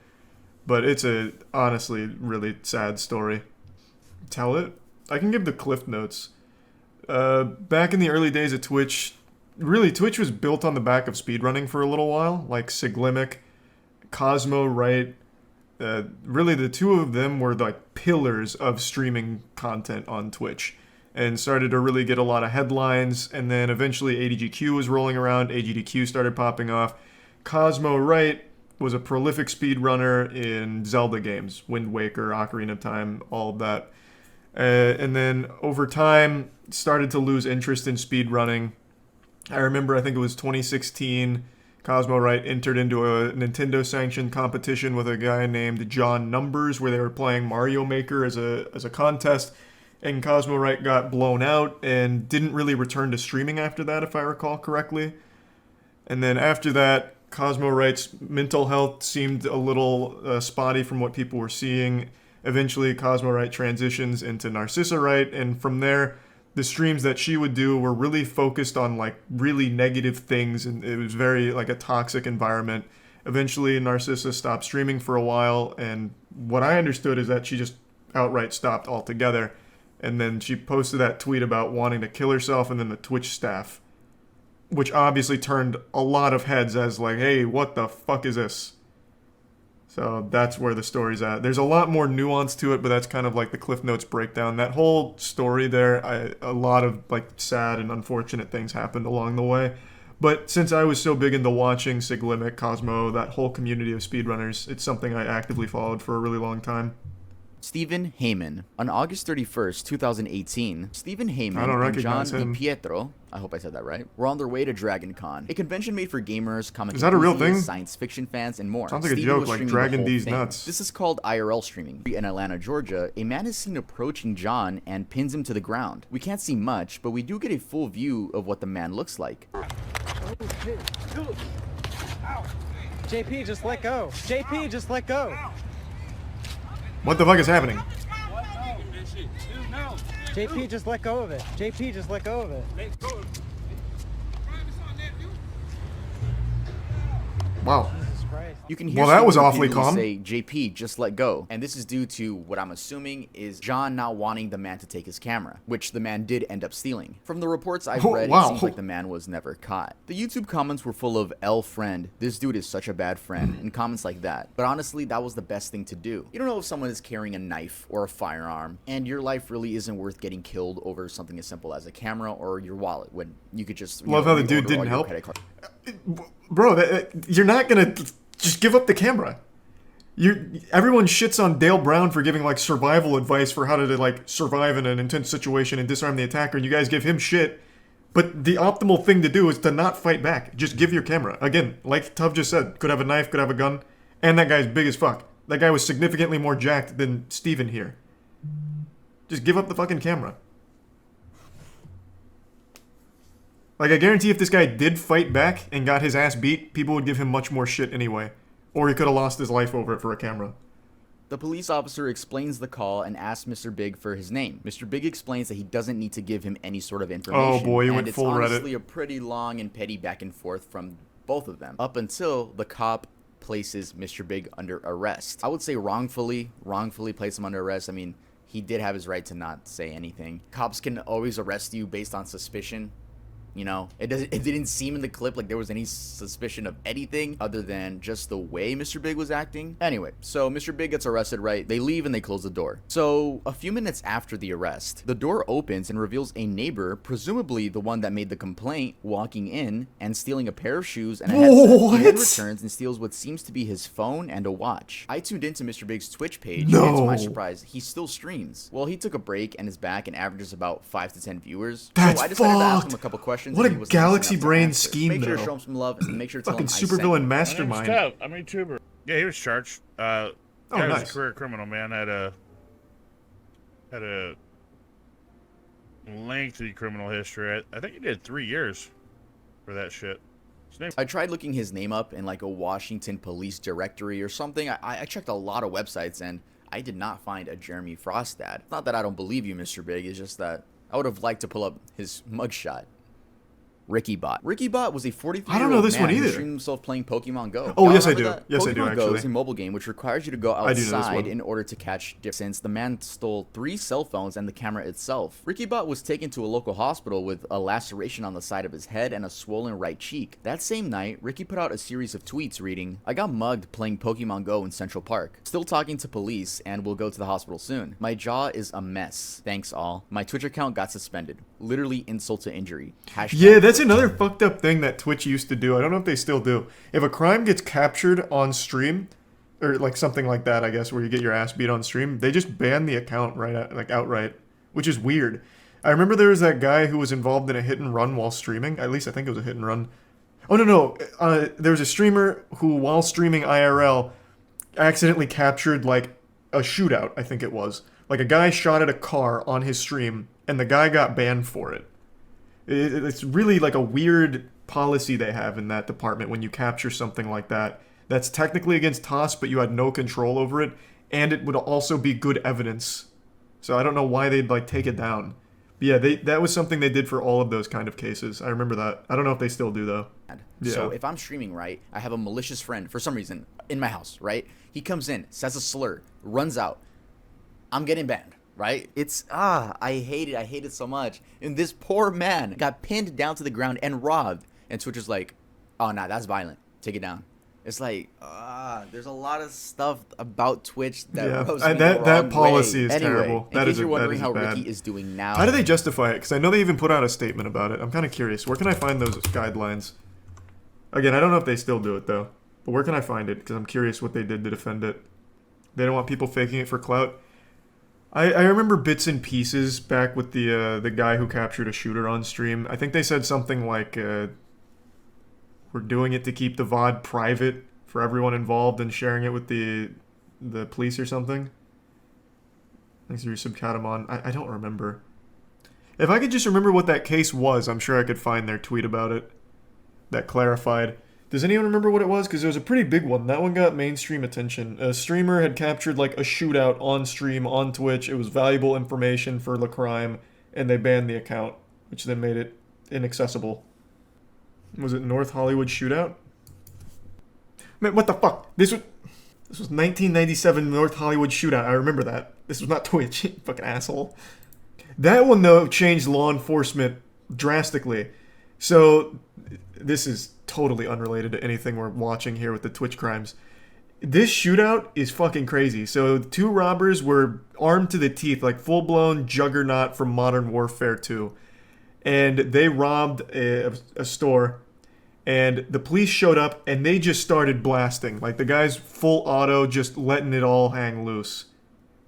S1: but it's a honestly really sad story. Tell it? I can give the cliff notes. Back in the early days of Twitch, really Twitch was built on the back of speedrunning for a little while, like Siglimic, Cosmo Wright. Really the two of them were like pillars of streaming content on Twitch, and started to really get a lot of headlines, and then eventually ADGQ was rolling around, AGDQ started popping off. Cosmo Wright was a prolific speedrunner in Zelda games, Wind Waker, Ocarina of Time, all of that. And then over time, started to lose interest in speedrunning. I remember, I think it was 2016, Cosmo Wright entered into a Nintendo-sanctioned competition with a guy named John Numbers, where they were playing Mario Maker as a contest. And Cosmo Wright got blown out and didn't really return to streaming after that, if I recall correctly. And then after that, Cosmo Wright's mental health seemed a little spotty from what people were seeing. Eventually, Cosmo Wright transitions into Narcissa Wright, and from there, the streams that she would do were really focused on like really negative things, and it was very like a toxic environment. Eventually, Narcissa stopped streaming for a while, and what I understood is that she just outright stopped altogether. And then she posted that tweet about wanting to kill herself, and then the Twitch staff, which obviously turned a lot of heads as like, hey, what the fuck is this? So that's where the story's at. There's a lot more nuance to it, but that's kind of like the Cliff Notes breakdown. That whole story there, a lot of like sad and unfortunate things happened along the way. But since I was so big into watching Siglimic, Cosmo, that whole community of speedrunners, it's something I actively followed for a really long time.
S9: Stephen Heyman. On August 31st, 2018, Stephen
S1: I
S9: Heyman
S1: don't
S9: and
S1: recognize
S9: John
S1: him.
S9: DiPietro, I hope I said that right, were on their way to Dragon Con, a convention made for gamers, comic
S1: Is that a real
S9: enthusiasts,
S1: thing?
S9: science fiction fans, and more.
S1: Sounds like a
S9: Steven
S1: joke,
S9: was
S1: like
S9: streaming the
S1: Dragon
S9: whole
S1: D's
S9: thing.
S1: nuts.
S9: This is called IRL streaming. In Atlanta, Georgia, a man is seen approaching John and pins him to the ground. We can't see much, but we do get a full view of what the man looks like.
S5: Oh shit, dude. Ow. JP, just let go. JP, just let go.
S1: What the fuck is happening?
S5: JP, just let go of it. JP, just let go of it.
S1: Wow.
S9: You can hear
S1: Well, that was
S9: Steven
S1: awfully
S9: repeatedly
S1: calm.
S9: say, JP, just let go. And this is due to what I'm assuming is John not wanting the man to take his camera, which the man did end up stealing. From the reports I've
S1: Oh,
S9: read,
S1: wow.
S9: it seems like the man was never caught. The YouTube comments were full of, L friend, this dude is such a bad friend, and comments like that. But honestly, that was the best thing to do. You don't know if someone is carrying a knife or a firearm, and your life really isn't worth getting killed over something as simple as a camera or your wallet, when you could just,
S1: Love how the dude
S9: reorder
S1: didn't
S9: all your
S1: help.
S9: credit card.
S1: Bro, you're not gonna just give up the camera. Everyone shits on Dale Brown for giving like survival advice for how to like survive in an intense situation and disarm the attacker, and you guys give him shit. But the optimal thing to do is to not fight back. Just give your camera. Again, like Tuv just said, could have a knife, could have a gun, and that guy's big as fuck. That guy was significantly more jacked than Steven here. Just give up the fucking camera. Like, I guarantee if this guy did fight back and got his ass beat, people would give him much more shit anyway. Or he could have lost his life over it for a camera.
S9: The police officer explains the call and asks Mr. Big for his name. Mr. Big explains that he doesn't need to give him any sort of information.
S1: Oh boy, you went
S9: and
S1: full
S9: it's
S1: Reddit.
S9: honestly a pretty long and petty back and forth from both of them, up until the cop places Mr. Big under arrest. I would say wrongfully place him under arrest. I mean, he did have his right to not say anything. Cops can always arrest you based on suspicion. You know, it didn't seem in the clip like there was any suspicion of anything other than just the way Mr. Big was acting. Anyway, so Mr. Big gets arrested, right? They leave and they close the door. So a few minutes after the arrest, the door opens and reveals a neighbor, presumably the one that made the complaint, walking in and stealing a pair of shoes and a headset. He then returns and steals what seems to be his phone and a watch. I tuned into Mr. Big's Twitch page, and to my surprise, he still streams. Well, he took a break and is back and averages about 5 to 10 viewers.
S1: That's
S9: so I decided to ask him
S1: fucked.
S9: a couple questions.
S1: What
S9: and
S1: a
S9: he was
S1: galaxy
S9: nice enough to
S1: brain
S9: answer.
S1: scheme,
S9: Make sure to
S1: though.
S9: show him some love and make sure to tell
S1: Fucking
S9: him I sent
S1: supervillain
S9: him.
S1: mastermind.
S10: I'm a YouTuber. Yeah, he was charged. Guy was
S1: nice.
S10: a career criminal, man. Had a lengthy criminal history. I think he did 3 years for that shit. His name.
S9: I tried looking his name up in like a Washington police directory or something. I checked a lot of websites and I did not find a Jeremy Frost ad. It's not that I don't believe you, Mr. Big. It's just that I would have liked to pull up his mugshot. RickyBot. RickyBot was a 43-year-old
S1: I don't know this
S9: man
S1: one
S9: who
S1: either.
S9: streamed himself playing Pokemon Go.
S1: Oh,
S9: Y'all
S1: yes, I
S9: remember
S1: do.
S9: that?
S1: Yes, I do,
S9: Pokemon Go
S1: actually.
S9: is a mobile game which requires you to go
S1: I do know this
S9: outside
S1: one.
S9: in order to catch different. Since the man stole 3 cell phones and the camera itself. RickyBot was taken to a local hospital with a laceration on the side of his head and a swollen right cheek. That same night, Ricky put out a series of tweets reading, "I got mugged playing Pokemon Go in Central Park. Still talking to police and will go to the hospital soon. My jaw is a mess. Thanks all. My Twitch account got suspended. Literally insult to injury."
S1: Yeah, that's another fucked up thing that Twitch used to do. I don't know if they still do. If a crime gets captured on stream, or like something like that, I guess, where you get your ass beat on stream, they just ban the account outright, which is weird. I remember there was that guy who was involved in a hit and run while streaming. At least I think it was a hit and run. Oh no, there was a streamer who, while streaming IRL, accidentally captured like a shootout. I think it was like a guy shot at a car on his stream, and the guy got banned for it. It's really like a weird policy they have in that department when you capture something like that. That's technically against TOS, but you had no control over it, and it would also be good evidence. So I don't know why they'd like take it down. But yeah, that was something they did for all of those kind of cases. I remember that. I don't know if they still do though. Yeah.
S9: So if I'm streaming, right, I have a malicious friend for some reason in my house, right? He comes in, says a slur, runs out. I'm getting banned. Right? It's, I hate it so much. And this poor man got pinned down to the ground and robbed. And Twitch is like, oh, nah, that's violent. Take it down. It's like, there's a lot of stuff about Twitch that rubs me the wrong
S1: that policy
S9: way.
S1: is
S9: Anyway,
S1: terrible.
S9: In
S1: That
S9: case
S1: is
S9: you're wondering
S1: that is
S9: how
S1: bad.
S9: Ricky is doing now.
S1: How do they justify it? Because I know they even put out a statement about it. I'm kind of curious. Where can I find those guidelines? Again, I don't know if they still do it though. But where can I find it? Because I'm curious what they did to defend it. They don't want people faking it for clout. I remember bits and pieces back with the guy who captured a shooter on stream. I think they said something like, we're doing it to keep the VOD private for everyone involved and sharing it with the police or something. Thanks for your subcatamon. I don't remember. If I could just remember what that case was, I'm sure I could find their tweet about it that clarified. Does anyone remember what it was? Because it was a pretty big one. That one got mainstream attention. A streamer had captured like a shootout on stream on Twitch. It was valuable information for the crime, and they banned the account, which then made it inaccessible. Was it North Hollywood shootout? Man, what the fuck? This was 1997 North Hollywood shootout. I remember that. This was not Twitch. Fucking asshole. That one though changed law enforcement drastically. So this is totally unrelated to anything we're watching here with the Twitch crimes. This shootout is fucking crazy. So 2 robbers were armed to the teeth, like full-blown Juggernaut from Modern Warfare 2. And they robbed a store. And the police showed up and they just started blasting. Like the guys full auto, just letting it all hang loose.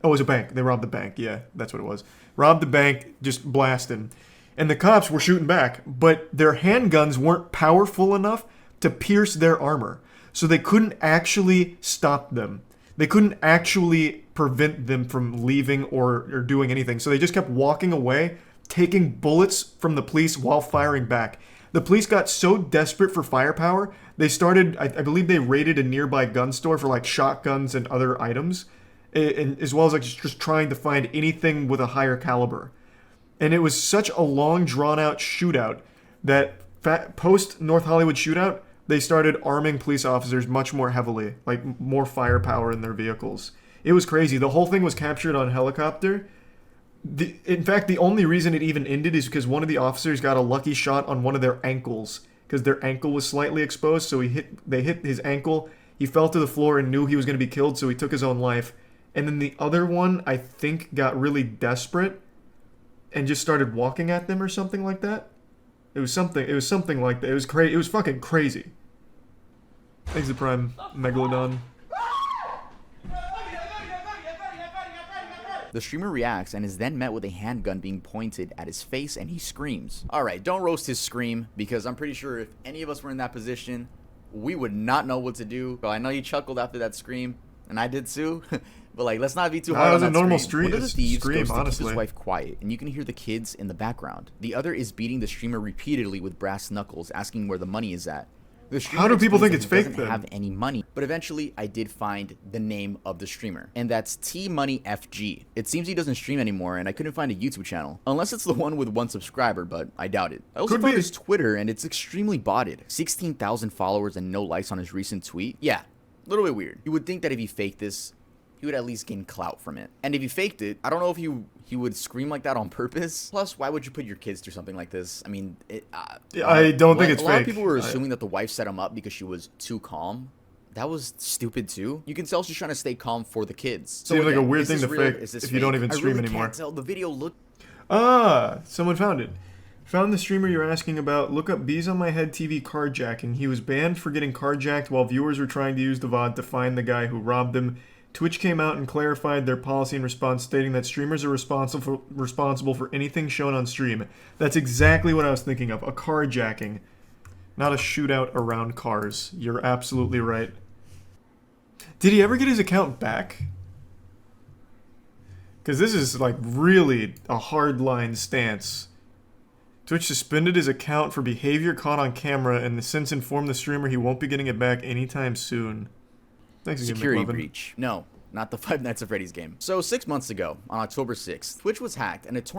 S1: Oh, it was a bank. They robbed the bank. Yeah, that's what it was. Robbed the bank, just blasting. And the cops were shooting back, but their handguns weren't powerful enough to pierce their armor. So they couldn't actually stop them. They couldn't actually prevent them from leaving or doing anything. So they just kept walking away, taking bullets from the police while firing back. The police got so desperate for firepower, they started, I believe they raided a nearby gun store for like shotguns and other items, and as well as like just trying to find anything with a higher caliber. And it was such a long, drawn-out shootout that post North Hollywood shootout, they started arming police officers much more heavily, like more firepower in their vehicles. It was crazy. The whole thing was captured on helicopter. In fact, the only reason it even ended is because one of the officers got a lucky shot on one of their ankles, because their ankle was slightly exposed, so they hit his ankle. He fell to the floor and knew he was going to be killed, so he took his own life. And then the other one, I think, got really desperate and just started walking at them or something like that. It was something like that. It was crazy. It was fucking crazy. Thanks to Prime Megalodon.
S9: The streamer reacts and is then met with a handgun being pointed at his face and he screams. Alright, don't roast his scream, because I'm pretty sure if any of us were in that position, we would not know what to do. So I know you chuckled after that scream, and I did too. But like, let's not be too hard on that normal scream. One of the thieves goes to keep his wife quiet, and you can hear the kids in the background. The other is beating the streamer repeatedly with brass knuckles, asking where the money is at. How do people think it's fake then? Doesn't have any money, but eventually I did find the name of the streamer, and that's TMoneyFG. It seems he doesn't stream anymore, and I couldn't find a YouTube channel, unless it's the one with 1 subscriber, but I doubt it. I also found his Twitter, and it's extremely botted. 16,000 followers and no likes on his recent tweet. Yeah, a little bit weird. You would think that if he faked this, he would at least gain clout from it. And if he faked it, I don't know if he would scream like that on purpose. Plus, why would you put your kids through something like this? I mean,
S1: I don't think it's fake.
S9: A lot of people were assuming that the wife set him up because she was too calm. That was stupid too. You can tell she's trying to stay calm for the kids. So
S1: seems like a weird thing to fake if you don't even stream anymore.
S9: Can't tell. The video looked.
S1: Someone found it. Found the streamer you're asking about. Look up Bees on My Head TV carjacking. He was banned for getting carjacked while viewers were trying to use the VOD to find the guy who robbed them. Twitch came out and clarified their policy in response, stating that streamers are responsible for anything shown on stream. That's exactly what I was thinking of. A carjacking. Not a shootout around cars. You're absolutely right. Did he ever get his account back? Because this is like really a hardline stance. Twitch suspended his account for behavior caught on camera and has since informed the streamer he won't be getting it back anytime soon. Thanks again,
S9: Security breach. No, not the Five Nights at Freddy's game. So 6 months ago, on October 6th, Twitch was hacked and a
S1: this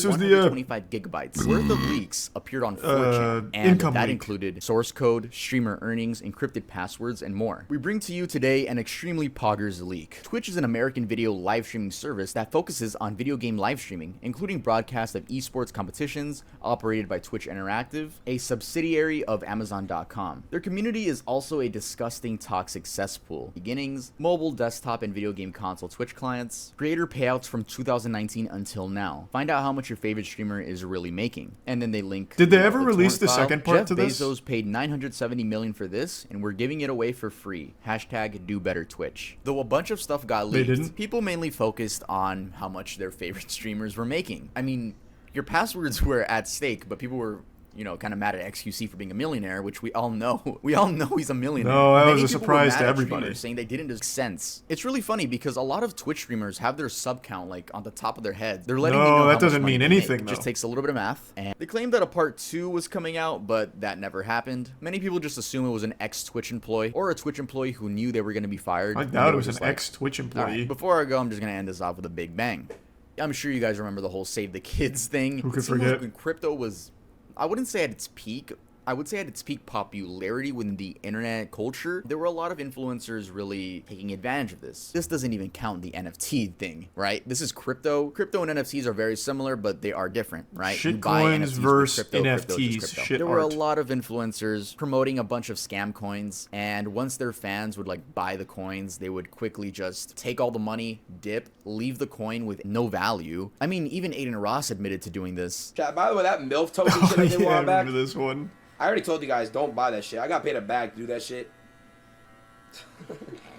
S1: was the
S9: 125 gigabytes worth of leaks appeared on 4chan, and that included source code, streamer earnings, encrypted passwords, and more. We bring to you today an extremely poggers leak. Twitch is an American video live streaming service that focuses on video game live streaming, including broadcast of esports competitions operated by Twitch Interactive, a subsidiary of Amazon.com. Their community is also a disgusting, toxic cesspool. Beginnings, mobile desktop and video game console Twitch clients, creator payouts from 2019 until now. Find out how much your favorite streamer is really making. And then they link.
S1: Did they ever release the
S9: file.
S1: second part
S9: Jeff
S1: to this?
S9: Bezos paid $970 million for this, and we're giving it away for free. Hashtag do better Twitch. Though a bunch of stuff got
S1: They
S9: leaked,
S1: didn't?
S9: people mainly focused on how much their favorite streamers were making. I mean, your passwords were at stake, but people were, you know, kind of mad at XQC for being a millionaire, which we all know. We all know he's a millionaire.
S1: No, that
S9: Many
S1: was a
S9: people were
S1: surprise
S9: mad
S1: to
S9: at
S1: everybody.
S9: streamers saying they didn't make sense. It's really funny because a lot of Twitch streamers have their sub count like on the top of their head. They're letting me know
S1: No,
S9: how
S1: that
S9: much
S1: doesn't
S9: money
S1: mean
S9: they make.
S1: anything,
S9: It just
S1: though.
S9: takes a little bit of math. And they claimed that a part 2 was coming out, but that never happened. Many people just assume it was an ex-Twitch employee or a Twitch employee who knew they were going to be fired.
S1: I
S9: and
S1: doubt
S9: they
S1: it
S9: were
S1: was
S9: just
S1: an ex-Twitch
S9: "All
S1: employee."
S9: right, before I go, I'm just going to end this off with a big bang. I'm sure you guys remember the whole Save the Kids thing.
S1: Who could
S9: It seemed
S1: forget?
S9: like when crypto was, I wouldn't say at its peak, I would say at its peak popularity within the internet culture, there were a lot of influencers really taking advantage of this. This doesn't even count the NFT thing, right? This is crypto. Crypto and NFTs are very similar, but they are different, right? You buy
S1: Shitcoins
S9: NFTs with
S1: versus
S9: crypto, crypto is
S1: NFTs,
S9: just crypto.
S1: shit
S9: There were a
S1: art.
S9: lot of influencers promoting a bunch of scam coins, and once their fans would like buy the coins, they would quickly just take all the money, dip, leave the coin with no value. I mean, even Aiden Ross admitted to doing this.
S2: Chat, by the way, that MILF token shit I did a
S1: Yeah, I
S2: while back.
S1: remember this one.
S2: I already told you guys, don't buy that shit. I got paid a bag to do that shit.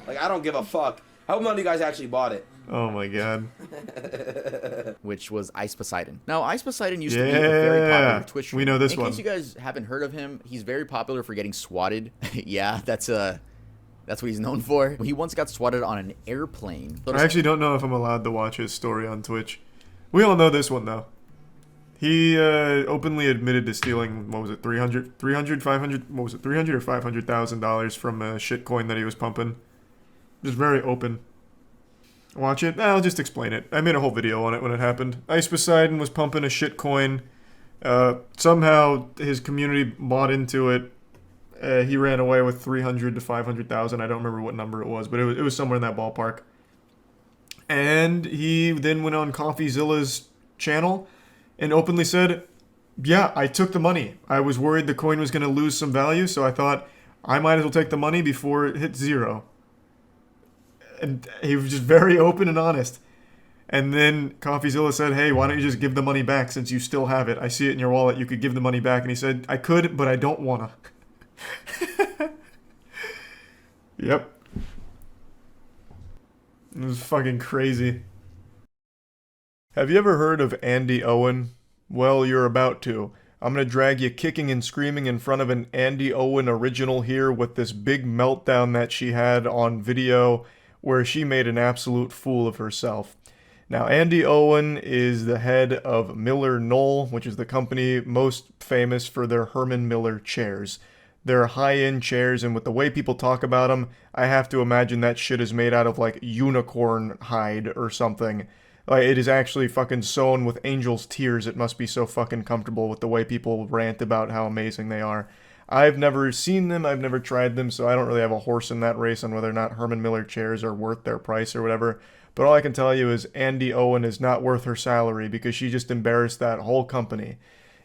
S2: Like, I don't give a fuck. How many of you guys actually bought it?
S1: Oh my god.
S9: Which was Ice Poseidon. Now, Ice Poseidon used to be a very popular
S1: Yeah,
S9: Twitch
S1: we
S9: streamer.
S1: know this
S9: In
S1: one.
S9: case you guys haven't heard of him, he's very popular for getting swatted. Yeah, that's what he's known for. He once got swatted on an airplane.
S1: I actually don't know if I'm allowed to watch his story on Twitch. We all know this one, though. He openly admitted to stealing, what was it, 500, what was it, $300 or $500,000 from a shitcoin that he was pumping. Just very open. Watch it? I'll just explain it. I made a whole video on it when it happened. Ice Poseidon was pumping a shitcoin. Somehow his community bought into it. He ran away with 300 to 500,000. I don't remember what number it was, but it was somewhere in that ballpark. And he then went on CoffeeZilla's channel and openly said, yeah, I took the money. I was worried the coin was going to lose some value, so I thought I might as well take the money before it hit zero. And he was just very open and honest. And then CoffeeZilla said, hey, why don't you just give the money back since you still have it? I see it in your wallet. You could give the money back. And he said, I could, but I don't want to. Yep. It was fucking crazy. Have you ever heard of Andy Owen? Well, you're about to. I'm gonna drag you kicking and screaming in front of an Andy Owen original here with this big meltdown that she had on video where she made an absolute fool of herself. Now, Andy Owen is the head of Miller Knoll, which is the company most famous for their Herman Miller chairs. They're high-end chairs, and with the way people talk about them, I have to imagine that shit is made out of, like, unicorn hide or something. Like, it is actually fucking sewn with angel's tears. It must be so fucking comfortable with the way people rant about how amazing they are. I've never seen them, I've never tried them, so I don't really have a horse in that race on whether or not Herman Miller chairs are worth their price or whatever. But all I can tell you is Andy Owen is not worth her salary because she just embarrassed that whole company.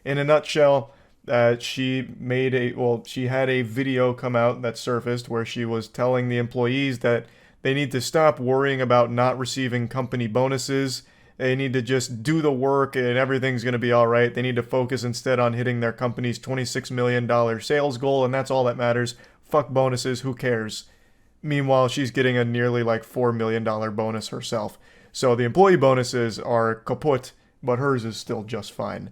S1: In a nutshell, she had a video come out that surfaced where she was telling the employees that they need to stop worrying about not receiving company bonuses. They need to just do the work and everything's going to be all right. They need to focus instead on hitting their company's $26 million sales goal, and that's all that matters. Fuck bonuses, who cares? Meanwhile, she's getting a nearly like $4 million bonus herself. So the employee bonuses are kaput, but hers is still just fine.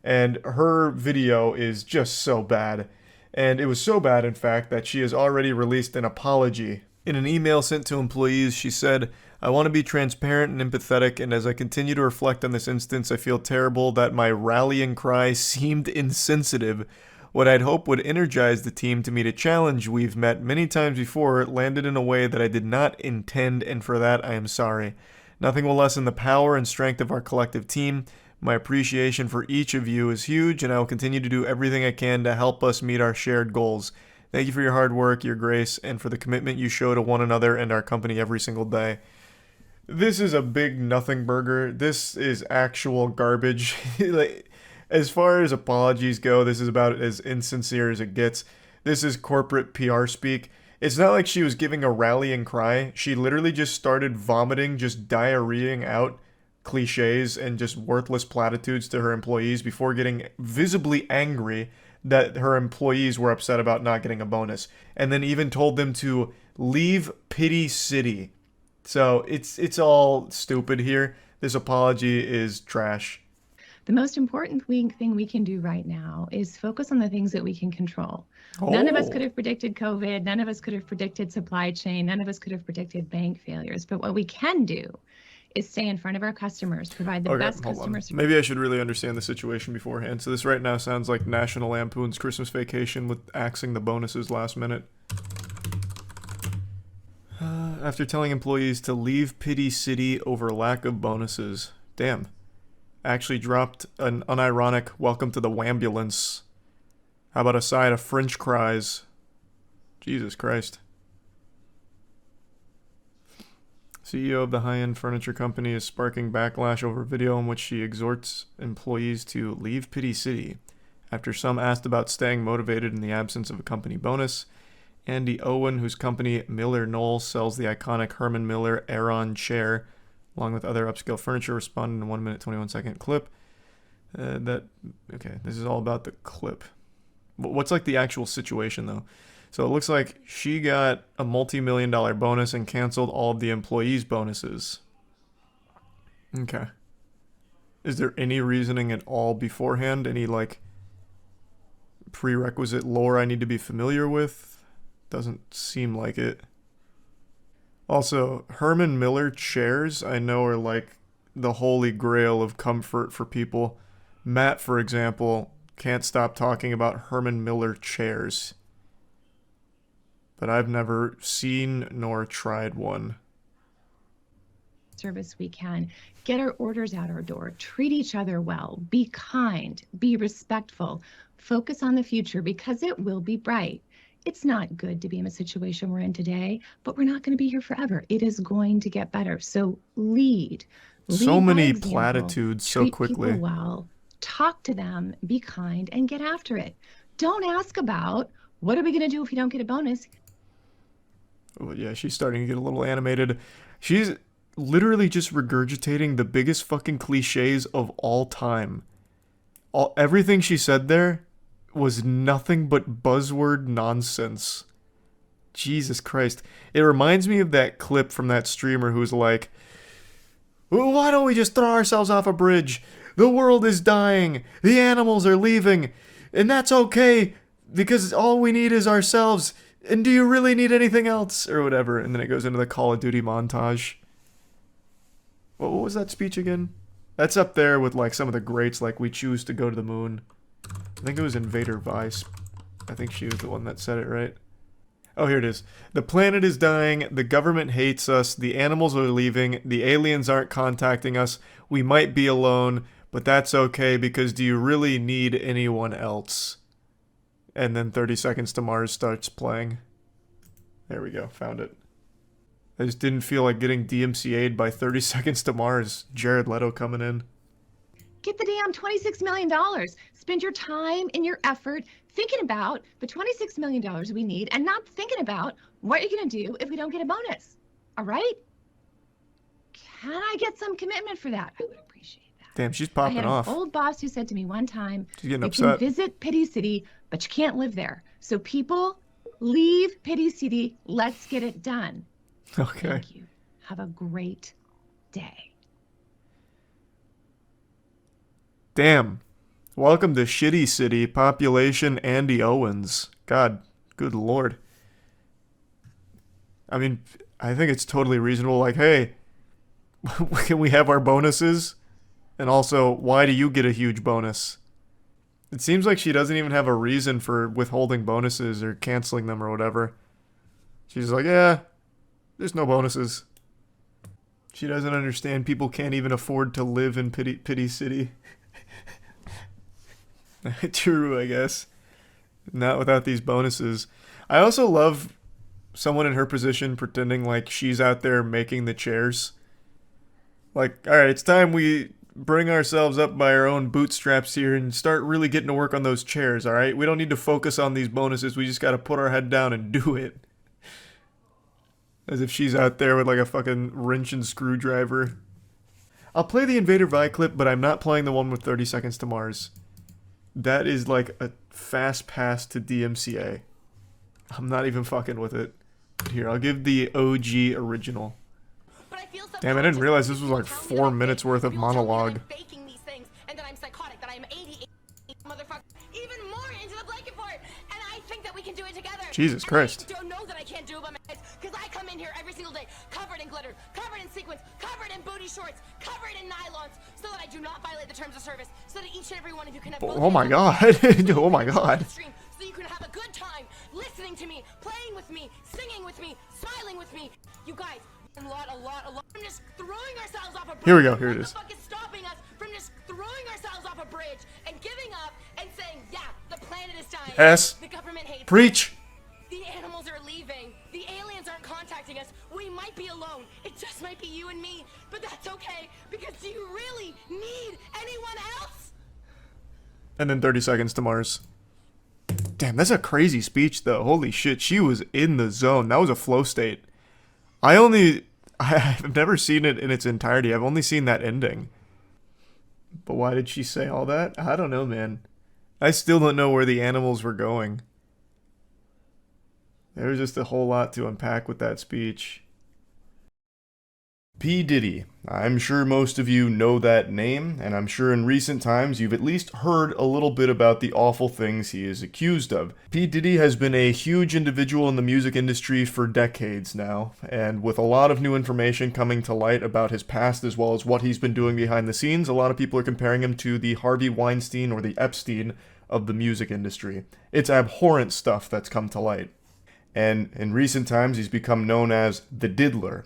S1: And her video is just so bad. And it was so bad, in fact, that she has already released an apology. In an email sent to employees, she said, I want to be transparent and empathetic, and as I continue to reflect on this instance, I feel terrible that my rallying cry seemed insensitive. What I'd hoped would energize the team to meet a challenge we've met many times before landed in a way that I did not intend, and for that I am sorry. Nothing will lessen the power and strength of our collective team. My appreciation for each of you is huge, and I will continue to do everything I can to help us meet our shared goals. Thank you for your hard work, your grace, and for the commitment you show to one another and our company every single day. This is a big nothing burger. This is actual garbage. Like, as far as apologies go, this is about as insincere as it gets. This is corporate PR speak. It's not like she was giving a rallying cry. She literally just started vomiting, just diarrheaing out cliches and just worthless platitudes to her employees before getting visibly angry that her employees were upset about not getting a bonus. And then even told them to leave Pity City. So it's all stupid here. This apology is trash.
S6: The most important thing we can do right now is focus on the things that we can control. None of us could have predicted COVID. None of us could have predicted supply chain. None of us could have predicted bank failures. But what we can do is stay in front of our customers, provide the best customer service.
S1: Maybe I should really understand the situation beforehand. So this right now sounds like National Lampoon's Christmas Vacation with axing the bonuses last minute. After telling employees to leave Pity City over lack of bonuses. Damn. Actually dropped an unironic welcome to the Wambulance. How about a side of French fries? Jesus Christ. CEO of the high-end furniture company is sparking backlash over video in which she exhorts employees to leave Pity City. After some asked about staying motivated in the absence of a company bonus, Andy Owen, whose company Miller Knowles sells the iconic Herman Miller Aeron chair, along with other upscale furniture, responded in a 1 minute 21 second clip. Okay, this is all about the clip. What's like the actual situation though? So it looks like she got a multi-million-dollar bonus and canceled all of the employees' bonuses. Okay. Is there any reasoning at all beforehand? Any like prerequisite lore I need to be familiar with? Doesn't seem like it. Also, Herman Miller chairs I know are like the holy grail of comfort for people. Matt, for example, can't stop talking about Herman Miller chairs. But I've never seen nor tried one.
S6: Service we can. Get our orders out our door. Treat each other well. Be kind. Be respectful. Focus on the future because it will be bright. It's not good to be in a situation we're in today, but we're not going to be here forever. It is going to get better. So lead.
S1: So
S6: by
S1: many
S6: example.
S1: platitudes so
S6: Treat
S1: quickly.
S6: people well. Talk to them. Be kind and get after it. Don't ask about what are we going to do if we don't get a bonus.
S1: Oh, yeah, she's starting to get a little animated. She's literally just regurgitating the biggest fucking cliches of all time. Everything she said there was nothing but buzzword nonsense. Jesus Christ. It reminds me of that clip from that streamer who's like, well, why don't we just throw ourselves off a bridge? The world is dying. The animals are leaving. And that's okay because all we need is ourselves. And do you really need anything else? Or whatever. And then it goes into the Call of Duty montage. What was that speech again? That's up there with like some of the greats like We Choose to Go to the Moon. I think it was Invader Vice. I think she was the one that said it, right? Oh, here it is. The planet is dying. The government hates us. The animals are leaving. The aliens aren't contacting us. We might be alone, but that's okay because do you really need anyone else? And then 30 Seconds to Mars starts playing. There we go. Found it. I just didn't feel like getting DMCA'd by 30 Seconds to Mars. Jared Leto coming in.
S6: Get the damn $26 million. Spend your time and your effort thinking about the $26 million we need and not thinking about what you're going to do if we don't get a bonus. All right? Can I get some commitment for that? I would appreciate that.
S1: Damn, she's popping
S6: I had
S1: off.
S6: an old boss who said to me one time,
S1: She's getting
S6: you
S1: upset.
S6: can visit Pity City, but you can't live there. So people, leave Pity City. Let's get it done.
S1: Okay.
S6: Thank you. Have a great day.
S1: Damn. Welcome to Shitty City, population Andy Owens. God, good lord. I mean, I think it's totally reasonable, like, hey, can we have our bonuses? And also, why do you get a huge bonus? It seems like she doesn't even have a reason for withholding bonuses or canceling them or whatever. She's like, yeah, there's no bonuses. She doesn't understand people can't even afford to live in Pity City. True, I guess. Not without these bonuses. I also love someone in her position pretending like she's out there making the chairs. Like, alright, it's time we bring ourselves up by our own bootstraps here and start really getting to work on those chairs, alright? We don't need to focus on these bonuses, we just gotta put our head down and do it. As if she's out there with like a fucking wrench and screwdriver. I'll play the Invader Vi clip, but I'm not playing the one with 30 Seconds to Mars. That is like a fast pass to DMCA. I'm not even fucking with it. Here, I'll give the OG original. Damn, I didn't realize this was like 4 minutes worth of monologue.
S12: Faking these things, and that I'm psychotic, that I'm 88 motherfucker, even more into the blanket for it, and I think that we can do it together.
S1: Jesus Christ.
S12: I don't know that I can't do it by myself, because I come in here every single day, covered in glitter, covered in sequins, covered in booty shorts, covered in nylons, so that I do not violate the terms of service, so that each and every one of you can have both.
S1: Oh my god. Oh my god.
S12: So you can have a good time listening to me, playing with me, singing with me, smiling with me. You guys, a lot from just throwing ourselves off a bridge.
S1: Here we go, here it is.
S12: What the fuck is stopping us from just throwing ourselves off a bridge and giving up and saying, yeah, the planet is dying.
S1: Yes.
S12: The government hates
S1: Preach.
S12: us. The animals are leaving. The aliens aren't contacting us. We might be alone. It just might be you and me. But that's okay, because do you really need anyone else?
S1: And then 30 Seconds to Mars. Damn, that's a crazy speech though. Holy shit, she was in the zone. That was a flow state. I've never seen it in its entirety. I've only seen that ending. But why did she say all that? I don't know, man. I still don't know where the animals were going. There was just a whole lot to unpack with that speech. P. Diddy. I'm sure most of you know that name, and I'm sure in recent times you've at least heard a little bit about the awful things he is accused of. P. Diddy has been a huge individual in the music industry for decades now, and with a lot of new information coming to light about his past as well as what he's been doing behind the scenes, a lot of people are comparing him to the Harvey Weinstein or the Epstein of the music industry. It's abhorrent stuff that's come to light. And in recent times he's become known as the Diddler.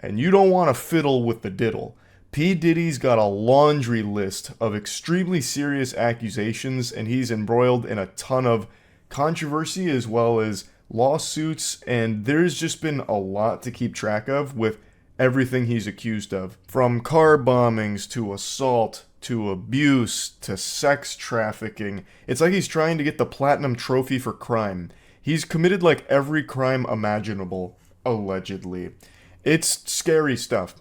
S1: And you don't want to fiddle with the diddle. P. Diddy's got a laundry list of extremely serious accusations, and he's embroiled in a ton of controversy as well as lawsuits, and there's just been a lot to keep track of with everything he's accused of. From car bombings to assault to abuse to sex trafficking. It's like he's trying to get the platinum trophy for crime. He's committed like every crime imaginable, allegedly. It's scary stuff.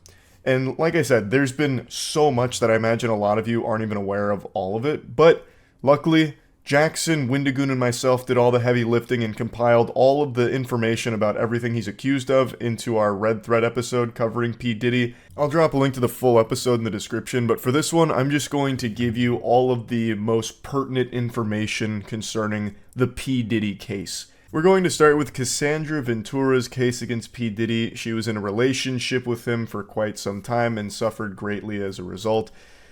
S1: And like I said, there's been so much that I imagine a lot of you aren't even aware of all of it. But luckily, Jackson, Windigoon, and myself did all the heavy lifting and compiled all of the information about everything he's accused of into our Red Thread episode covering P. Diddy. I'll drop a link to the full episode in the description, but for this one, I'm just going to give you all of the most pertinent information concerning the P. Diddy case. We're going to start with Cassandra Ventura's case against P. Diddy. She was in a relationship with him for quite some time and suffered greatly as a result.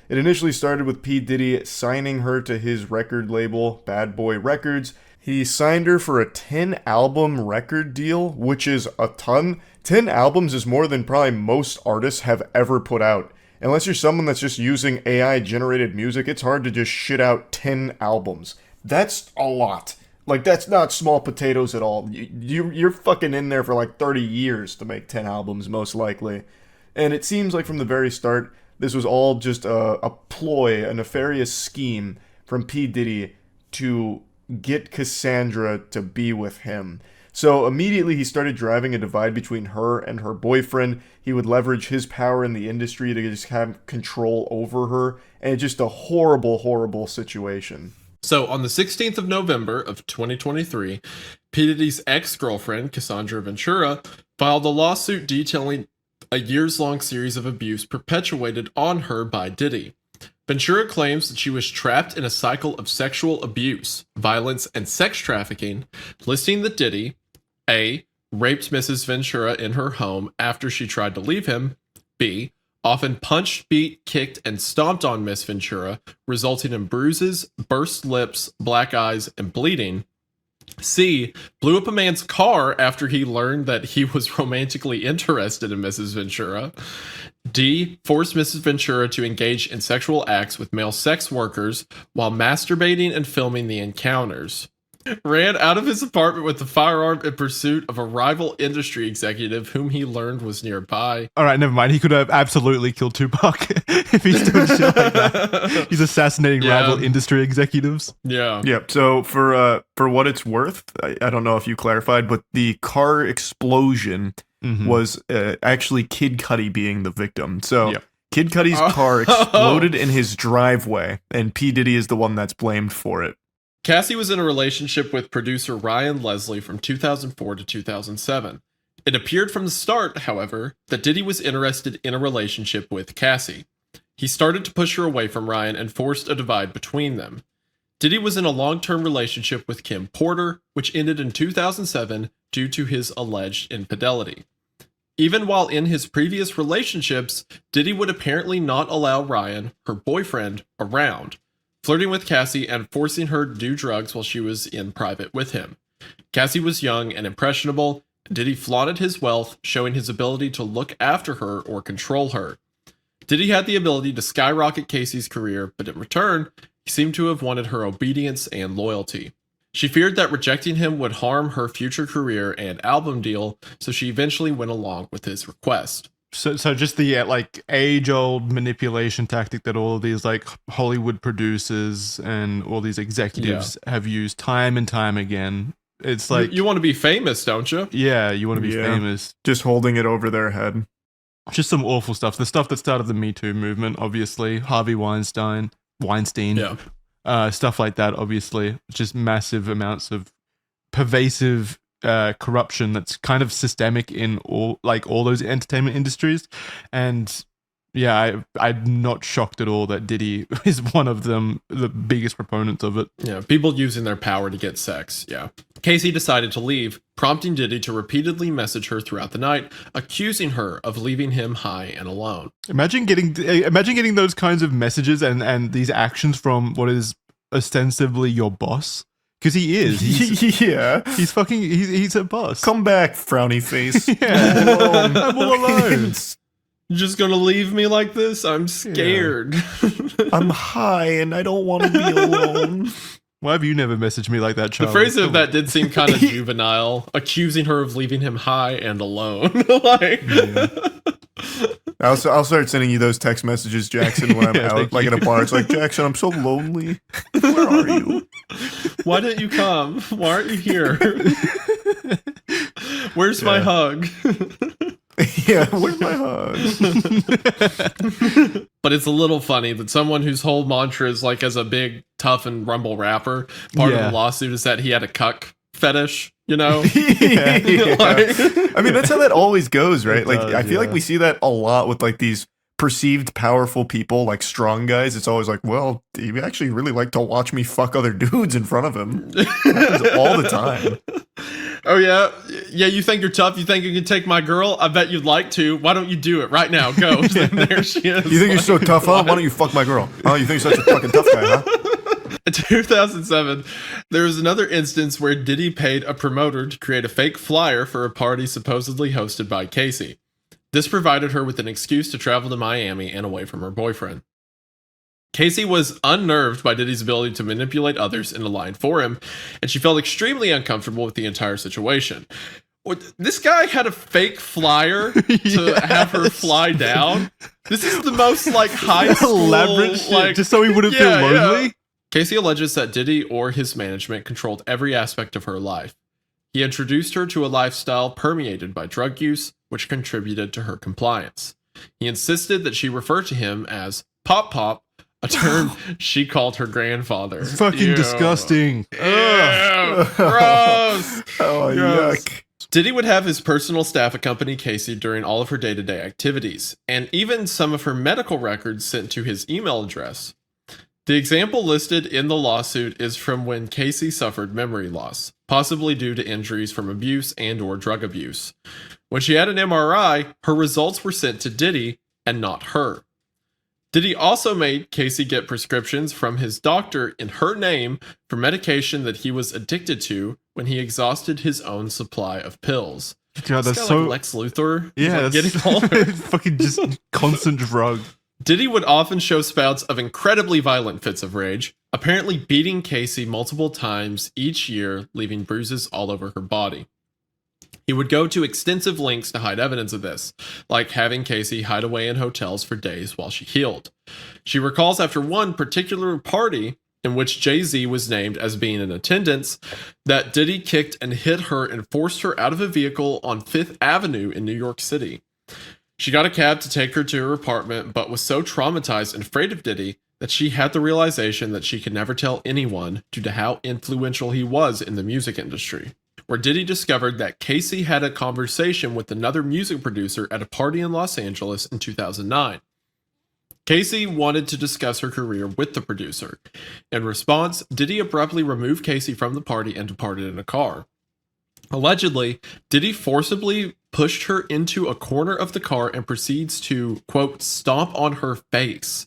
S1: It initially started with P. Diddy signing her to his record label, Bad Boy Records. He signed her for a 10-album record deal, which is a ton. 10 albums is more than probably most artists have ever put out. Unless you're someone that's just using AI-generated music, it's hard to just shit out 10 albums. That's a lot. Like, that's not small potatoes at all. You're fucking in there for like 30 years to make 10 albums, most likely. And it seems like from the very start, this was all just a ploy, a nefarious scheme from P. Diddy to get Cassandra to be with him. So immediately he started driving a divide between her and her boyfriend. He would leverage his power in the industry to just have control over her. And it's just a horrible, horrible situation.
S13: So, on the 16th of November of 2023, P. Diddy's ex-girlfriend, Cassandra Ventura, filed a lawsuit detailing a years-long series of abuse perpetuated on her by Diddy. Ventura claims that she was trapped in a cycle of sexual abuse, violence, and sex trafficking, listing that Diddy, A, raped Mrs. Ventura in her home after she tried to leave him, B, often punched, beat, kicked, and stomped on Miss Ventura, resulting in bruises, burst lips, black eyes, and bleeding. C, blew up a man's car after he learned that he was romantically interested in Mrs. Ventura. D, forced Mrs. Ventura to engage in sexual acts with male sex workers while masturbating and filming the encounters. Ran out of his apartment with a firearm in pursuit of a rival industry executive whom he learned was nearby.
S23: All right, never mind. He could have absolutely killed Tupac if he's doing shit like that. He's assassinating rival industry executives.
S13: Yeah.
S1: Yep. So for what it's worth, I don't know if you clarified, but the car explosion was actually Kid Cudi being the victim. So
S23: Yep.
S1: Kid Cudi's car exploded in his driveway, and P. Diddy is the one that's blamed for it.
S13: Cassie was in a relationship with producer Ryan Leslie from 2004 to 2007. It appeared from the start, however, that Diddy was interested in a relationship with Cassie. He started to push her away from Ryan and forced a divide between them. Diddy was in a long-term relationship with Kim Porter, which ended in 2007 due to his alleged infidelity. Even while in his previous relationships, Diddy would apparently not allow Ryan, her boyfriend, around, flirting with Cassie and forcing her to do drugs while she was in private with him. Cassie was young and impressionable, and Diddy flaunted his wealth, showing his ability to look after her or control her. Diddy had the ability to skyrocket Casey's career, but in return, he seemed to have wanted her obedience and loyalty. She feared that rejecting him would harm her future career and album deal, so she eventually went along with his request.
S23: So just the like age-old manipulation tactic that all of these like Hollywood producers and all these executives have used time and time again. It's like
S13: you want to be famous, don't you?
S23: Yeah, you want to be famous.
S1: Just holding it over their head.
S23: Just some awful stuff. The stuff that started the Me Too movement, obviously. Harvey Weinstein. Stuff like that, obviously. Just massive amounts of pervasive corruption that's kind of systemic in all those entertainment industries. And yeah, I'm not shocked at all that Diddy is one of them, the biggest proponents of it.
S13: Yeah, people using their power to get sex, yeah. Casey decided to leave, prompting Diddy to repeatedly message her throughout the night, accusing her of leaving him high and alone.
S23: Imagine getting those kinds of messages and these actions from what is ostensibly your boss. Because he is. He's a boss.
S1: Come back, frowny face.
S23: I'm all alone.
S13: You're just gonna leave me like this? I'm scared.
S1: Yeah. I'm high and I don't want to be alone.
S23: Why have you never messaged me like that, Charlie?
S13: The phrasing of that did seem kind of juvenile, accusing her of leaving him high and alone.
S1: I'll start sending you those text messages, Jackson, when I'm out, like at a bar. It's like, Jackson, I'm so lonely. Where are you?
S13: Why didn't you come? Why aren't you here? Where's my hug?
S1: Yeah, where's my hug?
S13: But it's a little funny that someone whose whole mantra is like as a big, tough and rumble rapper, part of the lawsuit is that he had a cuck fetish, you know?
S1: I mean, that's how that always goes, right? I feel like we see that a lot with like these perceived powerful people, like strong guys. It's always like, well, he actually really like to watch me fuck other dudes in front of him. Happens all the time.
S13: Oh yeah, you think you're tough? You think you can take my girl? I bet you'd like to. Why don't you do it right now? Go. There she is.
S1: You think you're so tough, huh? Why don't you fuck my girl? Oh, you think you're such a fucking tough guy, huh?
S13: In 2007, there was another instance where Diddy paid a promoter to create a fake flyer for a party supposedly hosted by Casey. This provided her with an excuse to travel to Miami and away from her boyfriend. Casey was unnerved by Diddy's ability to manipulate others into lying for him, and she felt extremely uncomfortable with the entire situation. This guy had a fake flyer to have her fly down. This is the most like high school
S23: elaborate shit, just so he wouldn't feel lonely.
S13: Yeah. Casey alleges that Diddy or his management controlled every aspect of her life. He introduced her to a lifestyle permeated by drug use, which contributed to her compliance. He insisted that she refer to him as Pop Pop, a term she called her grandfather.
S23: Fucking disgusting.
S13: Ugh. Gross.
S1: Oh,
S13: Gross.
S1: yuck.
S13: Diddy would have his personal staff accompany Casey during all of her day-to-day activities, and even some of her medical records sent to his email address. The example listed in the lawsuit is from when Casey suffered memory loss, possibly due to injuries from abuse and/or drug abuse. When she had an MRI, her results were sent to Diddy and not her. Diddy also made Casey get prescriptions from his doctor in her name for medication that he was addicted to when he exhausted his own supply of pills.
S23: God, that's so
S13: like Lex Luthor.
S23: Yeah,
S13: Like
S23: that's
S13: getting all
S23: fucking just constant drug.
S13: Diddy would often show spouts of incredibly violent fits of rage, apparently beating Casey multiple times each year, leaving bruises all over her body. He would go to extensive lengths to hide evidence of this, like having Casey hide away in hotels for days while she healed. She recalls after one particular party in which Jay-Z was named as being in attendance, that Diddy kicked and hit her and forced her out of a vehicle on 5th Avenue in New York City. She got a cab to take her to her apartment, but was so traumatized and afraid of Diddy that she had the realization that she could never tell anyone due to how influential he was in the music industry, where Diddy discovered that Casey had a conversation with another music producer at a party in Los Angeles in 2009. Casey wanted to discuss her career with the producer. In response, Diddy abruptly removed Casey from the party and departed in a car. Allegedly, Diddy forcibly pushed her into a corner of the car and proceeds to, quote, stomp on her face.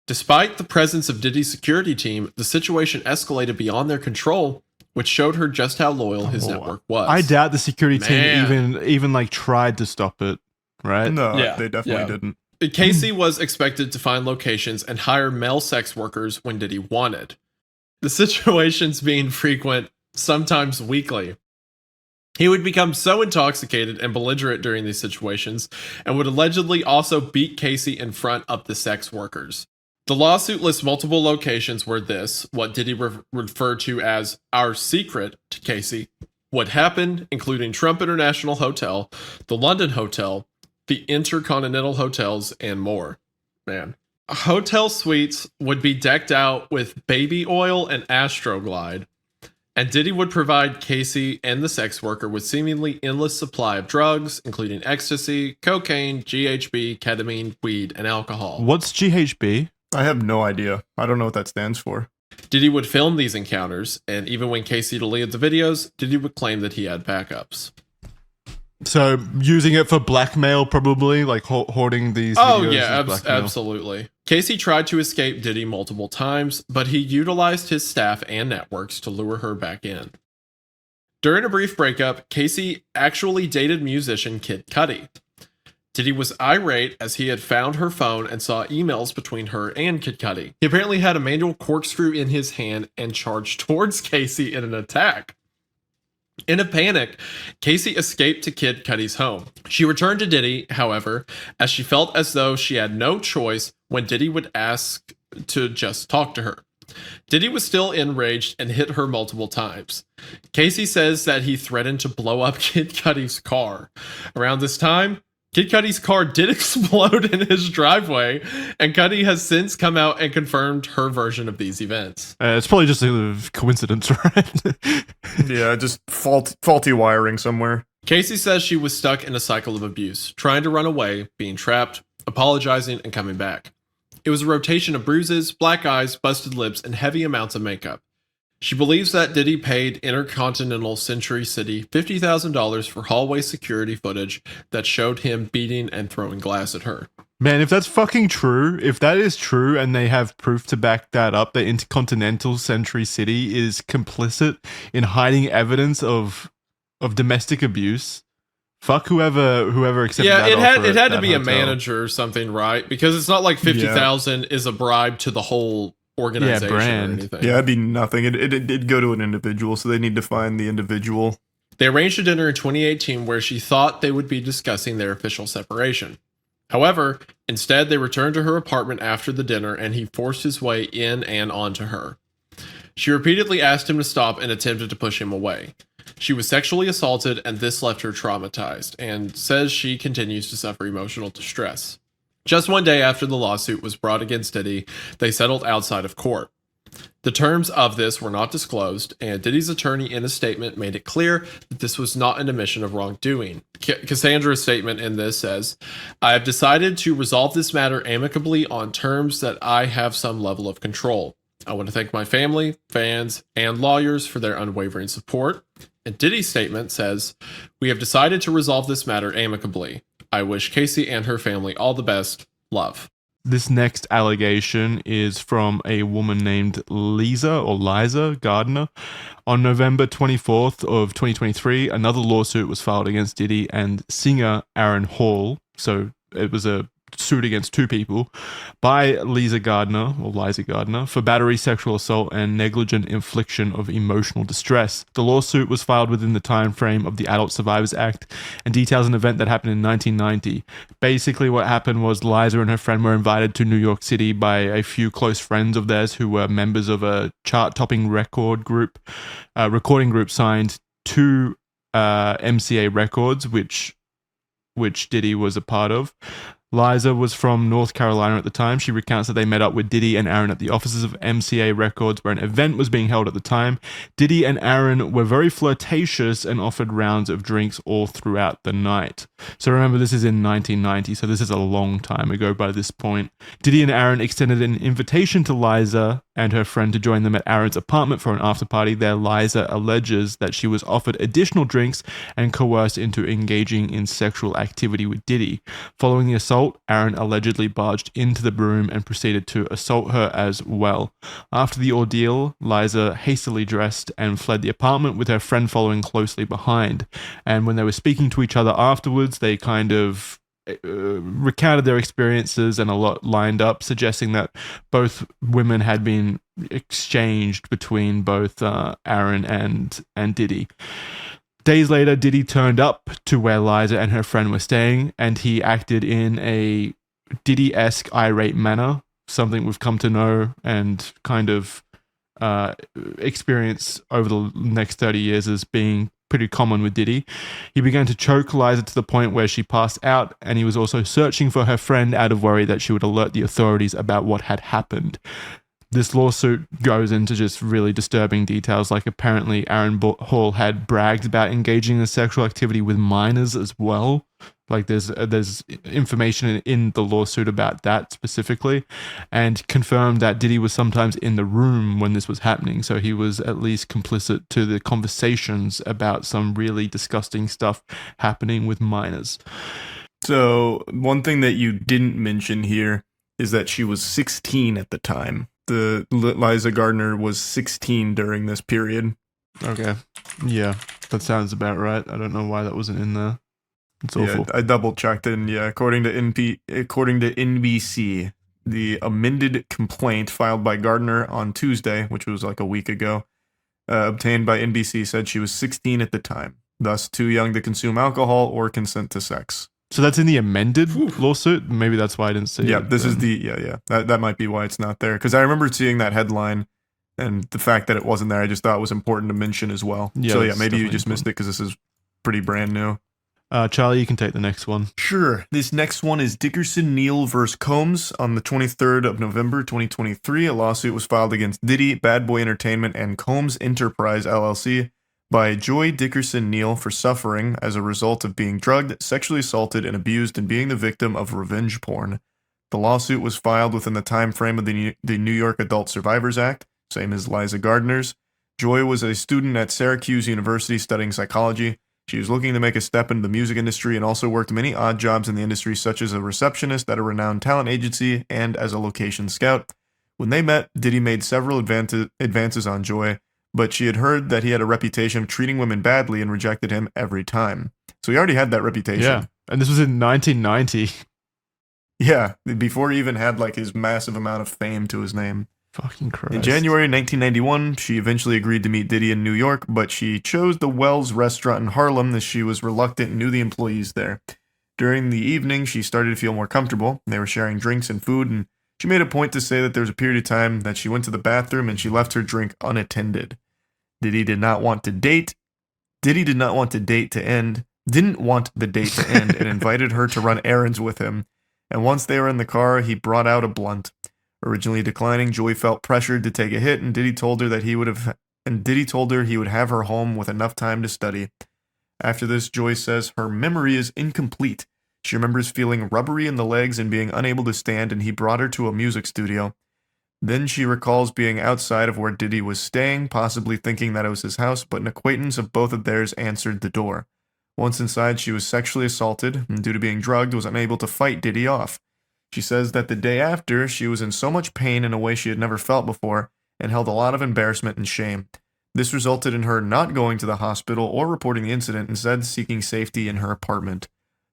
S13: Despite the presence of Diddy's security team, the situation escalated beyond their control, which showed her just how loyal his network was.
S23: I doubt the security team even like tried to stop it, right?
S1: No, they definitely didn't.
S13: Casey was expected to find locations and hire male sex workers when Diddy wanted. The situations being frequent, sometimes weekly. He would become so intoxicated and belligerent during these situations and would allegedly also beat Casey in front of the sex workers. The lawsuit lists multiple locations where this, what Diddy referred to as our secret to Casey, would happen, including Trump International Hotel, the London Hotel, the Intercontinental Hotels, and more. Man. Hotel suites would be decked out with baby oil and Astroglide, and Diddy would provide Casey and the sex worker with seemingly endless supply of drugs, including ecstasy, cocaine, GHB, ketamine, weed, and alcohol.
S23: What's GHB?
S1: I have no idea. I don't know what that stands for.
S13: Diddy would film these encounters, and even when Casey deleted the videos, Diddy would claim that he had backups.
S23: So using it for blackmail, probably like hoarding these.
S13: Oh
S23: videos
S13: yeah,
S23: as blackmail.
S13: absolutely. Casey tried to escape Diddy multiple times, but he utilized his staff and networks to lure her back in. During a brief breakup, Casey actually dated musician Kid Cudi. Diddy was irate as he had found her phone and saw emails between her and Kid Cudi. He apparently had a manual corkscrew in his hand and charged towards Casey in an attack. In a panic, Casey escaped to Kid Cudi's home. She returned to Diddy, however, as she felt as though she had no choice when Diddy would ask to just talk to her. Diddy was still enraged and hit her multiple times. Casey says that he threatened to blow up Kid Cudi's car. Around this time, Kid Cudi's car did explode in his driveway, and Cudi has since come out and confirmed her version of these events.
S23: It's probably just a coincidence, right?
S1: Yeah, just faulty wiring somewhere.
S13: Casey says she was stuck in a cycle of abuse, trying to run away, being trapped, apologizing, and coming back. It was a rotation of bruises, black eyes, busted lips, and heavy amounts of makeup. She believes that Diddy paid Intercontinental Century City $50,000 for hallway security footage that showed him beating and throwing glass at her.
S23: Man, if that's fucking true, if that is true and they have proof to back that up, that Intercontinental Century City is complicit in hiding evidence of domestic abuse, fuck whoever accepted that offer
S13: it had to
S23: at
S13: be
S23: that
S13: a
S23: hotel.
S13: manager or something, right? Because it's not like 50,000 is a bribe to the whole organization or anything.
S1: Yeah, it'd be nothing. It'd go to an individual, so they need to find the individual.
S13: They arranged a dinner in 2018 where she thought they would be discussing their official separation. However, instead they returned to her apartment after the dinner and he forced his way in and onto her. She repeatedly asked him to stop and attempted to push him away. She was sexually assaulted and this left her traumatized, and says she continues to suffer emotional distress. Just one day after the lawsuit was brought against Diddy, they settled outside of court. The terms of this were not disclosed, and Diddy's attorney in a statement made it clear that this was not an admission of wrongdoing. Cassandra's statement in this says, "I have decided to resolve this matter amicably on terms that I have some level of control. I want to thank my family, fans, and lawyers for their unwavering support." And Diddy's statement says, "We have decided to resolve this matter amicably. I wish Casey and her family all the best. Love."
S23: This next allegation is from a woman named Liza Gardner. On November 24th of 2023, another lawsuit was filed against Diddy and singer Aaron Hall. So it was a suit against two people by Liza Gardner for battery, sexual assault, and negligent infliction of emotional distress. The lawsuit was filed within the time frame of the Adult Survivors Act and details an event that happened in 1990. Basically, what happened was Liza and her friend were invited to New York City by a few close friends of theirs who were members of a chart-topping recording group signed to MCA Records, which Diddy was a part of. Liza was from North Carolina at the time. She recounts that they met up with Diddy and Aaron at the offices of MCA Records where an event was being held at the time. Diddy and Aaron were very flirtatious and offered rounds of drinks all throughout the night. So remember, this is in 1990, so this is a long time ago by this point. Diddy and Aaron extended an invitation to Liza and her friend to join them at Aaron's apartment for an after party. There, Liza alleges that she was offered additional drinks and coerced into engaging in sexual activity with Diddy. Following the assault, Aaron allegedly barged into the room and proceeded to assault her as well. After the ordeal, Liza hastily dressed and fled the apartment with her friend following closely behind. And when they were speaking to each other afterwards, they kind of recounted their experiences and a lot lined up, suggesting that both women had been exchanged between both Aaron and Diddy. Days later, Diddy turned up to where Liza and her friend were staying, and he acted in a Diddy-esque irate manner, something we've come to know and kind of experience over the next 30 years as being pretty common with Diddy. He began to choke Liza to the point where she passed out, and he was also searching for her friend out of worry that she would alert the authorities about what had happened. This lawsuit goes into just really disturbing details, like apparently Aaron Hall had bragged about engaging in sexual activity with minors as well. Like there's information in the lawsuit about that specifically, and confirmed that Diddy was sometimes in the room when this was happening, so he was at least complicit to the conversations about some really disgusting stuff happening with minors.
S1: So one thing that you didn't mention here is that she was 16 at the time. The Liza Gardner was 16 during this period.
S23: Okay. Yeah, that sounds about right. I don't know why that wasn't in there. It's awful.
S1: Yeah, I double checked it, and yeah, according to NBC, the amended complaint filed by Gardner on Tuesday, which was like a week ago, obtained by NBC, said she was 16 at the time, thus too young to consume alcohol or consent to sex.
S23: So that's in the amended lawsuit? Maybe that's why I didn't see it.
S1: Yeah, this is the, that might be why it's not there. Because I remember seeing that headline, and the fact that it wasn't there, I just thought it was important to mention as well.
S23: Yeah,
S1: so yeah, maybe you just missed it because this is pretty brand new.
S23: Charlie, you can take the next one.
S1: Sure. This next one is Dickerson Neal vs. Combs. On the 23rd of November 2023, a lawsuit was filed against Diddy, Bad Boy Entertainment, and Combs Enterprise, LLC, by Joy Dickerson Neal for suffering as a result of being drugged, sexually assaulted, and abused and being the victim of revenge porn. The lawsuit was filed within the time frame of the New York Adult Survivors Act, same as Liza Gardner's. Joy was a student at Syracuse University studying psychology. She was looking to make a step into the music industry and also worked many odd jobs in the industry, such as a receptionist at a renowned talent agency and as a location scout. When they met, Diddy made several advances on Joy, but she had heard that he had a reputation of treating women badly and rejected him every time. So he already had that reputation.
S23: Yeah, and this was in 1990.
S1: Yeah, before he even had like his massive amount of fame to his name.
S23: Fucking Christ.
S1: In January 1991, she eventually agreed to meet Diddy in New York, but she chose the Wells restaurant in Harlem as she was reluctant and knew the employees there. During the evening, she started to feel more comfortable. They were sharing drinks and food, and she made a point to say that there was a period of time that she went to the bathroom and she left her drink unattended. Diddy didn't want the date to end and invited her to run errands with him. And once they were in the car, he brought out a blunt. Originally declining, Joy felt pressured to take a hit, and Diddy told her he would have her home with enough time to study. After this, Joy says her memory is incomplete. She remembers feeling rubbery in the legs and being unable to stand, and he brought her to a music studio. Then she recalls being outside of where Diddy was staying, possibly thinking that it was his house, but an acquaintance of both of theirs answered the door. Once inside, she was sexually assaulted, and due to being drugged, was unable to fight Diddy off. She says that the day after, she was in so much pain in a way she had never felt before, and held a lot of embarrassment and shame. This resulted in her not going to the hospital or reporting the incident, instead seeking safety in her apartment.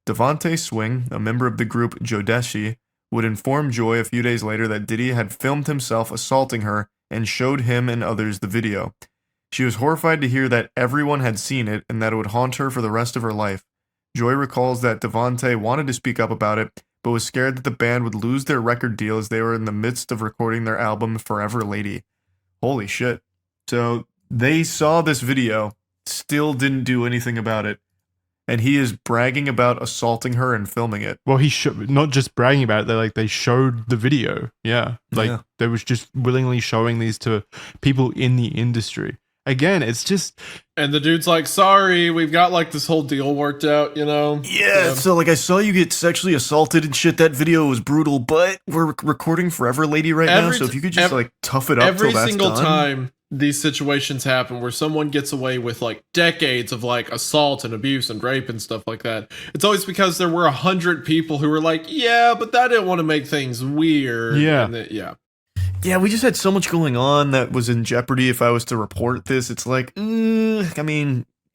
S1: Devontae Swing, a member of the group Jodeshi, would inform Joy a few days later that Diddy had filmed himself assaulting her and showed him and others the video. She was horrified to hear that everyone had seen it and that it would haunt her for the rest of her life. Joy recalls that Devontae wanted to speak up about it, but was scared that the band would lose their record deal as they were in the midst of recording their album Forever Lady. Holy shit. So they saw this video, still didn't do anything about it, and he is bragging about assaulting her and filming it.
S23: Well, he not just bragging about it, they showed the video. Yeah. They was just willingly showing these to people in the industry. Again, it's just...
S13: And the dude's like, sorry, we've got this whole deal worked out,
S1: Yeah, so I saw you get sexually assaulted and shit. That video was brutal, but we're recording Forever Lady right now, so if you could just tough it up till that's done.
S13: Every single time these situations happen where someone gets away with decades of assault and abuse and rape and stuff like that, it's always because there were 100 people who were like, yeah, but I didn't want to make things weird.
S1: Yeah. Yeah, we just had so much going on that was in jeopardy if I was to report this. It's is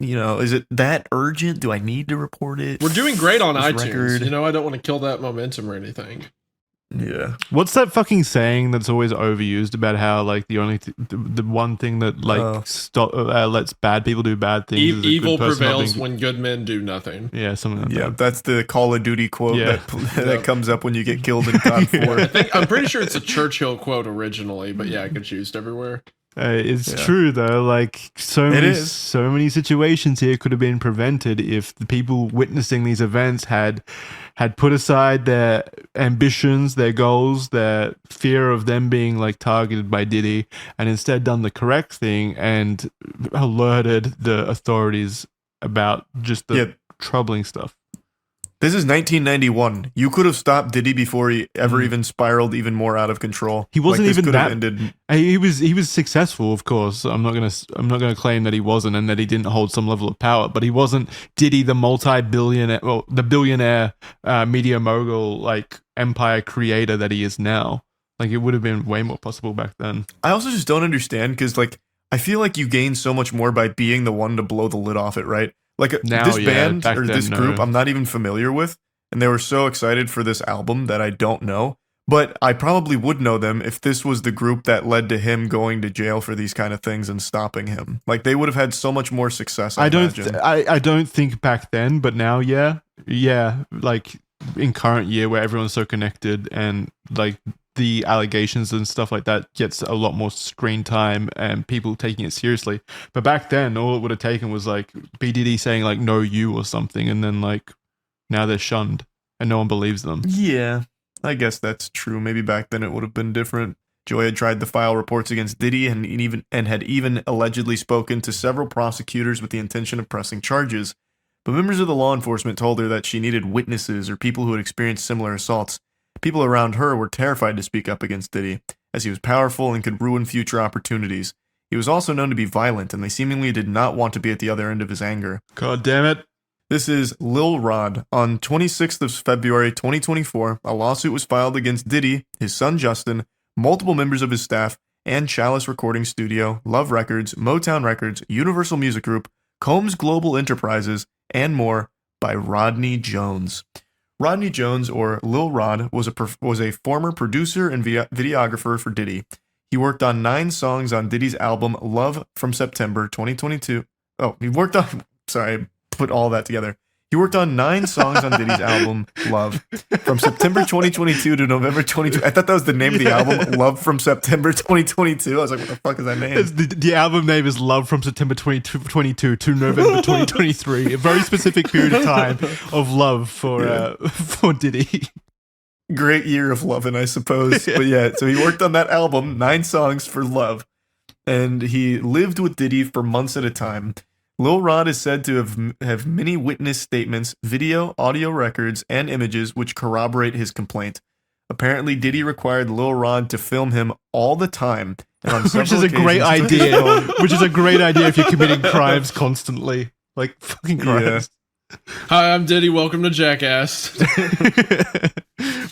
S1: it that urgent? Do I need to report it?
S13: We're doing great on iTunes.
S1: Record?
S13: I don't want to kill that momentum or anything.
S1: Yeah.
S23: What's that fucking saying that's always overused about how the only the one thing that lets bad people do bad things is
S13: evil prevails when good men do nothing.
S23: Yeah, something like that.
S1: That's the Call of Duty quote that comes up when you get killed in COD 4.
S13: I'm pretty sure it's a Churchill quote originally, but it gets used everywhere.
S23: It's true though. So many situations here could have been prevented if the people witnessing these events had put aside their ambitions, their goals, their fear of them being targeted by Diddy, and instead done the correct thing and alerted the authorities about just the troubling stuff.
S1: This is 1991. You could have stopped Diddy before he ever even spiraled even more out of control.
S23: He wasn't even that.
S1: Ended.
S23: He was successful, of course. I'm not gonna claim that he wasn't and that he didn't hold some level of power, but he wasn't Diddy, the multi-billionaire, the billionaire media mogul, empire creator that he is now. It would have been way more possible back then.
S1: I also just don't understand because I feel like you gain so much more by being the one to blow the lid off it, right? This band or this group, I'm not even familiar with, and they were so excited for this album that I don't know. But I probably would know them if this was the group that led to him going to jail for these kind of things and stopping him. They would have had so much more success. I
S23: don't think back then, but now, yeah. In current year where everyone's so connected and the allegations and stuff like that gets a lot more screen time and people taking it seriously. But back then, all it would have taken was B. Diddy saying no you or something, and then now they're shunned and no one believes them.
S1: Yeah, I guess that's true. Maybe back then it would have been different. Joy had tried to file reports against Diddy and had even allegedly spoken to several prosecutors with the intention of pressing charges. But members of the law enforcement told her that she needed witnesses or people who had experienced similar assaults. People around her were terrified to speak up against Diddy, as he was powerful and could ruin future opportunities. He was also known to be violent, and they seemingly did not want to be at the other end of his anger.
S23: God damn it.
S1: This is Lil Rod. On 26th of February 2024, a lawsuit was filed against Diddy, his son Justin, multiple members of his staff, and Chalice Recording Studio, Love Records, Motown Records, Universal Music Group, Combs Global Enterprises, and more by Rodney Jones. Rodney Jones, or Lil Rod, was a former producer and videographer for Diddy. He worked on 9 songs on Diddy's album Love from September 2022. Put all that together. He worked on 9 songs on Diddy's album Love from September 2022 to November 2022. I thought that was the name of the album, Love from September 2022. I was like, what the fuck is that name?
S23: The album name is Love from September 2022 to November 2023. A very specific period of time of love for Diddy.
S1: Great year of loving, I suppose. But yeah, so he worked on that album, 9 songs for Love, and he lived with Diddy for months at a time. Lil Rod is said to have many witness statements, video, audio records, and images which corroborate his complaint. Apparently, Diddy required Lil Rod to film him all the time, and on
S23: which is a great idea. Which is a great idea if you're committing crimes constantly, fucking Christ.
S13: Hi, I'm Diddy. Welcome to Jackass.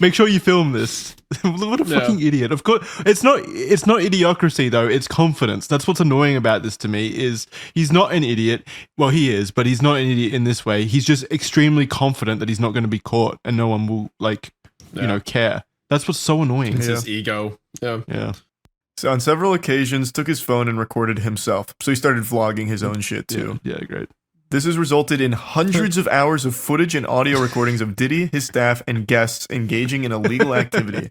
S23: Make sure you film this. What a fucking idiot. Of course, it's not idiocracy though, it's confidence. That's what's annoying about this to me is he's not an idiot. Well, he is, but he's not an idiot in this way. He's just extremely confident that he's not going to be caught and no one will care. That's what's so annoying.
S13: It's his ego.
S23: Yeah.
S1: So on several occasions took his phone and recorded himself. So he started vlogging his own shit too.
S23: Yeah, great.
S1: This has resulted in hundreds of hours of footage and audio recordings of Diddy, his staff, and guests engaging in illegal activity.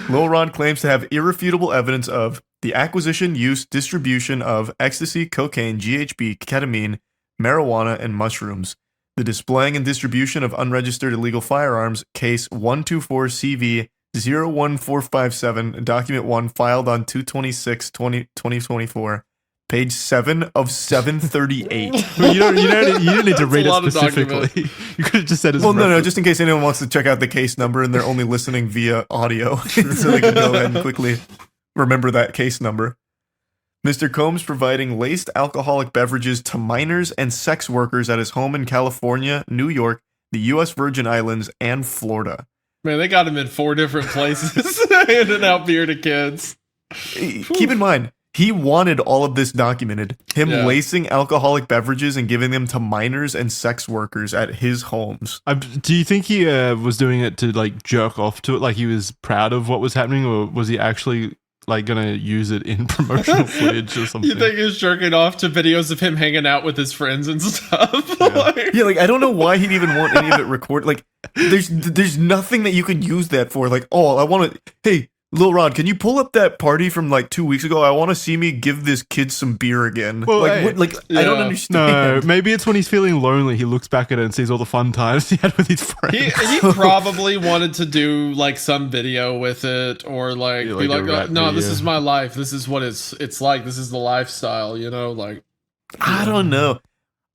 S1: Lil Ron claims to have irrefutable evidence of the acquisition, use, distribution of ecstasy, cocaine, GHB, ketamine, marijuana, and mushrooms. The displaying and distribution of unregistered illegal firearms, case 124CV 01457, document 1 filed on 2/26/2024. Page 7 of 738.
S23: You don't need to read it specifically. You could have just said his
S1: no, just in case anyone wants to check out the case number and they're only listening via audio, so they can go ahead and quickly remember that case number. Mr. Combs providing laced alcoholic beverages to minors and sex workers at his home in California, New York, the U.S. Virgin Islands, and Florida.
S13: Man, they got him in 4 different places, handing out beer to kids.
S1: Keep in mind, he wanted all of this documented. Him lacing alcoholic beverages and giving them to minors and sex workers at his homes.
S23: Do you think he was doing it to like jerk off to it, like he was proud of what was happening, or was he actually like gonna use it in promotional footage or something?
S13: You think he's jerking off to videos of him hanging out with his friends and stuff?
S1: Like I don't know why he'd even want any of it recorded. Like there's nothing that you could use that for. Like, oh, I want to. Hey, Lil Rod, can you pull up that party from like 2 weeks ago? I want to see me give this kid some beer again.
S23: Well,
S1: I don't understand.
S23: No, maybe it's when he's feeling lonely. He looks back at it and sees all the fun times he had with his friends.
S13: He probably wanted to do like some video with it, or like be like, no, this is my life. This is what it's like. This is the lifestyle, like.
S1: I don't know.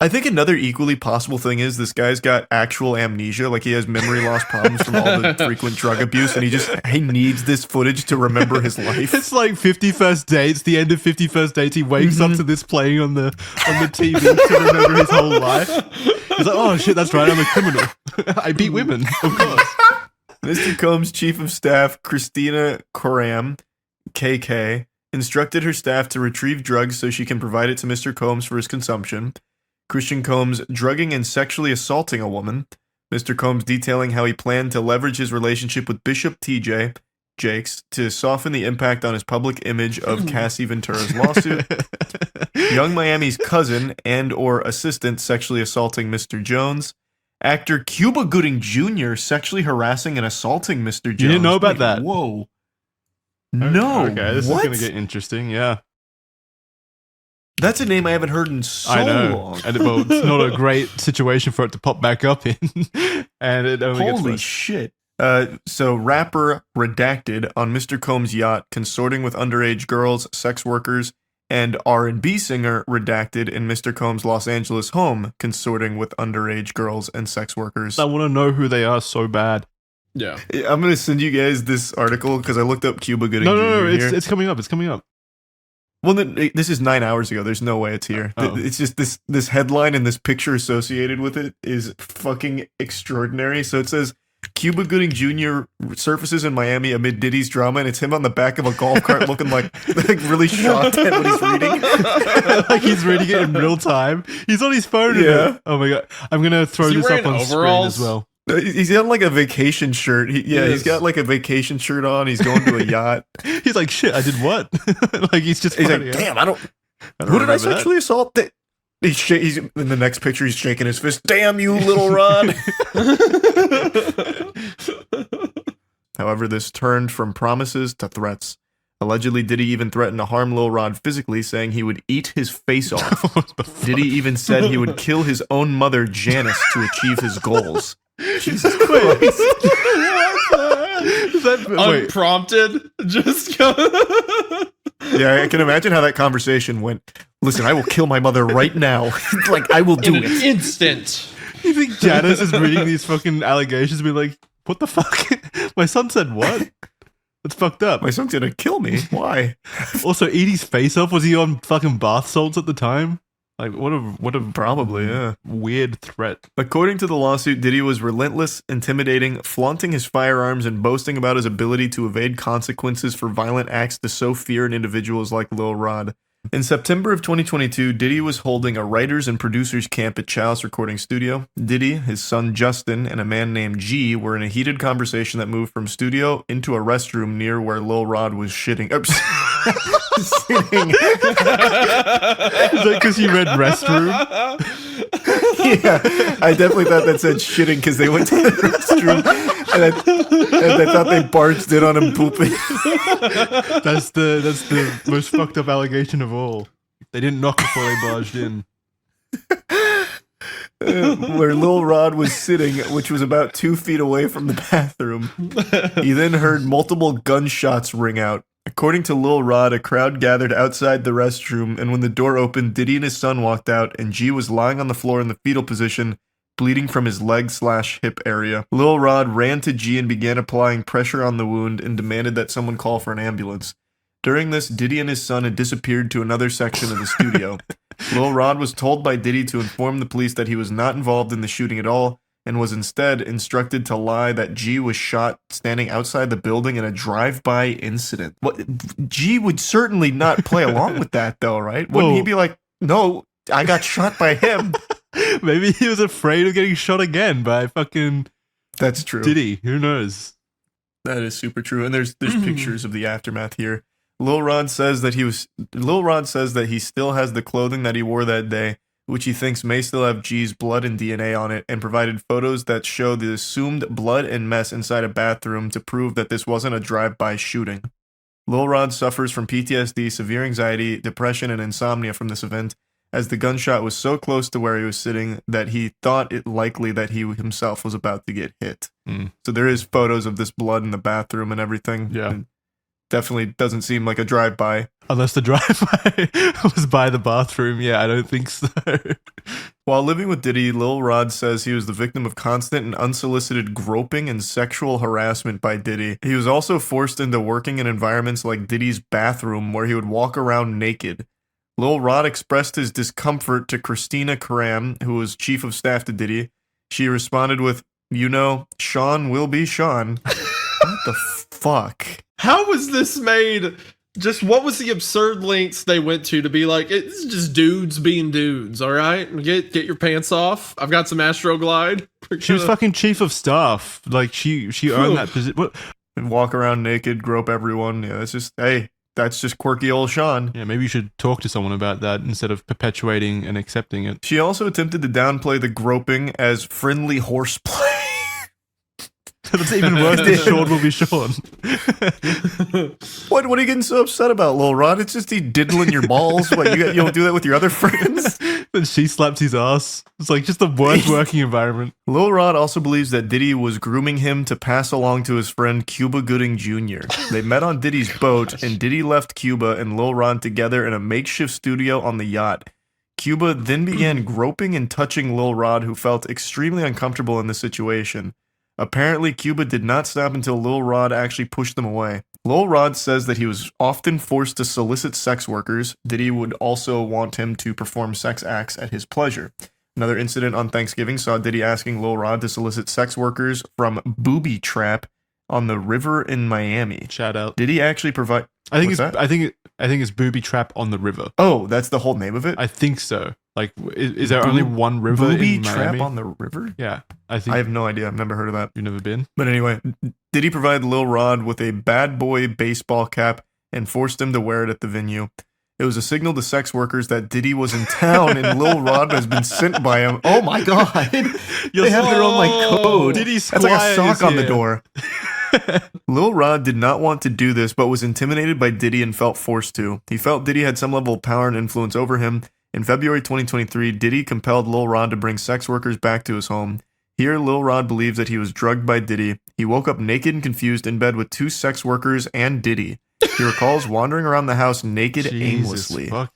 S1: I think another equally possible thing is this guy's got actual amnesia, like he has memory loss problems from all the frequent drug abuse, and he needs this footage to remember his life.
S23: It's like 50 First Dates, the end of 50 First Dates, he wakes up to this playing on the TV to remember his whole life. He's like, oh shit, that's right, I'm a criminal. I beat women, of course.
S1: Mr. Combs' chief of staff, Christina Coram, KK, instructed her staff to retrieve drugs so she can provide it to Mr. Combs for his consumption. Christian Combs drugging and sexually assaulting a woman. Mr. Combs detailing how he planned to leverage his relationship with Bishop TJ Jakes to soften the impact on his public image of Cassie Ventura's lawsuit. Young Miami's cousin and or assistant sexually assaulting Mr. Jones. Actor Cuba Gooding Jr. sexually harassing and assaulting Mr. Jones.
S23: You didn't know about that?
S1: Whoa. No.
S23: Okay, this is going to get interesting, yeah.
S1: That's a name I haven't heard in so long.
S23: And it's not a great situation for it to pop back up in. And it only gets
S1: Holy
S23: worse.
S1: shit. So rapper Redacted on Mr. Combs' yacht consorting with underage girls, sex workers, and R&B singer Redacted in Mr. Combs' Los Angeles home consorting with underage girls and sex workers.
S23: I want to know who they are so bad.
S13: Yeah.
S1: I'm going to send you guys this article because I looked up Cuba Gooding Jr.
S23: No,
S1: here.
S23: it's coming up. It's coming up.
S1: Well, this is 9 hours ago. There's no way it's here.
S23: Oh.
S1: It's just this headline and this picture associated with it is fucking extraordinary. So it says, Cuba Gooding Jr. surfaces in Miami amid Diddy's drama, and it's him on the back of a golf cart looking like really shocked at what he's reading.
S23: Like he's reading it in real time. He's on his phone.
S1: Yeah.
S23: Oh my god. I'm going to throw this up on screen as well.
S1: He's got like a vacation shirt. He's got like a vacation shirt on. He's going to a yacht.
S23: He's like, shit, I did what? Like he's like,
S1: damn, who did I sexually assault? He's in the next picture. He's shaking his fist. Damn you, Little Rod. However, this turned from promises to threats. Allegedly, Diddy even threatened to harm Lil Rod physically, saying he would eat his face off. Diddy even said he would kill his own mother, Janice, to achieve his goals. Jesus Christ.
S13: Unprompted? Just go.
S1: Yeah, I can imagine how that conversation went. Listen, I will kill my mother right now. Like, I will do
S13: in an
S1: it.
S13: instant.
S23: You think Janice is reading these fucking allegations and be like, what the fuck? My son said what? That's fucked up.
S1: My son's gonna kill me. Why?
S23: Also, eat his face off. Was he on fucking bath salts at the time? Like, what a
S1: Probably, yeah.
S23: weird threat.
S1: According to the lawsuit, Diddy was relentless, intimidating, flaunting his firearms, and boasting about his ability to evade consequences for violent acts to sow fear in individuals like Lil Rod. In September of 2022, Diddy was holding a writers and producers camp at Chalice Recording Studio. Diddy, his son Justin, and a man named G were in a heated conversation that moved from studio into a restroom near where Lil Rod was shitting. Sitting.
S23: Is that because you read restroom?
S1: Yeah, I definitely thought that said shitting because they went to the restroom and I thought they barged in on him pooping.
S23: That's the most fucked up allegation of all. They didn't knock before they barged in.
S1: Where Lil Rod was sitting, which was about 2 feet away from the bathroom. He then heard multiple gunshots ring out. According to Lil Rod, a crowd gathered outside the restroom, and when the door opened, Diddy and his son walked out, and G was lying on the floor in the fetal position, bleeding from his leg/hip area. Lil Rod ran to G and began applying pressure on the wound and demanded that someone call for an ambulance. During this, Diddy and his son had disappeared to another section of the studio. Lil Rod was told by Diddy to inform the police that he was not involved in the shooting at all, and was instead instructed to lie that G was shot standing outside the building in a drive-by incident. What? G would certainly not play along with that, though, right? Wouldn't he be like, no, I got shot by him?
S23: Maybe he was afraid of getting shot again by fucking
S1: That's true.
S23: Diddy. Who knows?
S1: That is super true. And there's pictures of the aftermath here. Lil Rod says that he still has the clothing that he wore that day, which he thinks may still have G's blood and DNA on it, and provided photos that show the assumed blood and mess inside a bathroom to prove that this wasn't a drive-by shooting. Lil Rod suffers from PTSD, severe anxiety, depression, and insomnia from this event, as the gunshot was so close to where he was sitting that he thought it likely that he himself was about to get hit. So there is photos of this blood in the bathroom and everything.
S23: Yeah.
S1: And definitely doesn't seem like a drive-by.
S23: Unless the drive-by was by the bathroom. Yeah, I don't think so.
S1: While living with Diddy, Lil Rod says he was the victim of constant and unsolicited groping and sexual harassment by Diddy. He was also forced into working in environments like Diddy's bathroom, where he would walk around naked. Lil Rod expressed his discomfort to Christina Karam, who was chief of staff to Diddy. She responded with, Sean will be Sean. What the fuck?
S13: How was this made? Just what was the absurd lengths they went to be like, it's just dudes being dudes, all right? Get your pants off. I've got some Astroglide.
S23: She was fucking chief of staff. Like, she earned that position.
S1: And walk around naked, grope everyone. Yeah, that's just quirky old Sean.
S23: Yeah, maybe you should talk to someone about that instead of perpetuating and accepting it.
S1: She also attempted to downplay the groping as friendly horseplay.
S23: That's even worse than Sean will be Sean.
S1: What are you getting so upset about, Lil Rod? It's just he diddling your balls. What, you don't do that with your other friends?
S23: Then she slaps his ass. It's like just the worst working environment.
S1: Lil Rod also believes that Diddy was grooming him to pass along to his friend Cuba Gooding Jr. They met on Diddy's boat, and Diddy left Cuba and Lil Rod together in a makeshift studio on the yacht. Cuba then began groping and touching Lil Rod, who felt extremely uncomfortable in the situation. Apparently, Cuba did not stop until Lil Rod actually pushed them away. Lil Rod says that he was often forced to solicit sex workers. Diddy would also want him to perform sex acts at his pleasure. Another incident on Thanksgiving saw Diddy asking Lil Rod to solicit sex workers from Booby Trap on the river in Miami.
S23: Shout out.
S1: Diddy actually provide...
S23: I think it's Booby Trap on the river.
S1: Oh, that's the whole name of it?
S23: I think so. Like, is there only one river
S1: Booby
S23: in
S1: Trap
S23: Miami?
S1: on the river?
S23: Yeah,
S1: I have no idea. I've never heard of that.
S23: You've never been?
S1: But anyway, Diddy provided Lil Rod with a bad boy baseball cap and forced him to wear it at the venue. It was a signal to sex workers that Diddy was in town and Lil Rod has been sent by him. Oh my god. They have their own like code.
S23: Diddy's
S1: That's like a
S23: Squire
S1: sock on
S23: is
S1: the door. Lil Rod did not want to do this, but was intimidated by Diddy and felt forced to. He felt Diddy had some level of power and influence over him. In February 2023, Diddy compelled Lil Rod to bring sex workers back to his home. Here, Lil Rod believes that he was drugged by Diddy. He woke up naked and confused in bed with 2 sex workers and Diddy. He recalls wandering around the house naked aimlessly.
S13: Bro,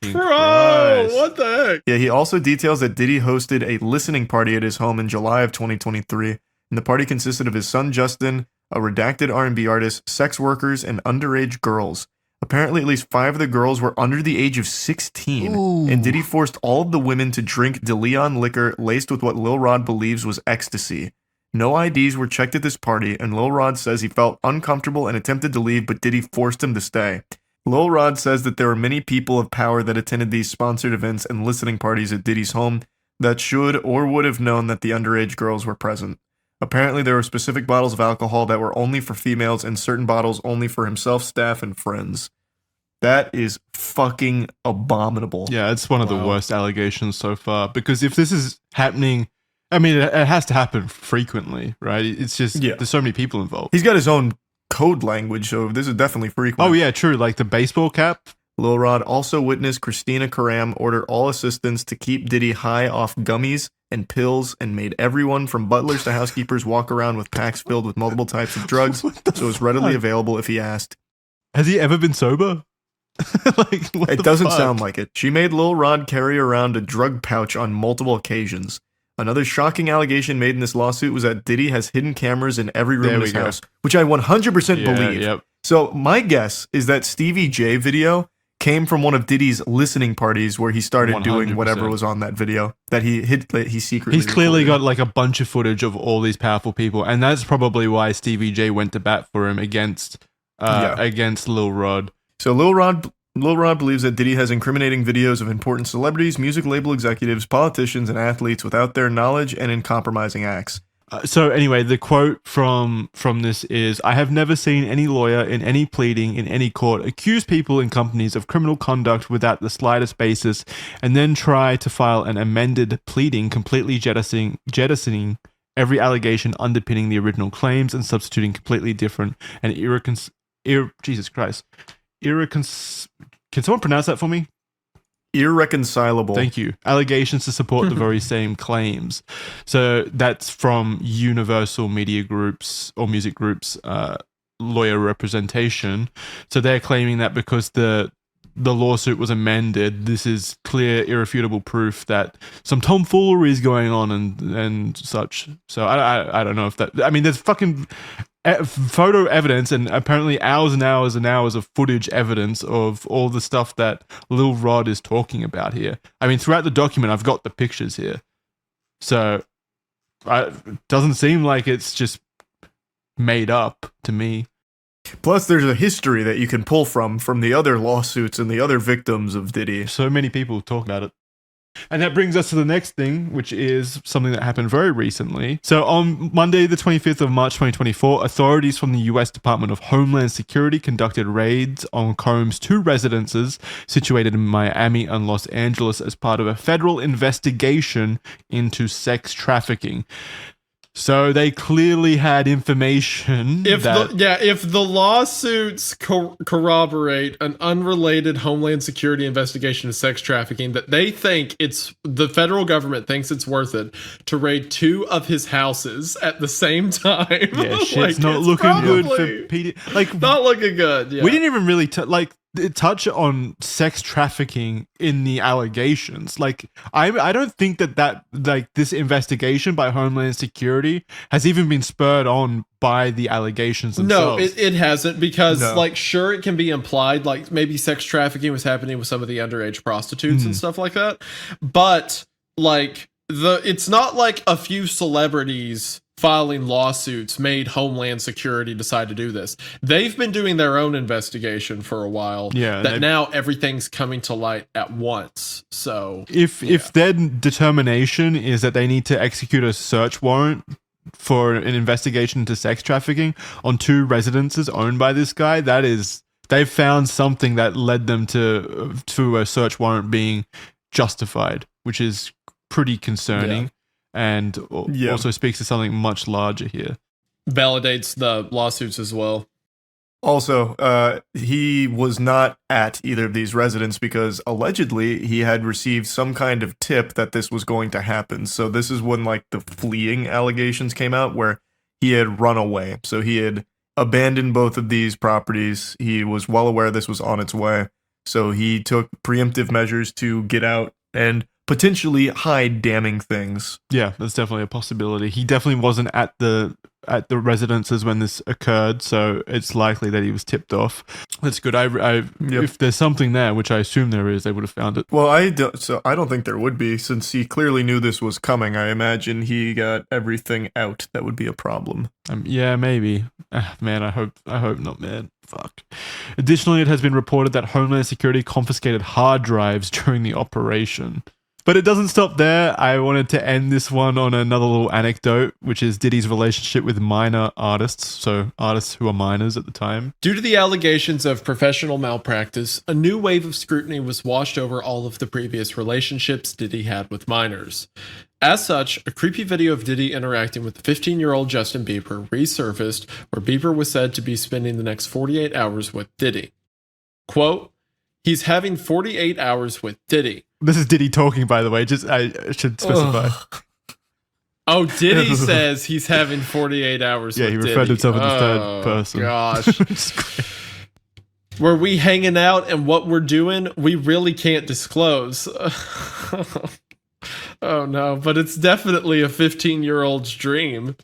S13: what the heck?
S1: Yeah, he also details that Diddy hosted a listening party at his home in July of 2023, and the party consisted of his son Justin, a redacted R&B artist, sex workers, and underage girls. Apparently, at least 5 of the girls were under the age of 16,
S23: Ooh.
S1: and Diddy forced all of the women to drink DeLeon liquor laced with what Lil Rod believes was ecstasy. No IDs were checked at this party, and Lil Rod says he felt uncomfortable and attempted to leave, but Diddy forced him to stay. Lil Rod says that there were many people of power that attended these sponsored events and listening parties at Diddy's home that should or would have known that the underage girls were present. Apparently, there were specific bottles of alcohol that were only for females and certain bottles only for himself, staff, and friends. That is fucking abominable.
S23: Yeah, it's one of the worst allegations so far. Because if this is happening, I mean, it has to happen frequently, right? It's just, there's so many people involved.
S1: He's got his own code language, so this is definitely frequent.
S23: Oh, yeah, true. Like the baseball cap.
S1: Lil Rod also witnessed Christina Karam order all assistants to keep Diddy high off gummies and pills and made everyone from butlers to housekeepers walk around with packs filled with multiple types of drugs so it was readily available if he asked.
S23: Has he ever been sober?
S1: It doesn't sound like it. She made Lil Rod carry around a drug pouch on multiple occasions. Another shocking allegation made in this lawsuit was that Diddy has hidden cameras in every room in his house, which I 100% believe. So my guess is that Stevie J video came from one of Diddy's listening parties where he started doing whatever was on that video that he secretly
S23: He's clearly
S1: recorded.
S23: got like a bunch of footage of all these powerful people, and that's probably why Stevie J went to bat for him against Lil Rod.
S1: So Lil Rod believes that Diddy has incriminating videos of important celebrities, music label executives, politicians, and athletes without their knowledge and in compromising acts.
S23: So anyway, the quote from this is, "I have never seen any lawyer in any pleading in any court accuse people in companies of criminal conduct without the slightest basis and then try to file an amended pleading completely jettisoning every allegation underpinning the original claims and substituting completely different and can someone pronounce that for me?
S1: Irreconcilable.
S23: Thank you. Allegations to support the very same claims." So that's from Universal Media Group's or Music Group's lawyer representation. So they're claiming that because the lawsuit was amended, this is clear, irrefutable proof that some tomfoolery is going on and such. So I don't know if that. I mean, there's fucking photo evidence and apparently hours and hours and hours of footage evidence of all the stuff that Lil Rod is talking about here. I mean, throughout the document, I've got the pictures here. So it doesn't seem like it's just made up to me.
S1: Plus, there's a history that you can pull from the other lawsuits and the other victims of Diddy.
S23: So many people talk about it. And that brings us to the next thing, which is something that happened very recently. So on Monday, the 25th of March, 2024, authorities from the US Department of Homeland Security conducted raids on Combs' 2 residences situated in Miami and Los Angeles as part of a federal investigation into sex trafficking. So they clearly had information
S13: If the lawsuits corroborate an unrelated Homeland Security investigation of sex trafficking, that they think the federal government thinks it's worth it to raid 2 of his houses at the same time.
S23: Yeah, shit's not looking good for PD. Like,
S13: not looking good. Yeah.
S23: We didn't even really touch on sex trafficking in the allegations. Like, I don't think that this investigation by Homeland Security has even been spurred on by the allegations themselves.
S13: No, it hasn't, because sure, it can be implied, like maybe sex trafficking was happening with some of the underage prostitutes and stuff like that, but like it's not like a few celebrities filing lawsuits made Homeland Security decide to do this. They've been doing their own investigation for a while.
S23: Yeah,
S13: that now everything's coming to light at once. So
S23: if their determination is that they need to execute a search warrant for an investigation into sex trafficking on 2 residences owned by this guy, they've found something that led them to a search warrant being justified, which is pretty concerning. And also speaks to something much larger here.
S13: Validates the lawsuits as well.
S1: Also, he was not at either of these residents because allegedly he had received some kind of tip that this was going to happen. So this is when like the fleeing allegations came out where he had run away. So he had abandoned both of these properties. He was well aware this was on its way. So he took preemptive measures to get out and potentially hide damning things.
S23: Yeah, that's definitely a possibility. He definitely wasn't at the residences when this occurred, so it's likely that he was tipped off. That's good. If there's something there, which I assume there is, they would have found it.
S1: Well, I don't think there would be, since he clearly knew this was coming. I imagine he got everything out that would be a problem.
S23: Yeah, maybe. Man, I hope not, man. Fuck. Additionally, it has been reported that Homeland Security confiscated hard drives during the operation. But it doesn't stop there. I wanted to end this one on another little anecdote, which is Diddy's relationship with minor artists, so artists who are minors at the time.
S13: Due to the allegations of professional malpractice, a new wave of scrutiny was washed over all of the previous relationships Diddy had with minors. As such, a creepy video of Diddy interacting with 15-year-old Justin Bieber resurfaced, where Bieber was said to be spending the next 48 hours with Diddy. Quote, "He's having 48 hours with Diddy."
S23: This is Diddy talking, by the way. Just I should specify.
S13: Oh, Diddy says he's having 48 hours with Diddy.
S23: Yeah, he referred to himself in the third person.
S13: Gosh. Were we hanging out and what we're doing, we really can't disclose. Oh no, but it's definitely a 15-year-old's dream.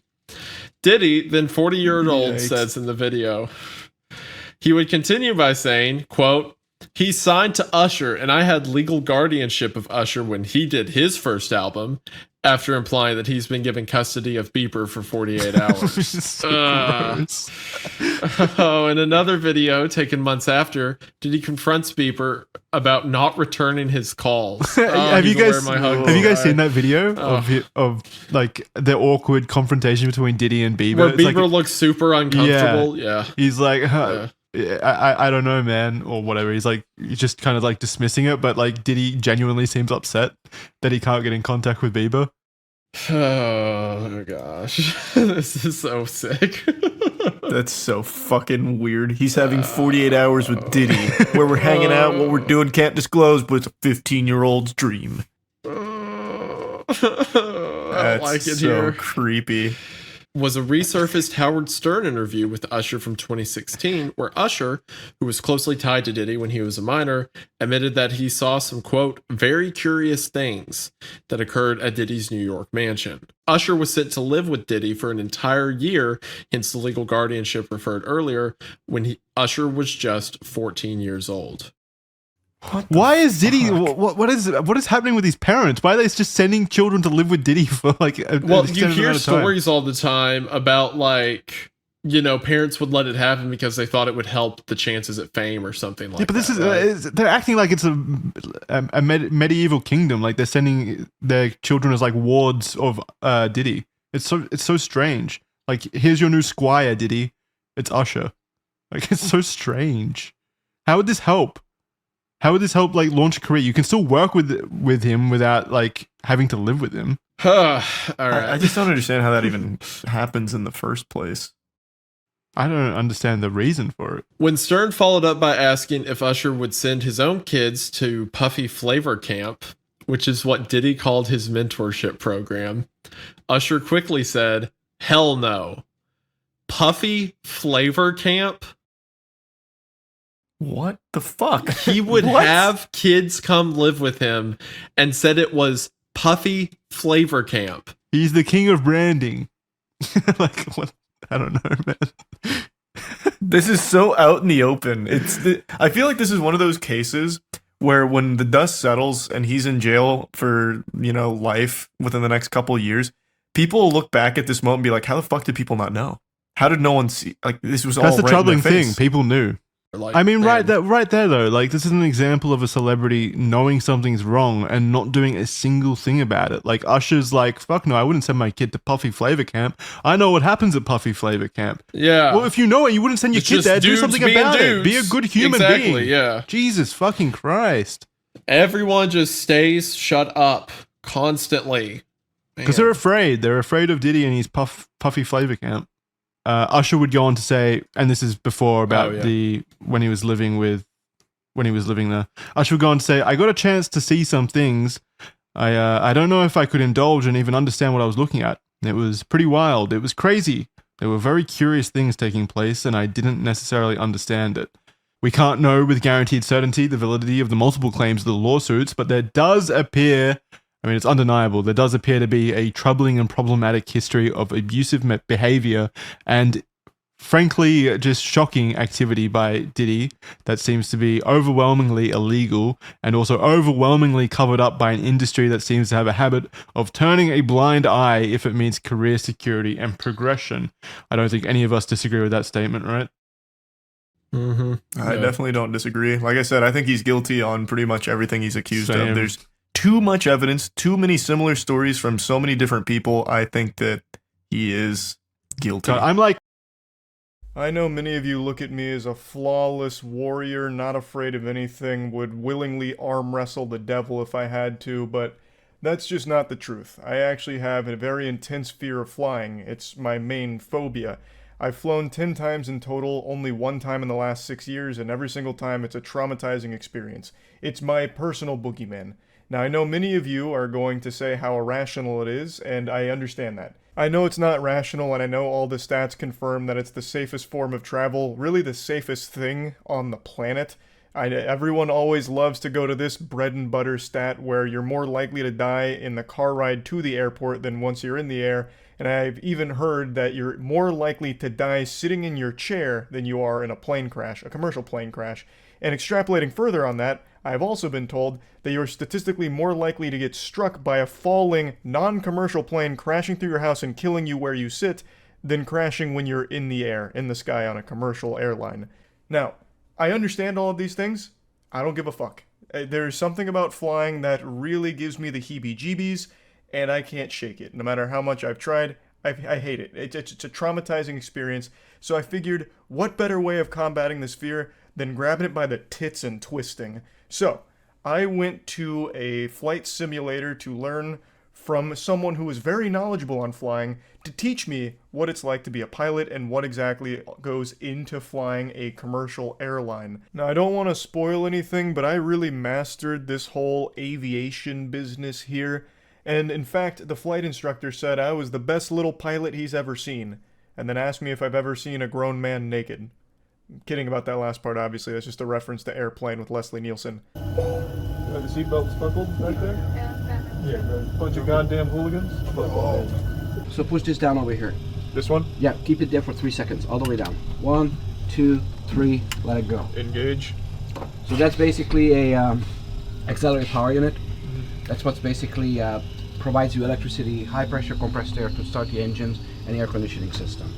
S13: Diddy, then 40-year-old, says in the video. He would continue by saying, quote, "He signed to Usher, and I had legal guardianship of Usher when he did his first album," after implying that he's been given custody of Bieber for 48 hours. Oh, in another video taken months after, Diddy confronts Bieber about not returning his calls.
S23: Have you guys seen that video of like the awkward confrontation between Diddy and Bieber?
S13: Where Bieber looks super uncomfortable. Yeah.
S23: He's like, I don't know, man, or whatever. He's just kind of like dismissing it, but like Diddy genuinely seems upset that he can't get in contact with Bieber.
S13: Oh gosh, this is so sick.
S1: That's so fucking weird. He's having 48 hours with Diddy, where we're hanging out, what we're doing can't disclose, but it's a 15-year-old's dream. That's
S13: like it
S1: so
S13: here.
S1: creepy.
S13: Was a resurfaced Howard Stern interview with Usher from 2016, where Usher, who was closely tied to Diddy when he was a minor, admitted that he saw some, quote, "very curious things" that occurred at Diddy's New York mansion. Usher was sent to live with Diddy for an entire year, hence the legal guardianship referred earlier, when Usher was just 14 years old.
S23: Why is Diddy? What is happening with these parents? Why are they just sending children to live with Diddy for like?
S13: Well, you hear stories all the time about like, you know, parents would let it happen because they thought it would help the chances at fame or something like that.
S23: Yeah, but this is they're acting like it's a medieval kingdom. Like they're sending their children as like wards of Diddy. It's so strange. Like, here's your new squire, Diddy. It's Usher. Like, it's so strange. How would this help? How would this help, like, launch a career? You can still work with him without, like, having to live with him.
S13: All right.
S1: I just don't understand how that even happens in the first place.
S23: I don't understand the reason for it.
S13: When Stern followed up by asking if Usher would send his own kids to Puffy Flavor Camp, which is what Diddy called his mentorship program, Usher quickly said, "Hell no. Puffy Flavor Camp?"
S1: What the fuck?
S13: He would have kids come live with him and said it was Puffy Flavor Camp.
S23: He's the king of branding. Like, what? I don't know, man.
S1: This is so out in the open. I feel like this is one of those cases where when the dust settles and he's in jail for, you know, life within the next couple of years, people will look back at this moment and be like, how the fuck did people not know? How did no one see? Like, this was all
S23: That's the
S1: right in
S23: troubling
S1: their face.
S23: thing. People knew.
S13: Like,
S23: I mean, right there though, like, this is an example of a celebrity knowing something's wrong and not doing a single thing about it. Like, Usher's like, fuck no, I wouldn't send my kid to Puffy Flavor Camp. I know what happens at Puffy Flavor Camp.
S13: Yeah.
S23: Well, if you know it, you wouldn't send your kid there. Do something about it. Be a good human being.
S13: Yeah.
S23: Jesus fucking Christ.
S13: Everyone just stays shut up constantly.
S23: Because they're afraid. They're afraid of Diddy and his Puffy Flavor Camp. Usher would go on to say, and this is before about when he was living there. Usher would go on to say, "I got a chance to see some things. I don't know if I could indulge and even understand what I was looking at. It was pretty wild. It was crazy. There were very curious things taking place, and I didn't necessarily understand it. We can't know with guaranteed certainty the validity of the multiple claims of the lawsuits, but there does appear, I mean, it's undeniable, there does appear to be a troubling and problematic history of abusive behavior and, frankly, just shocking activity by Diddy that seems to be overwhelmingly illegal and also overwhelmingly covered up by an industry that seems to have a habit of turning a blind eye if it means career security and progression. I don't think any of us disagree with that statement, right?
S1: I definitely don't disagree. Like I said, I think he's guilty on pretty much everything he's accused of. There's too much evidence, too many similar stories from so many different people. I think that he is guilty.
S23: I'm like,
S1: I know many of you look at me as a flawless warrior, not afraid of anything, would willingly arm wrestle the devil if I had to, but that's just not the truth. I actually have a very intense fear of flying. It's my main phobia. I've flown 10 times in total, only one time in the last 6 years, and every single time it's a traumatizing experience. It's my personal boogeyman. Now, I know many of you are going to say how irrational it is, and I understand that. I know it's not rational, and I know all the stats confirm that it's the safest form of travel, really the safest thing on the planet. Everyone always loves to go to this bread and butter stat where you're more likely to die in the car ride to the airport than once you're in the air, and I've even heard that you're more likely to die sitting in your chair than you are in a plane crash, a commercial plane crash. And extrapolating further on that, I've also been told that you're statistically more likely to get struck by a falling, non-commercial plane crashing through your house and killing you where you sit than crashing when you're in the air, in the sky on a commercial airline. Now, I understand all of these things. I don't give a fuck. There's something about flying that really gives me the heebie-jeebies, and I can't shake it. No matter how much I've tried, I hate it. It's a traumatizing experience, so I figured, what better way of combating this fear than grabbing it by the tits and twisting? So, I went to a flight simulator to learn from someone who is very knowledgeable on flying to teach me what it's like to be a pilot and what exactly goes into flying a commercial airline. Now, I don't want to spoil anything, but I really mastered this whole aviation business here. And in fact, the flight instructor said I was the best little pilot he's ever seen, and then asked me if I've ever seen a grown man naked. I'm kidding about that last part, obviously. That's just a reference to Airplane with Leslie Nielsen. Are the seatbelts buckled right there? Yeah. Bunch of goddamn hooligans.
S14: So push this down over here.
S1: This one?
S14: Yeah, keep it there for 3 seconds, all the way down. 1, 2, 3, let it go.
S1: Engage.
S14: So that's basically a accelerated power unit. That's what's basically provides you electricity, high pressure compressed air to start the engines and the air conditioning system.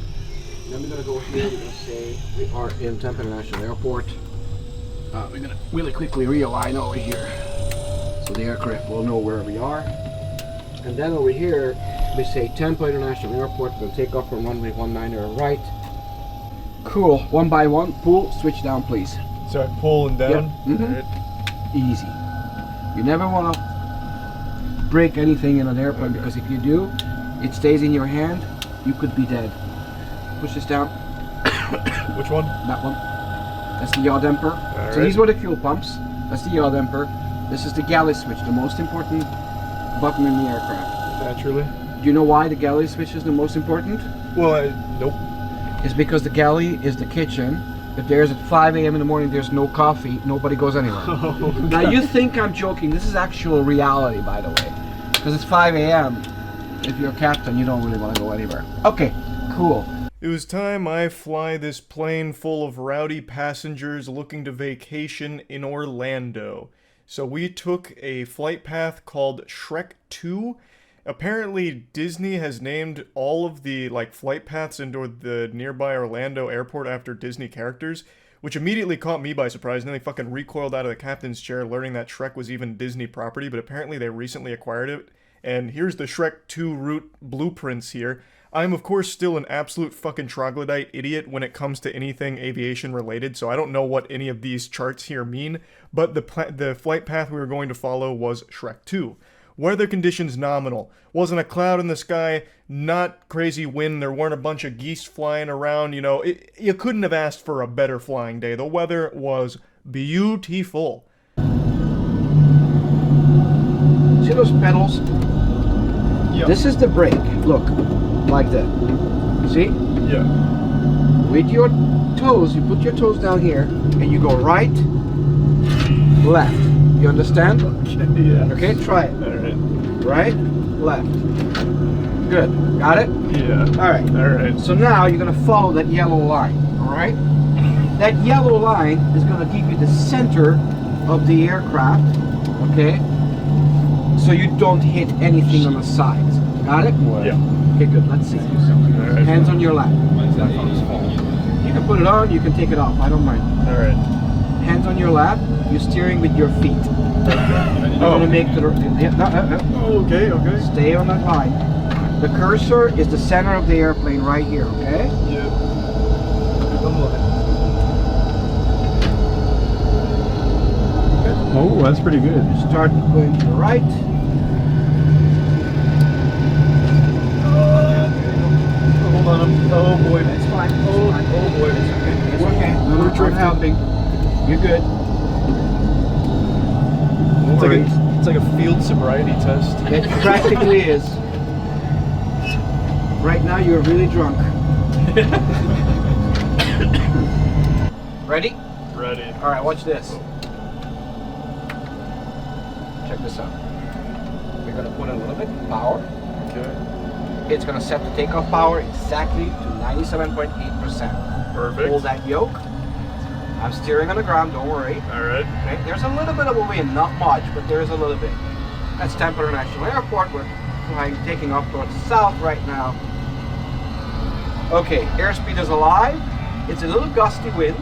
S14: Then we're going to go here, we're going to say we are in Tampa International Airport. We're going to really quickly realign over here so the aircraft will know where we are. And then over here, we say Tampa International Airport. We'll take off from runway 19 right. Cool, one by one, pull, switch down please.
S1: So I pull and down?
S14: Yep. Mm-hmm. Easy. You never want to break anything in an airplane because if you do, it stays in your hand, you could be dead. Push this down.
S1: Which one?
S14: That one. That's the yaw damper. So these were the fuel pumps. That's the yaw damper. This is the galley switch, the most important button in the aircraft.
S1: Naturally.
S14: Do you know why the galley switch is the most important?
S1: Well, nope.
S14: It's because the galley is the kitchen. If there's at 5 a.m. in the morning, there's no coffee, nobody goes anywhere. Now you think I'm joking. This is actual reality, by the way. Because it's 5 a.m. If you're a captain, you don't really want to go anywhere. Okay, cool.
S1: It was time I fly this plane full of rowdy passengers looking to vacation in Orlando. So we took a flight path called Shrek 2. Apparently Disney has named all of the flight paths into the nearby Orlando airport after Disney characters, which immediately caught me by surprise. And then they fucking recoiled out of the captain's chair learning that Shrek was even Disney property, but apparently they recently acquired it. And here's the Shrek 2 route blueprints here. I'm of course still an absolute fucking troglodyte idiot when it comes to anything aviation related, so I don't know what any of these charts here mean, but the flight path we were going to follow was Shrek 2. Weather conditions nominal. Wasn't a cloud in the sky, not crazy wind, there weren't a bunch of geese flying around, you know, you couldn't have asked for a better flying day. The weather was beautiful.
S14: See those pedals? Yep. This is the brake. Look, like that. See?
S1: Yeah.
S14: With your toes, you put your toes down here, and you go right, left. You understand?
S1: Okay, yeah.
S14: Okay, try it.
S1: Alright.
S14: Right, left. Good. Got it?
S1: Yeah.
S14: Alright.
S1: Alright.
S14: So now you're gonna follow that yellow line. Alright? That yellow line is gonna give you the center of the aircraft. Okay? So you don't hit anything on the sides. Got it?
S1: Yeah.
S14: Okay, good. Let's see.
S1: Alright.
S14: Hands on your lap. You can put it on, you can take it off. I don't mind.
S1: Alright.
S14: Hands on your lap. You're steering with your feet. You're gonna make the.
S1: Oh, okay, okay.
S14: Stay on that line. The cursor is the center of the airplane right here, okay?
S1: Yeah. Oh, that's pretty good.
S14: You start going to the right.
S1: Hold on. Oh boy.
S14: That's fine.
S1: Oh boy.
S14: It's okay. It's okay. I'm helping. You're good.
S1: It's like a field sobriety test.
S14: It practically is. Right now you're really drunk. Ready?
S1: Ready.
S14: Alright, watch this. Check this out. We're gonna put a little bit of power.
S1: Okay.
S14: It's gonna set the takeoff power exactly to 97.8%.
S1: Perfect.
S14: Hold that yoke. I'm steering on the ground, don't worry.
S1: Alright.
S14: Okay, there's a little bit of a wind, not much, but there is a little bit. That's Tampa International Airport. We're flying, taking off towards the south right now. Okay, airspeed is alive. It's a little gusty wind.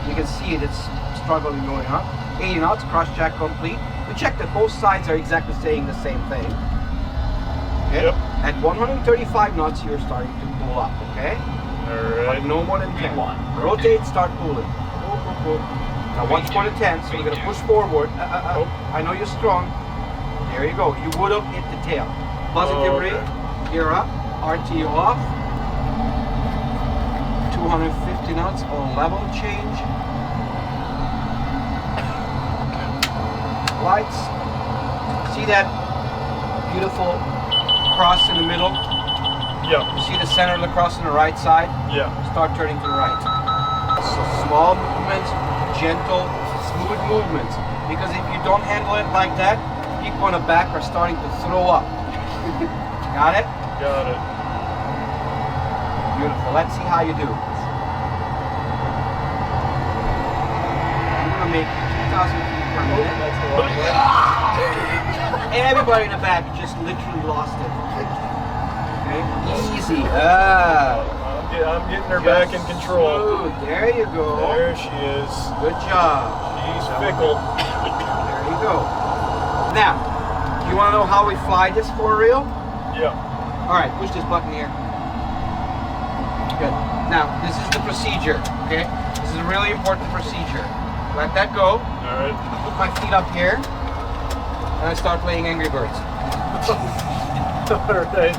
S14: You can see it, it's struggling going up. 80 knots, cross check complete. We checked that both sides are exactly saying the same thing. Okay.
S1: Yep.
S14: At 135 knots, you're starting to pull up, okay?
S1: Alright.
S14: But no more than 10. Rotate, start pulling. Pull. Now once more than 10, so you're going to push forward. I know you're strong. There you go. You would have hit the tail. Positive rate, gear up, RTO off. 250 knots on level change. Lights. See that beautiful cross in the middle?
S1: Yeah.
S14: You see the center of the cross on the right side?
S1: Yeah.
S14: Start turning to the right. So small movements, gentle, smooth movements. Because if you don't handle it like that, people in the back are starting to throw up. Got it?
S1: Got it.
S14: Beautiful. Let's see how you do. I'm gonna make 2,000 feet per minute.
S1: That's a lot.
S14: Everybody in the back just literally lost it. Okay? Easy.
S1: I'm getting her back in control.
S14: Smooth. There you go.
S1: There she is.
S14: Good job.
S1: She's fickle.
S14: There you go. Now, you want to know how we fly this for real?
S1: Yeah.
S14: Alright, push this button here. Good. Now, this is the procedure, okay? This is a really important procedure. Let that go.
S1: Alright.
S14: I put my feet up here, and I start playing Angry Birds.
S1: Alright.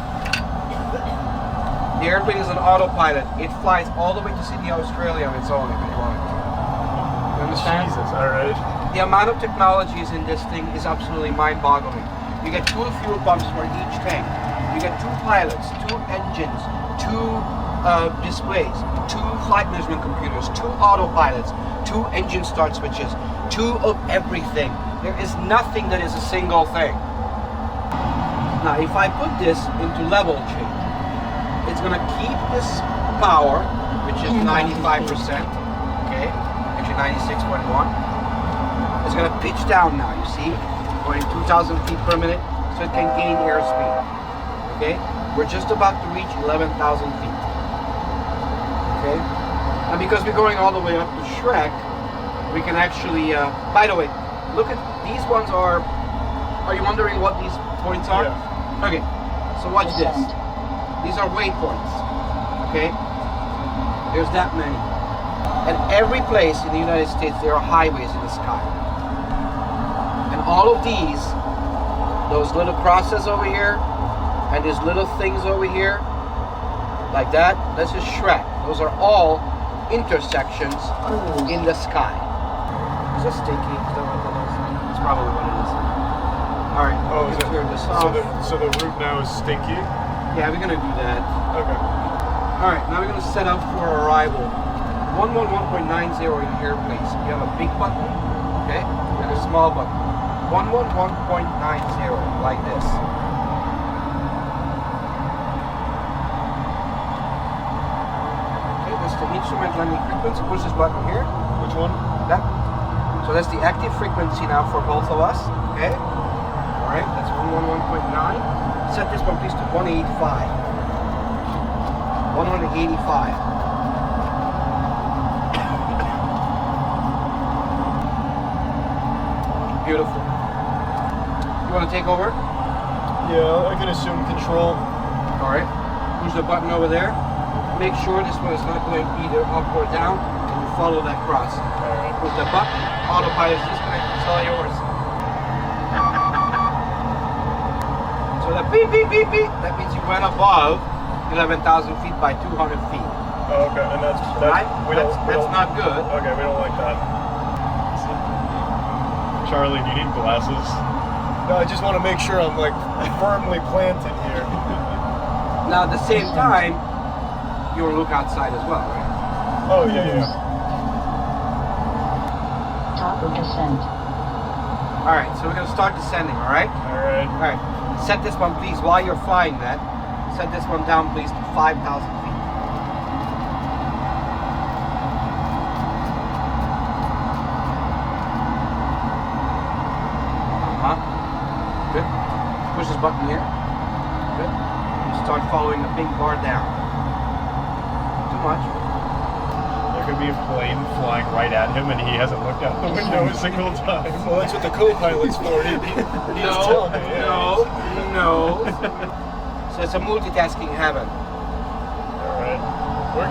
S14: The airplane is an autopilot. It flies all the way to Sydney, Australia on its own if it wants. You understand?
S1: Jesus, alright.
S14: The amount of technologies in this thing is absolutely mind-boggling. You get 2 fuel pumps for each tank. You get 2 pilots, 2 engines, 2 displays, 2 flight management computers, 2 autopilots, 2 engine start switches, 2 of everything. There is nothing that is a single thing. Now, if I put this into level change, it's going to keep this power, which is 95%, okay, actually 96.1. It's going to pitch down now, you see, going 2,000 feet per minute, so it can gain airspeed, okay? We're just about to reach 11,000 feet, okay? And because we're going all the way up to Shrek, we can actually, by the way, look at, these ones are you wondering what these points are? Yeah. Okay, so watch this. These are waypoints, okay? There's that many. And every place in the United States, there are highways in the sky. And all of these, those little crosses over here, and these little things over here, like that, this is Shrek. Those are all intersections in the sky. Is this sticky? That's probably what it is. Alright,
S1: Oh,
S14: I'm gonna turn this off.
S1: So the route now is stinky?
S14: Yeah, we're gonna do that.
S1: Okay.
S14: Alright, now we're going to set up for arrival. 111.90 here, please. You have a big button, okay, and a small button. 111.90, like this. Okay, that's the instrument landing frequency. Push this button here.
S1: Which one?
S14: That. So that's the active frequency now for both of us, okay? Alright, that's 111.9. Set this one please to 185. 185. Beautiful. You want to take over?
S1: Yeah, I can assume control.
S14: Alright. Push the button over there. Make sure this one is not going either up or down, and you follow that cross. Alright. Push the button. Autopilot is disconnected. It's all yours. So that beep, beep, beep, beep, that means you went above 11,000 feet by 200 feet.
S1: Oh, okay, and that's
S14: right?
S1: That's
S14: not good.
S1: Okay, we don't like that. Charlie, do you need glasses? No, I just want to make sure I'm like firmly planted here.
S14: Now at the same time, you'll look outside as well, right?
S1: Oh yeah.
S16: Top of descent.
S14: Alright, so we're gonna start descending, alright? Alright. Set this one please, while you're flying that, set this one down please to 5,000 feet. Good. Push this button here. Good. Start following the pink bar down. Too much.
S1: There could be a plane flying right at him and he hasn't looked out the window a single time. Well, that's what the co-pilot's for.
S14: No. So it's a multitasking heaven.
S1: Alright. We're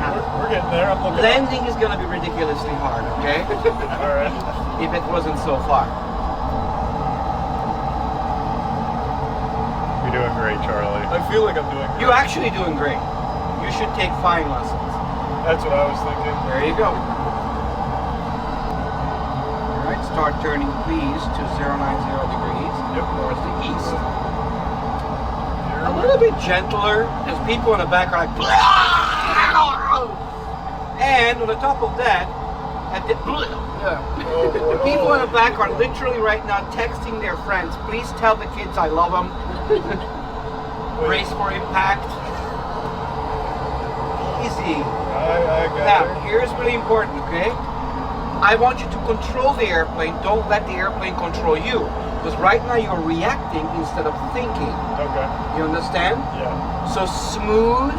S1: getting there. I'm looking.
S14: Landing is gonna be ridiculously hard, okay?
S1: Alright.
S14: If it wasn't so far.
S1: You're doing great, Charlie. I feel like I'm doing great.
S14: You're actually doing great. You should take flying lessons.
S1: That's what I was thinking.
S14: There you go. Alright, start turning please to 090 degrees.
S1: Yep.
S14: Towards the east. A little bit gentler, because people in the back are like, and on the top of that, the people in the back are literally right now texting their friends, please tell the kids I love them. Brace for impact. Easy.
S1: I got
S14: Now,
S1: it.
S14: here's really important, okay? I want you to control the airplane. Don't let the airplane control you. Because right now you're reacting instead of thinking.
S1: Okay.
S14: You understand?
S1: Yeah.
S14: So smooth.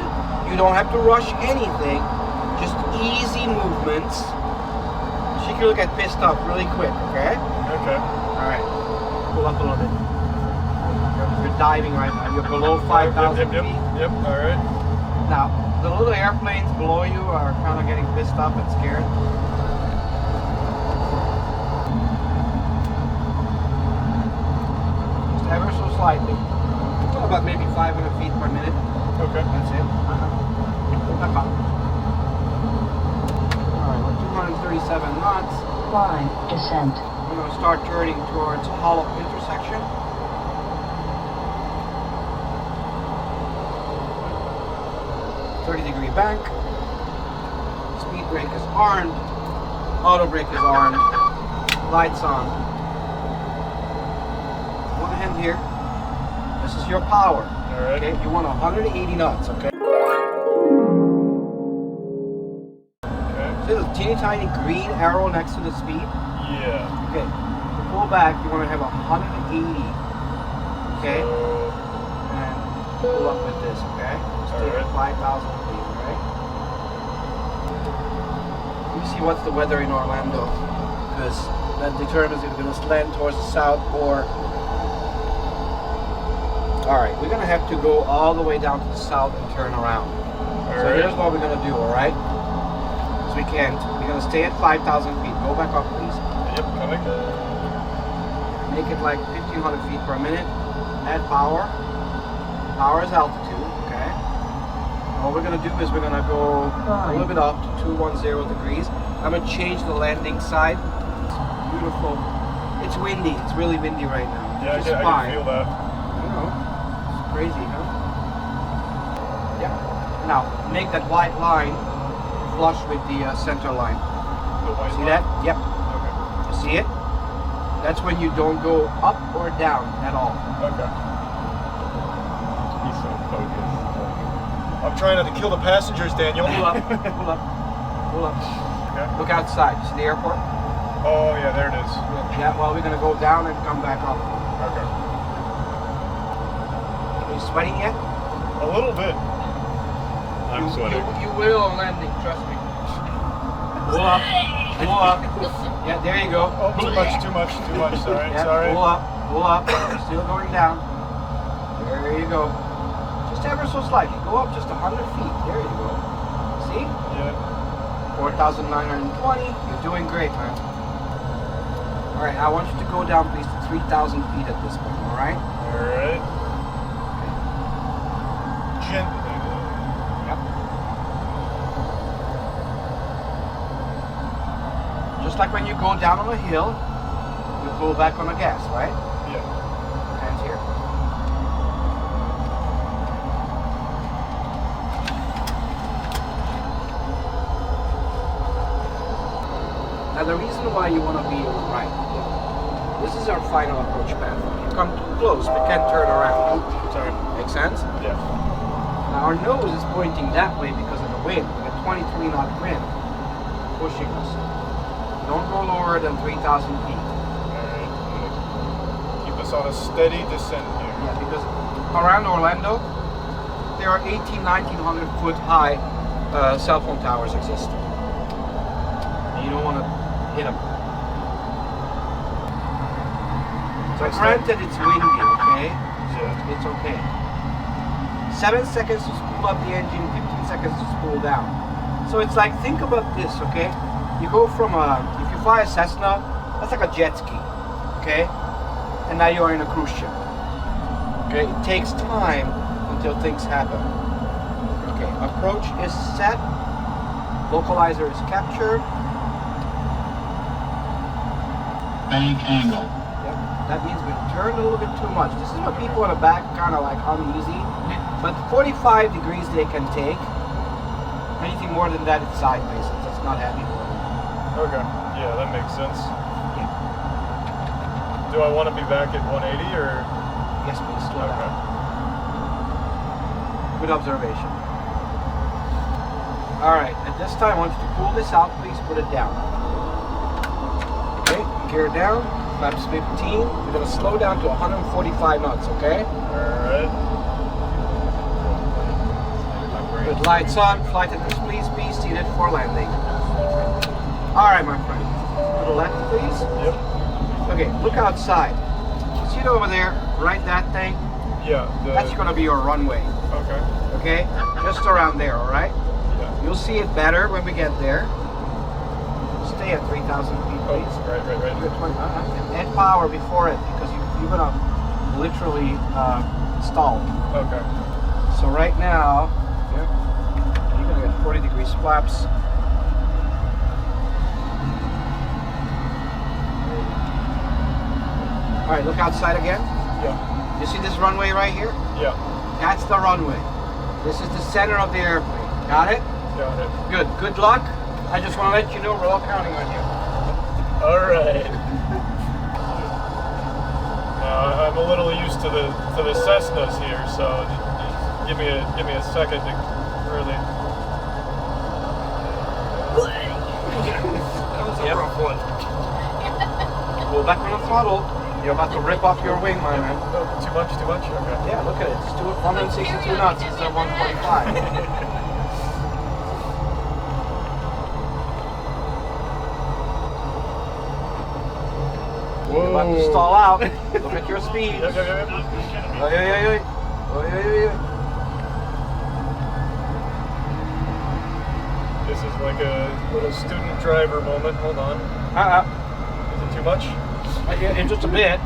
S14: You don't have to rush anything. Just easy movements. She can get pissed off really quick, okay?
S1: Okay.
S14: Alright. Pull up a little bit. You're diving right now. You're below 5,000 feet.
S1: Yep. Alright.
S14: Now, the little airplanes below you are kind of getting pissed off and scared. Just ever so slightly. About maybe 500 feet per minute.
S1: Okay.
S14: That's it. Alright, we're 237 knots.
S16: Climb, descent.
S14: We're going to start turning towards Hollow intersection. .30-degree bank. Speed brake is armed. Auto brake is armed. Lights on. One hand here. This is your power.
S1: Alright.
S14: Okay, you want 180 knots, okay? See the teeny tiny green arrow next to the speed?
S1: Yeah.
S14: Okay. To pull back, you want to have 180. Okay? And pull up with this, okay? Stay at 5,000 feet, right? Let me see what's the weather in Orlando. Because that determines if you're going to land towards the south or... Alright, we're going to have to go all the way down to the south and turn around. So here's what we're going to do, alright? Because we can't. We're going to stay at 5,000 feet. Go back up, please.
S1: Yep, coming.
S14: Make it like 1,500 feet per minute. Add power. Power is altitude, okay? All we're going to do is we're going to go a little bit up to 210 degrees. I'm going to change the landing side. It's beautiful. It's windy. It's really windy right now.
S1: Yeah,
S14: Which is
S1: I
S14: fine.
S1: can feel that.
S14: I know. It's crazy, huh? Yeah. Now, make that white line flush with the center line. See that? Yep. You see it? That's when you don't go up or down at all.
S1: Okay. He's so focused. I'm trying not to kill the passengers, Daniel.
S14: Pull up, pull up, pull up.
S1: Okay.
S14: Look outside. You see the airport?
S1: Oh, yeah, there it is.
S14: Yeah, well, we're gonna go down and come back up.
S1: Okay.
S14: Are you sweating yet?
S1: A little bit. I'm sweating.
S14: You will on landing, trust me. Pull up, pull up. Yeah, there you go.
S1: Oh, too much, sorry,
S14: yeah,
S1: sorry.
S14: Pull up, we're still going down. There you go. Just ever so slightly, go up just 100 feet. There you go. See?
S1: Yeah.
S14: 4,920, you're doing great, man. Alright, I want you to go down please to 3,000 feet at this point, alright?
S1: Alright. Gently.
S14: Yep. Just like when you go down on a hill, you pull back on the gas, right?
S1: Yeah.
S14: Hands here. Now the reason why you want to be right, this is our final approach path. If you come too close, we can't turn around.
S1: Sorry.
S14: Make sense?
S1: Yeah.
S14: Now our nose is pointing that way because of the wind. We got 23 knot wind pushing us. Don't go lower than 3,000 feet.
S1: Alright. Keep us on a steady descent here.
S14: Yeah, because around Orlando, there are 1,900 foot high cell phone towers existing. You don't want to hit them. So granted it's windy, okay?
S1: Yeah.
S14: It's okay. 7 seconds to spool up the engine, 15 seconds to spool down. So it's like, think about this, okay? You go from if you fly a Cessna, that's like a jet ski, okay? And now you're in a cruise ship. Okay, it takes time until things happen. Okay, approach is set, localizer is captured.
S11: Bank angle.
S14: Yep, that means we turned a little bit too much. This is what people in the back kind of like uneasy. But 45 degrees they can take. Anything more than that, it's sideways. It's not happy.
S1: Okay. Yeah, that makes sense.
S14: Yeah.
S1: Do I want to be back at 180 or?
S14: Yes, please. Slow
S1: Okay.
S14: down. Good observation. All right. At this time, I want you to pull this out. Please put it down. Okay. Gear down. Flaps 15. We're gonna slow down to 145 knots. Okay.
S1: All right.
S14: Good. Lights on. Flight attendants, please be seated for landing. All right, my friend. To the left, please.
S1: Yep.
S14: Okay, look outside. See it over there, right that thing?
S1: Yeah.
S14: That's gonna be your runway.
S1: Okay.
S14: Okay? Just around there, all right?
S1: Yeah.
S14: You'll see it better when we get there. Stay at 3,000 feet, please.
S1: Oh, right.
S14: And add power before it because you're gonna literally stall.
S1: Okay.
S14: So right now, you're gonna get 40 degrees flaps. All right, look outside again.
S1: Yeah.
S14: You see this runway right here?
S1: Yeah.
S14: That's the runway. This is the center of the airplane. Got it?
S1: Got it.
S14: Good. Good luck. I just want to let you know we're all counting on you.
S1: All right. I'm a little used to the Cessnas here, so just give me a second to really.
S14: That was a rough one. Pull back on the throttle. You're about to rip off your wing, my man.
S1: Oh, too much? Okay.
S14: Yeah, look at it. It's 162 knots instead of 145. You're about to stall out. Look at your speed.
S1: Yep. This is like a little student driver moment. Hold on. Is it too much?
S14: In just a bit.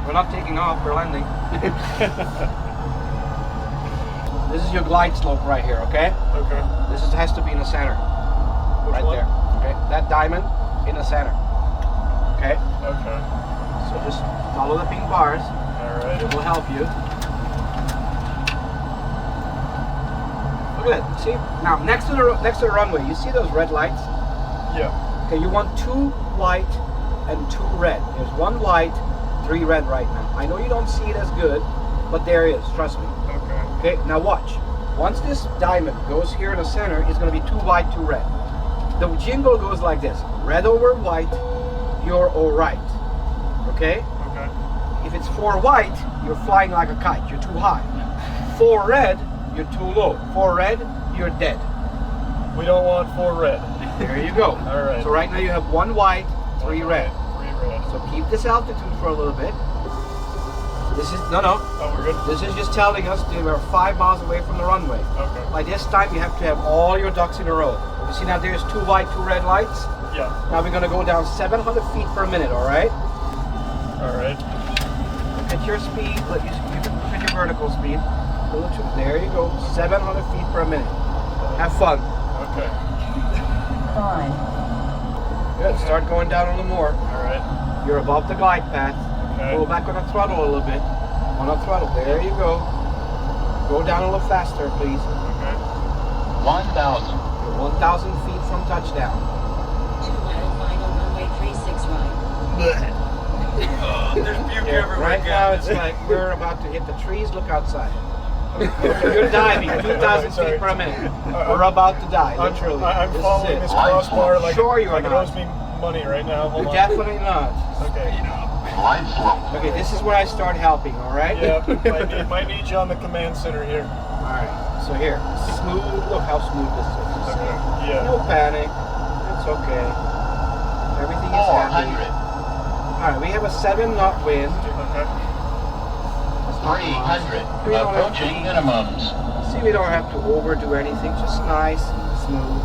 S14: We're not taking off, we're landing. This is your glide slope right here, okay?
S1: Okay.
S14: This has to be in the center. Right there. Okay? That diamond in the center. Okay?
S1: Okay.
S14: So just follow the pink bars.
S1: Alright.
S14: It will help you. Look at that. See? Now, next to the runway, you see those red lights?
S1: Yeah.
S14: Okay, you want 2 white and 2 red. There's 1 white, 3 red right now. I know you don't see it as good, but there it is, trust me. Okay, now watch. Once this diamond goes here in the center, it's going to be 2 white, 2 red. The jingle goes like this. Red over white, you're alright. Okay?
S1: Okay.
S14: If it's 4 white, you're flying like a kite. You're too high. 4 red, you're too low. 4 red, you're dead.
S1: We don't want 4 red.
S14: There you go.
S1: Alright.
S14: So right now you have 1 white, 3 red.
S1: 3 red.
S14: So keep this altitude for a little bit. This is, no.
S1: Oh, we're good?
S14: This is just telling us that we're 5 miles away from the runway.
S1: Okay.
S14: By this time, you have to have all your ducks in a row. You see now there's 2 white, 2 red lights?
S1: Yeah.
S14: Now we're gonna go down 700 feet per minute, all right?
S1: All right.
S14: Look at your speed. Look, you can look at your vertical speed. There you go, 700 feet per minute. Have fun.
S1: Okay.
S14: 5. Good, start going down a little more.
S1: All right.
S14: You're above the glide path.
S1: Okay.
S14: Pull back on the throttle a little bit. On the throttle, there you go. Go down a little faster, please.
S1: Okay.
S11: 1,000.
S14: You're 1,000 feet from touchdown.
S12: 2 mile final runway 36 right.
S1: There's puke
S14: Yeah,
S1: everywhere.
S14: right now it's like we're about to hit the trees. Look outside. You're diving 2,000 feet per minute. We're about to die, literally.
S1: I'm following this crossbar like,
S14: sure you're
S1: like it
S14: not.
S1: owes me money right now. Hold
S14: You're
S1: on.
S14: definitely not.
S1: Okay.
S11: Glide slope.
S14: Okay, this is where I start helping, alright?
S1: Yeah, might need you on the command center here.
S14: Alright, so here, smooth, look how smooth this is. You see?
S1: Yeah.
S14: No panic, it's okay. Everything is happy.
S11: 400.
S14: Alright, we have a 7-knot wind.
S1: Okay.
S11: 300.
S14: We don't have
S11: Approaching
S14: to-
S11: minimums.
S14: See, we don't have to overdo anything, just nice, smooth.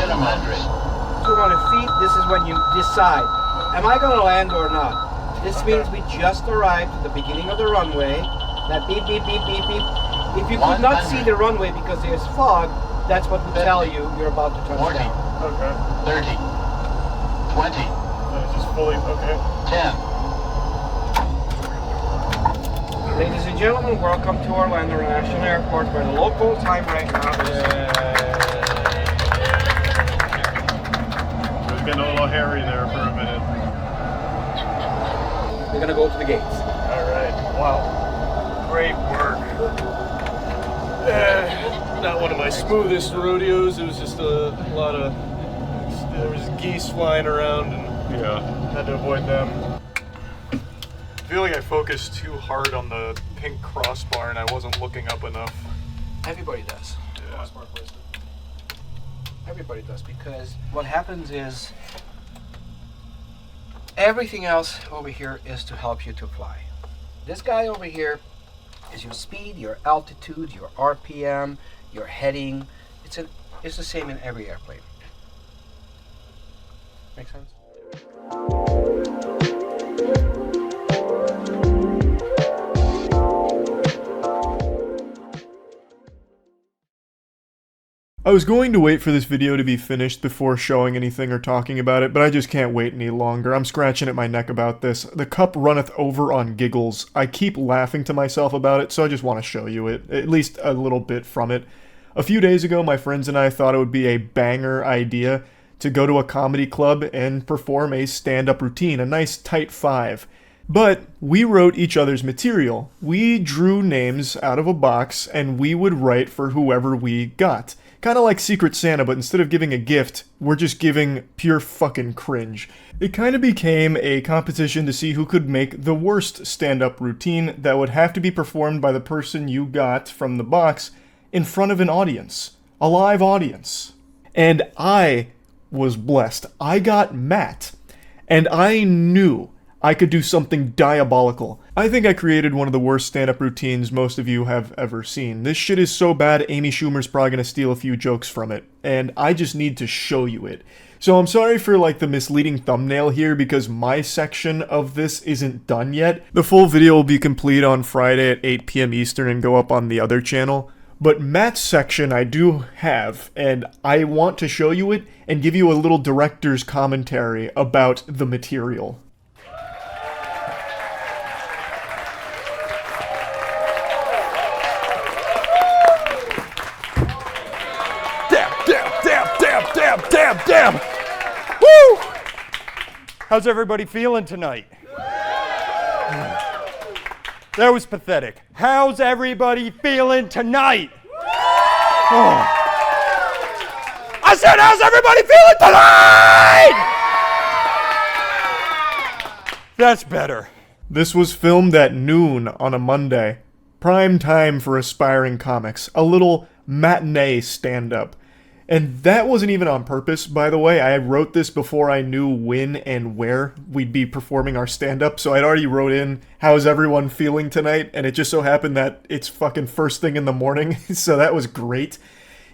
S11: 1,000.
S14: 200 feet, this is when you decide, am I going to land or not? This means we just arrived at the beginning of the runway. That beep, beep, beep, beep, beep. If you could not see the runway because there's fog, that's what would tell you you're about to touch
S11: 40.
S14: down.
S1: Okay.
S11: 30. 20.
S1: It's just fully, okay.
S11: 10.
S14: Ladies and gentlemen, welcome to Orlando International Airport, where the local time right now is...
S1: It was getting a little hairy there for a minute.
S14: We're going to go to the gates.
S1: Alright. Wow. Great work. Not one of my smoothest rodeos. It was just a lot of... There was geese flying around and had to avoid them. I feel like I focused too hard on the pink crossbar and I wasn't looking up enough.
S14: Everybody does.
S1: Yeah.
S14: Everybody does, because what happens is everything else over here is to help you to fly. This guy over here is your speed, your altitude, your RPM, your heading. It's the same in every airplane. Make sense?
S1: I was going to wait for this video to be finished before showing anything or talking about it, but I just can't wait any longer. I'm scratching at my neck about this. The cup runneth over on giggles. I keep laughing to myself about it, so I just want to show you it, at least a little bit from it. A few days ago, my friends and I thought it would be a banger idea to go to a comedy club and perform a stand-up routine, a nice tight 5. But we wrote each other's material. We drew names out of a box, and we would write for whoever we got. Kind of like Secret Santa, but instead of giving a gift, we're just giving pure fucking cringe. It kind of became a competition to see who could make the worst stand-up routine that would have to be performed by the person you got from the box in front of an audience. A live audience. And I was blessed. I got Matt. And I knew I could do something diabolical. I think I created one of the worst stand-up routines most of you have ever seen. This shit is so bad, Amy Schumer's probably gonna steal a few jokes from it. And I just need to show you it. So I'm sorry for like the misleading thumbnail here because my section of this isn't done yet. The full video will be complete on Friday at 8 p.m. Eastern and go up on the other channel. But Matt's section I do have, and I want to show you it and give you a little director's commentary about the material.
S15: Damn! Woo! How's everybody feeling tonight? That was pathetic. How's everybody feeling tonight? Oh. I said, how's everybody feeling tonight? That's better.
S1: This was filmed at noon on a Monday. Prime time for aspiring comics. A little matinee stand-up. And that wasn't even on purpose, by the way. I wrote this before I knew when and where we'd be performing our stand-up, so I'd already wrote in, how's everyone feeling tonight? And it just so happened that it's fucking first thing in the morning, so that was great.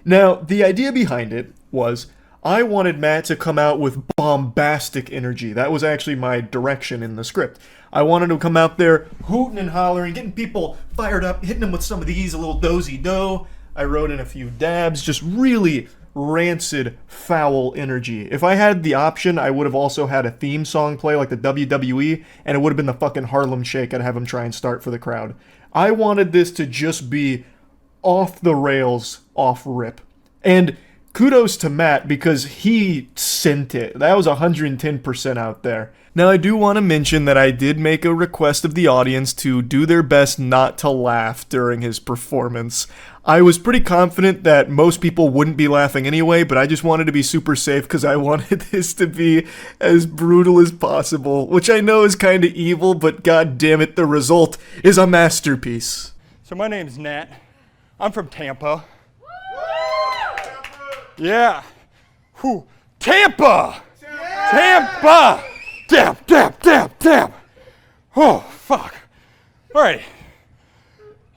S1: Now, the idea behind it was, I wanted Matt to come out with bombastic energy. That was actually my direction in the script. I wanted to come out there hooting and hollering, getting people fired up, hitting them with some of these, a little dozy-do. I wrote in a few dabs, just really rancid, foul energy. If I had the option, I would have also had a theme song play like the WWE, and it would have been the fucking Harlem Shake. I'd have him try and start for the crowd. I wanted this to just be off the rails, off rip. And kudos to Matt, because he sent it. That was 110% out there. Now, I do want to mention that I did make a request of the audience to do their best not to laugh during his performance. I was pretty confident that most people wouldn't be laughing anyway, but I just wanted to be super safe because I wanted this to be as brutal as possible, which I know is kind of evil, but god damn it, the result is a masterpiece.
S15: So my name's Nat. I'm from Tampa. Yeah. Whew. Tampa! Tampa! Damn, damn, damn, damn. Oh, fuck. All right.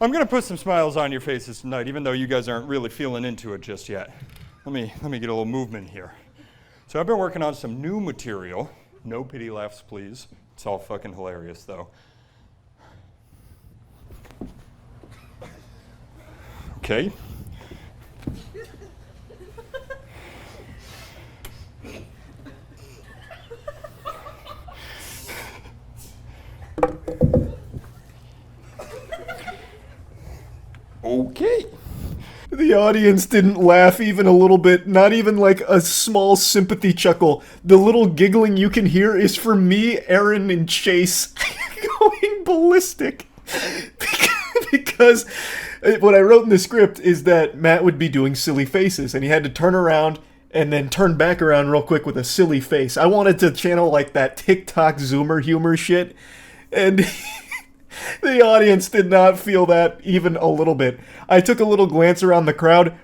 S15: I'm going to put some smiles on your faces tonight, even though you guys aren't really feeling into it just yet. Let me get a little movement here. So I've been working on some new material. No pity laughs, please. It's all fucking hilarious, though. Okay. Okay.
S1: The audience didn't laugh even a little bit, not even like a small sympathy chuckle. The little giggling you can hear is for me, Aaron, and Chase going ballistic. Because what I wrote in the script is that Matt would be doing silly faces, and he had to turn around and then turn back around real quick with a silly face. I wanted to channel like that Tik Tok Zoomer humor shit, and the audience did not feel that even a little bit. I took a little glance around the crowd.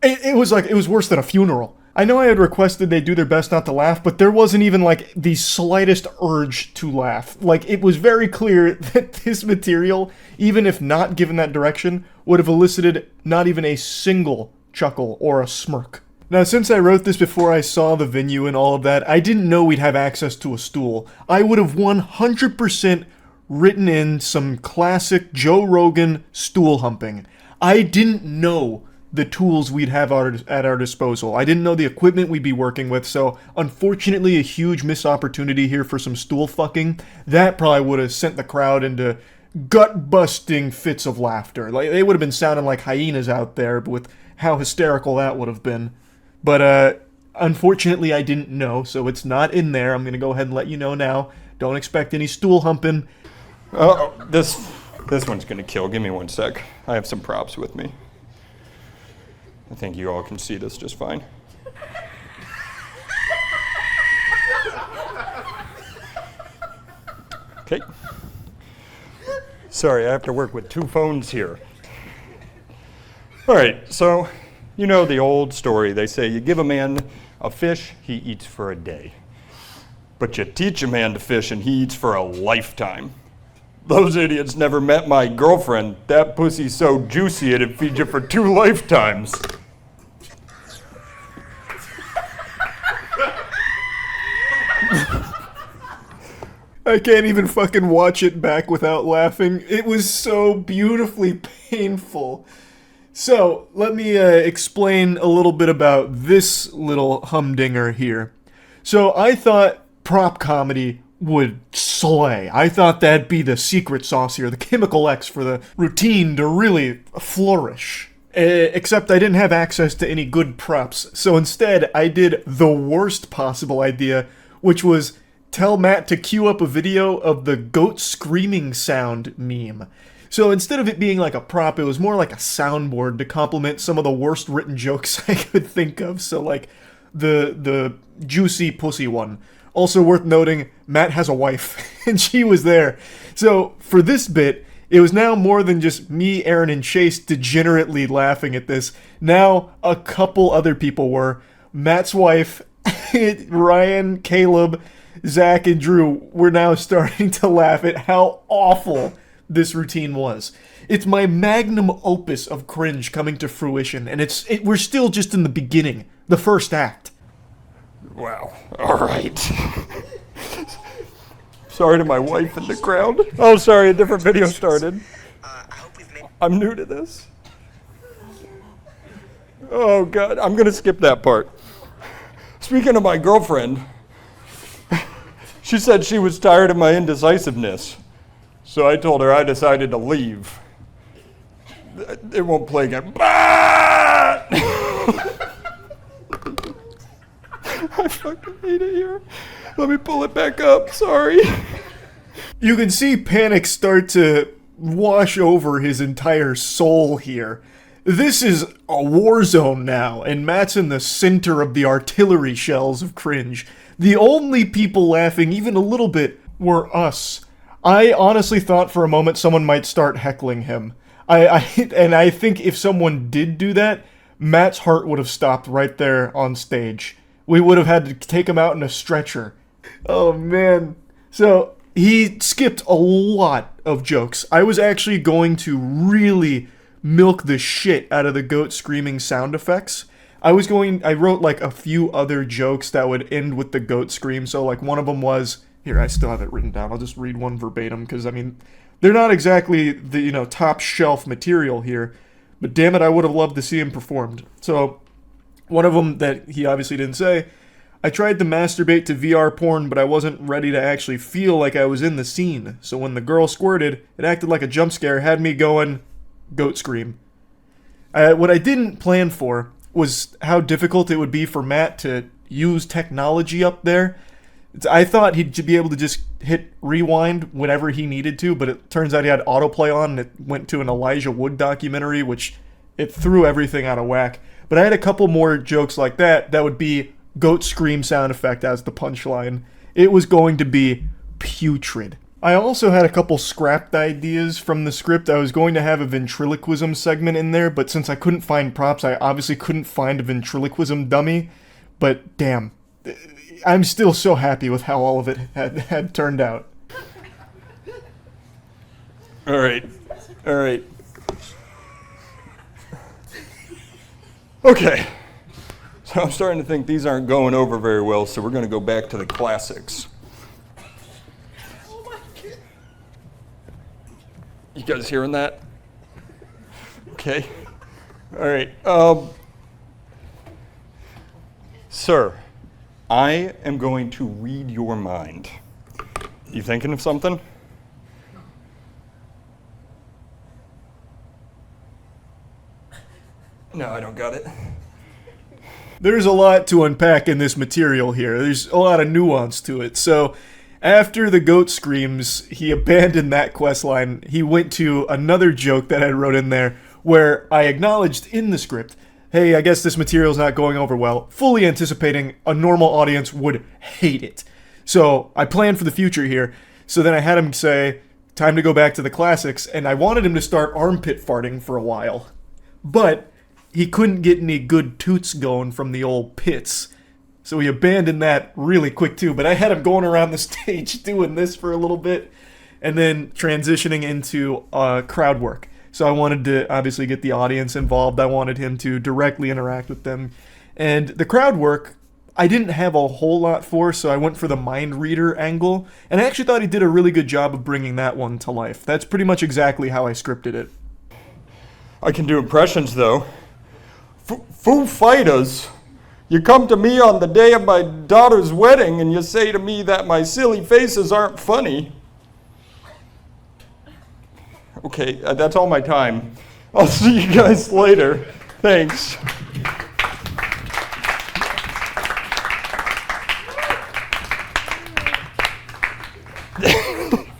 S1: It was worse than a funeral. I know I had requested they do their best not to laugh, but there wasn't even like the slightest urge to laugh. Like, it was very clear that this material, even if not given that direction, would have elicited not even a single chuckle or a smirk. Now, since I wrote this before I saw the venue and all of that, I didn't know we'd have access to a stool. I would have 100% written in some classic Joe Rogan stool humping. I didn't know the tools we'd have at our disposal. I didn't know the equipment we'd be working with, so unfortunately a huge missed opportunity here for some stool fucking. That probably would have sent the crowd into gut-busting fits of laughter. Like, they would have been sounding like hyenas out there with how hysterical that would have been. But unfortunately I didn't know, so it's not in there. I'm gonna go ahead and let you know now. Don't expect any stool humping.
S15: Oh, this one's gonna kill. Give me 1 sec. I have some props with me. I think you all can see this just fine. Okay. Sorry, I have to work with 2 phones here. All right, so you know the old story. They say you give a man a fish, he eats for a day. But you teach a man to fish and he eats for a lifetime. Those idiots never met my girlfriend. That pussy's so juicy it'd feed you for 2 lifetimes.
S1: I can't even fucking watch it back without laughing. It was so beautifully painful. So, let me explain a little bit about this little humdinger here. So, I thought prop comedy would slay. I thought that'd be the secret sauce here, the chemical X for the routine to really flourish. Except I didn't have access to any good props. So instead, I did the worst possible idea, which was tell Matt to queue up a video of the goat screaming sound meme. So instead of it being like a prop, it was more like a soundboard to complement some of the worst written jokes I could think of. So like the juicy pussy one. Also worth noting, Matt has a wife, and she was there. So for this bit, it was now more than just me, Aaron, and Chase degenerately laughing at this. Now a couple other people were. Matt's wife, Ryan, Caleb, Zach, and Drew were now starting to laugh at how awful this routine was. It's my magnum opus of cringe coming to fruition, and we're still just in the beginning, the first act.
S15: Wow. All right. Sorry to my wife in the crowd. Oh, sorry, a different video started. I'm new to this. Oh, God, I'm going to skip that part. Speaking of my girlfriend, she said she was tired of my indecisiveness. So I told her I decided to leave. It won't play again. I fucking hate it here. Let me pull it back up. Sorry.
S1: You can see panic start to wash over his entire soul here. This is a war zone now, and Matt's in the center of the artillery shells of cringe. The only people laughing even a little bit were us. I honestly thought for a moment someone might start heckling him. And I think if someone did do that, Matt's heart would have stopped right there on stage. We would have had to take him out in a stretcher. Oh, man. So, he skipped a lot of jokes. I was actually going to really milk the shit out of the goat screaming sound effects. I wrote like a few other jokes that would end with the goat scream. So, like, one of them was... Here, I still have it written down. I'll just read one verbatim, because, I mean, they're not exactly the, top shelf material here. But damn it, I would have loved to see him performed. So, one of them that he obviously didn't say, I tried to masturbate to VR porn, but I wasn't ready to actually feel like I was in the scene. So when the girl squirted, it acted like a jump scare, had me going, goat scream. What I didn't plan for was how difficult it would be for Matt to use technology up there. I thought he'd be able to just hit rewind whenever he needed to, but it turns out he had autoplay on, and it went to an Elijah Wood documentary, which it threw everything out of whack. But I had a couple more jokes like that would be goat scream sound effect as the punchline. It was going to be putrid. I also had a couple scrapped ideas from the script. I was going to have a ventriloquism segment in there, but since I couldn't find props, I obviously couldn't find a ventriloquism dummy. But damn, I'm still so happy with how all of it had turned out.
S15: All right. Okay. So I'm starting to think these aren't going over very well, so we're going to go back to the classics. You guys hearing that? Okay. All right. Sir, I am going to read your mind. You thinking of something? No, I don't got it.
S1: There's a lot to unpack in this material here. There's a lot of nuance to it. So, after the goat screams, he abandoned that questline. He went to another joke that I wrote in there where I acknowledged in the script, hey, I guess this material's not going over well, fully anticipating a normal audience would hate it. So, I planned for the future here. So then I had him say, time to go back to the classics, and I wanted him to start armpit farting for a while. But he couldn't get any good toots going from the old pits. So he abandoned that really quick too. But I had him going around the stage doing this for a little bit and then transitioning into crowd work. So I wanted to obviously get the audience involved. I wanted him to directly interact with them. And the crowd work, I didn't have a whole lot for, so I went for the mind reader angle. And I actually thought he did a really good job of bringing that one to life. That's pretty much exactly how I scripted it.
S15: I can do impressions though. Foo Fighters, you come to me on the day of my daughter's wedding and you say to me that my silly faces aren't funny. Okay, that's all my time. I'll see you guys later. Thanks.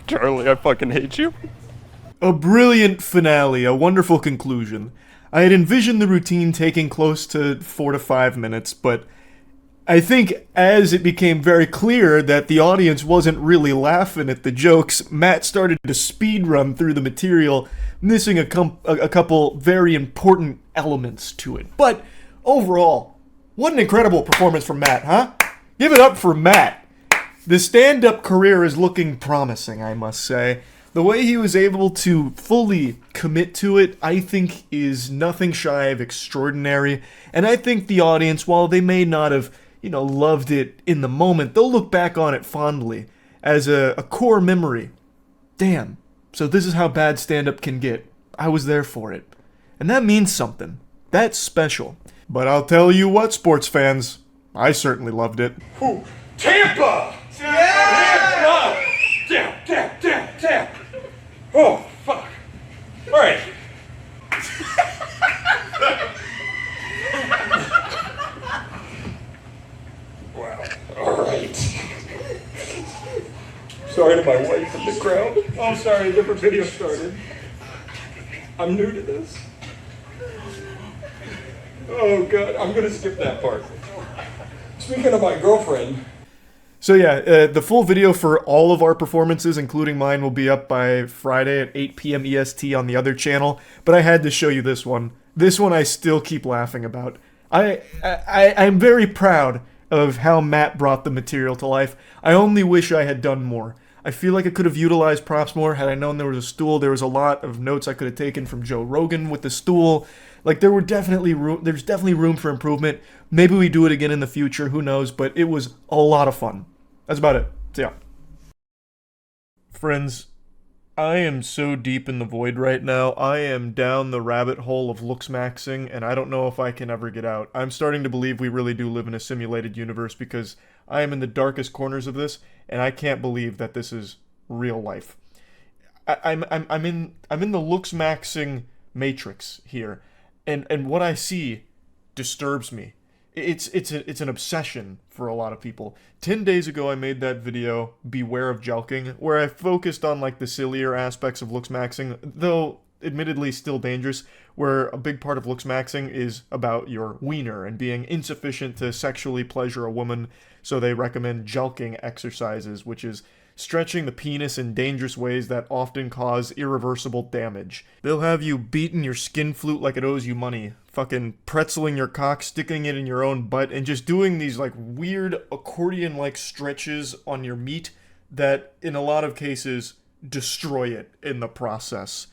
S15: Charlie, I fucking hate you.
S1: A brilliant finale, a wonderful conclusion. I had envisioned the routine taking close to 4 to 5 minutes, but I think as it became very clear that the audience wasn't really laughing at the jokes, Matt started to speed run through the material, missing a couple very important elements to it. But overall, what an incredible performance from Matt, huh? Give it up for Matt. The stand-up career is looking promising, I must say. The way he was able to fully commit to it, I think, is nothing shy of extraordinary. And I think the audience, while they may not have, loved it in the moment, they'll look back on it fondly as a core memory. Damn. So this is how bad stand-up can get. I was there for it. And that means something. That's special. But I'll tell you what, sports fans, I certainly loved it.
S15: Ooh, Tampa! Tampa! Damn. Oh, fuck. All right. Wow. All right. Sorry to my wife in the crowd. Oh, sorry, a different video started. I'm new to this. Oh, God, I'm going to skip that part. Speaking of my girlfriend...
S1: So yeah, the full video for all of our performances, including mine, will be up by Friday at 8 p.m. EST on the other channel, but I had to show you this one. This one I still keep laughing about. I'm very proud of how Matt brought the material to life. I only wish I had done more. I feel like I could have utilized props more had I known there was a stool. There was a lot of notes I could have taken from Joe Rogan with the stool. Like, there's definitely room for improvement. Maybe we do it again in the future, who knows, but it was a lot of fun. That's about it. So yeah. Friends, I am so deep in the void right now. I am down the rabbit hole of looks maxing, and I don't know if I can ever get out. I'm starting to believe we really do live in a simulated universe because I am in the darkest corners of this, and I can't believe that this is real life. I'm in the looks maxing matrix here, and what I see disturbs me. It's an obsession for a lot of people. 10 days ago I made that video, Beware of Jelking, where I focused on like the sillier aspects of looks maxing, though admittedly still dangerous, where a big part of looks maxing is about your wiener and being insufficient to sexually pleasure a woman, so they recommend jelking exercises, which is stretching the penis in dangerous ways that often cause irreversible damage. They'll have you beating your skin flute like it owes you money, fucking pretzeling your cock, sticking it in your own butt, and just doing these like weird accordion-like stretches on your meat that in a lot of cases destroy it in the process.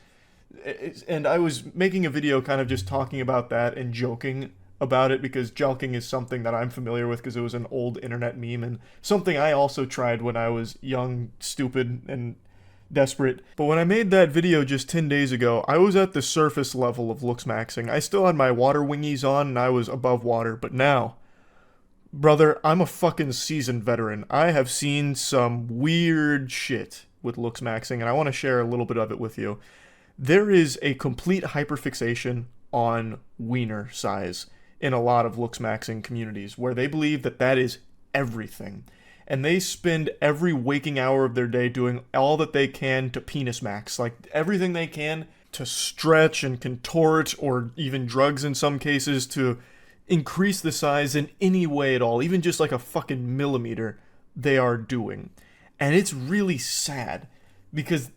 S1: And I was making a video kind of just talking about that and joking about it because jelking is something that I'm familiar with because it was an old internet meme and something I also tried when I was young, stupid, and desperate. But when I made that video just 10 days ago, I was at the surface level of looks maxing. I still had my water wingies on and I was above water, but now, brother, I'm a fucking seasoned veteran. I have seen some weird shit with looks maxing and I want to share a little bit of it with you. There is a complete hyperfixation on wiener size in a lot of looks maxing communities where they believe that that is everything. And they spend every waking hour of their day doing all that they can to penis max, like everything they can to stretch and contort, or even drugs in some cases to increase the size in any way at all, even just like a fucking millimeter, they are doing. And it's really sad because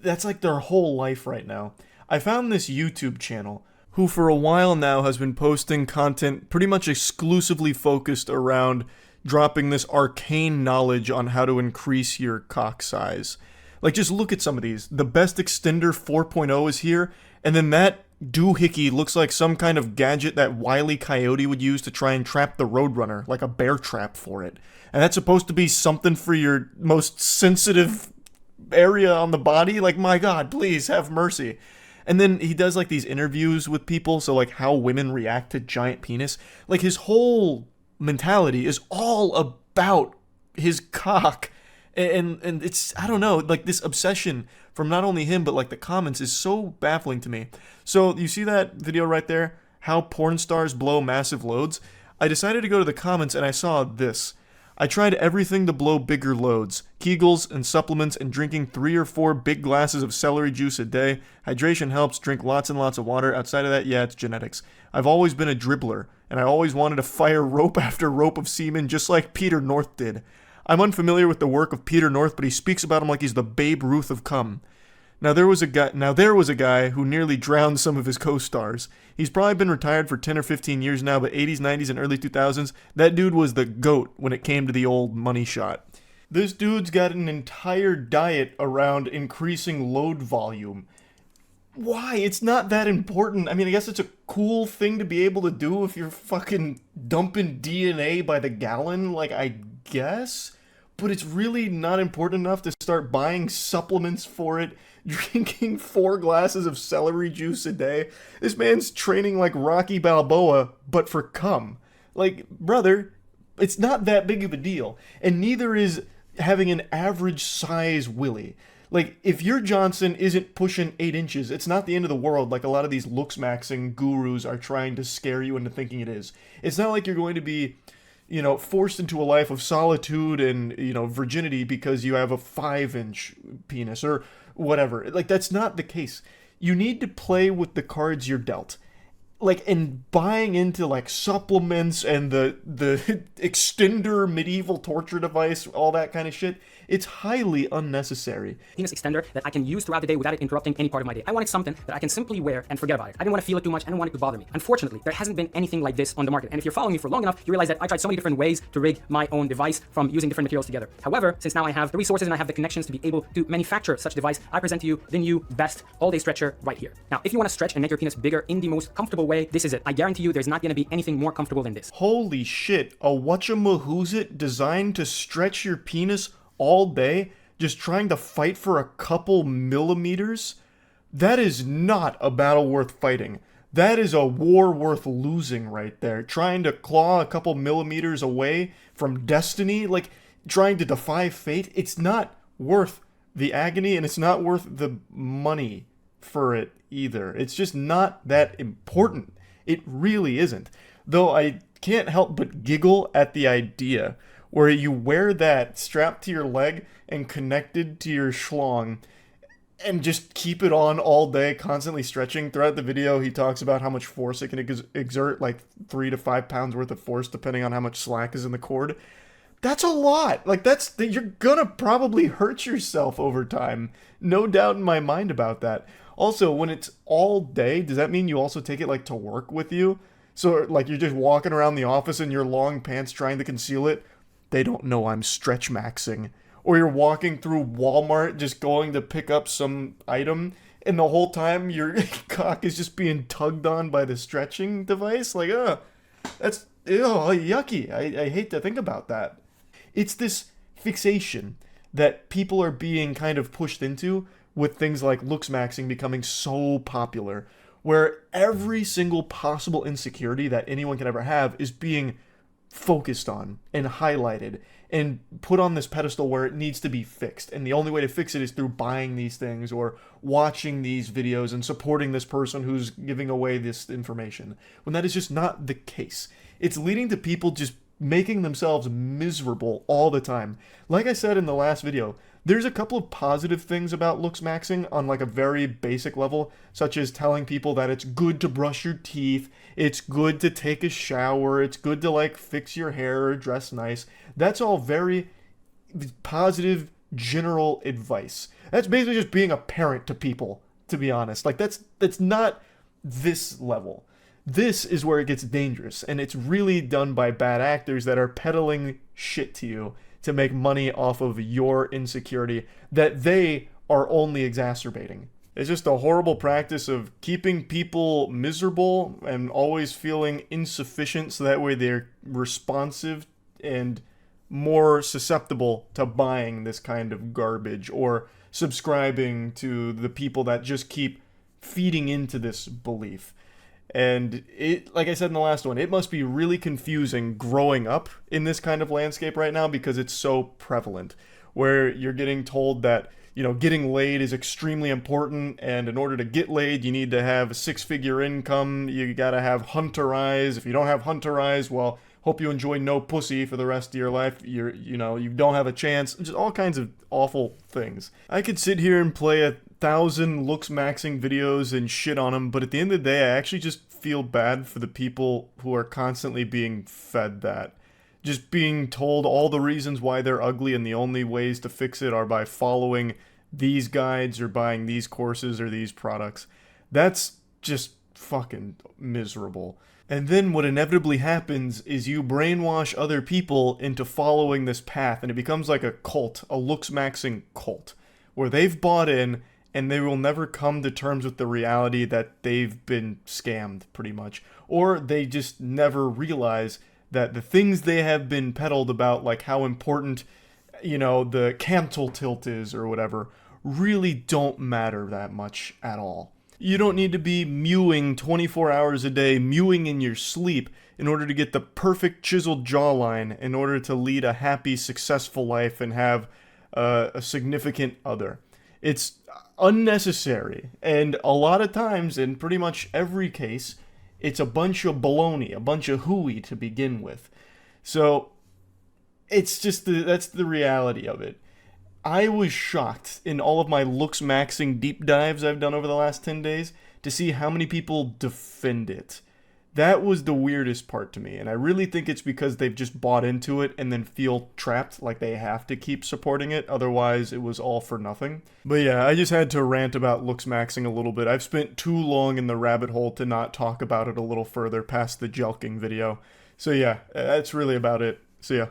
S1: that's like their whole life right now. I found this YouTube channel who for a while now has been posting content pretty much exclusively focused around dropping this arcane knowledge on how to increase your cock size. Like, just look at some of these. The Best Extender 4.0 is here, and then that doohickey looks like some kind of gadget that Wile E. Coyote would use to try and trap the Roadrunner, like a bear trap for it. And that's supposed to be something for your most sensitive area on the body? Like, my God, please have mercy. And then he does like these interviews with people, so like how women react to giant penis. Like his whole mentality is all about his cock And it's, I don't know, like this obsession from not only him but like the comments is so baffling to me. So you see that video right there, how porn stars blow massive loads? I decided to go to the comments and I saw this. I tried everything to blow bigger loads. Kegels and supplements and drinking 3 or 4 big glasses of celery juice a day. Hydration helps, drink lots and lots of water. Outside of that, yeah, it's genetics. I've always been a dribbler, and I always wanted to fire rope after rope of semen just like Peter North did. I'm unfamiliar with the work of Peter North, but he speaks about him like he's the Babe Ruth of cum. Now there was a guy who nearly drowned some of his co-stars. He's probably been retired for 10 or 15 years now, but 80s, 90s, and early 2000s, that dude was the GOAT when it came to the old money shot. This dude's got an entire diet around increasing load volume. Why? It's not that important. I mean, I guess it's a cool thing to be able to do if you're fucking dumping DNA by the gallon, like, I guess? But it's really not important enough to start buying supplements for it, drinking 4 glasses of celery juice a day. This man's training like Rocky Balboa, but for cum. Like, brother, it's not that big of a deal. And neither is having an average size willy. Like, if your Johnson isn't pushing 8 inches, it's not the end of the world like a lot of these looks-maxing gurus are trying to scare you into thinking it is. It's not like you're going to be, you know, forced into a life of solitude and, you know, virginity because you have a 5-inch penis or whatever. Like, that's not the case. You need to play with the cards you're dealt. Like, and buying into, like, supplements and the extender medieval torture device, all that kind of shit, it's highly unnecessary.
S17: Penis extender that I can use throughout the day without it interrupting any part of my day. I wanted something that I can simply wear and forget about it. I didn't want to feel it too much. I didn't want it to bother me. Unfortunately, there hasn't been anything like this on the market. And if you're following me for long enough, you realize that I tried so many different ways to rig my own device from using different materials together. However, since now I have the resources and I have the connections to be able to manufacture such device, I present to you the new best all-day stretcher right here. Now, if you want to stretch and make your penis bigger in the most comfortable way, this is it. I guarantee you there's not going to be anything more comfortable than this.
S1: Holy shit, a whatchamahoosit designed to stretch your penis all day? Just trying to fight for a couple millimeters? That is not a battle worth fighting. That is a war worth losing right there. Trying to claw a couple millimeters away from destiny, like trying to defy fate, it's not worth the agony and it's not worth the money for it either. It's just not that important. It really isn't. Though I can't help but giggle at the idea where you wear that strapped to your leg and connected to your schlong and just keep it on all day, constantly stretching. Throughout the video, he talks about how much force it can exert, like 3 to 5 pounds worth of force, depending on how much slack is in the cord. That's a lot. Like, you're gonna probably hurt yourself over time. No doubt in my mind about that. Also, when it's all day, does that mean you also take it, like, to work with you? So, like, you're just walking around the office in your long pants trying to conceal it? They don't know I'm stretch maxing. Or you're walking through Walmart just going to pick up some item, and the whole time your cock is just being tugged on by the stretching device? Like, that's yucky. I hate to think about that. It's this fixation that people are being kind of pushed into with things like looks maxing becoming so popular, where every single possible insecurity that anyone can ever have is being focused on and highlighted and put on this pedestal where it needs to be fixed. And the only way to fix it is through buying these things or watching these videos and supporting this person who's giving away this information, when that is just not the case. It's leading to people just making themselves miserable all the time. Like I said in the last video, there's a couple of positive things about looks maxing on like a very basic level, such as telling people that it's good to brush your teeth, it's good to take a shower, it's good to like fix your hair or dress nice. That's all very positive general advice. That's basically just being a parent to people, to be honest. Like that's not this level. This is where it gets dangerous, and it's really done by bad actors that are peddling shit to you to make money off of your insecurity that they are only exacerbating. It's just a horrible practice of keeping people miserable and always feeling insufficient so that way they're responsive and more susceptible to buying this kind of garbage or subscribing to the people that just keep feeding into this belief. And it, like I said in the last one, it must be really confusing growing up in this kind of landscape right now because it's so prevalent. where you're getting told that, you know, getting laid is extremely important, and in order to get laid, you need to have a 6-figure income, you gotta have hunter eyes. If you don't have hunter eyes, well, hope you enjoy no pussy for the rest of your life. You don't have a chance. Just all kinds of awful things. I could sit here and play 1,000 looks maxing videos and shit on them, but at the end of the day, I actually just feel bad for the people who are constantly being fed that. Just being told all the reasons why they're ugly, and the only ways to fix it are by following these guides or buying these courses or these products. That's just fucking miserable. And then what inevitably happens is you brainwash other people into following this path, and it becomes like a cult, a looks-maxing cult, where they've bought in and they will never come to terms with the reality that they've been scammed, pretty much. Or they just never realize that the things they have been peddled about, like how important, you know, the cantle tilt is or whatever, really don't matter that much at all. You don't need to be mewing 24 hours a day, mewing in your sleep, in order to get the perfect chiseled jawline, in order to lead a happy, successful life and have a significant other. It's unnecessary, and a lot of times, in pretty much every case, it's a bunch of baloney, a bunch of hooey to begin with. So, it's just that's the reality of it. I was shocked in all of my looks maxing deep dives I've done over the last 10 days to see how many people defend it. That was the weirdest part to me, and I really think it's because they've just bought into it and then feel trapped, like they have to keep supporting it, otherwise it was all for nothing. But yeah, I just had to rant about looks maxing a little bit. I've spent too long in the rabbit hole to not talk about it a little further past the jelking video. So yeah, that's really about it. See ya.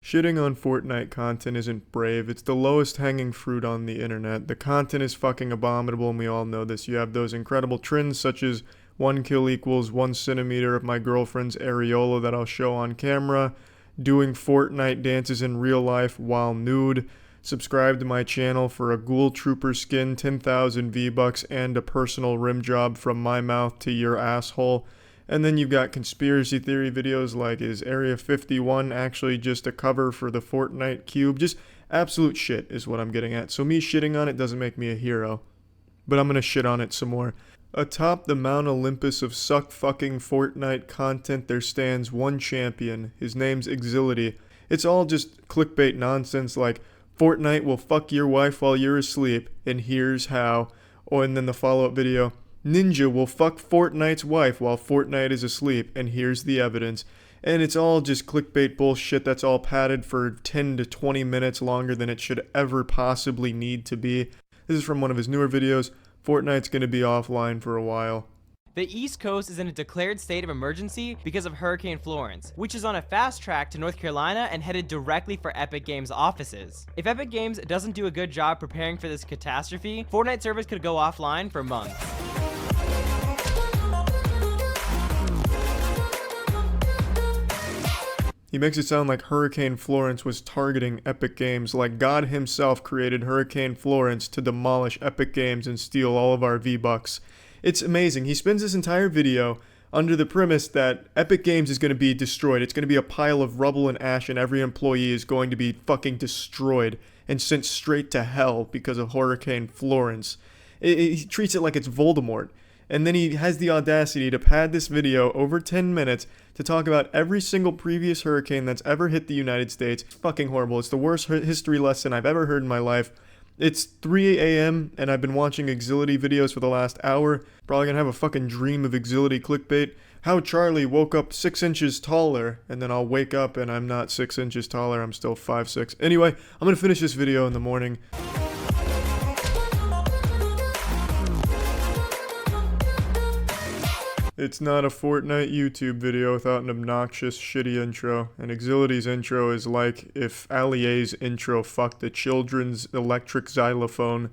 S1: Shitting on Fortnite content isn't brave, it's the lowest hanging fruit on the internet. The content is fucking abominable and we all know this. You have those incredible trends such as 1 kill equals 1 centimeter of my girlfriend's areola that I'll show on camera, doing Fortnite dances in real life while nude, subscribe to my channel for a Ghoul Trooper skin, 10,000 V-Bucks, and a personal rim job from my mouth to your asshole. And then you've got conspiracy theory videos like, is Area 51 actually just a cover for the Fortnite cube? Just absolute shit is what I'm getting at. So me shitting on it doesn't make me a hero. But I'm gonna shit on it some more. Atop the Mount Olympus of suck-fucking Fortnite content, there stands one champion. His name's Exility. It's all just clickbait nonsense like, Fortnite will fuck your wife while you're asleep, and here's how. Oh, and then the follow-up video, Ninja will fuck Fortnite's wife while Fortnite is asleep, and here's the evidence. And it's all just clickbait bullshit that's all padded for 10 to 20 minutes longer than it should ever possibly need to be. This is from one of his newer videos. Fortnite's gonna be offline for a while.
S18: The East Coast is in a declared state of emergency because of Hurricane Florence, which is on a fast track to North Carolina and headed directly for Epic Games offices. If Epic Games doesn't do a good job preparing for this catastrophe, Fortnite servers could go offline for months.
S1: He makes it sound like Hurricane Florence was targeting Epic Games, like God himself created Hurricane Florence to demolish Epic Games and steal all of our V-Bucks. It's amazing. He spends this entire video under the premise that Epic Games is going to be destroyed. It's going to be a pile of rubble and ash, and every employee is going to be fucking destroyed and sent straight to hell because of Hurricane Florence. He treats it like it's Voldemort. And then he has the audacity to pad this video over 10 minutes to talk about every single previous hurricane that's ever hit the United States. It's fucking horrible. It's the worst history lesson I've ever heard in my life. It's 3 a.m. and I've been watching Exility videos for the last hour. Probably gonna have a fucking dream of Exility clickbait. How Charlie woke up 6 inches taller, and then I'll wake up and I'm not 6 inches taller, I'm still 5'6". Anyway, I'm gonna finish this video in the morning. It's not a Fortnite YouTube video without an obnoxious, shitty intro, and Exility's intro is like if Allier's intro fucked a children's electric xylophone.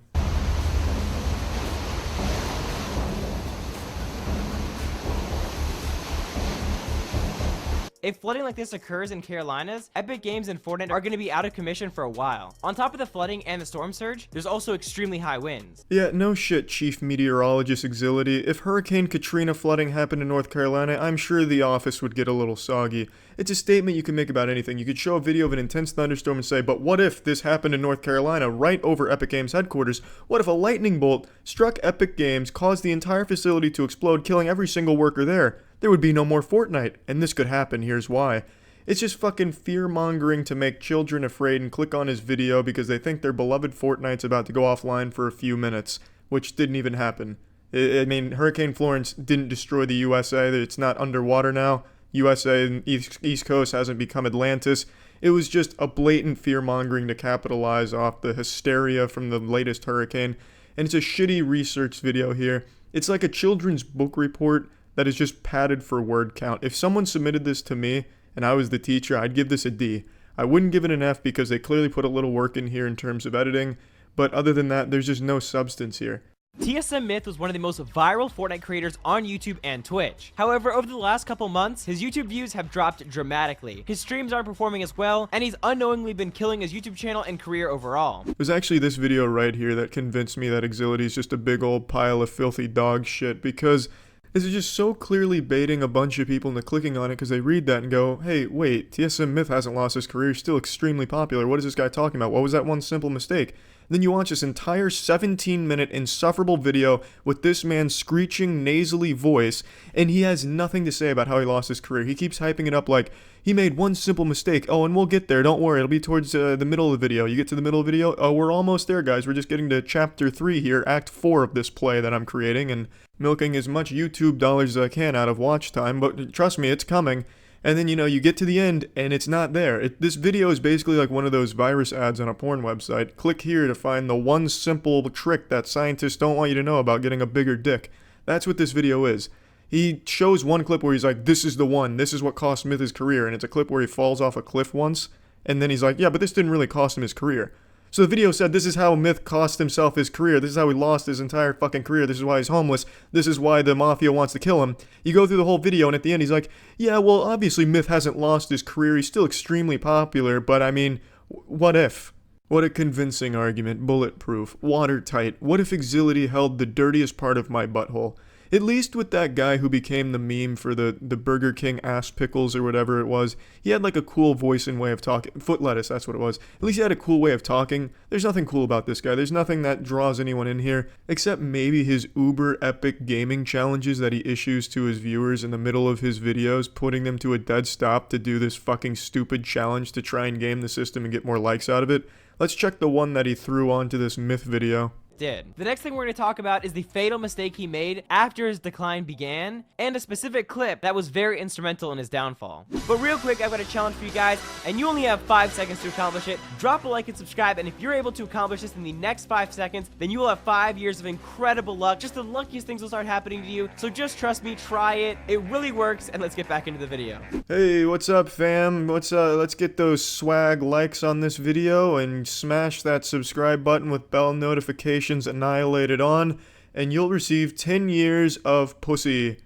S18: If flooding like this occurs in Carolinas, Epic Games and Fortnite are going to be out of commission for a while. On top of the flooding and the storm surge, there's also extremely high winds.
S1: Yeah, no shit, Chief Meteorologist Exility. If Hurricane Katrina flooding happened in North Carolina, I'm sure the office would get a little soggy. It's a statement you can make about anything. You could show a video of an intense thunderstorm and say, but what if this happened in North Carolina, right over Epic Games headquarters? What if a lightning bolt struck Epic Games, caused the entire facility to explode, killing every single worker there? There would be no more Fortnite, and this could happen, here's why. It's just fucking fear-mongering to make children afraid and click on his video because they think their beloved Fortnite's about to go offline for a few minutes, which didn't even happen. I mean, Hurricane Florence didn't destroy the USA, it's not underwater now. USA and East Coast hasn't become Atlantis. It was just a blatant fear-mongering to capitalize off the hysteria from the latest hurricane, and it's a shitty research video here. It's like a children's book report that is just padded for word count. If someone submitted this to me, and I was the teacher, I'd give this a D. I wouldn't give it an F because they clearly put a little work in here in terms of editing, but other than that, there's just no substance here.
S18: TSM Myth was one of the most viral Fortnite creators on YouTube and Twitch. However, over the last couple months, his YouTube views have dropped dramatically. His streams aren't performing as well, and he's unknowingly been killing his YouTube channel and career overall.
S1: It was actually this video right here that convinced me that Exility is just a big old pile of filthy dog shit, because this is just so clearly baiting a bunch of people into clicking on it because they read that and go, hey, wait, TSM Myth hasn't lost his career, he's still extremely popular, what is this guy talking about? What was that one simple mistake? Then you watch this entire 17-minute insufferable video with this man's screeching, nasally voice, and he has nothing to say about how he lost his career. He keeps hyping it up like, he made one simple mistake. Oh, and we'll get there. Don't worry. It'll be towards the middle of the video. You get to the middle of the video? Oh, we're almost there, guys. We're just getting to chapter 3 here, act 4 of this play that I'm creating, and milking as much YouTube dollars as I can out of watch time, but trust me, it's coming. And then, you get to the end, and it's not there. This video is basically like one of those virus ads on a porn website. Click here to find the one simple trick that scientists don't want you to know about getting a bigger dick. That's what this video is. He shows one clip where he's like, this is the one, this is what cost Myth his career, and it's a clip where he falls off a cliff once, and then he's like, yeah, but this didn't really cost him his career. So the video said this is how Myth cost himself his career, this is how he lost his entire fucking career, this is why he's homeless, this is why the mafia wants to kill him. You go through the whole video and at the end he's like, yeah, well obviously Myth hasn't lost his career, he's still extremely popular, but I mean, what if? What a convincing argument, bulletproof, watertight. What if Exility held the dirtiest part of my butthole? At least with that guy who became the meme for the Burger King ass pickles or whatever it was, he had like a cool voice and way of talking. Foot lettuce, that's what it was. At least he had a cool way of talking. There's nothing cool about this guy. There's nothing that draws anyone in here, except maybe his uber epic gaming challenges that he issues to his viewers in the middle of his videos, putting them to a dead stop to do this fucking stupid challenge to try and game the system and get more likes out of it. Let's check the one that he threw onto this Myth video.
S18: Did. The next thing we're going to talk about is the fatal mistake he made after his decline began, and a specific clip that was very instrumental in his downfall. But real quick, I've got a challenge for you guys, and you only have 5 seconds to accomplish it. Drop a like and subscribe, and if you're able to accomplish this in the next 5 seconds, then you will have 5 years of incredible luck. Just the luckiest things will start happening to you, so just trust me, try it. It really works, and let's get back into the video.
S1: Hey, what's up, fam? Let's get those swag likes on this video and smash that subscribe button with bell notifications annihilated on, and you'll receive 10 years of pussy.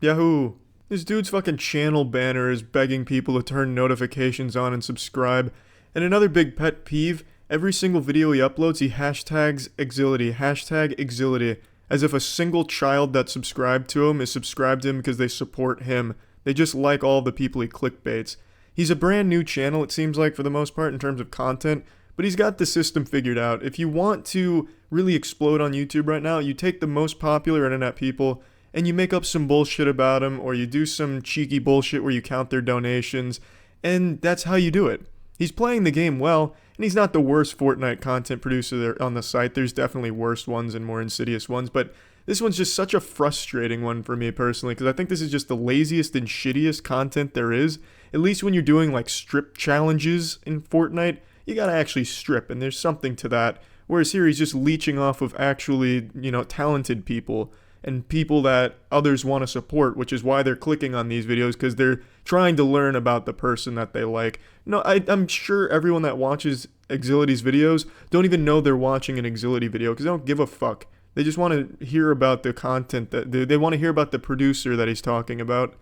S1: Yahoo! This dude's fucking channel banner is begging people to turn notifications on and subscribe. And another big pet peeve, every single video he uploads, he hashtags Exility, hashtag Exility, as if a single child that subscribed to him is subscribed to him because they support him. They just like all the people he clickbaits. He's a brand new channel, it seems like, for the most part, in terms of content, but he's got the system figured out. If you want to really explode on YouTube right now, you take the most popular internet people and you make up some bullshit about them, or you do some cheeky bullshit where you count their donations, and that's how you do it. He's playing the game well, and he's not the worst Fortnite content producer there on the site. There's definitely worse ones and more insidious ones, but this one's just such a frustrating one for me personally, because I think this is just the laziest and shittiest content there is. At least when you're doing like strip challenges in Fortnite, you gotta actually strip, and there's something to that. Whereas here he's just leeching off of actually, talented people and people that others want to support, which is why they're clicking on these videos, because they're trying to learn about the person that they like. No, I'm sure everyone that watches Exility's videos don't even know they're watching an Exility video, because they don't give a fuck. They just want to hear about the content, that they want to hear about the producer that he's talking about.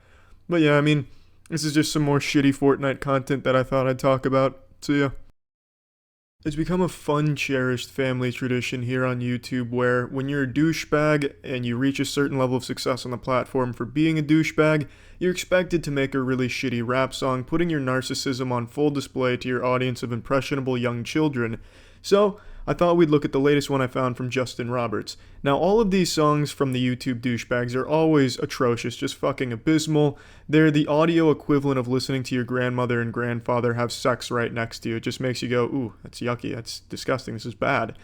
S1: But yeah, I mean, This is just some more shitty Fortnite content that I thought I'd talk about. So yeah. It's become a fun, cherished family tradition here on YouTube where when you're a douchebag and you reach a certain level of success on the platform for being a douchebag, you're expected to make a really shitty rap song, putting your narcissism on full display to your audience of impressionable young children. So, I thought we'd look at the latest one I found from Justin Roberts. Now, all of these songs from the YouTube douchebags are always atrocious, just fucking abysmal. They're the audio equivalent of listening to your grandmother and grandfather have sex right next to you. It just makes you go, ooh, that's yucky, that's disgusting, this is bad.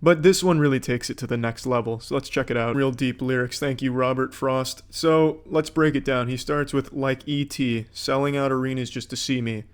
S1: But this one really takes it to the next level, so let's check it out. Real deep lyrics, thank you, Robert Frost. So, let's break it down. He starts with, like E.T., selling out arenas just to see me.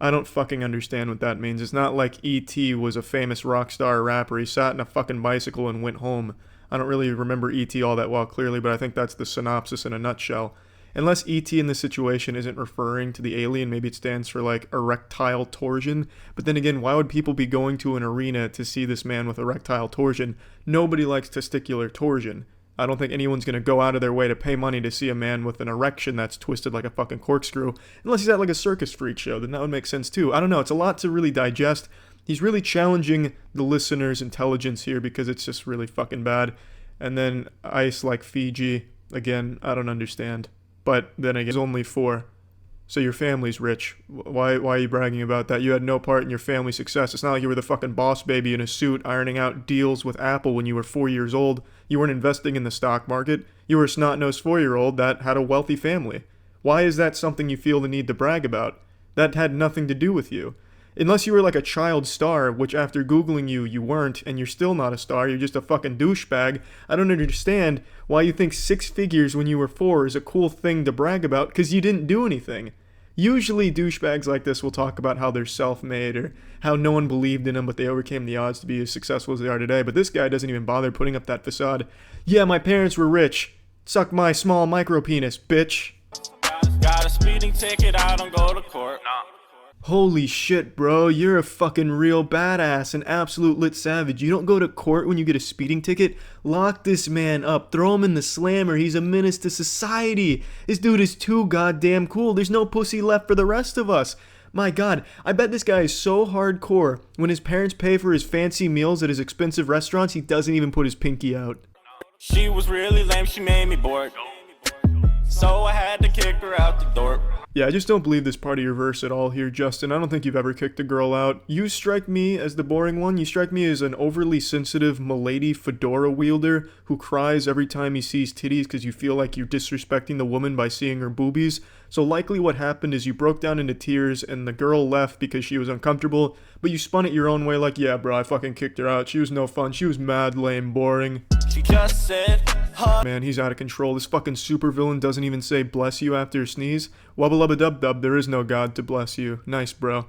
S1: I don't fucking understand what that means. It's not like E.T. was a famous rock star rapper. He sat in a fucking bicycle and went home. I don't really remember E.T. all that well clearly, but I think that's the synopsis in a nutshell. Unless E.T. in this situation isn't referring to the alien, maybe it stands for like erectile torsion. But then again, why would people be going to an arena to see this man with erectile torsion? Nobody likes testicular torsion. I don't think anyone's going to go out of their way to pay money to see a man with an erection that's twisted like a fucking corkscrew. Unless he's at like a circus freak show, then that would make sense too. I don't know, it's a lot to really digest. He's really challenging the listener's intelligence here because it's just really fucking bad. And then ice like Fiji, again, I don't understand. But then again, it's only 4. So your family's rich. Why are you bragging about that? You had no part in your family's success. It's not like you were the fucking boss baby in a suit ironing out deals with Apple when you were 4 years old. You weren't investing in the stock market. You were a snot-nosed 4-year-old that had a wealthy family. Why is that something you feel the need to brag about? That had nothing to do with you. Unless you were like a child star, which after Googling you, you weren't, and you're still not a star, you're just a fucking douchebag. I don't understand why you think 6 figures when you were 4 is a cool thing to brag about, because you didn't do anything. Usually douchebags like this will talk about how they're self-made or how no one believed in them but they overcame the odds to be as successful as they are today. But this guy doesn't even bother putting up that facade. Yeah, my parents were rich. Suck my small micro penis, bitch.
S19: Got a speeding ticket, I don't go to court.
S1: Holy shit, bro, you're a fucking real badass, an absolute lit savage. You don't go to court when you get a speeding ticket? Lock this man up, throw him in the slammer, he's a menace to society. This dude is too goddamn cool, there's no pussy left for the rest of us. My god, I bet this guy is so hardcore, when his parents pay for his fancy meals at his expensive restaurants, he doesn't even put his pinky out.
S19: She was really lame, she made me bored. So I had to kick her out the door.
S1: Yeah, I just don't believe this part of your verse at all here, Justin. I don't think you've ever kicked a girl out. You strike me as the boring one. You strike me as an overly sensitive milady fedora wielder who cries every time he sees titties because you feel like you're disrespecting the woman by seeing her boobies. So likely what happened is you broke down into tears and the girl left because she was uncomfortable, but you spun it your own way like, yeah, bro, I fucking kicked her out. She was no fun. She was mad, lame, boring.
S19: She just said,
S1: Man, he's out of control. This fucking supervillain doesn't even say bless you after a sneeze. Wubba lubba dub dub, there is no God to bless you. Nice, bro.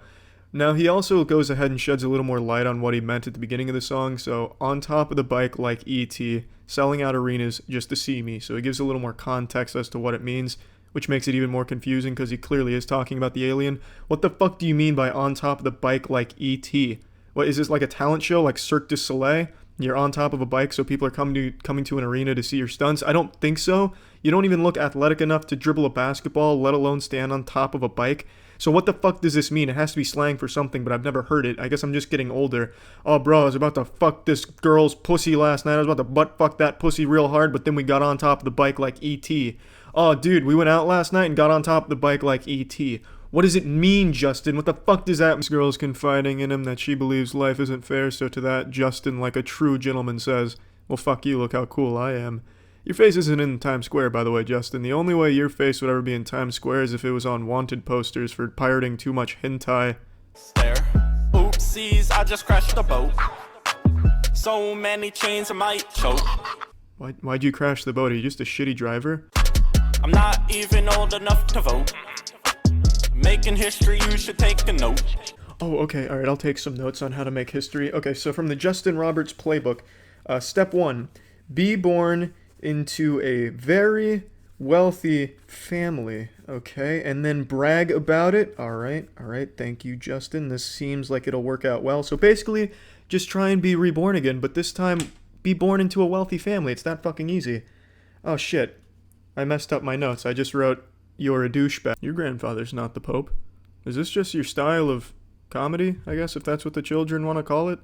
S1: Now, he also goes ahead and sheds a little more light on what he meant at the beginning of the song. So, on top of the bike like E.T., selling out arenas just to see me. So he gives a little more context as to what it means, which makes it even more confusing because he clearly is talking about the alien. What the fuck do you mean by on top of the bike like E.T.? What, is this like a talent show like Cirque du Soleil? You're on top of a bike so people are coming to an arena to see your stunts? I don't think so. You don't even look athletic enough to dribble a basketball, let alone stand on top of a bike. So what the fuck does this mean? It has to be slang for something, but I've never heard it. I guess I'm just getting older. Oh, bro, I was about to fuck this girl's pussy last night. I was about to butt fuck that pussy real hard, but then we got on top of the bike like E.T. Oh, dude, we went out last night and got on top of the bike like E.T. What does it mean, Justin? What the fuck does that mean? This girl's confiding in him that she believes life isn't fair, so to that, Justin, like a true gentleman, says, well, fuck you, look how cool I am. Your face isn't in Times Square, by the way, Justin. The only way your face would ever be in Times Square is if it was on wanted posters for pirating too much hentai.
S19: There. Oopsies, I just crashed the boat. So many chains I might choke.
S1: Why'd you crash the boat? Are you just a shitty driver?
S19: I'm not even old enough to vote. Making history, you should take a note.
S1: Oh, okay, alright, I'll take some notes on how to make history. Okay, so from the Justin Roberts playbook, step 1, be born into a very wealthy family, okay, and then brag about it. Alright, thank you, Justin. This seems like it'll work out well. So basically, just try and be reborn again, but this time, be born into a wealthy family. It's that fucking easy. Oh, shit. I messed up my notes. I just wrote, you're a douchebag. Your grandfather's not the Pope. Is this just your style of comedy, I guess, if that's what the children want to call it?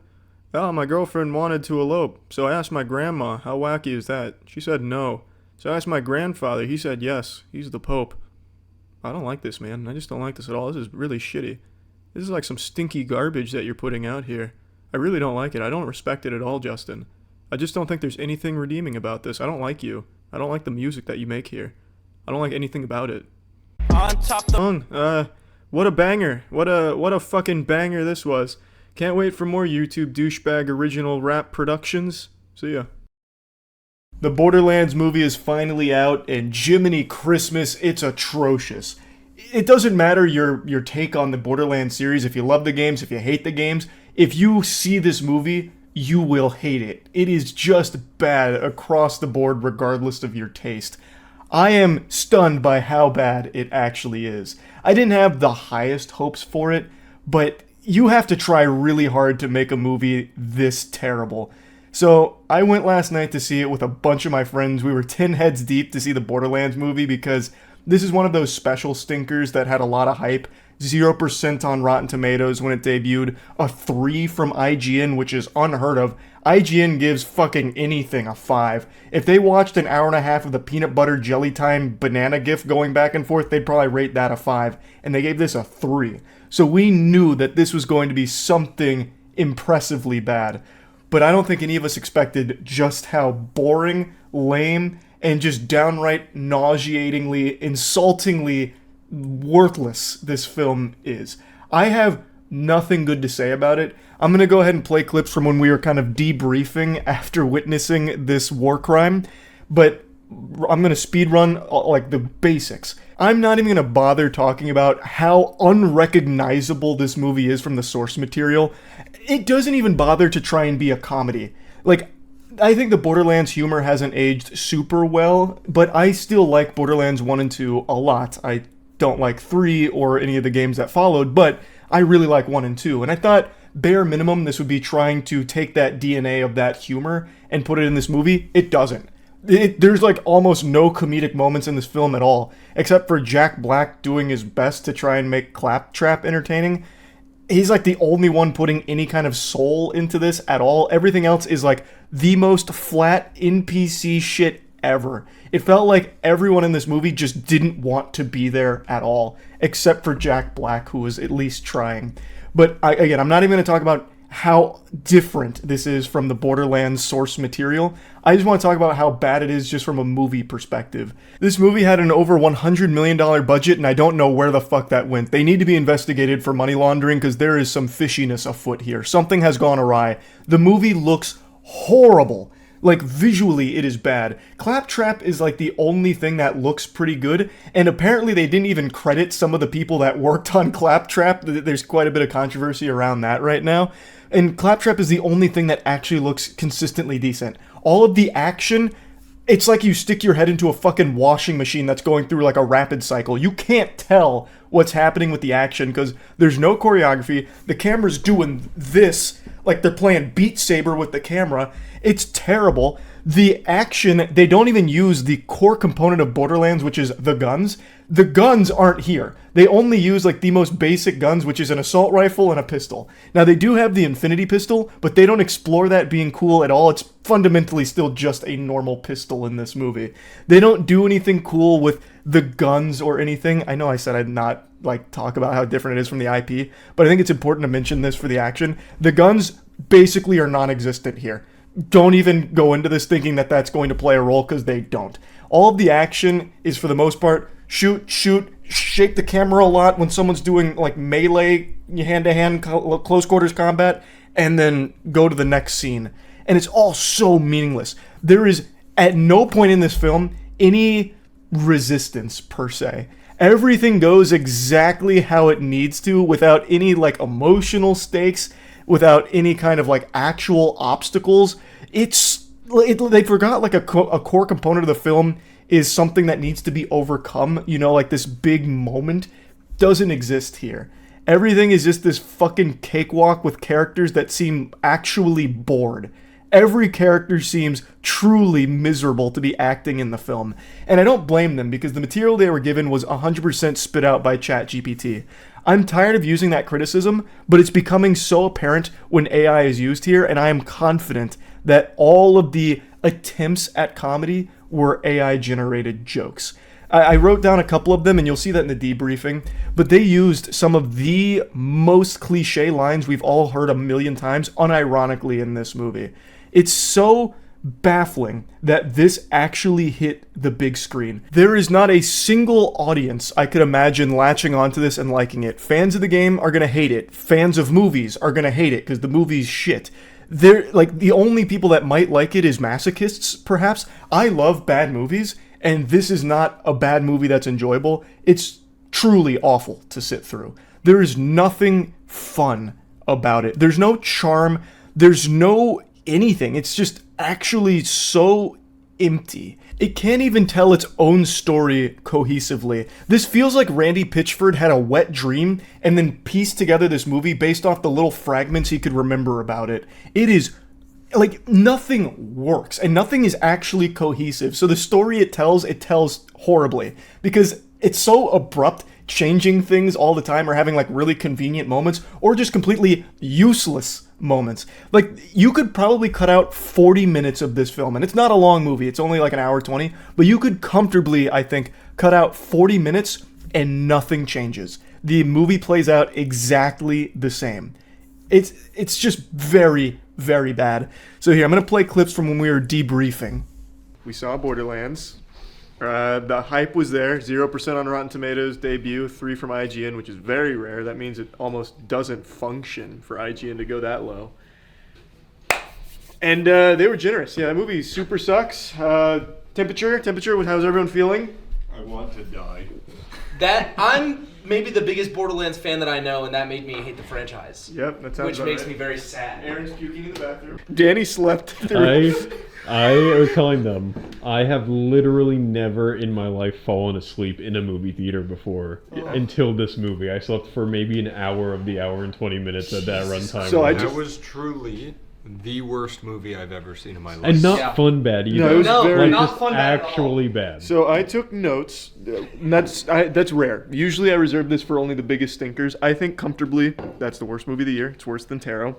S1: Oh, my girlfriend wanted to elope, so I asked my grandma, how wacky is that? She said no. So I asked my grandfather, he said yes, he's the Pope. I don't like this, man. I just don't like this at all. This is really shitty. This is like some stinky garbage that you're putting out here. I really don't like it. I don't respect it at all, Justin. I just don't think there's anything redeeming about this. I don't like you. I don't like the music that you make here. I don't like anything about it. What a banger. What a fucking banger this was. Can't wait for more YouTube douchebag original rap productions. See ya. The Borderlands movie is finally out, and Jiminy Christmas, it's atrocious. It doesn't matter your take on the Borderlands series, if you love the games, if you hate the games. If you see this movie, you will hate it. It is just bad across the board regardless of your taste. I am stunned by how bad it actually is. I didn't have the highest hopes for it, but you have to try really hard to make a movie this terrible. So I went last night to see it with a bunch of my friends. We were 10 heads deep to see the Borderlands movie because this is one of those special stinkers that had a lot of hype. 0% on Rotten Tomatoes when it debuted, a 3 from IGN, which is unheard of. IGN gives fucking anything a 5. If they watched an hour and a half of the peanut butter jelly time banana gif going back and forth, they'd probably rate that a 5, and they gave this a 3. So we knew that this was going to be something impressively bad, but I don't think any of us expected just how boring, lame, and just downright nauseatingly, insultingly worthless this film is. I have nothing good to say about it. I'm going to go ahead and play clips from when we were kind of debriefing after witnessing this war crime, but I'm going to speedrun like the basics. I'm not even going to bother talking about how unrecognizable this movie is from the source material. It doesn't even bother to try and be a comedy. Like, I think the Borderlands humor hasn't aged super well, but I still like Borderlands 1 and 2 a lot. I don't like 3 or any of the games that followed, but I really like 1 and 2. And I thought, bare minimum, this would be trying to take that DNA of that humor and put it in this movie. It doesn't. There's like almost no comedic moments in this film at all, except for Jack Black doing his best to try and make Claptrap entertaining. He's like the only one putting any kind of soul into this at all. Everything else is like the most flat NPC shit ever. It felt like everyone in this movie just didn't want to be there at all, except for Jack Black, who was at least trying. But again, I'm not even going to talk about how different this is from the Borderlands source material. I just want to talk about how bad it is just from a movie perspective. This movie had an over $100 million budget, and I don't know where the fuck that went. They need to be investigated for money laundering because there is some fishiness afoot here. Something has gone awry. The movie looks horrible. Like, visually, it is bad. Claptrap is like the only thing that looks pretty good, and apparently they didn't even credit some of the people that worked on Claptrap. There's quite a bit of controversy around that right now. And Claptrap is the only thing that actually looks consistently decent. All of the action, it's like you stick your head into a fucking washing machine that's going through like a rapid cycle. You can't tell what's happening with the action because there's no choreography. The camera's doing this, like they're playing Beat Saber with the camera. It's terrible. The action, they don't even use the core component of Borderlands, which is the guns. The guns aren't here. They only use like the most basic guns, which is an assault rifle and a pistol. Now they do have the Infinity pistol, but they don't explore that being cool at all. It's fundamentally still just a normal pistol in this movie. They don't do anything cool with the guns or anything. I know I said I'd not like talk about how different it is from the IP, but I think it's important to mention this for the action. The guns basically are non-existent here. Don't even go into this thinking that that's going to play a role because they don't. All of the action is for the most part shoot, shake the camera a lot when someone's doing like melee, hand-to-hand, close quarters combat, and then go to the next scene. And it's all so meaningless. There is at no point in this film any resistance per se. Everything goes exactly how it needs to without any like emotional stakes, without any kind of like actual obstacles. They forgot like a core component of the film is something that needs to be overcome. You know, like this big moment doesn't exist here. Everything is just this fucking cakewalk with characters that seem actually bored. Every character seems truly miserable to be acting in the film. And I don't blame them because the material they were given was 100% spit out by ChatGPT. I'm tired of using that criticism, but it's becoming so apparent when AI is used here, and I am confident that all of the attempts at comedy were AI-generated jokes. I wrote down a couple of them, and you'll see that in the debriefing, but they used some of the most cliche lines we've all heard a million times unironically in this movie. It's so baffling that this actually hit the big screen. There is not a single audience I could imagine latching onto this and liking it. Fans of the game are gonna hate it. Fans of movies are gonna hate it because the movie's shit. They're like, the only people that might like it is masochists, perhaps. I love bad movies, and this is not a bad movie that's enjoyable. It's truly awful to sit through. There is nothing fun about it. There's no charm. There's no anything. It's just actually so empty. It can't even tell its own story cohesively. This feels like Randy Pitchford had a wet dream and then pieced together this movie based off the little fragments he could remember about it. It is like nothing works and nothing is actually cohesive. So the story it tells horribly because it's so abrupt, changing things all the time or having like really convenient moments or just completely useless moments. Like, you could probably cut out 40 minutes of this film, and it's not a long movie, it's only like an hour 20, but you could comfortably, I think, cut out 40 minutes and nothing changes. The movie plays out exactly the same. It's just very, very bad. So here, I'm gonna play clips from when we were debriefing. We saw Borderlands. The hype was there. 0% on Rotten Tomatoes debut, 3 from IGN, which is very rare. That means it almost doesn't function for IGN to go that low. And they were generous. Yeah, that movie super sucks. Temperature, how's everyone feeling?
S20: I want to die.
S21: That I'm maybe the biggest Borderlands fan that I know, and that made me hate the franchise.
S1: Yep, that sounds
S21: which
S1: about
S21: makes
S1: right.
S21: me very sad.
S1: Aaron's puking in the bathroom. Danny slept through.
S22: I was telling them, I have literally never in my life fallen asleep in a movie theater before until this movie. I slept for maybe an hour of the hour and 20 minutes at that runtime.
S20: So that was truly the worst movie I've ever seen in my life.
S22: And not fun bad either.
S1: No, it was very
S22: like,
S1: not
S22: just
S1: fun bad
S22: actually bad.
S1: So I took notes. And that's rare. Usually I reserve this for only the biggest stinkers. I think comfortably that's the worst movie of the year. It's worse than Tarot.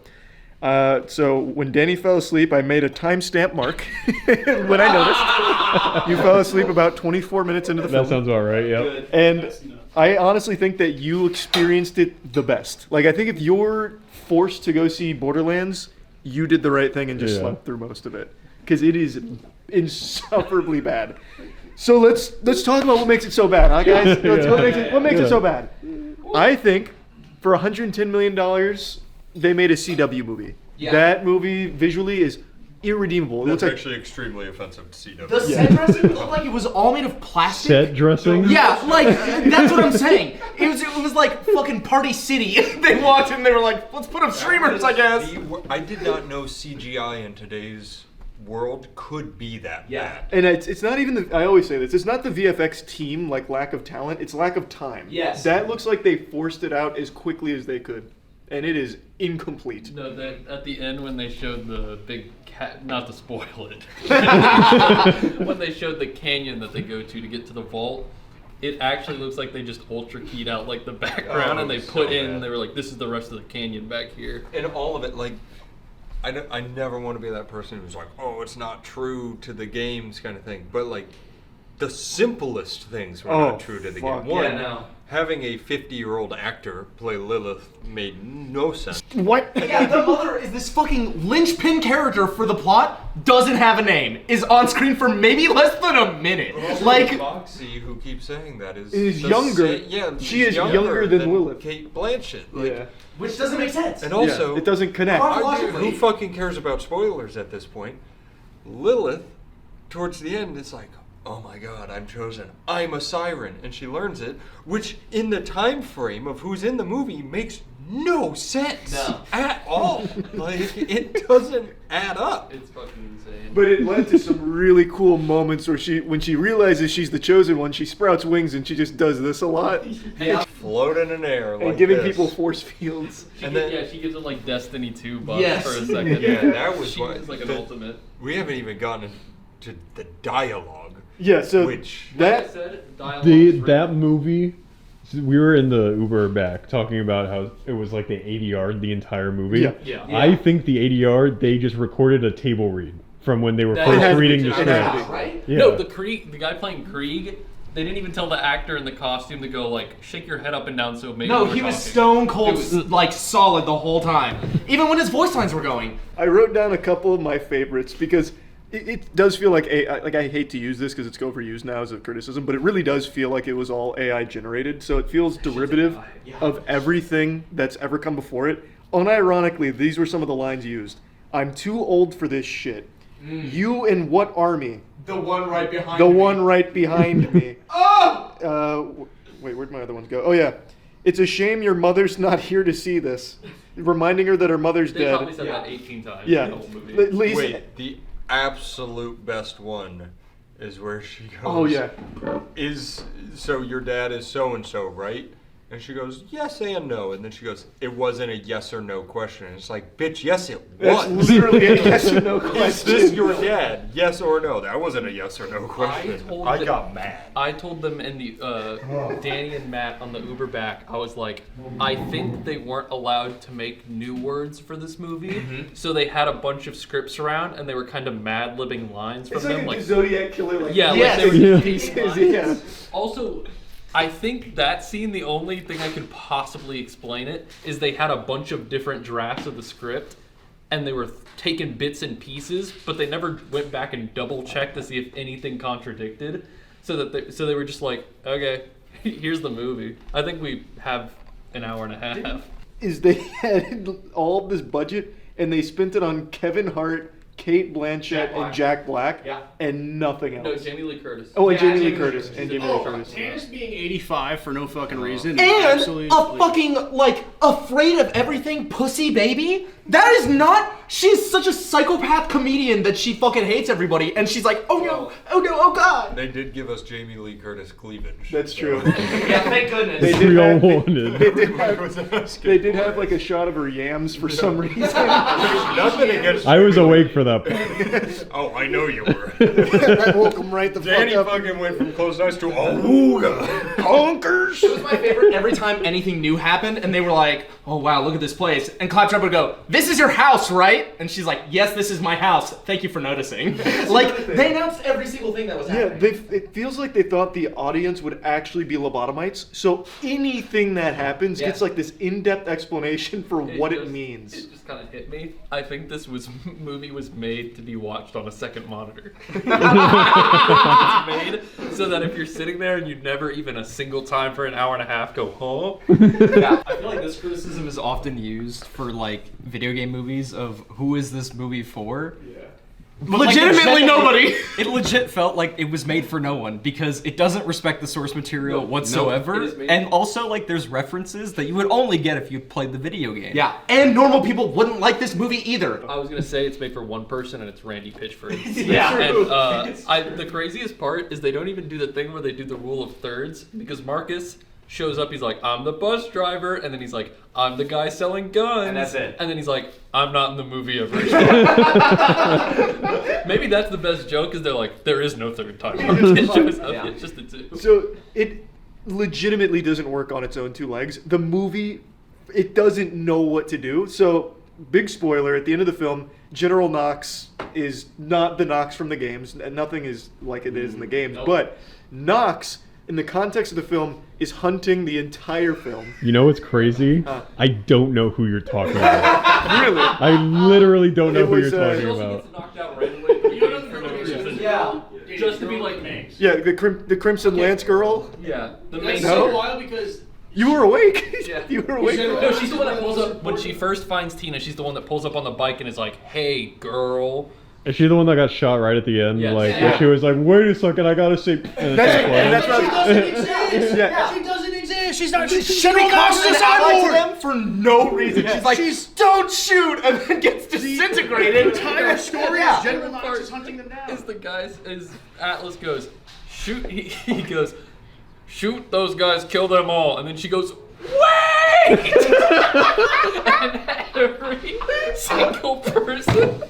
S1: So when Danny fell asleep, I made a timestamp mark when I noticed. You fell asleep about 24 minutes into the film.
S22: That sounds about right, yep.
S1: And I honestly think that you experienced it the best. Like, I think if you're forced to go see Borderlands, you did the right thing and just slept through most of it. Because it is insufferably bad. So let's talk about what makes it so bad, huh, guys? What makes it so bad? I think for $110 million, they made a CW movie. Yeah. That movie visually is irredeemable.
S20: That's actually extremely offensive to CW.
S21: The set dressing looked like it was all made of plastic.
S22: Set dressing?
S21: Yeah, like, that's what I'm saying. It was like fucking Party City. They walked in and they were like, let's put up streamers, I guess.
S20: I did not know CGI in today's world could be that bad.
S1: And it's not even I always say this, it's not the VFX team, like lack of talent, it's lack of time.
S21: Yes.
S1: That looks like they forced it out as quickly as they could. And it is incomplete.
S24: No, at the end when they showed the big cat, not to spoil it, when they showed the canyon that they go to get to the vault, it actually looks like they just ultra keyed out like the background and they put in, they were like, this is the rest of the canyon back here.
S20: And all of it, like, I never want to be that person who's like, oh, it's not true to the games kind of thing. But like, the simplest things were not true to the game. One, having a 50-year-old actor play Lilith made no sense.
S1: What?
S21: Yeah, the mother is this fucking linchpin character for the plot, doesn't have a name, is on screen for maybe less than a minute. Like,
S20: Foxy, who keeps saying that,
S1: is younger. She is younger than Lilith.
S20: Kate Blanchett. Like,
S21: which doesn't make sense.
S20: And also,
S1: it doesn't connect.
S20: Who fucking cares about spoilers at this point? Lilith, towards the end, it's like, oh my god, I'm chosen. I'm a siren. And she learns it, which in the time frame of who's in the movie makes no sense at all. Like, it doesn't add up.
S24: It's fucking insane.
S1: But it led to some really cool moments where when she realizes she's the chosen one, she sprouts wings and she just does this a lot.
S20: Floating in air like
S1: and giving
S20: this.
S1: people force fields.
S24: She gives them like Destiny 2 buffs for a second.
S20: Yeah, that was
S24: she is like an ultimate.
S20: We haven't even gotten into the dialogue.
S1: Yeah, so
S22: that movie, we were in the Uber back talking about how it was like they ADR'd the entire movie.
S1: Yeah.
S22: I think the ADR, they just recorded a table read from when they were first reading the script.
S24: Right?
S22: Yeah.
S24: No, the guy playing Krieg, they didn't even tell the actor in the costume to go like shake your head up and down so maybe.
S21: No,
S24: we're
S21: he was
S24: talking.
S21: stone cold, like solid the whole time. Even when his voice lines were going.
S1: I wrote down a couple of my favorites because it does feel like I hate to use this because it's overused now as a criticism, but it really does feel like it was all AI generated. So it feels derivative of everything that's ever come before it. Unironically, these were some of the lines used. I'm too old for this shit. You in what army?
S21: The one right behind
S1: The
S21: me.
S1: one right behind me.
S21: Oh!
S1: Wait, where'd my other ones go? Oh yeah. It's a shame your mother's not here to see this. Reminding her that her mother's
S24: They
S1: dead.
S24: probably said that 18 times
S1: Yeah.
S24: in the whole movie.
S1: At least,
S20: Wait, the absolute best one is where she goes,
S1: Oh, yeah.
S20: So your dad is so-and-so, right? And she goes, yes and no. And then she goes, it wasn't a yes or no question. And it's like, bitch, yes it was.
S1: That's literally a yes or no
S20: Is
S1: question.
S20: this your dad? Yes or no? That wasn't a yes or no question. I got mad.
S24: I told them in the Danny and Matt on the Uber back, I was like, I think they weren't allowed to make new words for this movie, so they had a bunch of scripts around and they were kind of mad-libbing lines from
S1: It's
S24: them.
S1: like a Zodiac Killer. Like,
S24: yeah,
S1: yes.
S24: like they were these
S1: Yeah.
S24: lines.
S1: Yeah.
S24: Also, I think that scene, the only thing I could possibly explain it is they had a bunch of different drafts of the script and they were taking bits and pieces, but they never went back and double checked to see if anything contradicted. So they were just like, okay, here's the movie. I think we have an hour and a half.
S1: Is they had all of this budget and they spent it on Kevin Hart, Kate Blanchett, and Jack Black, and nothing else.
S24: No, Jamie Lee Curtis.
S1: Oh, and Jamie Lee Curtis. And Jamie Lee Curtis.
S3: Tannis being 85 for no fucking reason.
S21: And
S3: absolutely
S21: a fucking, like, afraid of everything pussy baby? That is not... She's such a psychopath comedian that she fucking hates everybody. And she's like, oh no, oh god.
S20: They did give us Jamie Lee Curtis cleavage.
S1: That's true.
S21: Yeah, thank goodness.
S1: They
S22: We all
S1: have,
S22: wanted.
S1: they did have like a shot of her yams for some reason.
S20: Nothing against
S22: I was awake for that part.
S20: Oh, I know you were.
S1: I woke him right the
S20: Danny
S1: fuck up.
S20: fucking went from closed eyes to ooga conkers.
S21: It was my favorite every time anything new happened and they were like, oh wow, look at this place. And Claptrap would go, this is your house, right? And she's like, yes, this is my house. Thank you for noticing. Like, they announced every single thing that was happening.
S1: Yeah, it feels like they thought the audience would actually be lobotomites. So anything that happens gets like this in-depth explanation for what it means.
S24: It just kind of hit me. I think this movie was made to be watched on a second monitor. It's made so that if you're sitting there and you never even a single time for an hour and a half go, huh?
S4: Yeah, I feel like this criticism is often used for like video game movies of who is this movie for? Yeah.
S21: Legitimately nobody.
S4: It legit felt like it was made for no one because it doesn't respect the source material whatsoever. And also like there's references that you would only get if you played the video game.
S21: Yeah, and normal people wouldn't like this movie either.
S24: I was gonna say it's made for one person and it's Randy Pitchford.
S21: Yeah.
S24: And the craziest part is they don't even do the thing where they do the rule of thirds because Marcus shows up, he's like, I'm the bus driver, and then he's like, I'm the guy selling guns.
S21: And that's it.
S24: And then he's like, I'm not in the movie ever. Maybe that's the best joke, is they're like, there is no third time Marcus shows up, it's just the two.
S1: So it legitimately doesn't work on its own two legs. The movie, it doesn't know what to do. So, big spoiler, at the end of the film, General Knox is not the Knox from the games, and nothing is like it is in the games, but Knox, in the context of the film, is hunting the entire film.
S22: You know what's crazy? I don't know who you're talking about.
S1: Really?
S22: I literally don't know who you're
S24: He
S22: talking
S24: also
S22: about.
S24: gets knocked out right away, but you don't know the reason.
S21: Yeah.
S24: Just to be like me.
S1: Yeah, the Crimson Lance girl.
S24: Yeah. The
S3: That's
S24: main
S3: so wild because
S1: You were awake.
S24: Yeah.
S1: You were awake.
S24: No, she's the one that pulls up when she first finds Tina. She's the one that pulls up on the bike and is like, "Hey, girl."
S22: Is she the one that got shot right at the end?
S21: Yes.
S22: Like,
S21: Yeah.
S22: she was like, "Wait a second, I gotta say." And
S21: That's
S22: what.
S21: she doesn't exist.
S22: Yeah.
S21: She doesn't exist. She's not.
S22: She
S21: She causes
S22: becomes
S21: an
S22: an
S21: ally to
S22: cyborg.
S21: them for no reason. She's like, don't shoot, and then gets disintegrated.
S3: The entire story is General Knox is hunting them down.
S24: Is the guys? Is Atlas goes shoot? He goes shoot those guys, kill them all, and then she goes wait, and every single person.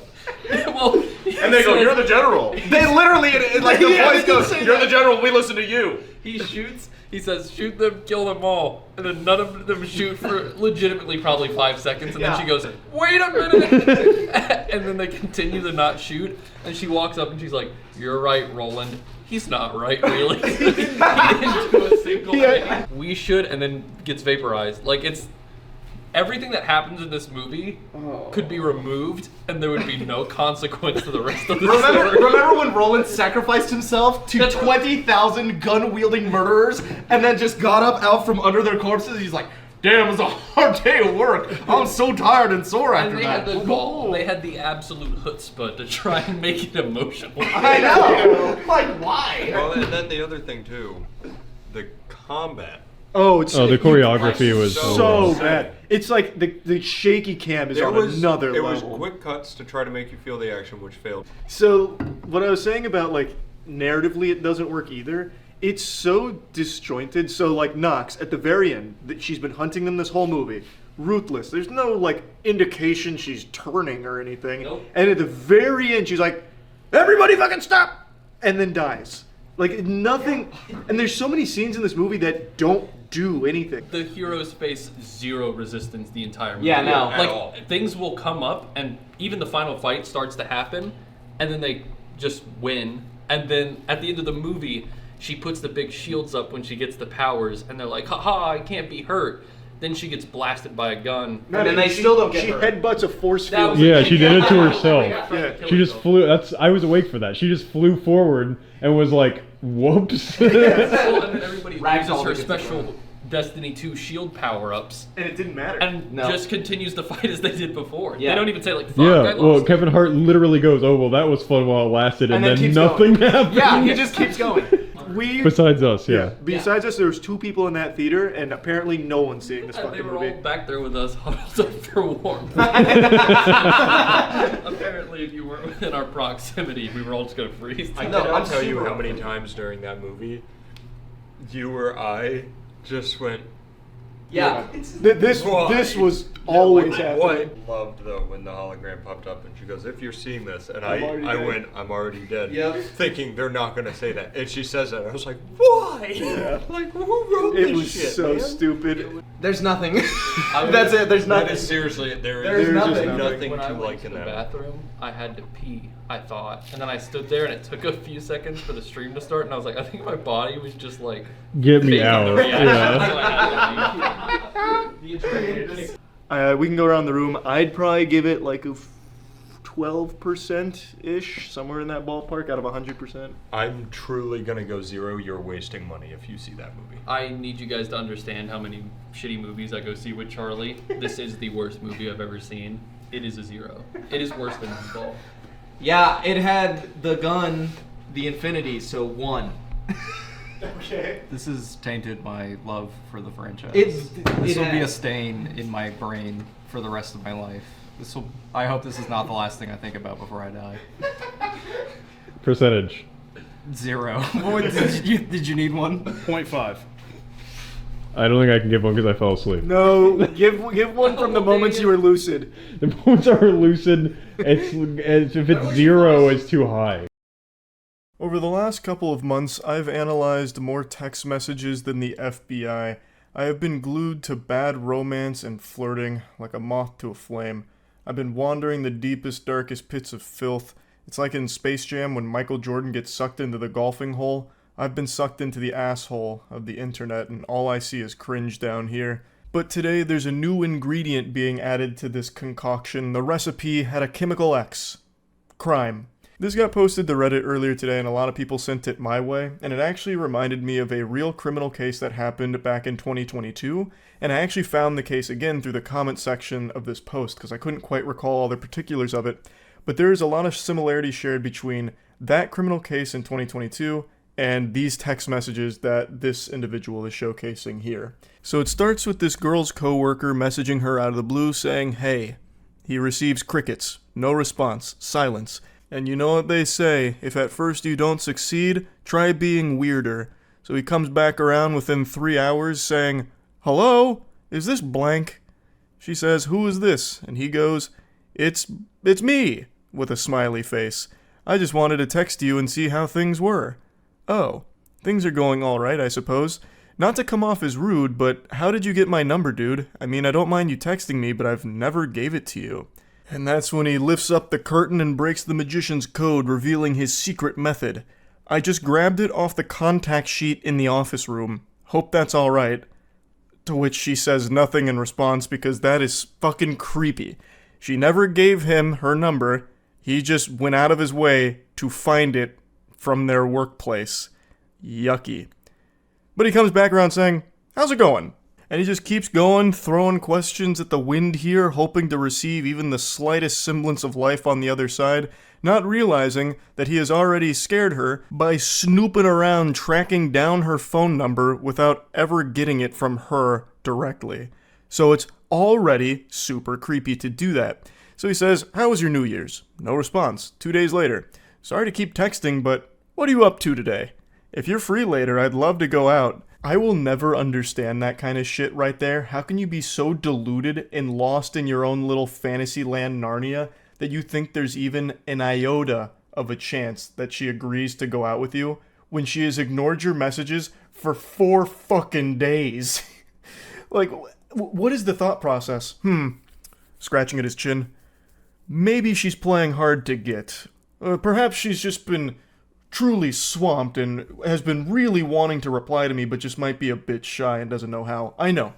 S24: Well,
S1: And they go, "You're the general." They literally, like the
S24: Yeah,
S1: voice goes,
S24: say
S1: "You're
S24: that.
S1: the general. We listen to you."
S24: He shoots. He says, "Shoot them, kill them all," and then none of them shoot for legitimately probably 5 seconds, and then she goes, "Wait a minute," and then they continue to not shoot, and she walks up and she's like, "You're right, Roland. He's not right, really. He didn't do a single thing. We should," and then gets vaporized. Like it's. Everything that happens in this movie could be removed, and there would be no consequence to the rest of the story.
S21: Remember when Roland sacrificed himself to 20,000 gun-wielding murderers, and then just got up out from under their corpses? He's like, "Damn, it was a hard day of work. I'm so tired and sore after
S24: And they
S21: that."
S24: had the gall. They had the absolute chutzpah to try and make it emotional.
S21: I know. Like, why?
S20: Well, and then the other thing too, the combat.
S1: Oh, it's
S22: the choreography was
S1: so bad. It's like the shaky cam is on another
S20: It
S1: level.
S20: was quick cuts to try to make you feel the action, which failed.
S1: So what I was saying about like narratively, it doesn't work either. It's so disjointed. So like Knox at the very end, that she's been hunting them this whole movie, ruthless. There's no like indication she's turning or anything.
S24: Nope.
S1: And at the very end, she's like, "Everybody fucking stop!" and then dies. Like nothing. And there's so many scenes in this movie that don't do anything.
S24: The heroes face zero resistance the entire movie.
S21: Yeah, no.
S24: Like
S21: At all.
S24: things will come up, and even the final fight starts to happen, and then they just win. And then at the end of the movie, she puts the big shields up when she gets the powers, and they're like, "Haha, I can't be hurt." Then she gets blasted by a gun.
S1: And then they still don't get hurt. She headbutts a force field.
S22: Yeah, she did it to herself.
S1: Yeah.
S22: She just flew. I was awake for that. She just flew forward and was like, "Whoops."
S24: Well, and then everybody
S21: Rags
S24: uses
S21: all
S24: her
S21: against the
S24: special Destiny 2 shield power-ups.
S1: And it didn't matter.
S24: And just continues to fight as they did before.
S21: Yeah.
S24: They don't even say like, "Fuck,
S22: Yeah,
S24: I
S22: well,
S24: lost."
S22: Kevin Hart literally goes, "Oh, well, that was fun while it lasted," and then
S21: keeps
S22: nothing
S21: going.
S22: happened.
S21: Yeah, he just keeps going.
S22: Besides us, yeah.
S1: Besides us, there was 2 people in that theater, and apparently no one's seeing this
S24: And they
S1: fucking
S24: were
S1: movie.
S24: all back there with us, huddled up for warmth. Apparently, if you weren't within our proximity, we were all just gonna freeze.
S20: I cannot tell you how many times during that movie, you or I just went.
S21: Yeah.
S1: This was always happening.
S20: What loved though when the hologram popped up and she goes, "If you're seeing this," and I went, "I'm already dead," thinking they're not gonna say that, and she says that, and I was like, "Why?
S1: Yeah.
S20: Like who wrote
S1: It
S20: this
S1: was
S20: shit,
S1: so
S20: man?"
S1: stupid.
S21: There's nothing. That's it. There's nothing.
S20: That is seriously,
S21: There's
S20: there's
S21: nothing.
S20: nothing
S24: When I
S20: to
S24: went
S20: like
S24: to
S20: in
S24: the
S20: that.
S24: bathroom, I had to pee, I thought. And then I stood there and it took a few seconds for the stream to start, and I was like, I think my body was just like...
S22: Get me
S24: faking
S22: out.
S24: the reaction.
S22: Yeah.
S1: We can go around the room. I'd probably give it like a 12%-ish, somewhere in that ballpark, out of 100%.
S20: I'm truly gonna go 0. You're wasting money if you see that movie.
S24: I need you guys to understand how many shitty movies I go see with Charlie. This is the worst movie I've ever seen. It is a 0. It is worse than Moonfall.
S21: Yeah, it had the gun, the infinity, so 1.
S1: Okay.
S4: This has tainted my love for the franchise.
S21: This
S4: This will be a stain in my brain for the rest of my life. I hope this is not the last thing I think about before I die.
S22: Percentage.
S4: 0. Did you need one?
S3: 0.5.
S22: I don't think I can give one because I fell asleep.
S1: No, give one from the moments you were lucid.
S22: The moments are lucid. If it's 0, it's too high.
S1: Over the last couple of months, I've analyzed more text messages than the FBI. I have been glued to bad romance and flirting, like a moth to a flame. I've been wandering the deepest, darkest pits of filth. It's like in Space Jam when Michael Jordan gets sucked into the golfing hole. I've been sucked into the asshole of the internet, and all I see is cringe down here. But today, there's a new ingredient being added to this concoction. The recipe had a chemical X. Crime. This got posted to Reddit earlier today, and a lot of people sent it my way, and it actually reminded me of a real criminal case that happened back in 2022, and I actually found the case again through the comment section of this post, because I couldn't quite recall all the particulars of it. but there is a lot of similarity shared between that criminal case in 2022 and these text messages that this individual is showcasing here. So it starts with this girl's coworker messaging her out of the blue saying, "Hey." He receives crickets, no response, silence. And you know what they say, if at first you don't succeed, try being weirder. So he comes back around within 3 hours saying, "Hello? Is this blank?" She says, "Who is this?" And he goes, It's me," with a smiley face. "I just wanted to text you and see how things were." "Oh, things are going alright, I suppose. Not to come off as rude, but how did you get my number, dude? I mean, I don't mind you texting me, but I've never gave it to you." And that's when he lifts up the curtain and breaks the magician's code, revealing his secret method. "I just grabbed it off the contact sheet in the office room. Hope that's alright." To which she says nothing in response because that is fucking creepy. She never gave him her number. He just went out of his way to find it from their workplace. Yucky. But he comes back around saying, "How's it going?" And he just keeps going, throwing questions at the wind here, hoping to receive even the slightest semblance of life on the other side, not realizing that he has already scared her by snooping around tracking down her phone number without ever getting it from her directly. So it's already super creepy to do that. So he says, "How was your New Year's?" No response. 2 days later. "Sorry to keep texting, but what are you up to today? If you're free later, I'd love to go out." I will never understand that kind of shit right there. How can you be so deluded and lost in your own little fantasy land Narnia that you think there's even an iota of a chance that she agrees to go out with you when she has ignored your messages for 4 fucking days? Like, what is the thought process? Scratching at his chin. Maybe she's playing hard to get. Perhaps she's just been truly swamped and has been really wanting to reply to me but just might be a bit shy and doesn't know how. I know.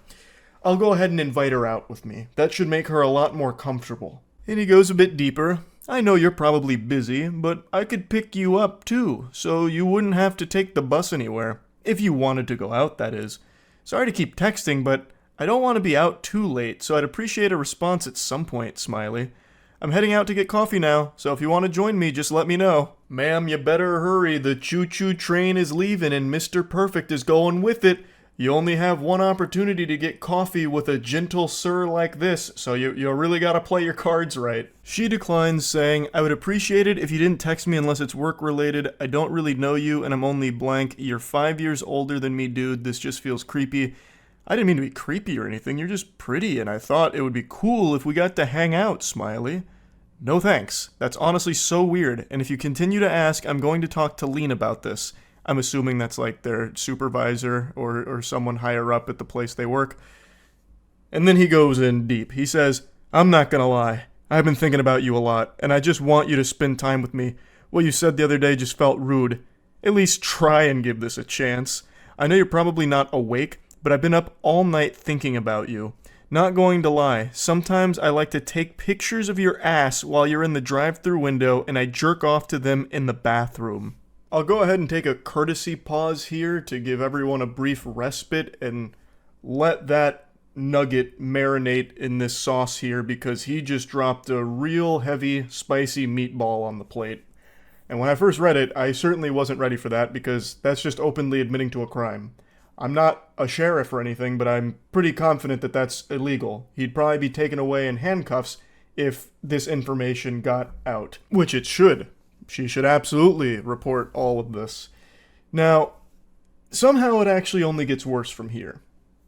S1: I'll go ahead and invite her out with me. That should make her a lot more comfortable. And he goes a bit deeper. "I know you're probably busy, but I could pick you up too, so you wouldn't have to take the bus anywhere. If you wanted to go out, that is. Sorry to keep texting, but I don't want to be out too late, so I'd appreciate a response at some point, smiley. I'm heading out to get coffee now, so if you want to join me, just let me know. Ma'am, you better hurry. The choo-choo train is leaving and Mr. Perfect is going with it. You only have one opportunity to get coffee with a gentle sir like this, so you really gotta play your cards right." She declines, saying, "I would appreciate it if you didn't text me unless it's work-related. I don't really know you, and I'm only blank. You're 5 years older than me, dude. This just feels creepy." "I didn't mean to be creepy or anything. You're just pretty, and I thought it would be cool if we got to hang out, smiley." "No thanks. That's honestly so weird, and if you continue to ask, I'm going to talk to Lean about this." I'm assuming that's like their supervisor or someone higher up at the place they work. And then he goes in deep. He says, "I'm not gonna lie. I've been thinking about you a lot, and I just want you to spend time with me. What you said the other day just felt rude. At least try and give this a chance. I know you're probably not awake, but I've been up all night thinking about you. Not going to lie, sometimes I like to take pictures of your ass while you're in the drive-thru window and I jerk off to them in the bathroom." I'll go ahead and take a courtesy pause here to give everyone a brief respite and let that nugget marinate in this sauce here because he just dropped a real heavy, spicy meatball on the plate. And when I first read it, I certainly wasn't ready for that because that's just openly admitting to a crime. I'm not a sheriff or anything, but I'm pretty confident that that's illegal. He'd probably be taken away in handcuffs if this information got out, which it should. She should absolutely report all of this. Now, somehow it actually only gets worse from here.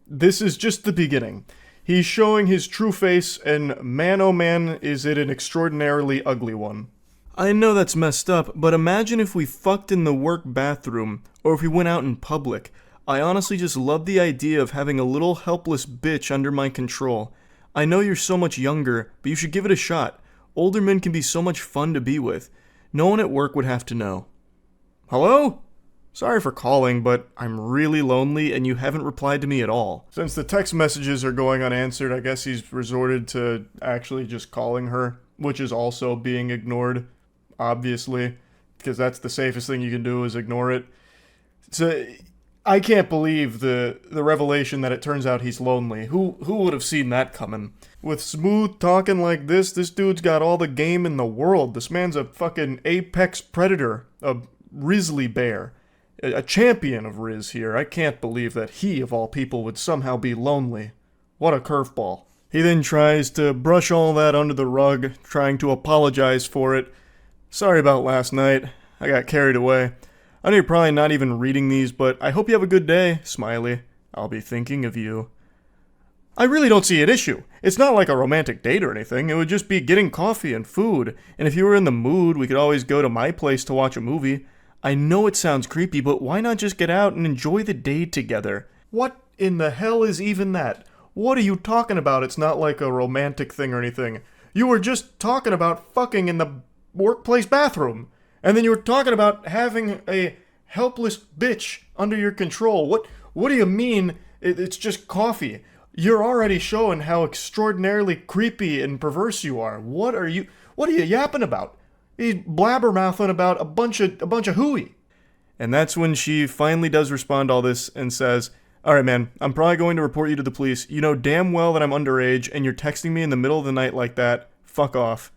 S1: This is just the beginning. He's showing his true face, and man oh man, is it an extraordinarily ugly one. I know that's messed up, but imagine if we fucked in the work bathroom, or if we went out in public. I honestly just love the idea of having a little helpless bitch under my control. I know you're so much younger, but you should give it a shot. Older men can be so much fun to be with. No one at work would have to know. Hello? Sorry for calling, but I'm really lonely and you haven't replied to me at all. Since the text messages are going unanswered, I guess he's resorted to actually just calling her, which is also being ignored, obviously, because that's the safest thing you can do is ignore it. So I can't believe the revelation that it turns out he's lonely. Who would have seen that coming? With smooth talking like this dude's got all the game in the world. This man's a fucking apex predator, a grizzly bear, a champion of Riz here. I can't believe that he, of all people, would somehow be lonely. What a curveball. He then tries to brush all that under the rug, trying to apologize for it. Sorry about last night. I got carried away. I know you're probably not even reading these, but I hope you have a good day, smiley. I'll be thinking of you. I really don't see an issue. It's not like a romantic date or anything. It would just be getting coffee and food. And if you were in the mood, we could always go to my place to watch a movie. I know it sounds creepy, but why not just get out and enjoy the day together? What in the hell is even that? What are you talking about? It's not like a romantic thing or anything. You were just talking about fucking in the workplace bathroom. And then you were talking about having a helpless bitch under your control. What do you mean it's just coffee? You're already showing how extraordinarily creepy and perverse you are. What are you yapping about? He's blabbermouthing about a bunch of hooey. And that's when she finally does respond to all this and says, "Alright man, I'm probably going to report you to the police. You know damn well that I'm underage and you're texting me in the middle of the night like that. Fuck off."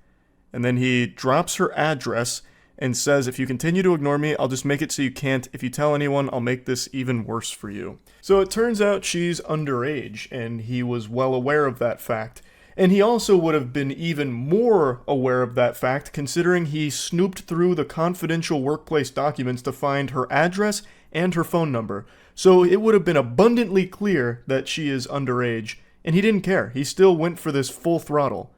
S1: And then he drops her address and says, "If you continue to ignore me, I'll just make it so you can't. If you tell anyone, I'll make this even worse for you." So it turns out she's underage, and he was well aware of that fact. And he also would have been even more aware of that fact, considering he snooped through the confidential workplace documents to find her address and her phone number. So it would have been abundantly clear that she is underage, and he didn't care. He still went for this full throttle.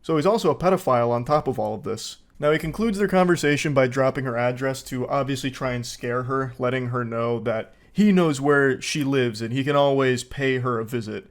S1: So he's also a pedophile on top of all of this. Now, he concludes their conversation by dropping her address to obviously try and scare her, letting her know that he knows where she lives and he can always pay her a visit.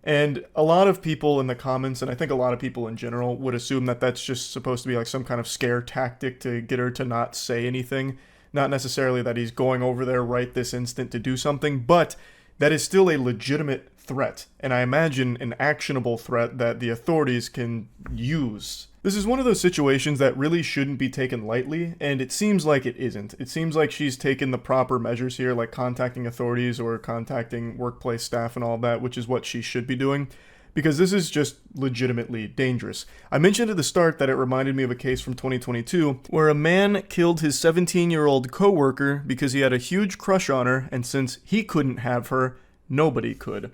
S1: And a lot of people in the comments, and I think a lot of people in general, would assume that that's just supposed to be like some kind of scare tactic to get her to not say anything. Not necessarily that he's going over there right this instant to do something, but that is still a legitimate threat, and I imagine an actionable threat that the authorities can use. This is one of those situations that really shouldn't be taken lightly, and it seems like it isn't. It seems like she's taken the proper measures here, like contacting authorities or contacting workplace staff and all that, which is what she should be doing, because this is just legitimately dangerous. I mentioned at the start that it reminded me of a case from 2022, where a man killed his 17-year-old coworker because he had a huge crush on her, and since he couldn't have her, nobody could.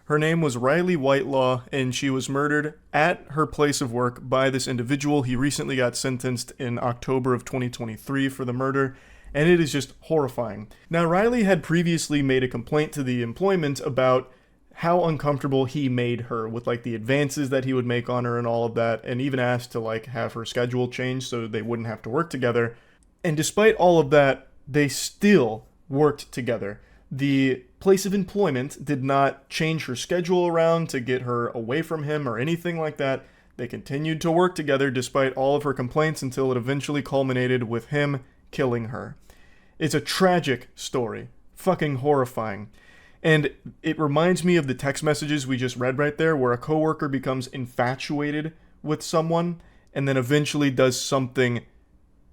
S1: Her name was Riley Whitelaw, and she was murdered at her place of work by this individual. He recently got sentenced in October of 2023 for the murder, and it is just horrifying. Now, Riley had previously made a complaint to the employment about how uncomfortable he made her with like the advances that he would make on her and all of that, and even asked to like have her schedule changed so they wouldn't have to work together. And despite all of that, they still worked together. The place of employment did not change her schedule around to get her away from him or anything like that. They continued to work together despite all of her complaints until it eventually culminated with him killing her. It's a tragic story. Fucking horrifying. And it reminds me of the text messages we just read right there, where a coworker becomes infatuated with someone and then eventually does something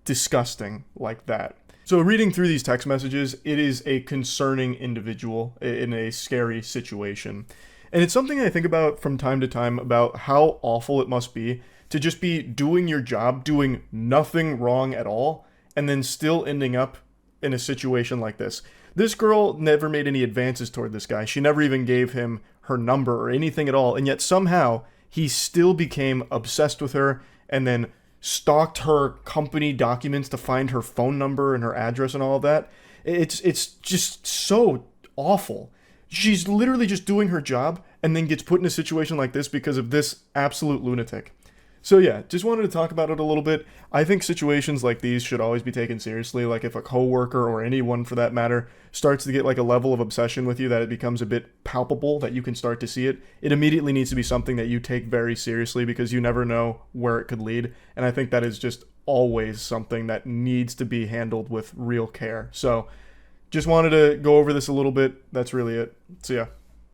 S1: disgusting like that. So reading through these text messages, it is a concerning individual in a scary situation. And it's something I think about from time to time about how awful it must be to just be doing your job, doing nothing wrong at all, and then still ending up in a situation like this. This girl never made any advances toward this guy. She never even gave him her number or anything at all. And yet somehow he still became obsessed with her and then stalked her company documents to find her phone number and her address and all of that. It's just so awful. She's literally just doing her job and then gets put in a situation like this because of this absolute lunatic. So yeah, just wanted to talk about it a little bit. I think situations like these should always be taken seriously. Like if a coworker or anyone for that matter starts to get like a level of obsession with you that it becomes a bit palpable, that you can start to see it, it immediately needs to be something that you take very seriously because you never know where it could lead. And I think that is just always something that needs to be handled with real care. So just wanted to go over this a little bit. That's really it. See ya.